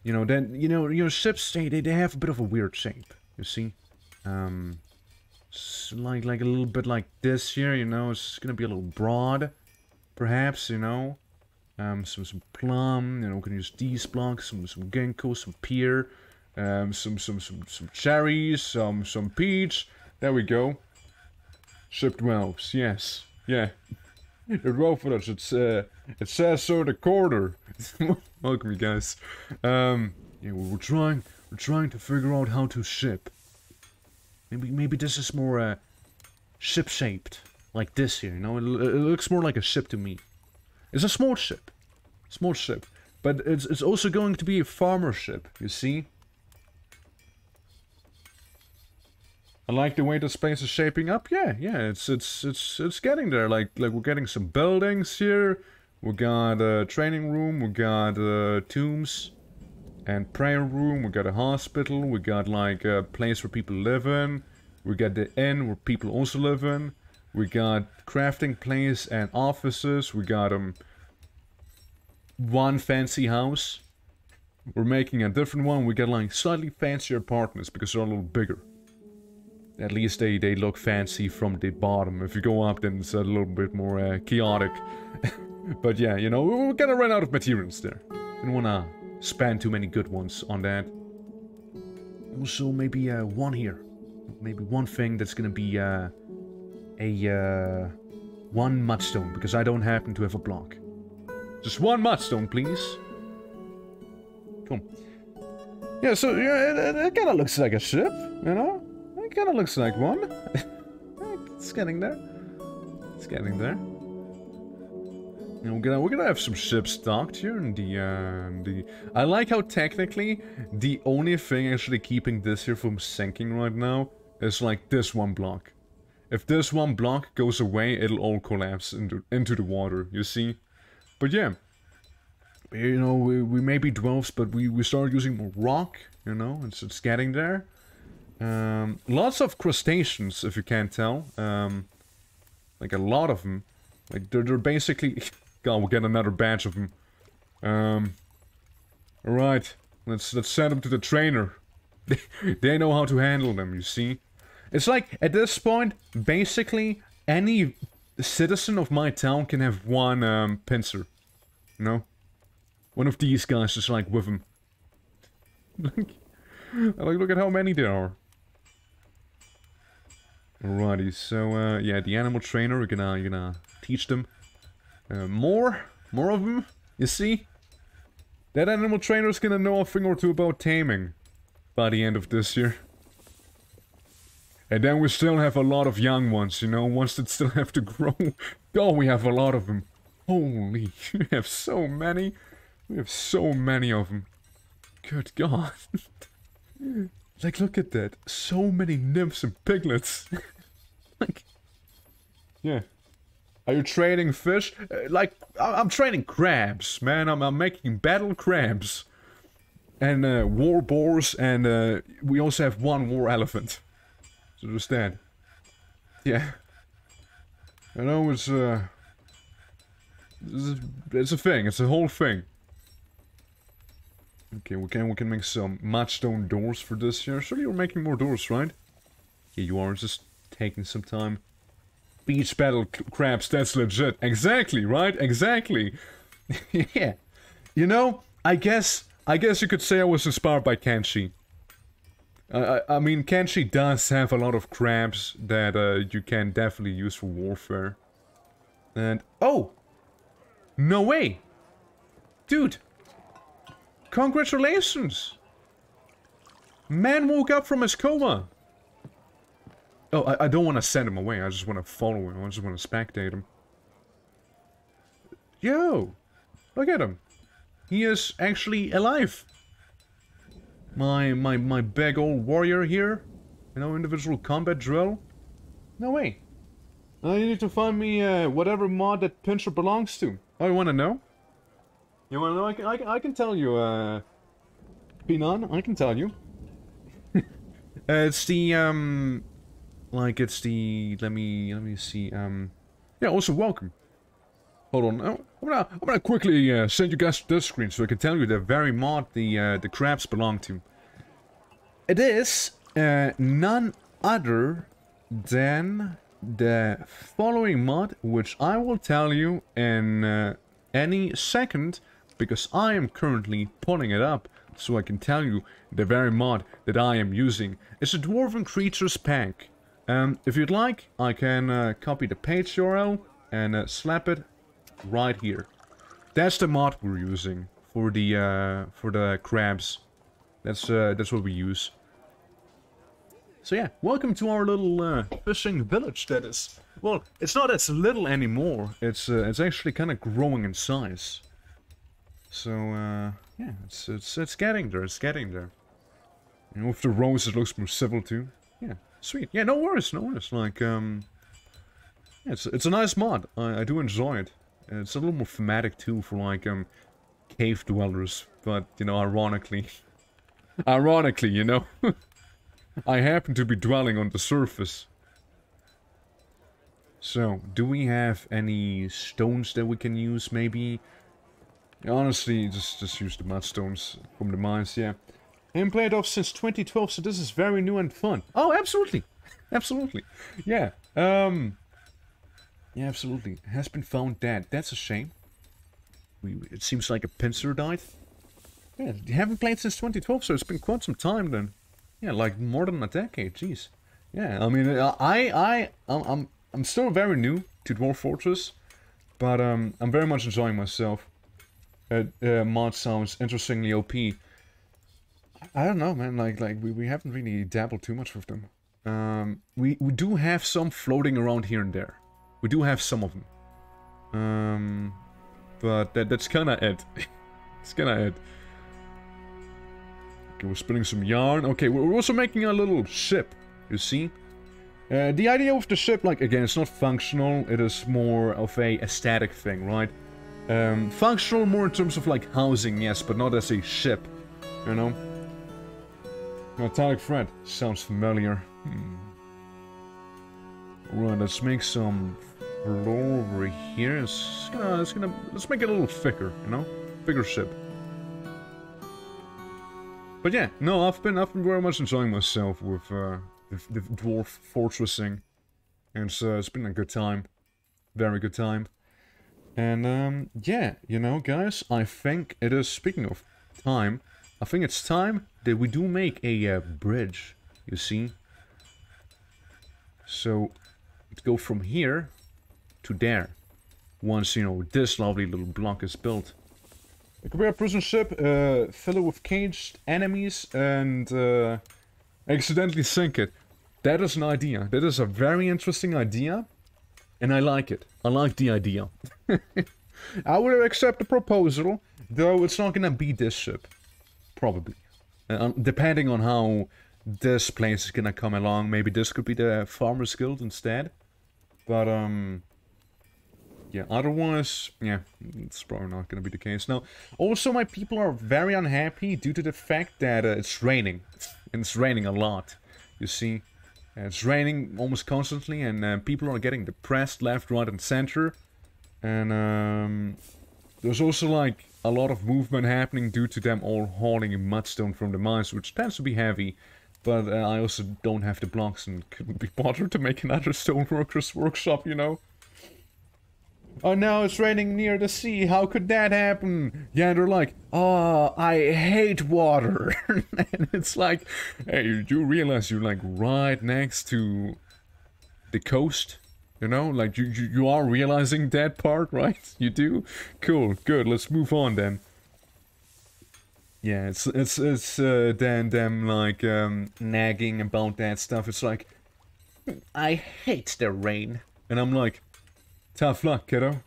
You know, then, you know, ships, they have a bit of a weird shape, you see? Like a little bit like this here, you know, it's gonna be a little broad, perhaps, you know? Some plum, you know, we can use these blocks, some ginkgo, some pear, some cherries, some peach. There we go. Ship dwells, yes, yeah. The dwell footage, it says so in the corner. Welcome, you guys. Yeah, we're trying to figure out how to ship. Maybe this is more ship shaped, like this here. You know, it looks more like a ship to me. It's a small ship, but it's also going to be a farmer ship. You see. I like the way the space is shaping up. Yeah, it's getting there. Like we're getting some buildings here. We got a training room. We got tombs and prayer room. We got a hospital. We got like a place where people live in. We got the inn where people also live in. We got crafting place and offices. We got one fancy house. we're making a different one. We get like slightly fancier partners because they're a little bigger. At least they look fancy from the bottom. If you go up, then it's a little bit more chaotic. But yeah, you know, we're gonna run out of materials there. Didn't wanna spend too many good ones on that. Also, maybe one here. Maybe one thing that's gonna be one mudstone, because I don't happen to have a block. Just one mudstone, please. Cool. Yeah, so yeah, it kind of looks like a ship, you know? It kind of looks like one. It's getting there. It's getting there. You know, we're gonna have some ships docked here in the. I like how technically the only thing actually keeping this here from sinking right now is like this one block. If this one block goes away, it'll all collapse into the water. You see? But yeah. You know, we may be dwarves, but we started using more rock, you know, it's getting there. Lots of crustaceans, if you can't tell. Like a lot of them. Like they're basically... God, we'll get another batch of them. Alright, let's send them to the trainer. They know how to handle them, you see. It's like, at this point, basically, any citizen of my town can have one pincer. You know? One of these guys just like with him. Look at how many there are. Alrighty, so yeah, the animal trainer, you're gonna teach them more of them. You see, that animal trainer is gonna know a thing or two about taming by the end of this year. And then we still have a lot of young ones, you know, ones that still have to grow. Oh, we have a lot of them. Holy, we have so many. We have so many of them. Good God. Like, look at that. So many nymphs and piglets. Like, yeah. Are you trading fish? Like, I'm trading crabs, man. I'm making battle crabs. And war boars, and we also have one war elephant. So there's that. Yeah. I know it's a thing. It's a whole thing. Okay, we can make some mudstone doors for this year. Surely you're making more doors, right? Yeah, you are. Just taking some time. Beach battle crabs, that's legit. Exactly, right? Exactly. Yeah. You know, I guess you could say I was inspired by Kenshi. I mean, Kenshi does have a lot of crabs that you can definitely use for warfare. And... oh! No way! Dude! Congratulations! Man woke up from his coma! Oh, I don't want to send him away, I just want to follow him, I just want to spectate him. Yo! Look at him! He is actually alive! My big old warrior here, you know, individual combat drill. No way. I need to find me whatever mod that pincher belongs to. Oh, you wanna know? You wanna know? I can tell you, Pinon, I can tell you. It's the like it's the let me see, yeah, also welcome. Hold on, I'm gonna quickly send you guys to this screen so I can tell you the very mod the crabs belong to. It is none other than the following mod, which I will tell you in any second, because I am currently pulling it up so I can tell you the very mod that I am using. It's a Dwarven Creatures pack. If you'd like, I can copy the page URL and slap it right here. That's the mod we're using for the crabs. That's what we use. So yeah, welcome to our little fishing village. That is, well, it's not as little anymore. It's actually kind of growing in size. So yeah, it's getting there. It's getting there. You know, with the rose, it looks more civil too. Yeah, sweet. Yeah, no worries, no worries. Like yeah, it's a nice mod. I do enjoy it. It's a little more thematic too for like cave dwellers, but you know, ironically, you know. I happen to be dwelling on the surface. So, do we have any stones that we can use, maybe? Honestly, just use the mudstones from the mines, yeah. And played off since 2012, so this is very new and fun. Oh, absolutely. Absolutely. Yeah. Yeah, absolutely. Has been found dead. That's a shame. It seems like a pincer died. Yeah, you haven't played since 2012, so it's been quite some time then. Yeah, like more than a decade, jeez. Yeah, I mean, I'm still very new to Dwarf Fortress, but I'm very much enjoying myself. Mod sounds interestingly OP. I don't know, man. Like we haven't really dabbled too much with them. We do have some floating around here and there. We do have some of them. But that's kind of it. It's kind of it. Okay, we're spinning some yarn. Okay, we're also making a little ship. You see? The idea of the ship, like, again, it's not functional. It is more of a aesthetic thing, right? Functional more in terms of, like, housing, yes, but not as a ship. You know? Metallic thread. Sounds familiar. Right, let's make some floor over here. Let's make it a little thicker, you know? Bigger ship. But yeah, no, I've been very much enjoying myself with the Dwarf Fortressing. And it's been a good time. Very good time. And yeah, you know, guys, I think it is, speaking of time, I think it's time that we do make a bridge, you see. So, let's go from here to there. Once, you know, this lovely little block is built. It could be a prison ship, fill it with caged enemies, and accidentally sink it. That is an idea. That is a very interesting idea, and I like it. I like the idea. I would accept the proposal, though it's not gonna be this ship. Probably. Depending on how this place is gonna come along, maybe this could be the Farmer's Guild instead. But, yeah, otherwise, yeah, it's probably not gonna be the case. Now, also my people are very unhappy due to the fact that it's raining. And it's raining a lot, you see. It's raining almost constantly, and people are getting depressed left, right, and center. And, there's also, like, a lot of movement happening due to them all hauling mudstone from the mines, which tends to be heavy. But I also don't have the blocks and couldn't be bothered to make another stoneworker's workshop, you know? Oh no, it's raining near the sea, how could that happen? Yeah, and they're like, oh, I hate water. And it's like, hey, you do realize you're like right next to the coast? You know, like you are realizing that part, right? You do? Cool, good, let's move on then. Yeah, it's then them like nagging about that stuff. It's like, I hate the rain. And I'm like, tough luck, kiddo.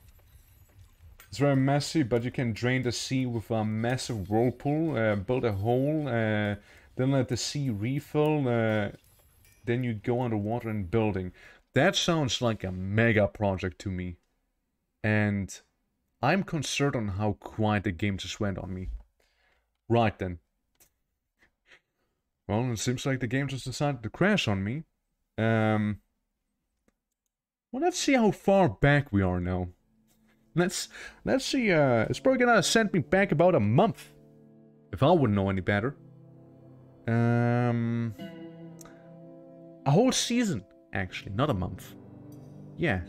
It's very messy, but you can drain the sea with a massive whirlpool, build a hole, then let the sea refill, then you go underwater and building. That sounds like a mega project to me. And I'm concerned on how quiet the game just went on me. Right then. Well, it seems like the game just decided to crash on me. Well, let's see how far back we are now. Let's see, it's probably gonna send me back about a month. If I wouldn't know any better. A whole season, actually, not a month. Yeah.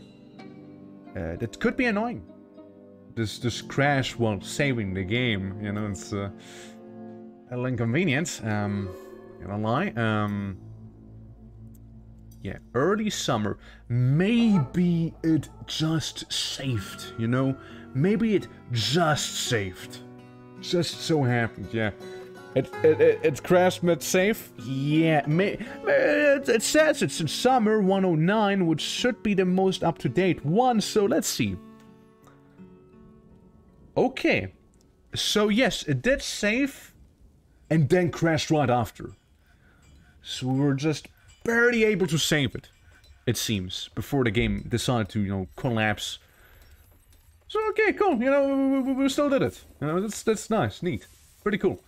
That could be annoying. This crash while saving the game, you know, it's a little inconvenient, gonna lie. Yeah, early summer. Maybe it just saved, you know? Maybe it just saved. Just so happened, yeah. It crashed mid-save? Yeah, it says it's in summer 109, which should be the most up-to-date one, so let's see. Okay. So yes, it did save, and then crashed right after. So we were just barely able to save it, it seems, before the game decided to, you know, collapse. So okay, cool, you know, we still did it. You know, that's nice, neat, pretty cool.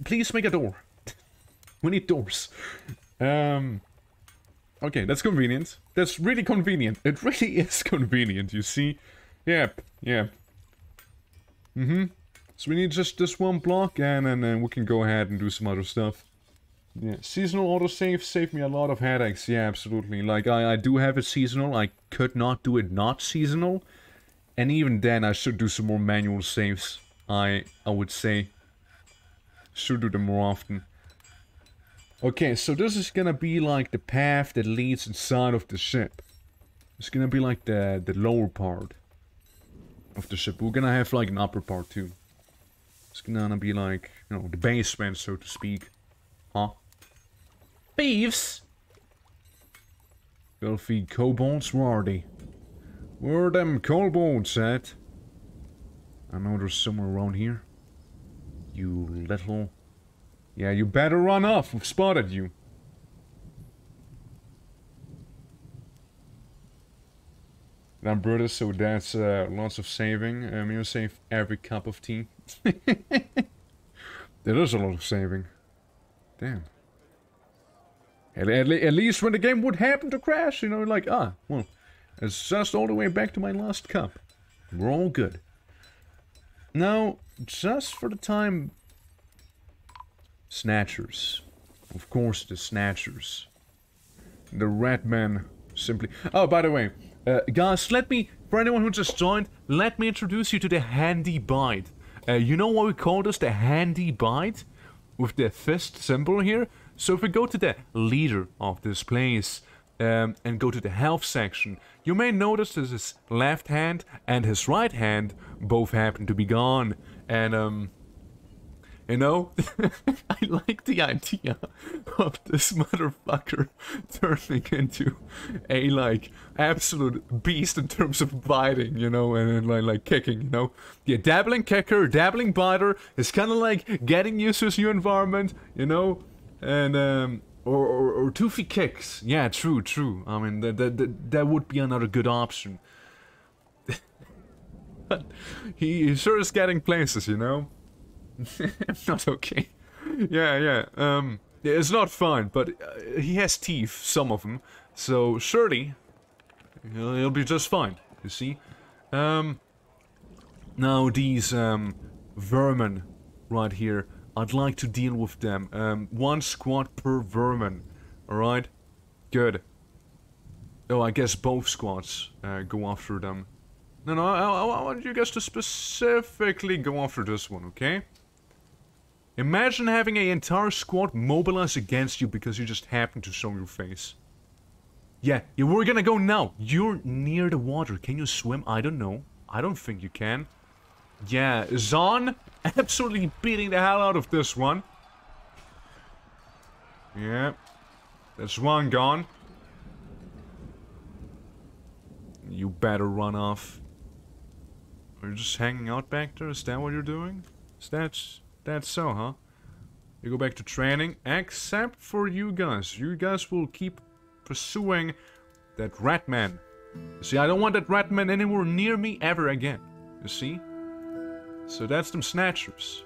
Please make a door. We need doors. Okay, that's convenient. That's really convenient. It really is convenient, you see. Yep, yeah. So we need just this one block, and then we can go ahead and do some other stuff. Yeah, seasonal autosave saved me a lot of headaches. Yeah, absolutely. Like, I do have it seasonal. I could not do it not seasonal. And even then, I should do some more manual saves. I would say. Should do them more often. Okay, so this is gonna be like the path that leads inside of the ship. It's gonna be like the lower part of the ship. We're gonna have like an upper part too. It's gonna be like, you know, the basement, so to speak. Huh? Thieves! Filthy kobolds, where are they? Where are them kobolds at? I know there's somewhere around here. You little... Yeah, you better run off. We've spotted you. That Brutus, so that's lots of saving. You save every cup of tea. There is a lot of saving. Damn. At least when the game would happen to crash, you know, like, well, it's just all the way back to my last cup. We're all good. Now, just for the time... Snatchers. Of course, the Snatchers. The red men simply... Oh, by the way, guys, let me... For anyone who just joined, let me introduce you to the Handy Bite. You know why we call this the Handy Bite? With the fist symbol here? So if we go to the leader of this place and go to the health section, you may notice that his left hand and his right hand both happen to be gone. And you know, I like the idea of this motherfucker turning into a, like, absolute beast in terms of biting, you know, and like kicking, you know. Yeah, dabbling kicker, dabbling biter is kind of like getting used to his new environment, you know, and, or toothy kicks. Yeah, true. I mean, that would be another good option. But he sure is getting places, you know. Not okay. Yeah, it's not fun, but he has teeth, some of them, so surely he'll be just fine, you see. Now these vermin right here, I'd like to deal with them. 1 squad per vermin, alright? Good. Oh, I guess both squads go after them. No, I want you guys to specifically go after this one, okay? Imagine having an entire squad mobilize against you because you just happen to show your face. Yeah, we're gonna go now. You're near the water. Can you swim? I don't know. I don't think you can. Yeah, Zahn absolutely beating the hell out of this one. Yeah. That's one gone. You better run off. Are you just hanging out back there? Is that what you're doing? That's so, huh? You go back to training, except for you guys. You guys will keep pursuing that rat man. See, I don't want that rat man anywhere near me ever again. You see? So that's them Snatchers.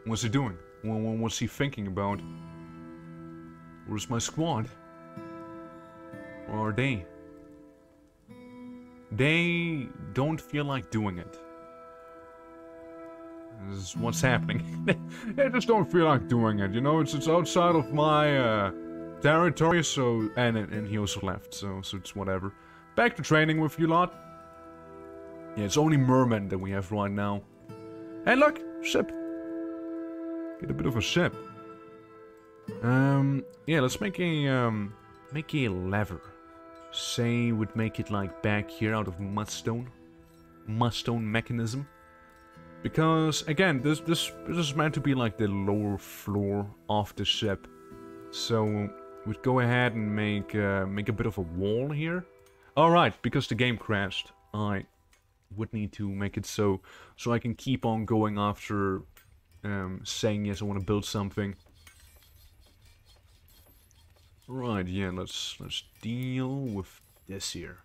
What's he doing? What's he thinking about? Where's my squad? Where are they? They don't feel like doing it. This is what's happening. They just don't feel like doing it, you know? It's outside of my territory, so... And he also left, so it's whatever. Back to training with you lot. Yeah, it's only Merman that we have right now. Hey, look! Ship! Get a bit of a ship. Yeah, let's make a lever. Say we'd make it like back here out of mudstone. Mudstone mechanism. Because, again, this is meant to be like the lower floor of the ship. So, we'd go ahead and make a bit of a wall here. Alright, because the game crashed, I would need to make it so I can keep on going after saying, yes, I want to build something. Right, yeah, let's deal with this here.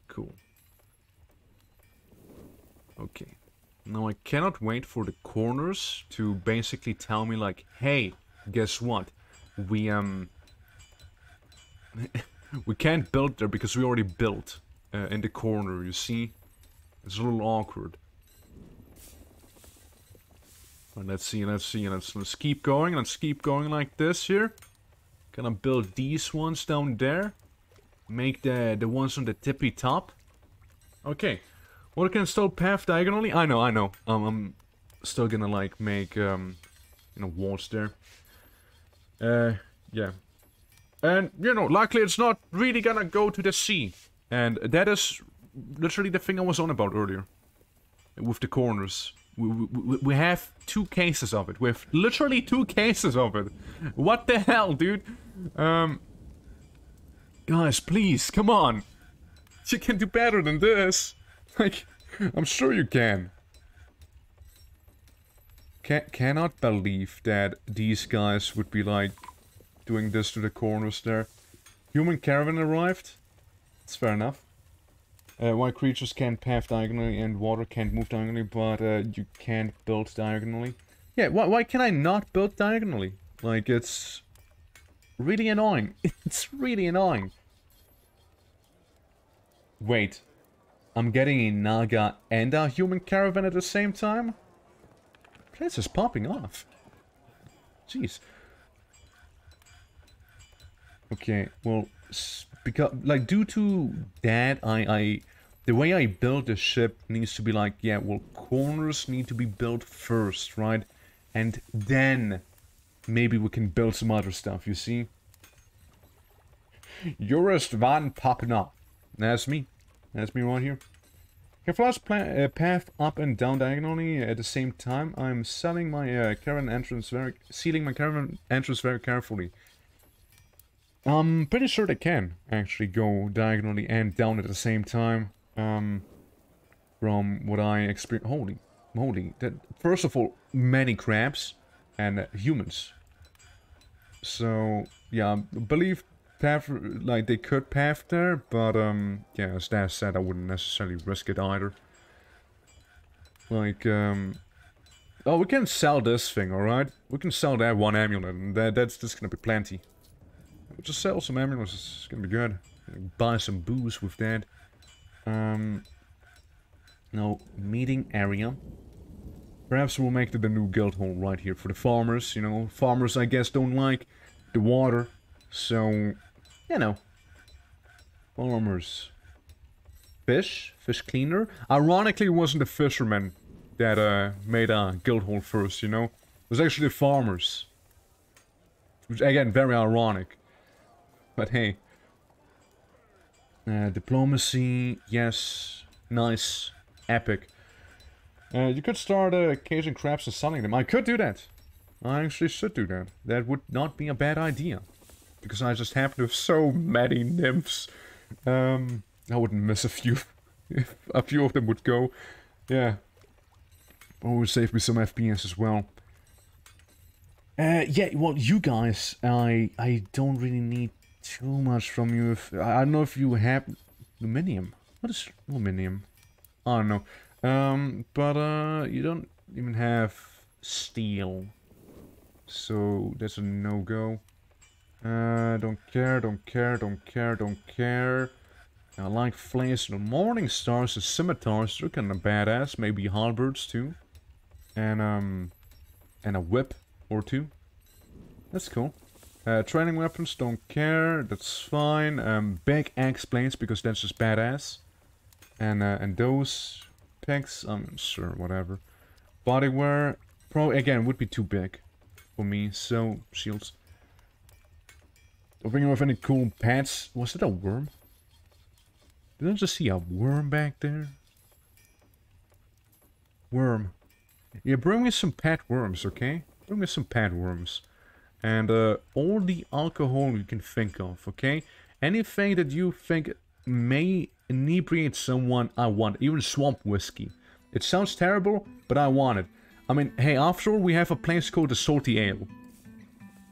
Cool. Okay. Now I cannot wait for the corners to basically tell me like, hey, guess what? We we can't build there because we already built in the corner, you see? It's a little awkward. Right, let's see. Let's keep going. Let's keep going like this here. Gonna build these ones down there. Make the ones on the tippy top. Okay. Water can install path diagonally. I know. I'm still gonna like make walls there. Yeah. And luckily it's not really gonna go to the sea. And that is literally the thing I was on about earlier. With the corners. We have 2 cases of it. We have literally 2 cases of it. What the hell, dude? Guys, please, come on. You can do better than this. Like, I'm sure you can. Cannot believe that these guys would be like doing this to the corners there. Human caravan arrived. It's fair enough. Why creatures can't path diagonally and water can't move diagonally, but you can't build diagonally. Yeah, why can I not build diagonally? Like, it's really annoying. It's really annoying. Wait. I'm getting a Naga and a human caravan at the same time? Place is popping off. Jeez. Okay, well, because, like, due to that, the way I build the ship needs to be like, yeah, well, corners need to be built first, right? And then maybe we can build some other stuff, you see? Jurist van popping up. That's me. That's me right here. Can flash path up and down diagonally at the same time. I'm sealing my caravan entrance very carefully. I'm pretty sure they can actually go diagonally and down at the same time. From what I experienced. Holy moly. First of all, many crabs and humans. So, yeah, I believe path, like, they could path there, but, yeah, as Dad said, I wouldn't necessarily risk it either. Like, oh, we can sell this thing, alright? We can sell that 1 amulet, and that's just gonna be plenty. We'll just sell some amulets, it's gonna be good. Buy some booze with that. No, meeting area. Perhaps we'll make the new guild hall right here for the farmers, you know. Farmers, I guess, don't like the water, so, you know. Farmers. Fish cleaner. Ironically, it wasn't the fishermen that made a guild hall first, you know. It was actually the farmers. Which, again, very ironic. But hey. Diplomacy, yes. Nice. Epic. You could start caging crabs and selling them. I could do that. I actually should do that. That would not be a bad idea. Because I just happen to have so many nymphs. I wouldn't miss a few. If a few of them would go. Yeah. Always save me some FPS as well. Yeah, well, you guys, I don't really need too much from you. I don't know if you have aluminium. What is aluminium? I don't know. But you don't even have steel. So that's a no-go. Don't care. I like flames and morning stars and scimitars. They're kinda badass. Maybe halberds too. And a whip or 2. That's cool. Training weapons, don't care. That's fine. Big axe blades because that's just badass. And those picks, I'm sure, whatever. Bodywear, probably again would be too big for me. So shields. Don't bring with any cool pets. Was it a worm? Did I just see a worm back there? Worm. Yeah, bring me some pet worms, okay? Bring me some pet worms. And all the alcohol you can think of, okay? Anything that you think may inebriate someone, I want. Even swamp whiskey. It sounds terrible, but I want it. I mean, hey, after all, we have a place called the Salty Ale.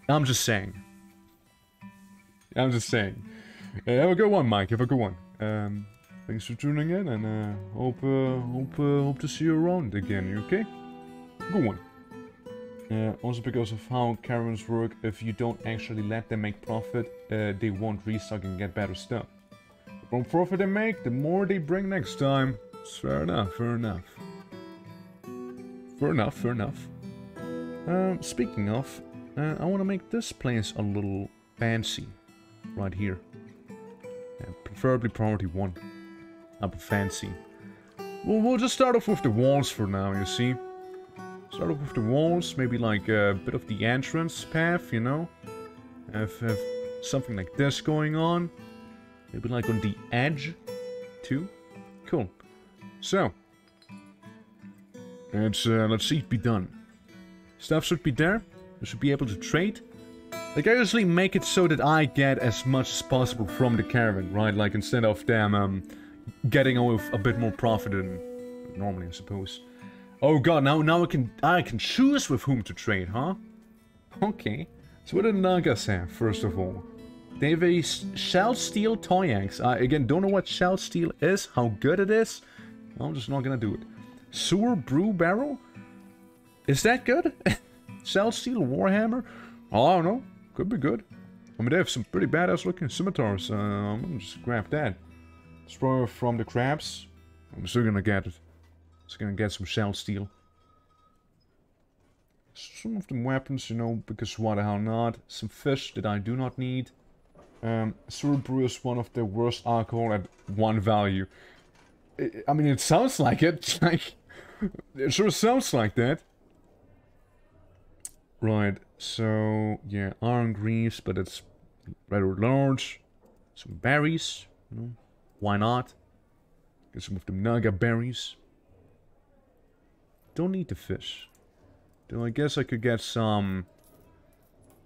I'm just saying. Have a good one, Mike. Have a good one. Thanks for tuning in, and hope to see you around again. You okay? Good one. Also because of how caravans work, if you don't actually let them make profit, they won't restock and get better stuff. The more profit they make, the more they bring next time. It's fair enough. Speaking of, I want to make this place a little fancy. Right here. Yeah, preferably priority 1. Up fancy. Well, we'll just start off with the walls for now, you see. Start off with the walls, maybe like a bit of the entrance path, you know. Have something like this going on. Maybe like on the edge, too. Cool. So. Let's see it be done. Stuff should be there. We should be able to trade. Like, I usually make it so that I get as much as possible from the caravan, right? Like, instead of them getting away with a bit more profit than normally, I suppose. Oh god, now I can choose with whom to trade, huh? Okay. So what do the Nagas have, first of all? They have a shell steel toy axe. I, again, don't know what shell steel is, how good it is. I'm just not gonna do it. Sewer brew barrel? Is that good? Shell steel warhammer? Oh, I don't know. Could be good. I mean, they have some pretty badass looking scimitars. I'm gonna just grab that. Throw from the crabs. I'm still gonna get it. Just gonna get some shell steel. Some of the weapons, you know, because why the hell not? Some fish that I do not need. Sewer brew is one of the worst alcohol at 1 value. I mean, it sounds like it. Like, it sure sounds like that. Right, so, yeah, iron greaves, but it's rather large. Some berries, you know, why not? Get some of the naga berries. Don't need the fish. Though I guess I could get some,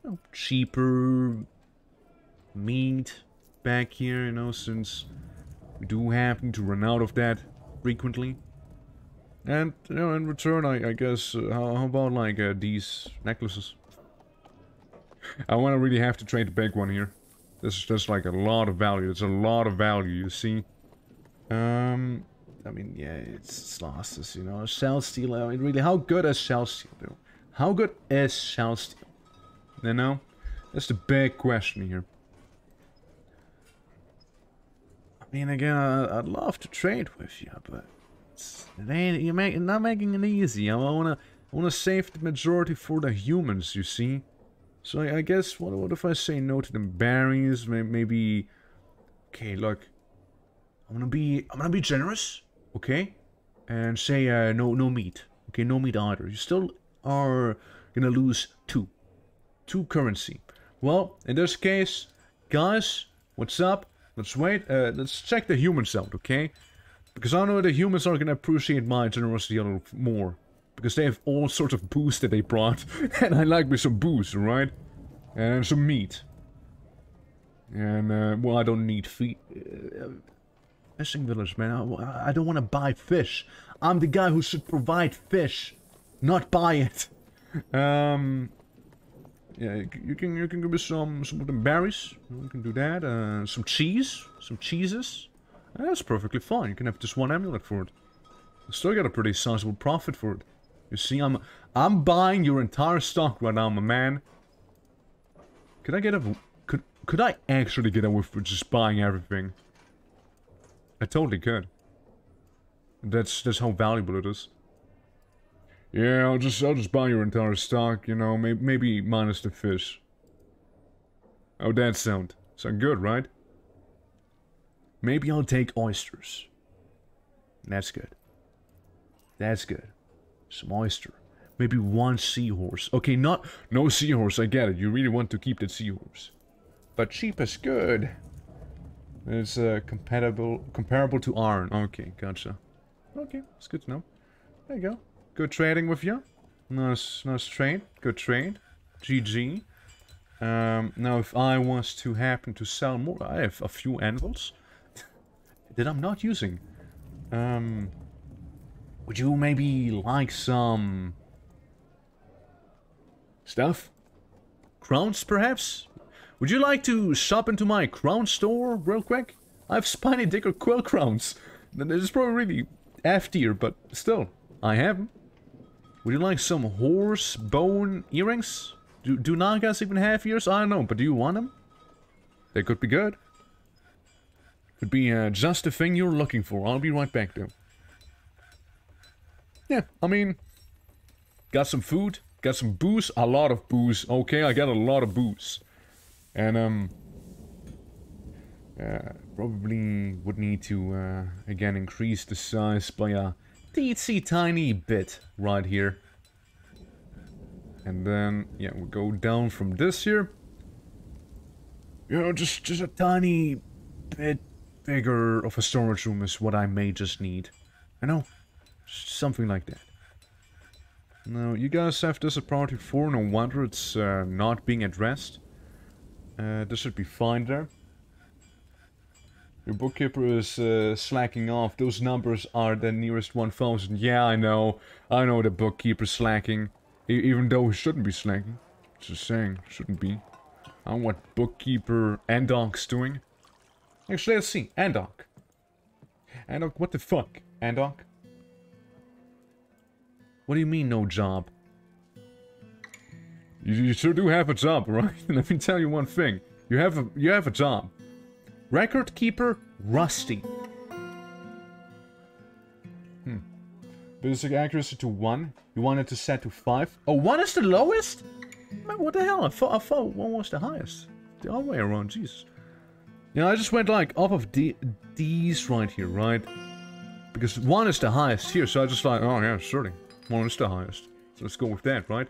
you know, cheaper meat back here, you know, since we do happen to run out of that frequently. And, you know, in return, I guess, how about, like, these necklaces? I want to really have to trade the big one here. This is just, like, a lot of value. It's a lot of value, you see. I mean, yeah, it's losses, you know. Shell steel, I mean, really, how good is shell steel, though? How good is shell steel? You know? That's the big question here. I mean, again, I'd love to trade with you, but... it ain't, you're not making it easy. I wanna save the majority for the humans, you see. So I guess what if I say no to the berries? Maybe. Okay, look. I'm gonna be generous, okay, and say no meat. Okay, no meat either. You still are gonna lose 2 currency. Well, in this case, guys, what's up? Let's wait. Let's check the humans out, okay? Because I know the humans are gonna appreciate my generosity a little more. Because they have all sorts of booze that they brought. And I like me some booze, right? And some meat. And, well, I don't need feet. Fishing village, man. I don't want to buy fish. I'm the guy who should provide fish. Not buy it. Yeah, you can give me some of the berries. You can do that. Some cheese. Some cheeses. That's perfectly fine. You can have just 1 amulet for it. You still get a pretty sizable profit for it. You see, I'm buying your entire stock right now, my man. Could I get a... Could I actually get away with just buying everything? I totally could. That's how valuable it is. Yeah, I'll just buy your entire stock, you know, maybe minus the fish. How'd that sound? Sound good, right? Maybe I'll take oysters. That's good. That's good. Some oyster. Maybe 1 seahorse. Okay, no seahorse, I get it. You really want to keep that seahorse. But cheap is good. It's comparable to iron. Okay, gotcha. Okay, it's good to know. There you go. Good trading with you. Nice trade. Good trade. GG. Now if I was to happen to sell more, I have a few anvils that I'm not using. Would you maybe like some stuff? Crowns, perhaps? Would you like to shop into my crown store real quick? I have spiny dick or quill crowns. This is probably really F tier, but still, I have them. Would you like some horse bone earrings? Do Nagas even have ears? I don't know, but do you want them? They could be good. Could be just the thing you're looking for. I'll be right back, though. Yeah, I mean, got some food, Got some booze, a lot of booze. Okay, I got a lot of booze. And, probably would need to, again, increase the size by a teensy tiny bit right here. And then, yeah, we'll go down from this here. You know, just a tiny bit bigger of a storage room is what I may just need. I know, something like that. Now, you guys have this at priority 4, no wonder it's not being addressed. This should be fine there. Your bookkeeper is slacking off. Those numbers are the nearest 1000. Yeah, I know the bookkeeper's slacking. Even though he shouldn't be slacking. Just saying, shouldn't be. I don't know what bookkeeper Andoc's doing. Actually, let's see. Andoc, what the fuck? Andoc? What do you mean, no job? You sure do have a job, right? Let me tell you one thing. You have a job. Record keeper, Rusty. Basic accuracy to 1. You want it to set to 5. Oh, 1 is the lowest? Man, what the hell? I thought 1 was the highest. The other way around, Jesus. Yeah, I just went like off of these right here, right? Because 1 is the highest here, so I just like, oh yeah, surely. 1 is the highest. So let's go with that, right?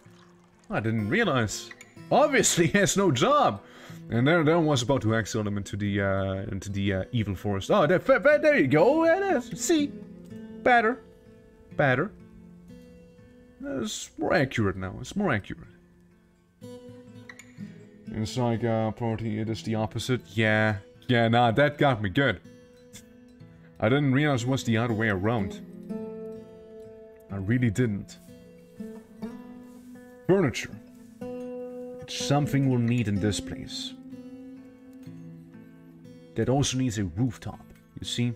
I didn't realize. Obviously, he has no job. And then I was about to exile him into the evil forest. Oh, there you go. See, better. It's more accurate now. It's more accurate. It's like priority. It is the opposite. Yeah. Nah, that got me good. I didn't realize it was the other way around. I really didn't. Furniture. It's something we'll need in this place. That also needs a rooftop, you see?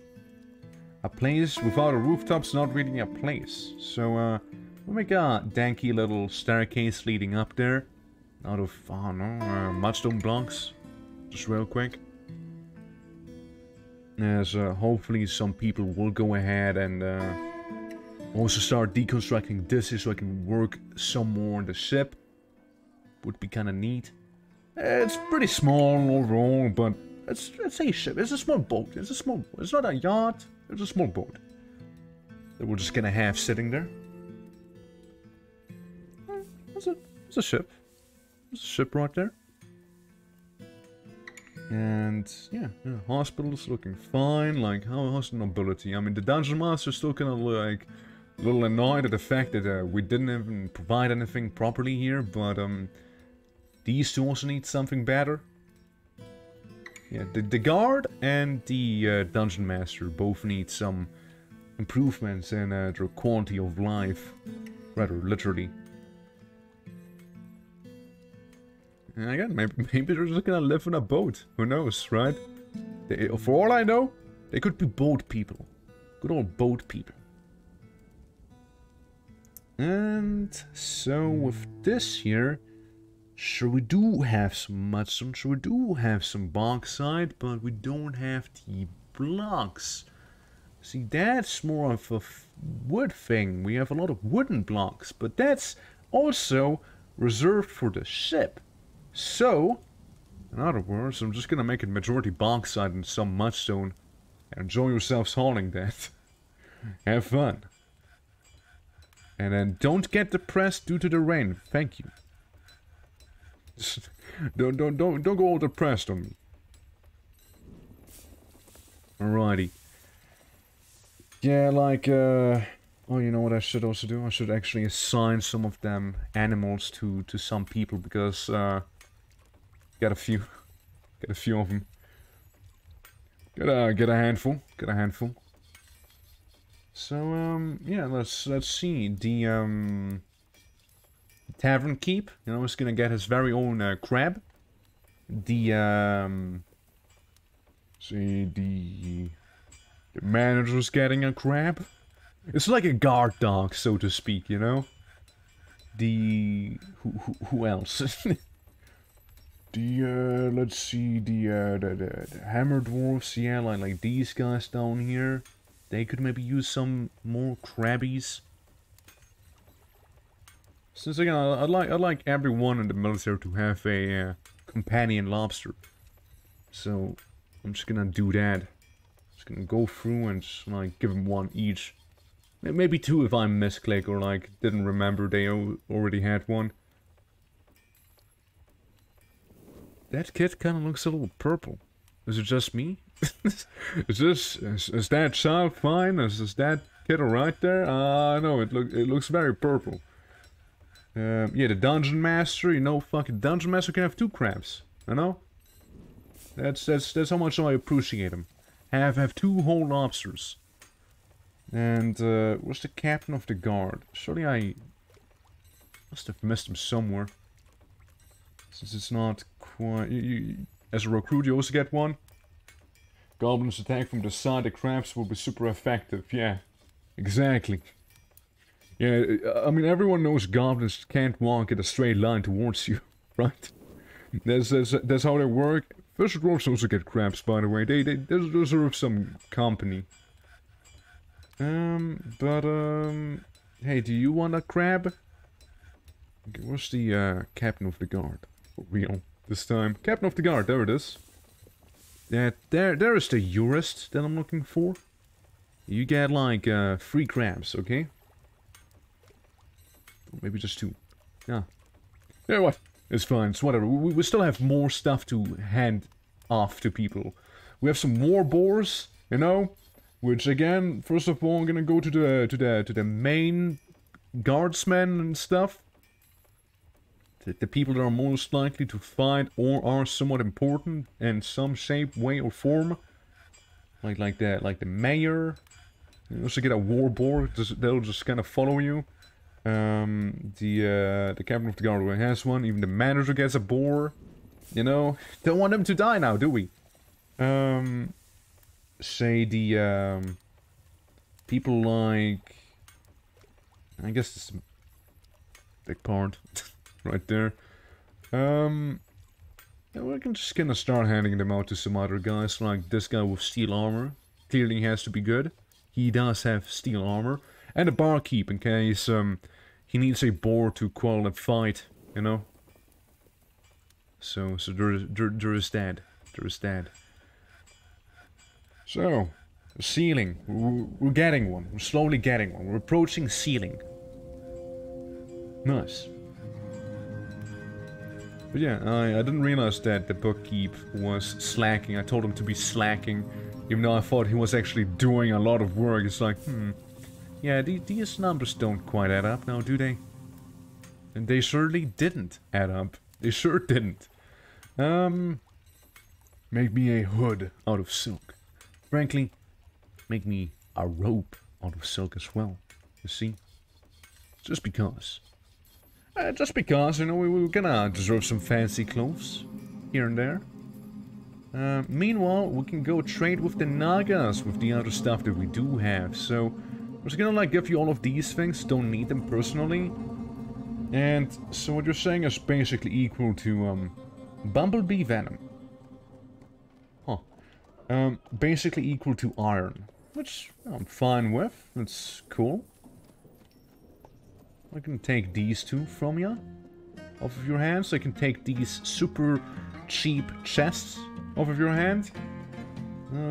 A place without a rooftop's not really a place. So, we'll make a danky little staircase leading up there. Out of, I don't know, mudstone blocks. Just real quick. As hopefully some people will go ahead and also start deconstructing this so I can work some more on the ship. Would be kind of neat. It's pretty small overall, but it's a ship. It's a small boat. It's not a yacht. It's a small boat that we're just gonna have sitting there. It's a ship. It's a ship right there. And yeah, hospital's looking fine. Like, how's the nobility? I mean, the dungeon master's still kind of like a little annoyed at the fact that we didn't even provide anything properly here, but these two also need something better. Yeah, the guard and the dungeon master both need some improvements in their quality of life, rather literally. And again, maybe they're just gonna live on a boat. Who knows, right? For all I know, they could be boat people. Good old boat people. And so with this here, sure we do have some mudstone, sure we do have some bauxite, but we don't have the blocks. See, that's more of a wood thing. We have a lot of wooden blocks, but that's also reserved for the ship. So, in other words, I'm just gonna make it majority bauxite and some mudstone. Enjoy yourselves hauling that. Have fun. And then don't get depressed due to the rain. Thank you. Don't go all depressed on me. Alrighty. Yeah, like, oh, you know what I should also do? I should actually assign some of them animals to some people, because, got a few of them. Get a handful. So, yeah, let's see. The, Tavern Keep, you know, is gonna get his very own, crab. The, see, the manager's getting a crab. It's like a guard dog, so to speak, you know? Who else? Let's see, the hammer dwarfs, yeah, like these guys down here. They could maybe use some more crabbies. Since again, I'd like everyone in the military to have a companion lobster. So I'm just gonna do that. Just gonna go through and just like give them one each. Maybe two if I misclick or like didn't remember they already had one. That kid kind of looks a little purple. Is it just me? Is that child fine? Is that kid alright there? No, it looks very purple. Yeah, the dungeon master, you know, fucking dungeon master can have 2 crabs. You know? That's how much I appreciate him. Have 2 whole lobsters. And what's the captain of the guard? Surely I must have missed him somewhere. Since it's not quite... as a recruit you also get one. Goblins attack from the side, the crabs will be super effective. Yeah, exactly. Yeah, I mean everyone knows goblins can't walk in a straight line towards you, right? That's how they work. First dwarves also get crabs, by the way. They deserve some company. Hey, do you want a crab? Okay, where's the captain of the guard? For real, this time. Captain of the guard, there it is. Yeah, there is the jurist that I'm looking for. You get like 3 crabs, okay? Or maybe just 2. Yeah. Yeah, what? It's fine, it's whatever. We still have more stuff to hand off to people. We have some war boars, you know? Which again, first of all, I'm gonna go to the main guardsmen and stuff. The people that are most likely to fight or are somewhat important in some shape, way, or form. Like the mayor. You also get a war boar. They'll just kind of follow you. The captain of the guard has one. Even the manager gets a boar. You know, don't want them to die now, do we? Say the people like, I guess this is a big part right there. Yeah, we can just kind of start handing them out to some other guys, like this guy with steel armor. Clearly has to be good. He does have steel armor. And a barkeep in case he needs a boar to quell a fight, you know. So there is that. There is that. So, a ceiling. We're getting one. We're slowly getting one. We're approaching ceiling. Nice. But yeah, I didn't realize that the bookkeep was slacking. I told him to be slacking, even though I thought he was actually doing a lot of work. It's like, yeah, these numbers don't quite add up now, do they? And they certainly didn't add up. They sure didn't. Make me a hood out of silk. Frankly, make me a rope out of silk as well. You see? Just because. Just because, you know, we're gonna deserve some fancy clothes. Here and there. Meanwhile, we can go trade with the Nagas with the other stuff that we do have. So, I'm just gonna like give you all of these things. Don't need them personally. And so what you're saying is basically equal to Bumblebee Venom. Huh. Basically equal to iron. Which I'm fine with. That's cool. I can take these 2 from you. Off of your hands. I can take these super cheap chests off of your hand.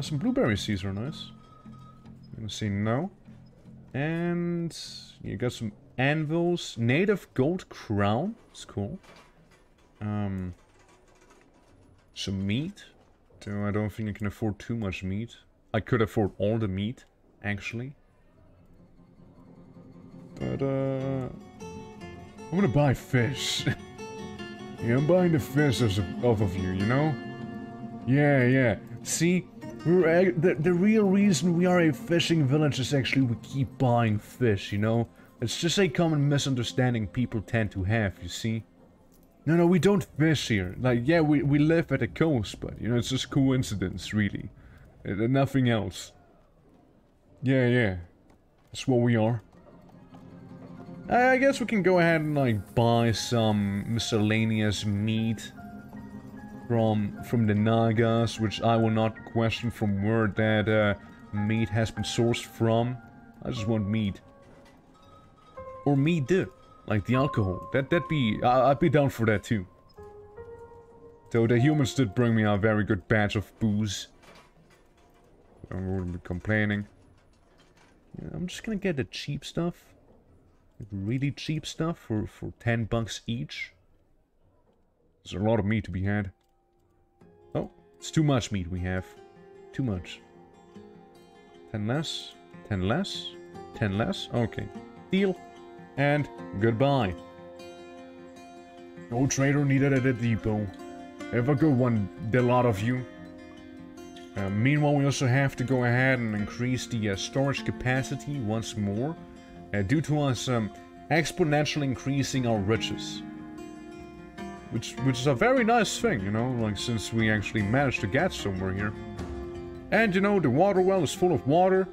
Some blueberry seeds are nice. I'm gonna say no. And you got some anvils. Native gold crown. It's cool. Some meat. Though I don't think I can afford too much meat. I could afford all the meat, actually. But, I'm gonna buy fish. Yeah, I'm buying the fish off of you, you know? Yeah. See? The real reason we are a fishing village is actually we keep buying fish, you know? It's just a common misunderstanding people tend to have, you see? No, we don't fish here. Like, yeah, we live at the coast, but, you know, it's just coincidence, really. Nothing else. Yeah. That's what we are. I guess we can go ahead and, like, buy some miscellaneous meat from the Nagas, which I will not question from where that meat has been sourced from. I just want meat. Or meat. Like the alcohol. That'd be... I'd be down for that too. So the humans did bring me a very good batch of booze. I wouldn't be complaining. Yeah, I'm just gonna get the cheap stuff. Really cheap stuff for 10 bucks each. There's a lot of meat to be had. Oh, it's too much meat we have. Too much. 10 less. 10 less. 10 less. Okay. Deal. And goodbye. No trader needed at the depot. Have a good one, the lot of you. Meanwhile, we also have to go ahead and increase the storage capacity once more. Due to us exponentially increasing our riches. Which is a very nice thing, you know, like since we actually managed to get somewhere here. And you know, the water well is full of water.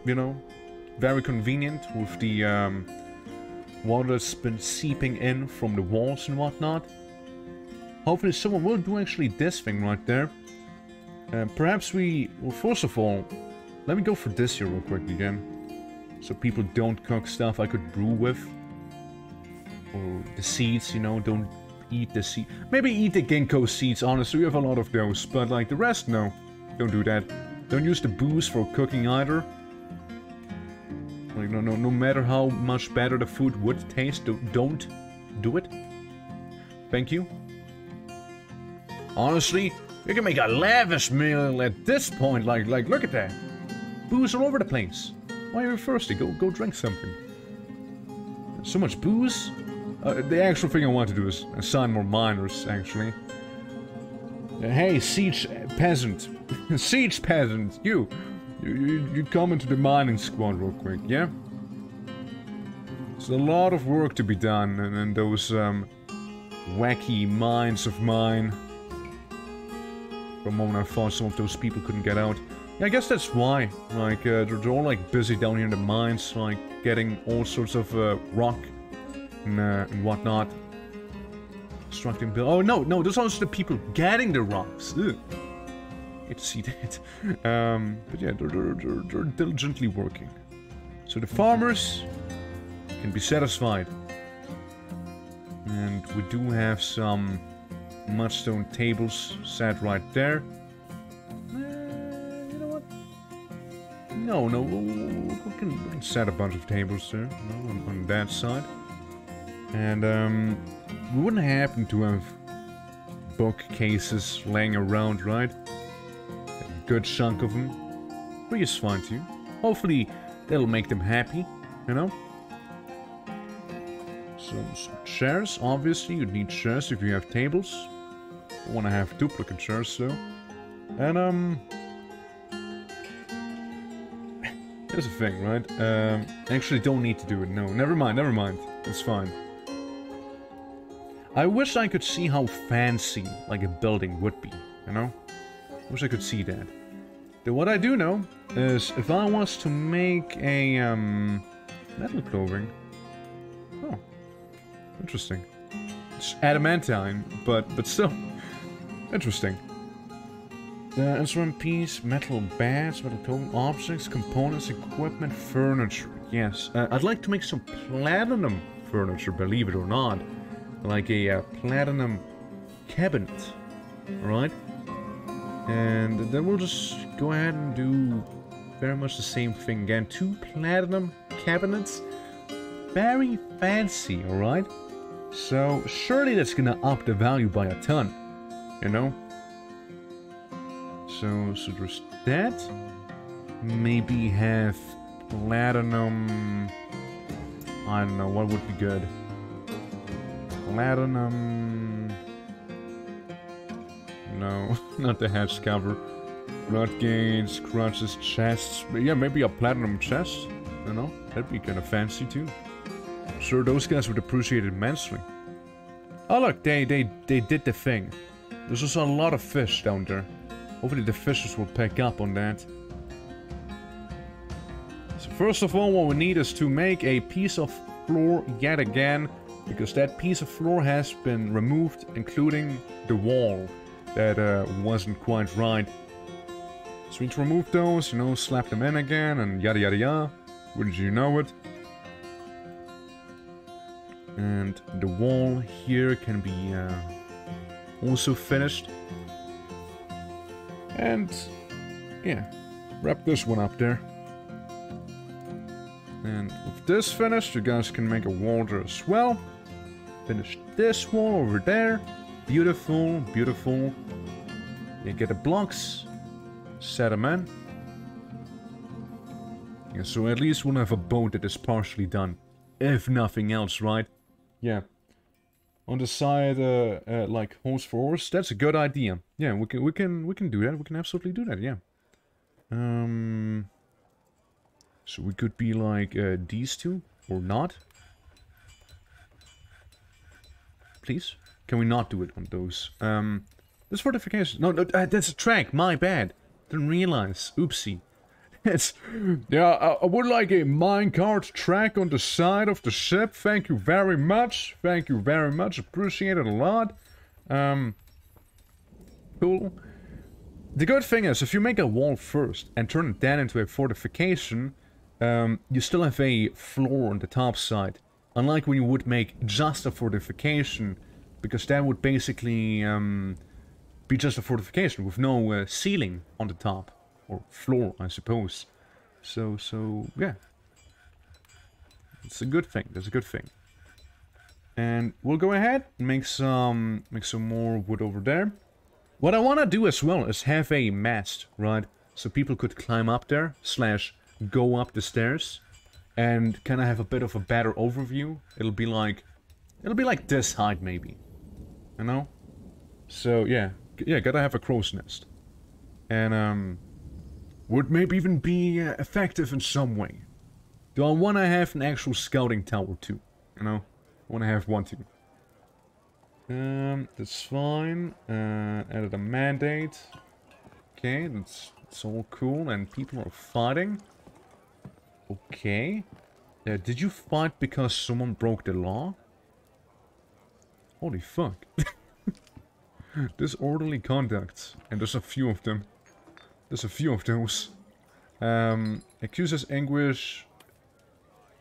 You know, very convenient with the water that's been seeping in from the walls and whatnot. Hopefully someone will do actually this thing right there. Perhaps we... Well, first of all, let me go for this here real quick again. So people don't cook stuff I could brew with. Or the seeds, you know, don't eat the seed. Maybe eat the ginkgo seeds, honestly, we have a lot of those. But like the rest, no. Don't do that. Don't use the booze for cooking either. Like, no matter how much better the food would taste, don't do it. Thank you. Honestly, you can make a lavish meal at this point. Like, look at that. Booze all over the place. Why are you thirsty? Go drink something. So much booze? The actual thing I want to do is assign more miners, actually. Hey, siege peasant. Siege peasant, you come into the mining squad real quick, yeah? There's a lot of work to be done in those wacky mines of mine. For a moment I thought some of those people couldn't get out. Yeah, I guess that's why. Like, they're all like busy down here in the mines, like getting all sorts of rock and whatnot. Constructing build. Oh no, those are also the people getting the rocks. Ugh. Hate to see that. But yeah, they're diligently working. So the farmers can be satisfied. And we do have some mudstone tables set right there. You know what? No, we can set a bunch of tables there, on that side. And we wouldn't happen to have bookcases laying around, right? A good chunk of them. Which is fine too. Hopefully that'll make them happy, you know? Some chairs, obviously, you'd need chairs if you have tables. Don't want to have duplicate chairs though. And here's the thing, right? Actually don't need to do it, no. Never mind. It's fine. I wish I could see how fancy, like, a building would be, you know? Wish I could see that. Then what I do know is if I was to make a, metal clothing... Oh. Interesting. It's adamantine, but still. Interesting. The instrument piece, metal bats, metal clothing, objects, components, equipment, furniture. Yes. I'd like to make some platinum furniture, believe it or not. Like a platinum cabinet. Alright? And then we'll just go ahead and do very much the same thing again. 2 platinum cabinets. Very fancy, alright? So, surely that's gonna up the value by a ton. You know? So there's that. Maybe have platinum... I don't know, what would be good? Platinum... No, not the hatch cover. Floodgates, crutches, chests. But yeah, maybe a platinum chest. You know, that'd be kind of fancy too. I'm sure those guys would appreciate it immensely. Oh look, they did the thing. There's also a lot of fish down there. Hopefully the fishers will pick up on that. So first of all, what we need is to make a piece of floor yet again. Because that piece of floor has been removed, including the wall. That wasn't quite right. So we need to remove those, you know, slap them in again, and yada yada yada. Wouldn't you know it? And the wall here can be also finished. And yeah, wrap this one up there. And with this finished, you guys can make a wall there as well. Finish this wall over there. Beautiful, beautiful. You get the blocks. Set them in. Yeah, so at least we'll have a boat that is partially done. If nothing else, right? Yeah. On the side, like holes for horse, that's a good idea. Yeah, we can do that. We can absolutely do that. Yeah. So we could be like these two or not. Please, can we not do it on those? This fortification. No, that's a track. My bad. Didn't realize. Oopsie. It's yeah. I would like a minecart track on the side of the ship. Thank you very much. Thank you very much. Appreciate it a lot. Cool. The good thing is, if you make a wall first and turn it then into a fortification, you still have a floor on the top side. Unlike when you would make just a fortification, because that would basically be just a fortification with no ceiling on the top. Or floor, I suppose. So yeah. It's a good thing. That's a good thing. And we'll go ahead and make some more wood over there. What I want to do as well is have a mast, right? So people could climb up there, / go up the stairs, and kind of have a bit of a better overview. It'll be like this height maybe, you know? So yeah, gotta have a crow's nest, and would maybe even be effective in some way. Do I want to have an actual scouting tower too? You know, I want to have one too. That's fine. Added a mandate. Okay, that's all cool, and people are fighting. Okay. Did you fight because someone broke the law? Holy fuck. Disorderly conduct. And there's a few of them. There's a few of those. Accuses Anguish.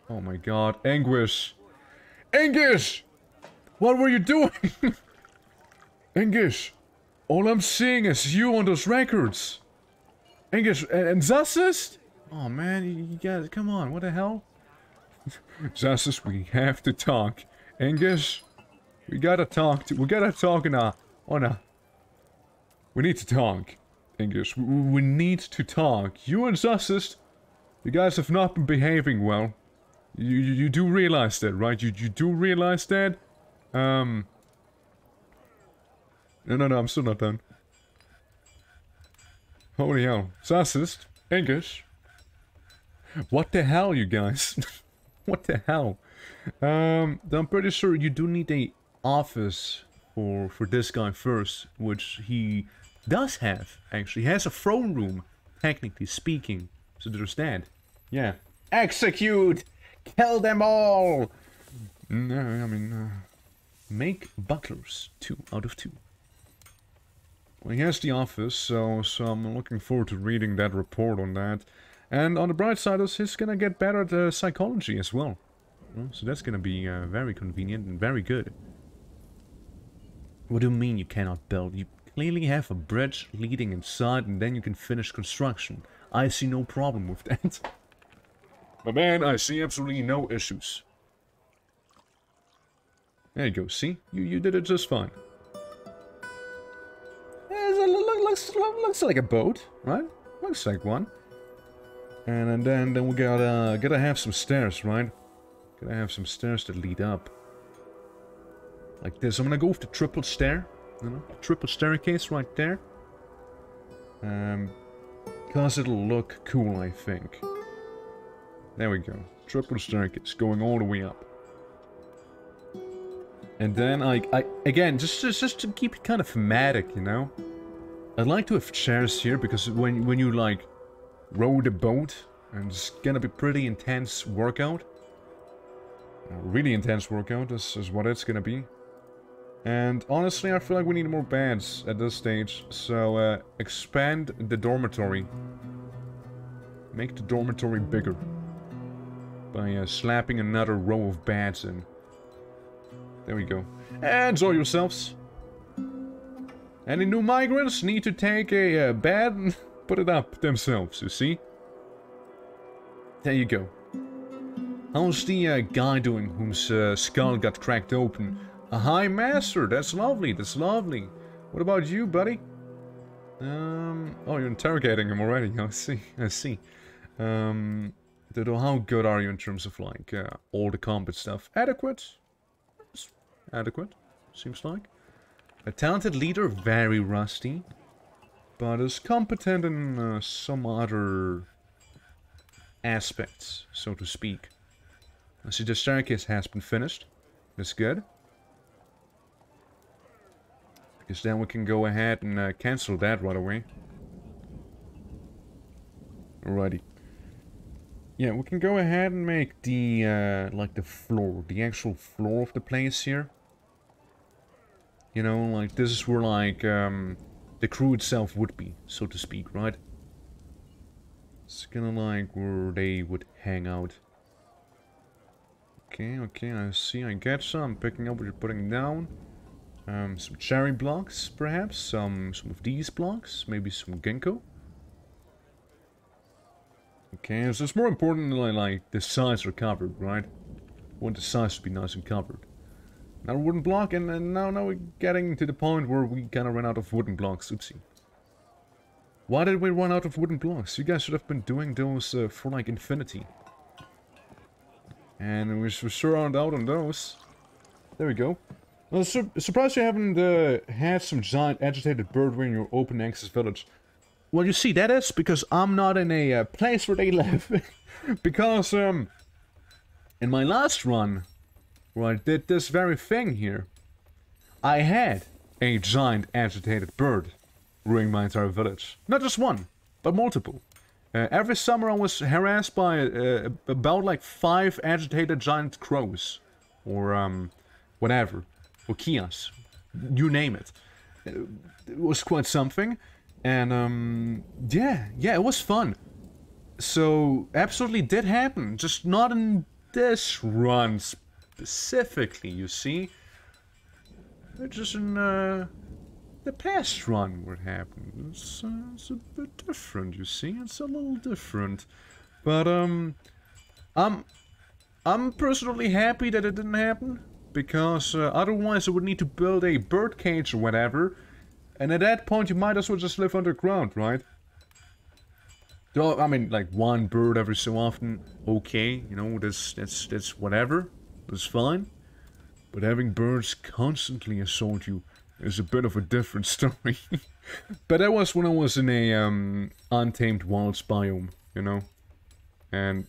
Oh my god. Anguish! Anguish! What were you doing? Anguish! All I'm seeing is you on those records. Anguish, and Zassist? Oh man, you guys, come on, what the hell? Zassist, we have to talk. Anguish, we gotta talk we need to talk. Anguish, we need to talk. You and Zassist, you guys have not been behaving well. You do realize that, right? You do realize that? No, I'm still not done. Holy hell. Zassist, Anguish. What the hell, you guys? What the hell? I'm pretty sure you do need a office for this guy first, which he does have, actually. He has a throne room, technically speaking. So there's that. Yeah. Execute! Kill them all! No, I mean, make butlers. 2 out of 2. Well, he has the office, so I'm looking forward to reading that report on that. And on the bright side, he's gonna get better at psychology as well. So that's gonna be very convenient and very good. What do you mean you cannot build? You clearly have a bridge leading inside and then you can finish construction. I see no problem with that. My man, I see absolutely no issues. There you go, see? You did it just fine. Looks like a boat, right? Looks like one. And then we gotta have some stairs, right? Gotta have some stairs that lead up. Like this. I'm gonna go with the triple stair. You know, triple staircase right there. Cause it'll look cool, I think. There we go. Triple staircase going all the way up. And then again, just to keep it kind of thematic, you know. I'd like to have chairs here because when you like row the boat, and it's gonna be pretty intense workout. Really intense workout, this is what it's gonna be. And honestly, I feel like we need more beds at this stage, so expand the dormitory. Make the dormitory bigger. By slapping another row of beds in. There we go. Enjoy yourselves. Any new migrants need to take a bed and put it up themselves, you see? There you go. How's the guy doing whose skull got cracked open? Hi, master. That's lovely. That's lovely. What about you, buddy? Oh, you're interrogating him already. I see. I see. How good are you in terms of, like, all the combat stuff? Adequate? Adequate, seems like. A talented leader, very rusty. But is competent in some other aspects, so to speak. I see the staircase has been finished. That's good. Because then we can go ahead and cancel that right away. Alrighty. Yeah, we can go ahead and make the, like the floor, the actual floor of the place here. You know, like this is where, like, the crew itself would be, so to speak, right? It's kinda like where they would hang out. Okay, okay, I see, I get some. I'm picking up what you're putting down. Some cherry blocks, perhaps. Some of these blocks. Maybe some ginkgo. Okay, so it's more important than, like, the sides are covered, right? I want the sides to be nice and covered. Another wooden block, and now we're getting to the point where we kinda ran out of wooden blocks. Oopsie. Why did we run out of wooden blocks? You guys should have been doing those for, like, infinity. And we sure aren't out on those. There we go. Well, surprised you haven't had some giant agitated bird in your open access village. Well, you see, that is because I'm not in a place where they live. Because, in my last run, where I did this very thing here, I had a giant agitated bird ruining my entire village. Not just one, but multiple. Every summer I was harassed by about like 5 agitated giant crows. Or, whatever. Or kias. You name it. It was quite something. And, yeah, it was fun. So, absolutely did happen. Just not in this run specifically, you see. Just in, the past run where it happened. It's a bit different, you see. It's a little different. But, I'm personally happy that it didn't happen. Because, otherwise I would need to build a bird cage or whatever. And at that point, you might as well just live underground, right? So, I mean, like, one bird every so often, okay, you know, that's whatever. That's fine. But having birds constantly assault you is a bit of a different story. But that was when I was in a, untamed wilds biome, you know? And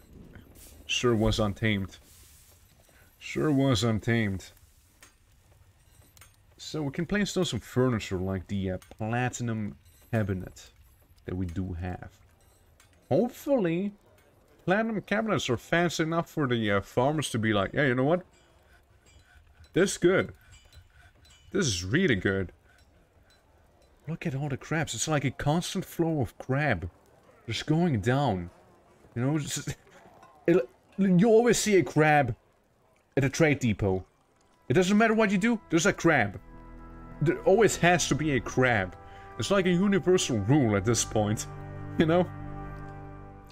sure was untamed. Sure was untamed. So we can place down some furniture like the platinum cabinet that we do have. Hopefully, platinum cabinets are fancy enough for the farmers to be like, yeah, you know what? This is good. This is really good. Look at all the crabs. It's like a constant flow of crab. Just going down. You know, you always see a crab at a trade depot. It doesn't matter what you do, there's a crab. There always has to be a crab. It's like a universal rule at this point. You know?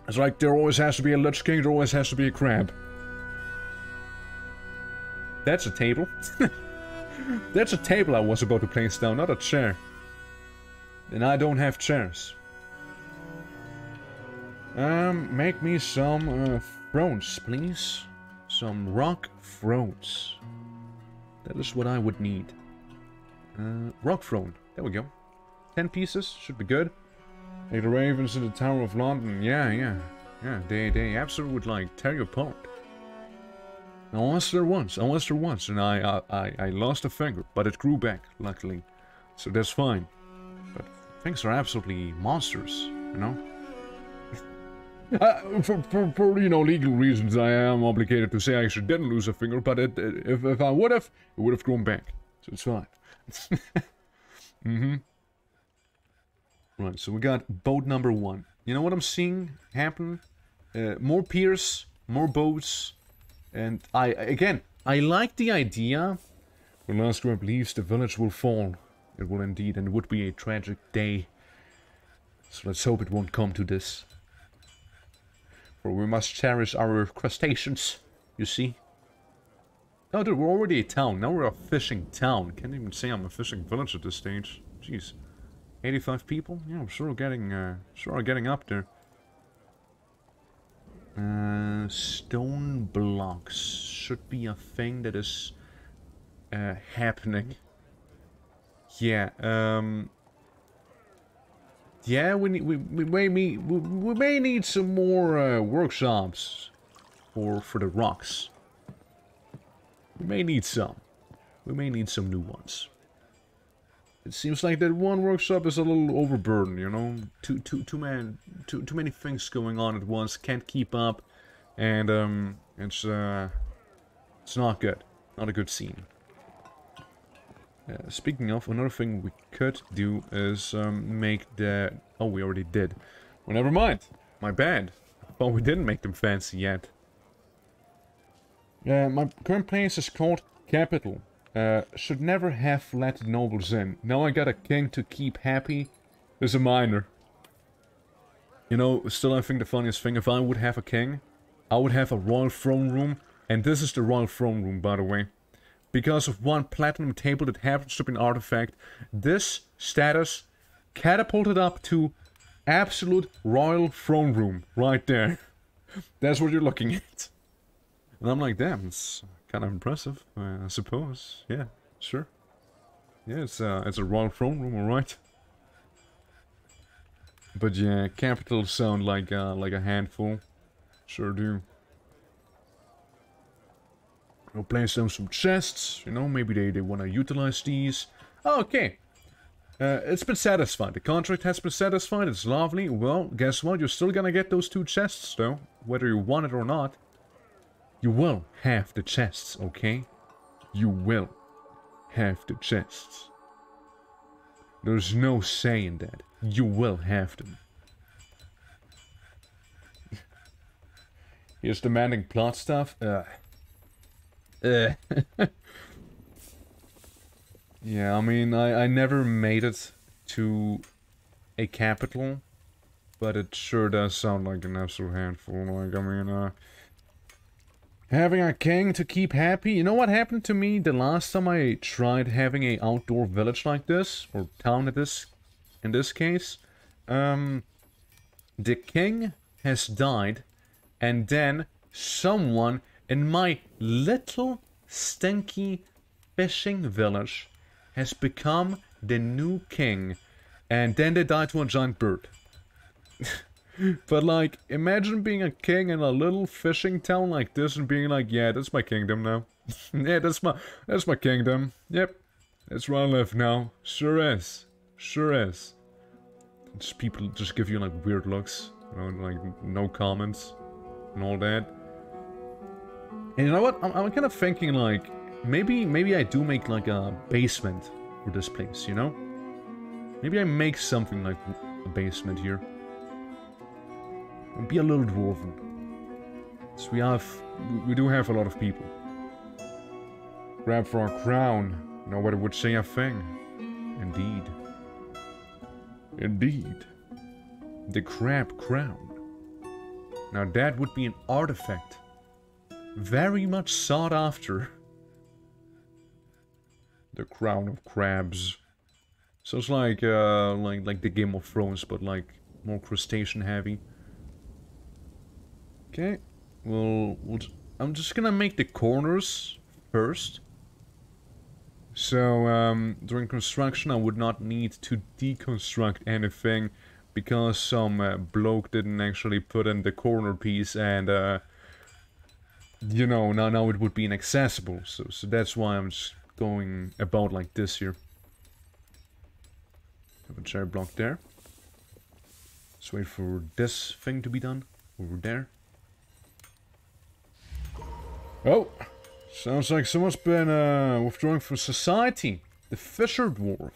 It's like there always has to be a Lich King, there always has to be a crab. That's a table. That's a table I was about to place down, not a chair. And I don't have chairs. Make me some thrones, please. Some rock thrones. That is what I would need. Rock throne. There we go. 10 pieces. Should be good. Like the ravens in the Tower of London. Yeah. They absolutely would, like, tear you apart. I was there once, and I lost a finger, but it grew back, luckily. So that's fine. But things are absolutely monsters, you know? For you know, legal reasons, I am obligated to say I actually didn't lose a finger, but if I would have, it would have grown back. So it's fine. Right, so we got boat number 1. You know what I'm seeing happen? More piers, more boats, and I like the idea When last group leaves, the village will fall. It will indeed, and it would be a tragic day. So let's hope it won't come to this. For we must cherish our crustaceans, you see. Oh dude, we're already a town. Now we're a fishing town. Can't even say I'm a fishing village at this stage. Jeez. 85 people? Yeah, I'm sure getting up there. Stone blocks should be a thing that is happening. Yeah, yeah, we may need some more workshops for the rocks. We may need some. We may need some new ones. It seems like that one workshop is a little overburdened, you know. Too many things going on at once. Can't keep up, and it's not good. Not a good scene. Speaking of, another thing we could do is make the... Oh, we already did. Well, never mind. My bad. Well, we didn't make them fancy yet. My current place is called Capital. Should never have let nobles in. Now I got a king to keep happy. There's a minor. You know, still I think the funniest thing, if I would have a king, I would have a royal throne room. And this is the royal throne room, by the way. Because of one platinum table that happens to be an artifact, this status catapulted up to absolute royal throne room right there. That's what you're looking at. And I'm like, damn, it's kind of impressive, I suppose. Yeah, sure. Yeah, it's a royal throne room, alright. But yeah, capitals sound like a handful. Sure do. We'll place down some chests, you know, maybe they want to utilize these. Oh, okay. It's been satisfied. The contract has been satisfied. It's lovely. Well, guess what? You're still gonna get those 2 chests, though. Whether you want it or not. You will have the chests, okay? You will have the chests. There's no saying that. You will have them. Here's demanding plot stuff. Yeah, I mean, I never made it to a capital, but it sure does sound like an absolute handful. Like, I mean, having a king to keep happy. You know what happened to me the last time I tried having a outdoor village like this, or town in this case? The king has died, and then someone in my little stinky fishing village has become the new king, and then they died to a giant bird. But like, imagine being a king in a little fishing town like this and being like, yeah, that's my kingdom now. Yeah, that's my kingdom. Yep, that's where I live now. Sure is. Sure is. Just people just give you like weird looks, you know, like no comments and all that. And you know what? I'm kind of thinking like, maybe I do make like a basement for this place, you know? Maybe I make something like a basement here. And be a little dwarven. So we do have a lot of people. Grab for our crown. Nobody would say a thing. Indeed. Indeed. The crab crown. Now that would be an artifact. Very much sought after. The crown of crabs. So it's like the Game of Thrones, but like more crustacean heavy. Okay, I'm just gonna make the corners first. So during construction, I would not need to deconstruct anything because some bloke didn't actually put in the corner piece, and you know, now it would be inaccessible. So that's why I'm just going about like this here. Have a cherry block there. Let's wait for this thing to be done over there. Oh, sounds like someone's been withdrawing from society. The Fisher Dwarf.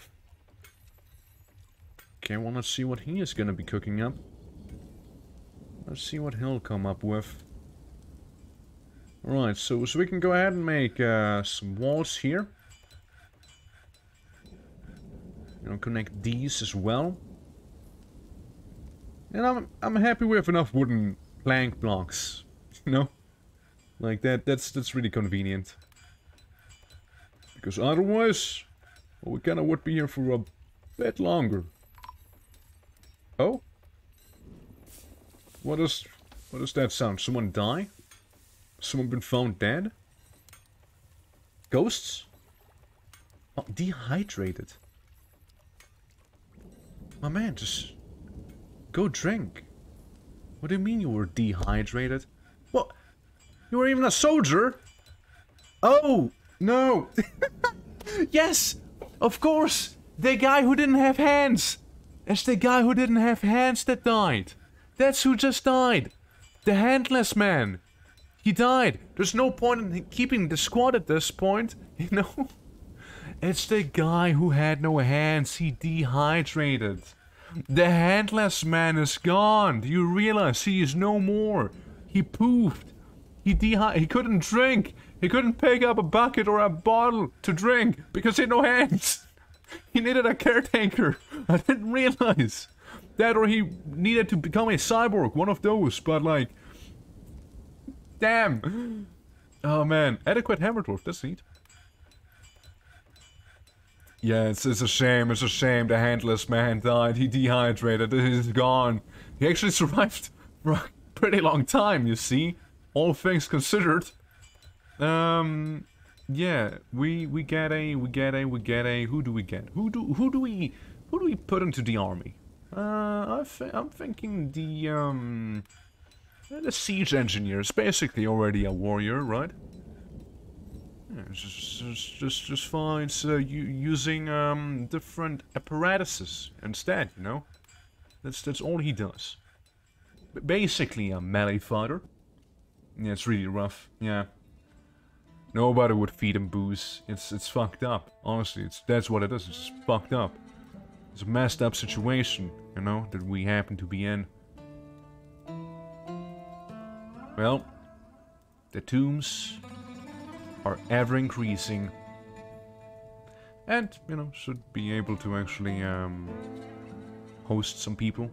Okay, well, let's see what he is gonna be cooking up. Let's see what he'll come up with. Alright, so we can go ahead and make some walls here. You know, connect these as well. And I'm happy we have enough wooden plank blocks. You know? Like that's really convenient. Because otherwise, well, we kinda would be here for a bit longer. Oh? What does that sound? Someone die? Someone been found dead? Ghosts? Oh, dehydrated. My man, just go drink. What do you mean you were dehydrated? What? You were even a soldier? Oh, no. Yes, of course. The guy who didn't have hands. It's the guy who didn't have hands that died. That's who just died. The handless man. He died. There's no point in keeping the squad at this point, you know? It's the guy who had no hands. He dehydrated. The handless man is gone. Do you realize he is no more? He poofed. He couldn't drink. He couldn't pick up a bucket or a bottle to drink because he had no hands. He needed a caretaker. I didn't realize that, or he needed to become a cyborg. One of those, but like, damn. Oh man, adequate hammer dwarf. That's neat. Yeah, it's a shame. It's a shame. The handless man died. He dehydrated. He's gone. He actually survived for a pretty long time. You see, all things considered. Yeah, we get a. Who do we get? Who do we put into the army? I'm thinking the siege engineer is basically already a warrior, right? Yeah, just fine. So using different apparatuses instead, you know. That's all he does. Basically a melee fighter. Yeah, it's really rough. Yeah. Nobody would feed him booze. It's fucked up. Honestly, that's what it is. It's just fucked up. It's a messed up situation, you know, that we happen to be in. Well, the tombs are ever increasing. And, you know, should be able to actually host some people.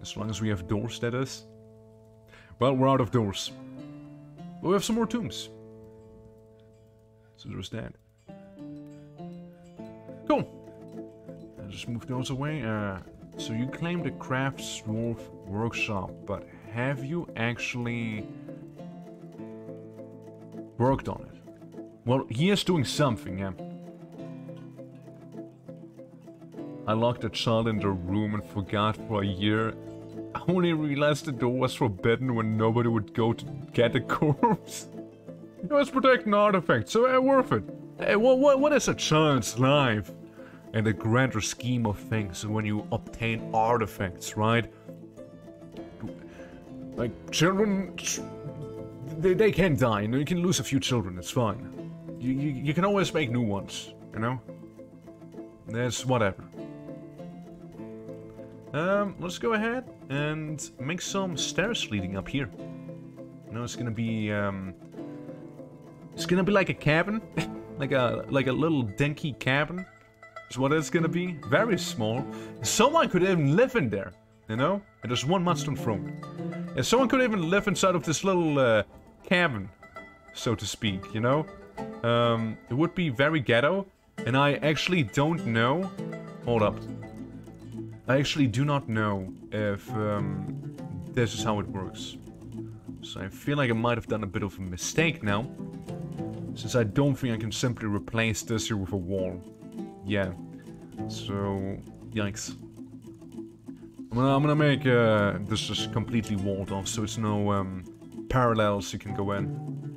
As long as we have doors, that is. Well, we're out of doors. But we have some more tombs. So there's that. Cool. I'll just move those away. So you claimed a crafts dwarf workshop, but have you actually worked on it? Well, he is doing something, yeah. I locked a child in the room and forgot for a year. I only realized the door was forbidden when nobody would go to get the corpse. It was protecting artifacts, so worth it. What is a child's life in the grander scheme of things when you obtain artifacts, right? Like, children, they can die, you know, you can lose a few children, it's fine. You can always make new ones, you know? That's whatever. Let's go ahead and make some stairs leading up here. You know, it's gonna be like a cabin, like a little dinky cabin. Is what it's gonna be. Very small. Someone could even live in there, you know. And there's one mudstone throne. And someone could even live inside of this little cabin, so to speak. You know, it would be very ghetto. And I actually don't know. Hold up. I actually do not know if this is how it works. So I feel like I might have done a bit of a mistake now. Since I don't think I can simply replace this here with a wall. Yeah. So, yikes. I'm gonna make this just completely walled off, so it's no parallels you can go in.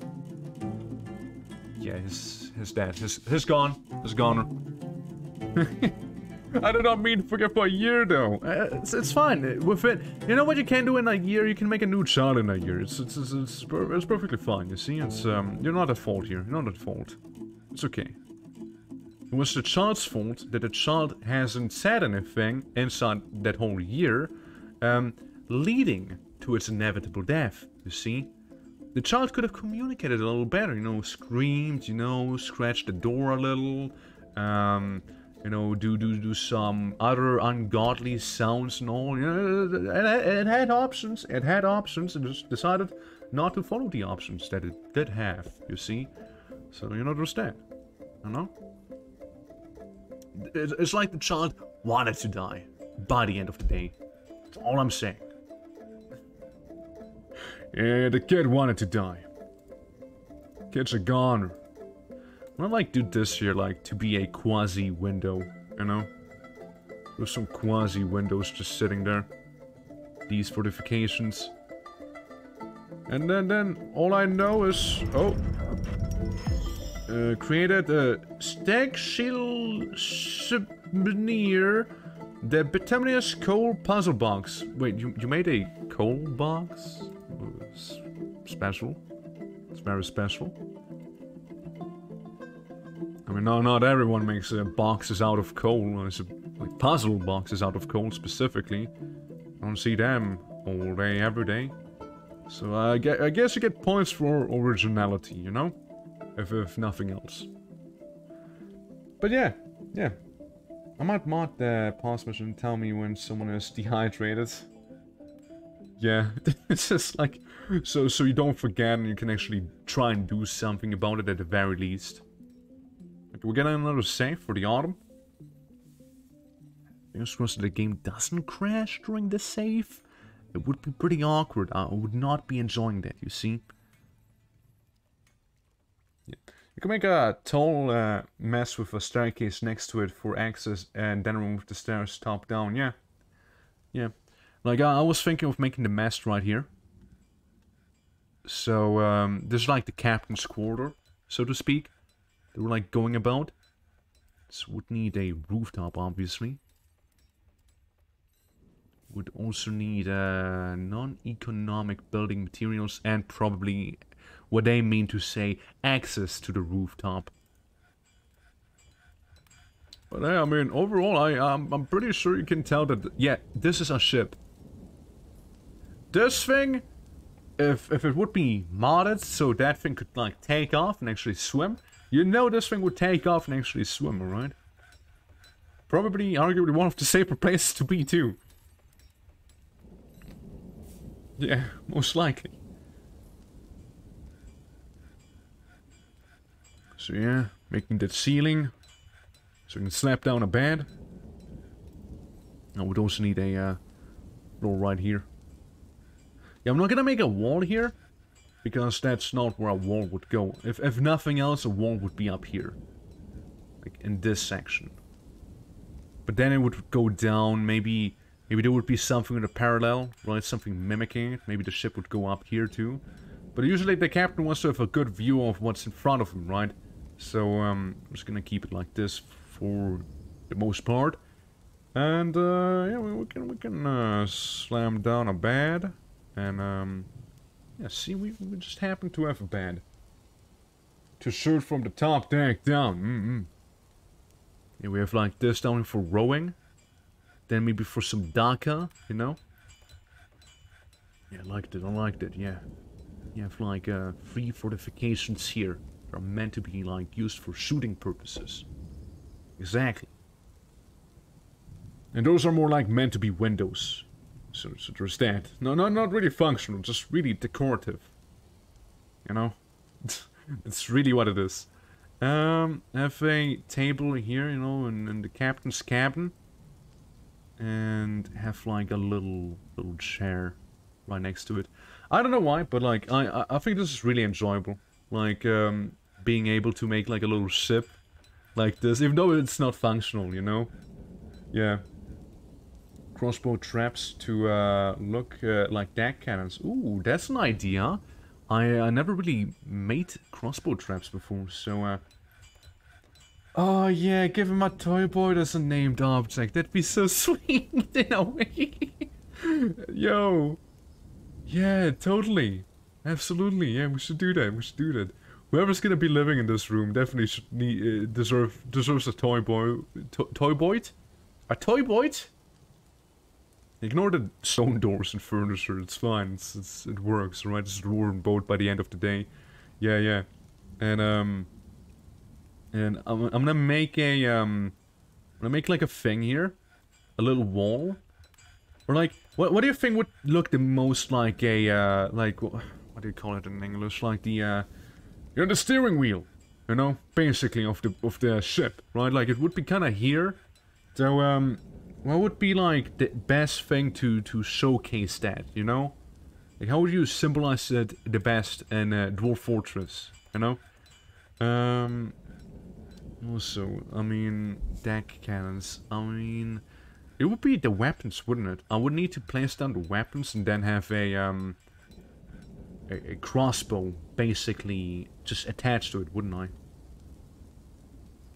Yeah, his dad. His gone. His goner. I did not mean to forget for a year, though. It's fine. With it, you know what you can do in a year? You can make a new child in a year. It's perfectly fine. You see, it's you're not at fault here. You're not at fault. It's okay. It was the child's fault that the child hasn't said anything inside that whole year, leading to its inevitable death. You see, the child could have communicated a little better. You know, screamed. You know, scratched the door a little. You know, do some other ungodly sounds and all. You know, it had options. It had options, and just decided not to follow the options that it did have. You see, so you know, there's that. You know, it's like the child wanted to die by the end of the day. That's all I'm saying. Yeah, the kid wanted to die. Kid's a goner. I like do this here, like, to be a quasi-window, you know? There's some quasi-windows just sitting there. These fortifications. And then all I know is... Oh! Created a stag shield souvenir. The bituminous coal puzzle box. Wait, you made a coal box? Special. It's very special. I mean, not everyone makes boxes out of coal. It's like puzzle boxes out of coal specifically. I don't see them all day, every day. So I guess you get points for originality, you know? If nothing else. But yeah. I might mod the pause mission and tell me when someone is dehydrated. Yeah, it's just like... So you don't forget and you can actually try and do something about it at the very least. We're getting another save for the autumn. Fingers crossed the game doesn't crash during the save. It would be pretty awkward. I would not be enjoying that, you see. Yeah. You can make a tall mess with a staircase next to it for access and then remove the stairs top down. Yeah. Like, I was thinking of making the mess right here. So, this is like the captain's quarter, so to speak. They were like going about. This would need a rooftop, obviously. Would also need non-economic building materials and probably what they mean to say access to the rooftop. But I mean, overall, I'm pretty sure you can tell that, yeah, this is a ship. This thing, if it would be modded so that thing could like take off and actually swim, you know this thing would take off and actually swim, alright? Probably, arguably, one of the safer places to be, too. Yeah, most likely. So yeah, making that ceiling, so you can slap down a bed. I would also need a floor right here. Yeah, I'm not gonna make a wall here, because that's not where a wall would go. If nothing else, a wall would be up here. Like, in this section. But then it would go down, maybe there would be something in a parallel, right? Something mimicking it. Maybe the ship would go up here too. But usually the captain wants to have a good view of what's in front of him, right? So, I'm just gonna keep it like this for the most part. And, yeah, we can slam down a bed. And, yeah, see, we just happen to have a bed. To shoot from the top deck down. Yeah, we have like this down for rowing. Then maybe for some Daka, you know? Yeah, I liked it, yeah. You have like 3 fortifications here. That are meant to be like used for shooting purposes. Exactly. And those are more like meant to be windows. So there's that. No, not really functional, just really decorative. You know? It's really what it is. Have a table here, you know, in the captain's cabin. And have like a little chair right next to it. I don't know why, but like, I think this is really enjoyable. Like, being able to make like a little ship like this, even though it's not functional, you know? Yeah. Crossbow traps to look like deck cannons. Ooh, that's an idea. I never really made crossbow traps before, so oh yeah, give him a toy boy as a named object. That'd be so sweet in a way. Yo. Yeah, totally. Absolutely. Yeah, we should do that. Whoever's gonna be living in this room definitely should deserves a toy boy. Toy boy? A toy boy? Ignore the stone doors and furniture, it's fine, it works, right? It's a warm boat by the end of the day. Yeah. And And I'm gonna make a, like a thing here. A little wall. Or like, what do you think would look the most like a, like, what do you call it in English? Like the, you're the steering wheel, you know, basically of the ship, right? Like it would be kind of here. So, what would be like the best thing to showcase that, you know? Like how would you symbolize it the best in Dwarf Fortress, you know? Also, I mean, deck cannons. I mean, it would be the weapons, wouldn't it? I would need to place down the weapons and then have a crossbow basically just attached to it, wouldn't I?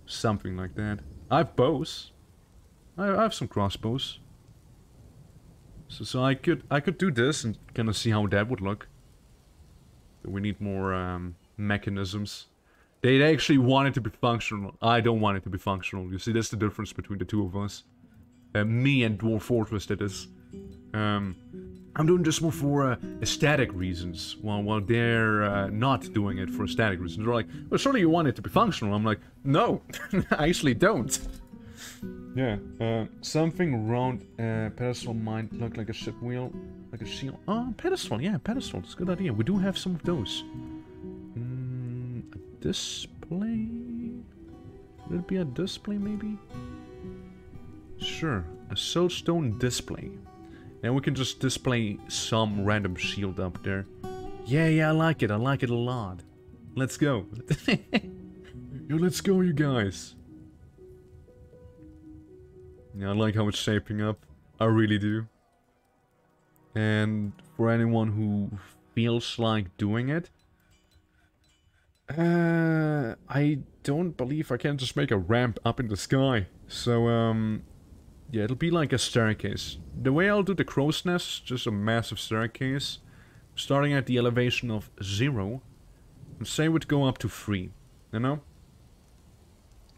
Something like that. I have bows. I have some crossbows. So I could do this and kind of see how that would look. But we need more mechanisms. They actually want it to be functional. I don't want it to be functional. You see, that's the difference between the two of us. Me and Dwarf Fortress, that is. I'm doing this more for aesthetic reasons, while they're not doing it for aesthetic reasons. They're like, well, surely you want it to be functional. I'm like, no, I actually don't. Yeah, something round pedestal might look like a ship wheel, like a shield. Oh, pedestal, yeah, pedestal. That's a good idea. We do have some of those. A display? Would it be a display, maybe? Sure, a soulstone display. And we can just display some random shield up there. Yeah, I like it a lot. Let's go. Yo, let's go, you guys. Yeah, I like how it's shaping up. I really do. And for anyone who feels like doing it, I don't believe I can just make a ramp up in the sky. So, yeah, it'll be like a staircase. The way I'll do the crow's nest, just a massive staircase, starting at the elevation of 0, and say it would go up to 3, you know?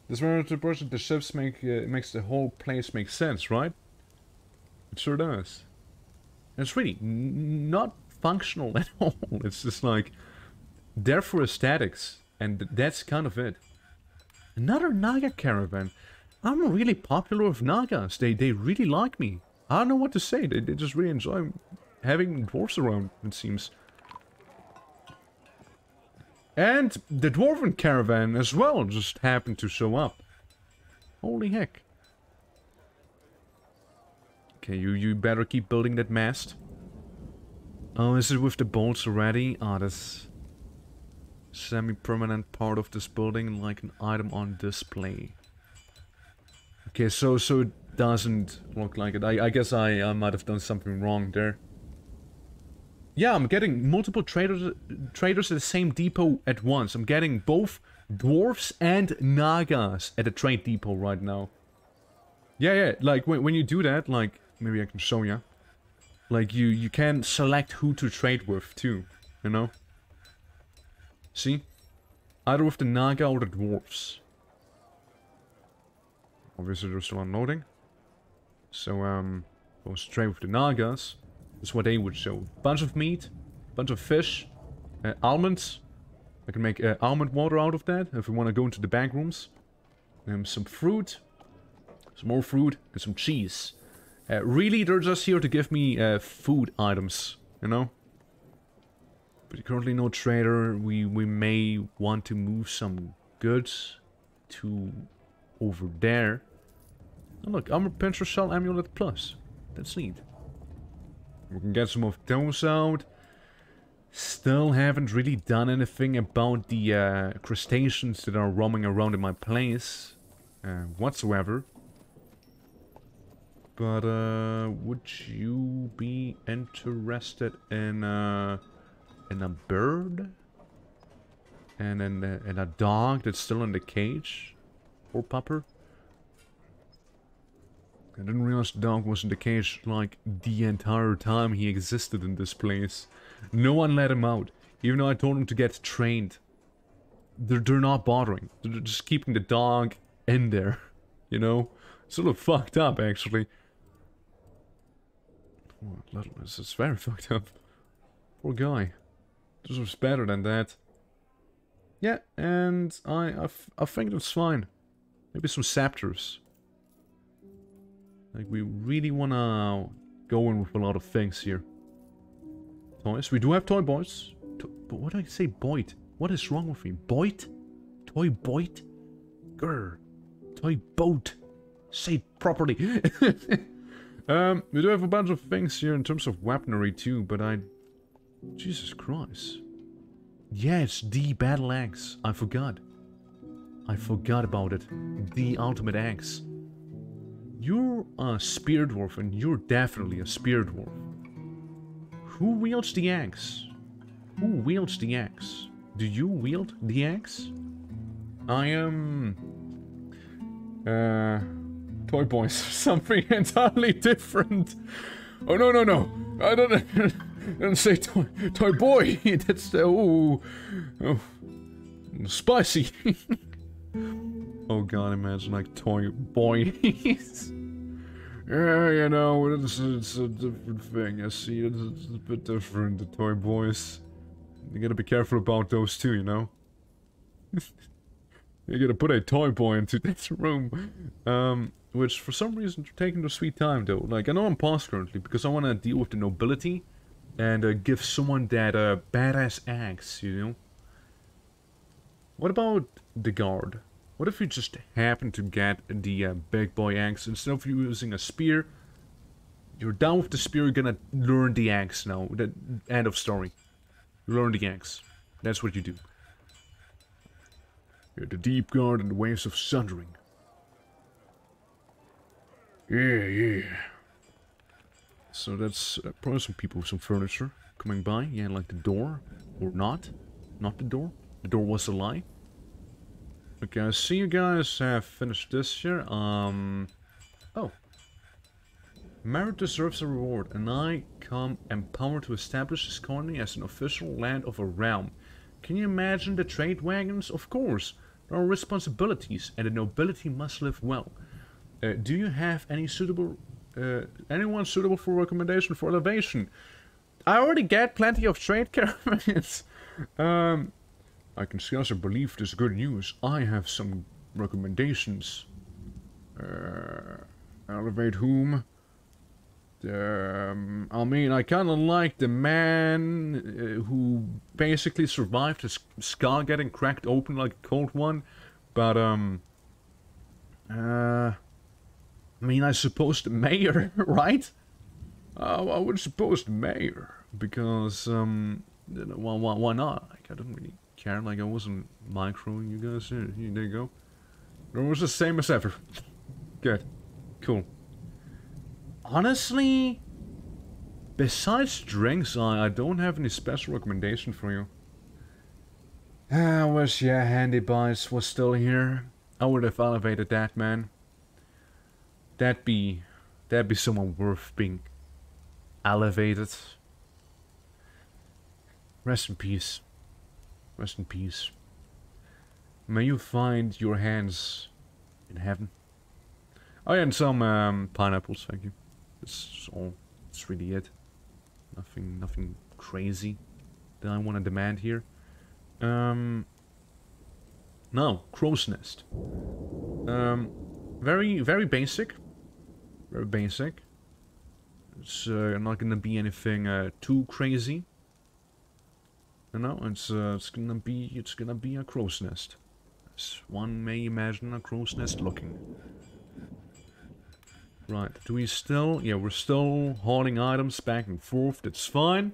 This way the ships makes the whole place make sense, right? It sure does. And it's really not functional at all. It's just like, there for aesthetics, and that's kind of it. Another Naga caravan. I'm really popular with Nagas. They really like me. I don't know what to say. They just really enjoy having dwarves around, it seems. And the dwarven caravan as well just happened to show up. Holy heck. Okay, you better keep building that mast. Oh, is it with the bolts already? Ah, that's semi-permanent part of this building, like an item on display. Okay, so it doesn't look like it. I guess I might have done something wrong there. Yeah, I'm getting multiple traders at the same depot at once. I'm getting both dwarves and Nagas at a trade depot right now. Yeah, like when you do that, like, maybe I can show you. Like, you can select who to trade with too, you know? See? Either with the Naga or the dwarves. Obviously they're still unloading. So, go straight with the Nagas. That's what they would show. Bunch of meat, bunch of fish, almonds. I can make almond water out of that if we want to go into the back rooms. Some fruit, some more fruit, and some cheese. Really, they're just here to give me food items, you know? But currently no trader. We may want to move some goods to over there. Oh look, Armor Pincer Shell Amulet Plus. That's neat. We can get some of those out. Still haven't really done anything about the crustaceans that are roaming around in my place. Whatsoever. But, would you be interested in a bird? And in a dog that's still in the cage? Poor pupper. I didn't realize the dog was in the cage, like, the entire time he existed in this place. No one let him out, even though I told him to get trained. They're not bothering. They're just keeping the dog in there, you know? It's a little fucked up, actually. Oh, it's very fucked up. Poor guy. This was better than that. Yeah, and I think that's fine. Maybe some scepters. Like, we really wanna go in with a lot of things here. Toys. We do have toy boys. But what did I say? Boyd. What is wrong with me? Boyd? Toy Boyd? GER. Toy boat. Say it properly. We do have a bunch of things here in terms of weaponry too, but Jesus Christ. Yeah, it's the battle axe. I forgot. I forgot about it. The ultimate axe. You're a spear dwarf, and you're definitely a spear dwarf. Who wields the axe? Who wields the axe? Do you wield the axe? I am... Toy boys. Something entirely different. Oh, no, no, no. I don't say toy boy. That's the... Oh, spicy. Oh god, imagine like toy boys. Yeah, you know, it's a different thing. I see it's a bit different, the toy boys. You gotta be careful about those too, you know? You gotta put a toy boy into this room. Which for some reason are taking their sweet time though. Like, I know I'm paused currently because I wanna deal with the nobility and give someone that badass axe, you know? What about the guard? What if you just happen to get the big boy axe instead of using a spear? You're down with the spear, you're gonna learn the axe now. The end of story. You learn the axe. That's what you do. You're the deep guard and the waves of sundering. Yeah, yeah. So that's probably some people with some furniture coming by. Yeah, like the door. Or not. Not the door. The door was a lie. Okay, I see you guys have finished this here. Oh. Merit deserves a reward, and I come empowered to establish this colony as an official land of a realm. Can you imagine the trade wagons? Of course. There are responsibilities, and the nobility must live well. Do you have any suitable... anyone suitable for recommendation for elevation? I already get plenty of trade caravans. I can scarcely believe this good news. I have some recommendations. Elevate whom? I mean, I kind of like the man who basically survived his skull getting cracked open like a cold one. But, I mean, I suppose the mayor, right? I would suppose the mayor. Because, why not? Like, I don't really care, like I wasn't microing you guys. Here, there you go. It was the same as ever. Good. Cool. Honestly, besides drinks, I don't have any special recommendation for you. I wish your handy boys was still here. I would have elevated that man. That'd be someone worth being elevated. Rest in peace. Rest in peace. May you find your hands in heaven. Oh yeah, and some pineapples, thank you. That's all. That's really it. Nothing crazy that I want to demand here. Now, crow's nest. Very basic. Very basic. It's not gonna be anything too crazy. You know, it's gonna be a crow's nest, as one may imagine a crow's nest looking. Right? Do we still? Yeah, we're still hauling items back and forth. That's fine.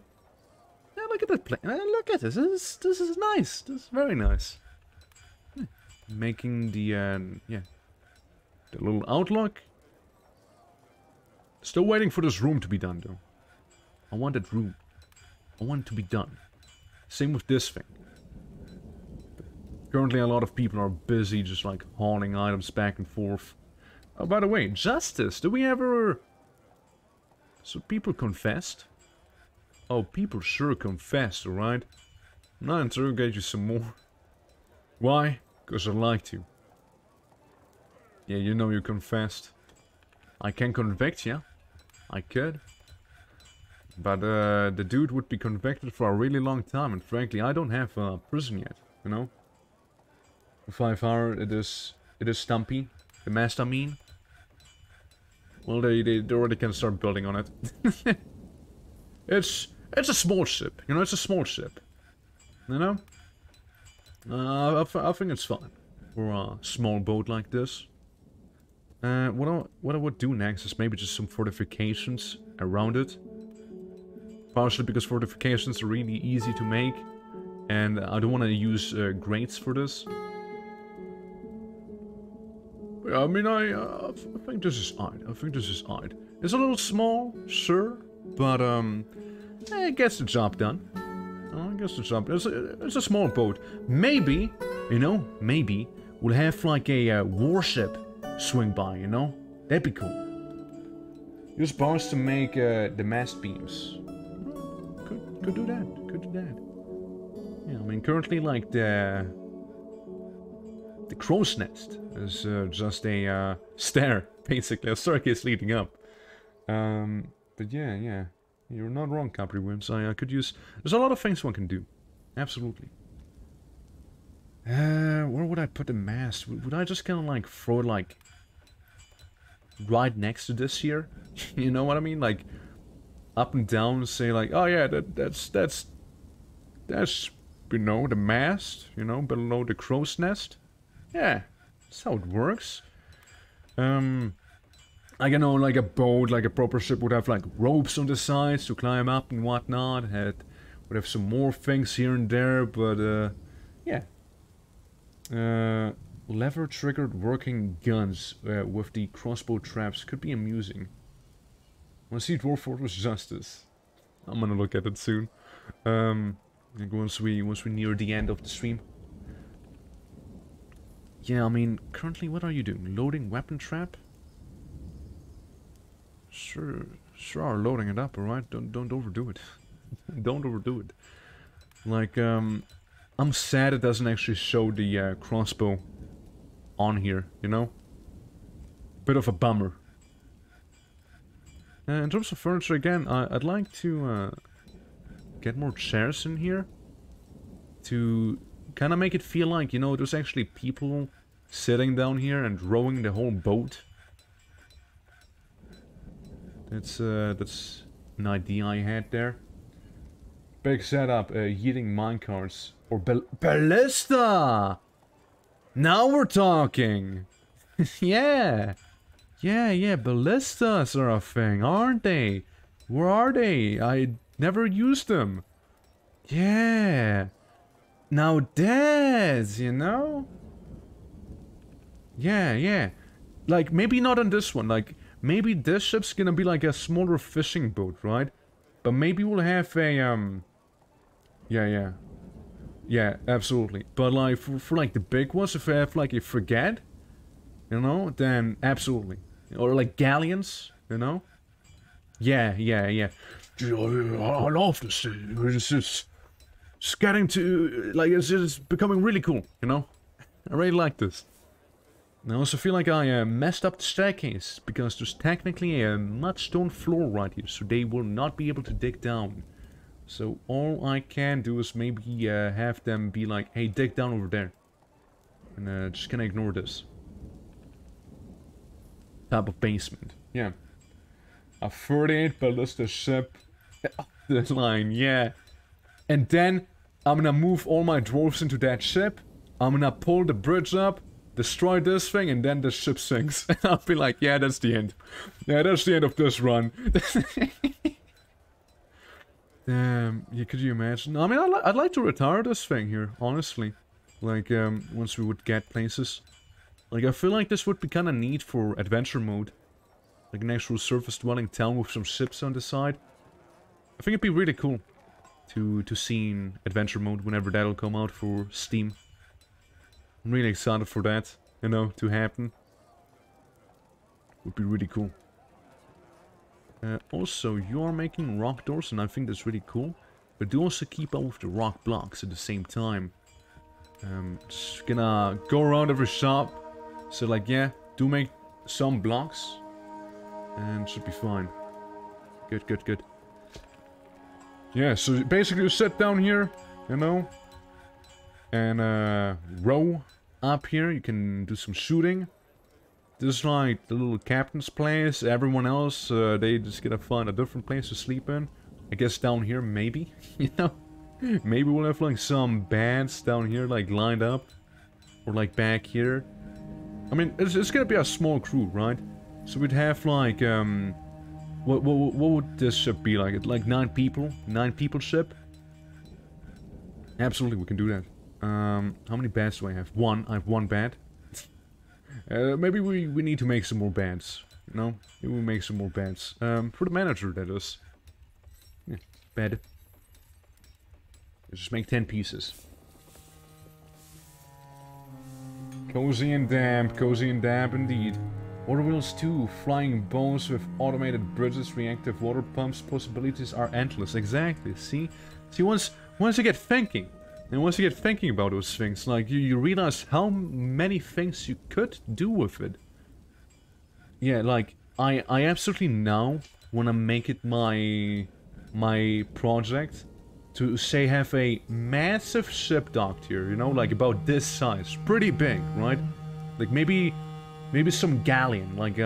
Yeah, look at that place. Look at this. This is nice. This is very nice. Yeah. Making the yeah, the little outlook. Still waiting for this room to be done, though. I want that room. I want it to be done. Same with this thing. Currently a lot of people are busy just like hauling items back and forth. Oh, by the way, justice. Do we ever... So people confessed? Oh, people sure confessed, alright? Now interrogate you some more. Why? Because I like to. Yeah, you know you confessed. I can convict you. I could. But the dude would be convicted for a really long time, and frankly, I don't have prison yet, you know? 5 hour, it is Stumpy. The mast, I mean. Well, they already can start building on it. It's a small ship, you know, it's a small ship. You know? I think it's fine for a small boat like this. What I would do next is maybe just some fortifications around it. Partially because fortifications are really easy to make. And I don't want to use grates for this. I mean, I think this is odd. I think this is odd. It's a little small, sure, but it gets the job done. I guess the job. It's a small boat. Maybe, you know, maybe we'll have like a warship swing by. You know, that'd be cool. Use bars to make the mast beams. Could do that. Could do that. Yeah, I mean, currently like the crow's nest is just a stair, basically, a staircase leading up. But yeah, you're not wrong, Capri Wims. I could use. There's a lot of things one can do, absolutely. Where would I put the mast? Would I just kind of like throw it like right next to this here? You know what I mean? Like up and down, say like, oh yeah, that's you know, the mast, you know, below the crow's nest. Yeah, that's how it works. Like, you know, like a boat, like a proper ship would have like ropes on the sides to climb up and whatnot. Would have some more things here and there, but yeah. Lever triggered working guns with the crossbow traps could be amusing. Wanna see Dwarf Fortress Justice? I'm gonna look at it soon. Once we near the end of the stream. Yeah, I mean, currently what are you doing? Loading weapon trap? Sure are loading it up, alright? Don't overdo it. Don't overdo it. Like, I'm sad it doesn't actually show the crossbow on here, you know? Bit of a bummer. In terms of furniture, again, I'd like to get more chairs in here to kind of make it feel like, you know, there's actually people sitting down here and rowing the whole boat. That's an idea I had there. Big setup, yeeting minecarts. Or ballista! Now we're talking! Yeah! Yeah, ballistas are a thing, aren't they? Where are they? I never used them. Yeah! Now that's, you know? Yeah. Like, maybe not on this one, like, maybe this ship's gonna be like a smaller fishing boat, right? But maybe we'll have a, Yeah, absolutely. But like, for like the big ones, if I have like a frigate, you know, then absolutely. Or like galleons, you know? Yeah. I love this. It's just getting to, like, it's becoming really cool, you know? I really like this. I also feel like I messed up the staircase, because there's technically a mud stone floor right here, so they will not be able to dig down. So all I can do is maybe have them be like, hey, dig down over there. And just gonna ignore this type of basement. Yeah. A 38 ballista ship up the line, yeah. And then I'm gonna move all my dwarves into that ship. I'm gonna pull the bridge up, destroy this thing, and then the ship sinks. And I'll be like, yeah, that's the end. Yeah, that's the end of this run. Damn, yeah, could you imagine? I mean, I'd like to retire this thing here, honestly. Like, once we would get places. Like, I feel like this would be kind of neat for adventure mode. Like an actual surface-dwelling town with some ships on the side. I think it'd be really cool to see in adventure mode whenever that'll come out for Steam. I'm really excited for that, you know, to happen. Would be really cool. Also, you are making rock doors, and I think that's really cool. But do also keep up with the rock blocks at the same time. Just gonna go around every shop. So, like, yeah, do make some blocks. And should be fine. Good. Yeah, so basically you sit down here, you know. And row up here, you can do some shooting. This is like the little captain's place. Everyone else, they just gotta find a different place to sleep in. I guess down here, maybe, you know? Maybe we'll have like some beds down here, like lined up. Or like back here. I mean, it's gonna be a small crew, right? So we'd have like, what would this ship be like? It's like 9 people? 9 people ship? Absolutely, we can do that. How many beds do I have? 1. I have 1 bed. Maybe we need to make some more beds. You know? Maybe we make some more beds. For the manager, that is. Yeah, bed. Let's just make 10 pieces. Cozy and damp indeed. Water wheels too, flying bones with automated bridges, reactive water pumps, possibilities are endless. Exactly, see? See, once you get thinking, and once you get thinking about those things, like, you realize how many things you could do with it. Yeah, like, I absolutely now want to make it my project to, say, have a massive ship docked here, you know, like about this size. Pretty big, right? Like, maybe some galleon, like,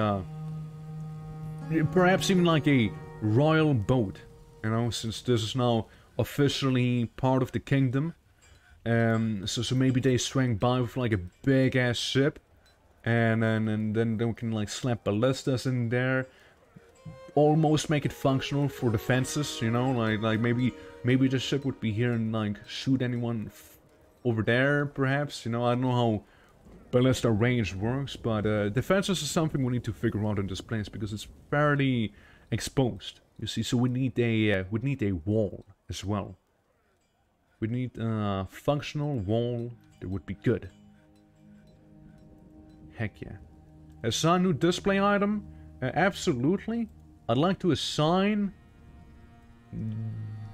perhaps even like a royal boat, you know, since this is now officially part of the kingdom. So maybe they swing by with like a big ass ship, and then we can like slap ballistas in there, almost make it functional for defenses, you know, like maybe the ship would be here and like shoot anyone over there, perhaps, you know. I don't know how ballista range works, but defenses is something we need to figure out in this place because it's fairly exposed, you see. So we need a wall as well. We need a functional wall that would be good. Heck yeah. Assign new display item? Absolutely. I'd like to assign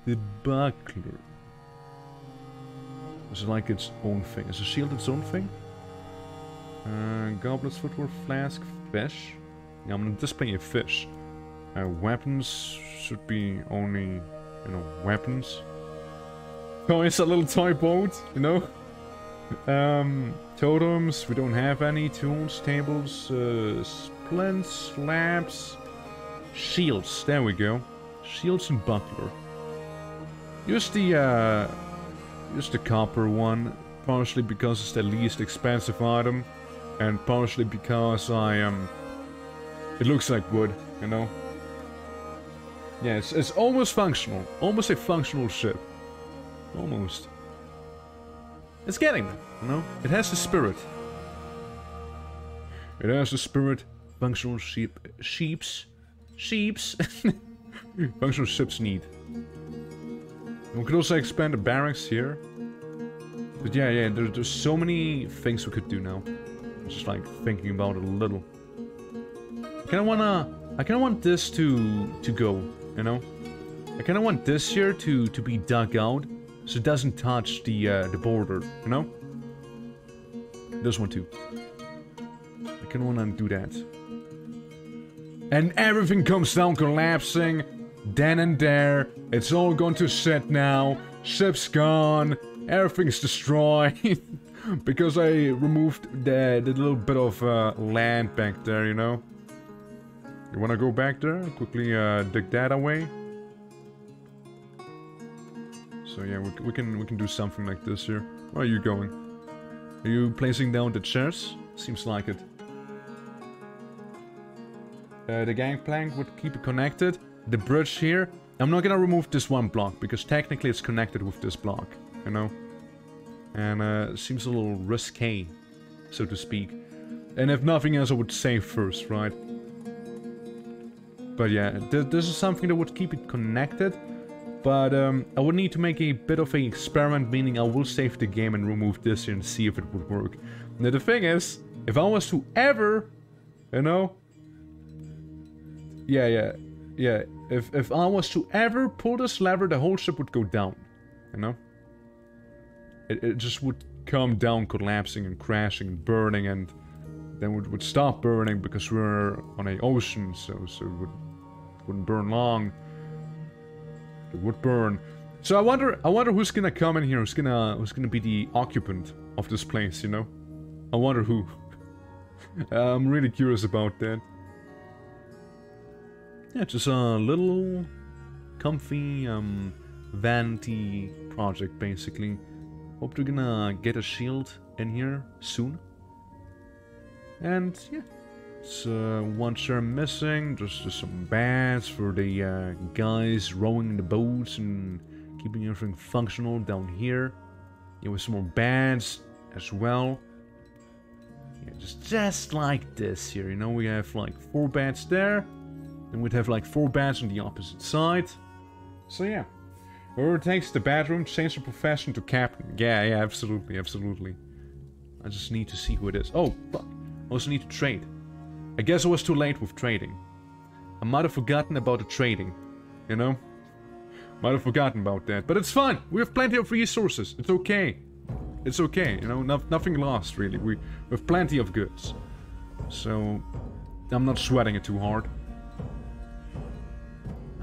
the buckler. Is it like its own thing? Is the shield its own thing? Goblets, footwear, flask, fish. Yeah, I'm gonna display a fish. Weapons should be only, you know, weapons. Oh, it's a little toy boat, you know? Totems, we don't have any. Tools, tables, splints, slabs, shields, there we go. Shields and buckler. Use the copper one, partially because it's the least expensive item, and partially because it looks like wood, you know? Yeah, it's almost functional. Almost a functional ship. Almost. It's getting there, you know? It has the spirit. It has the spirit. Functional sheeps. Functional ships need. And we could also expand the barracks here. But yeah, there's so many things we could do now. I'm just like thinking about it a little. I kinda want this to go, you know? I kinda want this here to be dug out, so it doesn't touch the border, you know? This one too. I kinda wanna do that. And everything comes down collapsing, then and there. It's all going to set now. Ship's gone. Everything's destroyed. Because I removed the little bit of land back there, you know? You wanna go back there? Quickly dig that away. So yeah, we can do something like this here. Where are you going? Are you placing down the chairs? Seems like it. The gangplank would keep it connected. The bridge here. I'm not gonna remove this one block because technically it's connected with this block, you know? And it seems a little risque, so to speak. And if nothing else, I would save first, right? But yeah, this is something that would keep it connected. But I would need to make a bit of an experiment, meaning I will save the game and remove this here and see if it would work. Now the thing is, if I was to ever, you know... Yeah. If I was to ever pull this lever, the whole ship would go down, you know? It just would come down, collapsing and crashing and burning, and then would stop burning because we're on an ocean, so it wouldn't burn long. It would burn. So I wonder who's gonna come in here, who's gonna be the occupant of this place, you know? I wonder who. I'm really curious about that. Yeah, just a little comfy vanity project basically. Hope we're gonna get a shield in here soon. And yeah, it's one chair missing, just some beds for the guys rowing the boats and keeping everything functional down here. Yeah, with some more beds as well. Yeah, just like this here, you know, we have like 4 beds there. And we'd have like 4 beds on the opposite side. So yeah. Whoever takes the bedroom, change the profession to captain. Yeah, absolutely, absolutely. I just need to see who it is. Oh, fuck. I also need to trade. I guess I was too late with trading. I might have forgotten about the trading. You know? Might have forgotten about that. But it's fine. We have plenty of resources. It's okay. It's okay. You know, nothing lost, really. We have plenty of goods. So, I'm not sweating it too hard.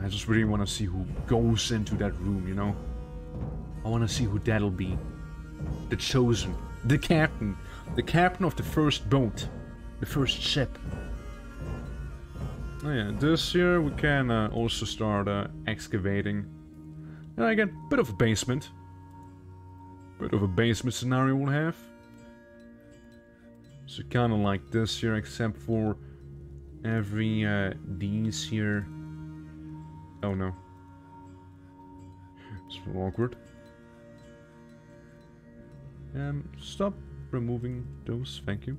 I just really want to see who goes into that room, you know? I want to see who that'll be. The chosen. The captain. The captain of the first boat. The first ship. Oh yeah, this year we can also start excavating. And again, bit of a basement. Bit of a basement scenario we'll have. So kind of like this here, except for every these here. Oh no. It's awkward. Stop removing those, thank you.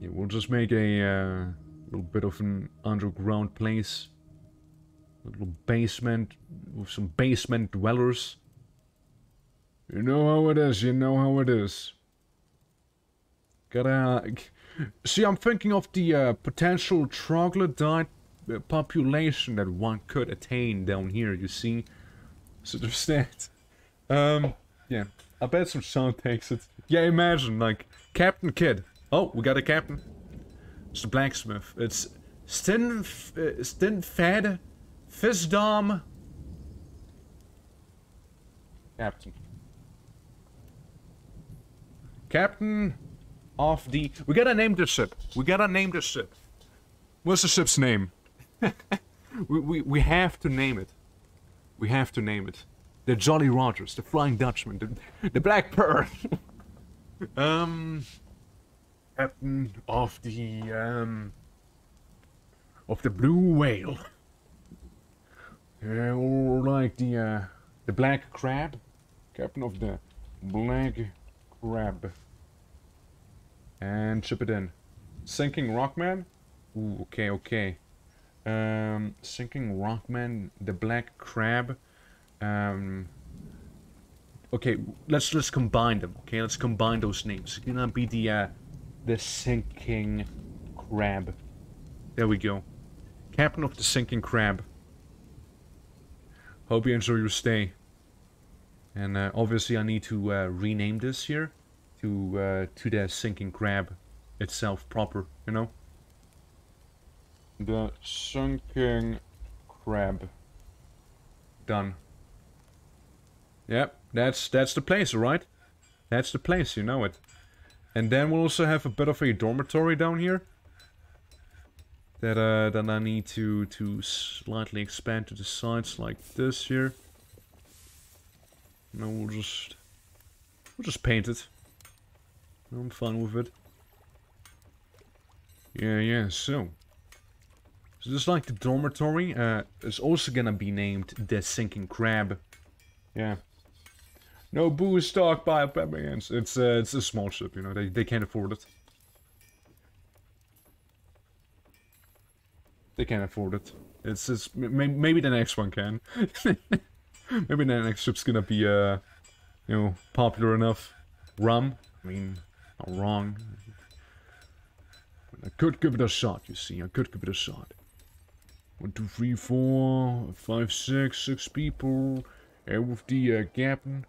Yeah, we'll just make a little bit of an underground place. A little basement with some basement dwellers. You know how it is, you know how it is. Gotta... See, I'm thinking of the potential troglodyte population that one could attain down here, you see. So there's that. Yeah, I bet some sound takes it. Yeah, imagine, like, Captain Kidd. Oh, we got a captain. It's the blacksmith. It's Stinfed Fisdom. Captain. Captain of the... We gotta name this ship. We gotta name this ship. What's the ship's name? we have to name it. We have to name it. The Jolly Rogers, the Flying Dutchman, the Black Pearl. Captain of the Blue Whale. Or like the Black Crab. Captain of the Black Crab. And ship it in. Sinking Rockman? Ooh, okay, okay. Sinking Rockman, the Black Crab. Okay, let's combine them. Okay, let's combine those names. It's gonna be the Sinking Crab. There we go. Captain of the Sinking Crab. Hope you enjoy your stay. And obviously I need to rename this here to the Sinking Crab itself proper, you know? The Sinking Crab. Done. Yep, that's the place, alright? That's the place, you know it. And then we'll also have a bit of a dormitory down here. That I need to slightly expand to the sides like this here. No, we'll just paint it. I'm fine with it. Yeah, so just like the dormitory, is also gonna be named the Sinking Crab. Yeah. No booze stock by Pepperhands. It's a small ship, you know, they can't afford it. They can't afford it. It's maybe the next one can. Maybe the next ship's gonna be you know, popular enough. Rum. I mean, not wrong. I could give it a shot, you see. I could give it a shot. 1, 2, 3, 4, 5, 6 people. And with the captain.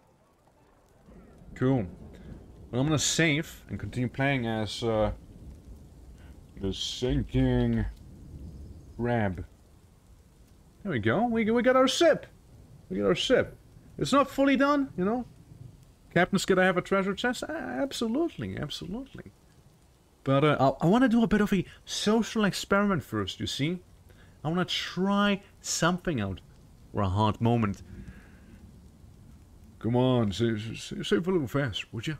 Cool. Well, I'm gonna save and continue playing as the Sinking Crab. There we go. We got our ship. We got our ship. It's not fully done, you know. Captain's gotta have a treasure chest? Absolutely, absolutely. But I want to do a bit of a social experiment first, you see? I want to try something out for a hot moment. Come on, say a little fast, would you?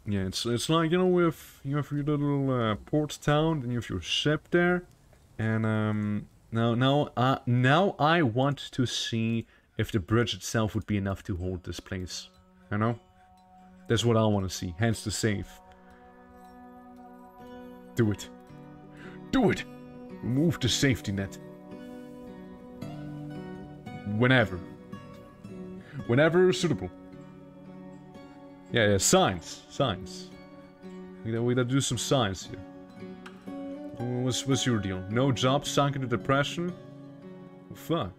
Yeah, it's like, you know, if you have your little port town, and you have your ship there, and now I want to see if the bridge itself would be enough to hold this place. You know, that's what I want to see. Hence the save. Do it. Do it. Remove the safety net. Whenever suitable. Yeah, science. We gotta do some science here. What's your deal? No job, sunk into depression? Oh, fuck.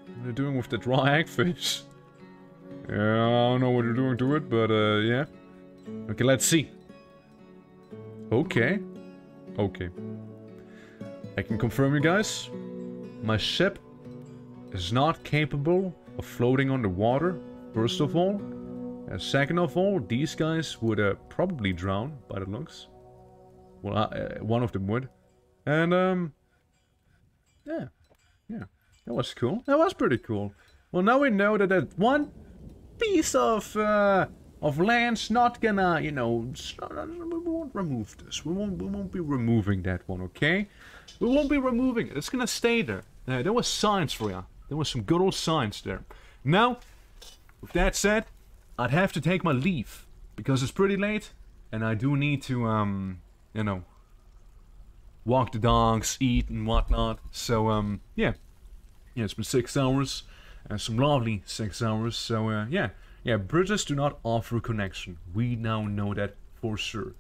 What are you doing with that raw eggfish? Yeah, I don't know what you're doing to it, but yeah. Okay, let's see. Okay. I can confirm, you guys. My ship is not capable of floating underwater, first of all. And second of all, these guys would probably drown, by the looks. Well, one of them would. And, yeah. That was cool. That was pretty cool. Well, now we know that that one piece of land's not gonna, you know, we won't remove this. We won't be removing that one, okay? We won't be removing it. It's gonna stay there. There was science for ya. There was some good old science there. Now, with that said, I'd have to take my leave because it's pretty late, and I do need to, you know, walk the dogs, eat and whatnot. So, yeah, it's been 6 hours, some lovely 6 hours. So, yeah, bridges do not offer connection. We now know that for sure.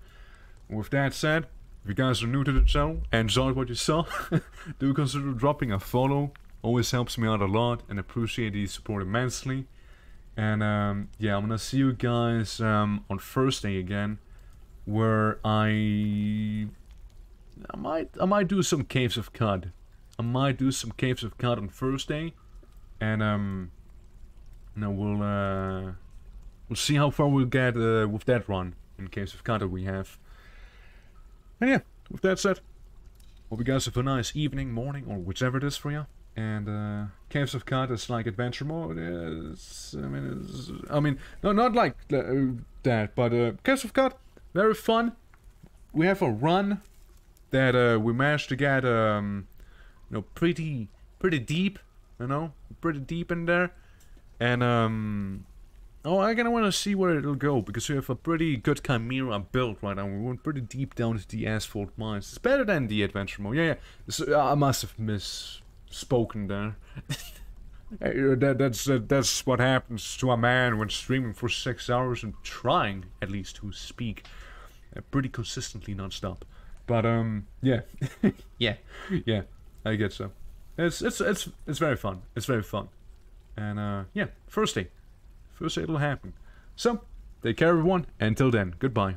With that said, if you guys are new to the channel and enjoyed what you saw, do consider dropping a follow. Always helps me out a lot and appreciate the support immensely. And yeah, I'm gonna see you guys on Thursday again, where I might do some Caves of Cod. I might do some Caves of Cod on Thursday, and no, we'll see how far we'll get with that run in Caves of Cod that we have. And yeah, with that said, hope you guys have a nice evening, morning, or whichever it is for you. And Caves of Cod is like adventure mode. I mean, no, not like that, but Caves of Cod, very fun. We have a run that we managed to get, you know, pretty deep, you know, pretty deep in there, and oh, I kinda wanna see where it'll go, because we have a pretty good Chimera build right now. We went pretty deep down into the asphalt mines. It's better than the adventure mode. Yeah. So, I must have misspoken there. That's what happens to a man when streaming for 6 hours and trying, at least, to speak pretty consistently non-stop. But yeah, yeah, I guess so. It's very fun. It's very fun, and yeah, Thursday it'll happen. So, take care, everyone. Until then, goodbye.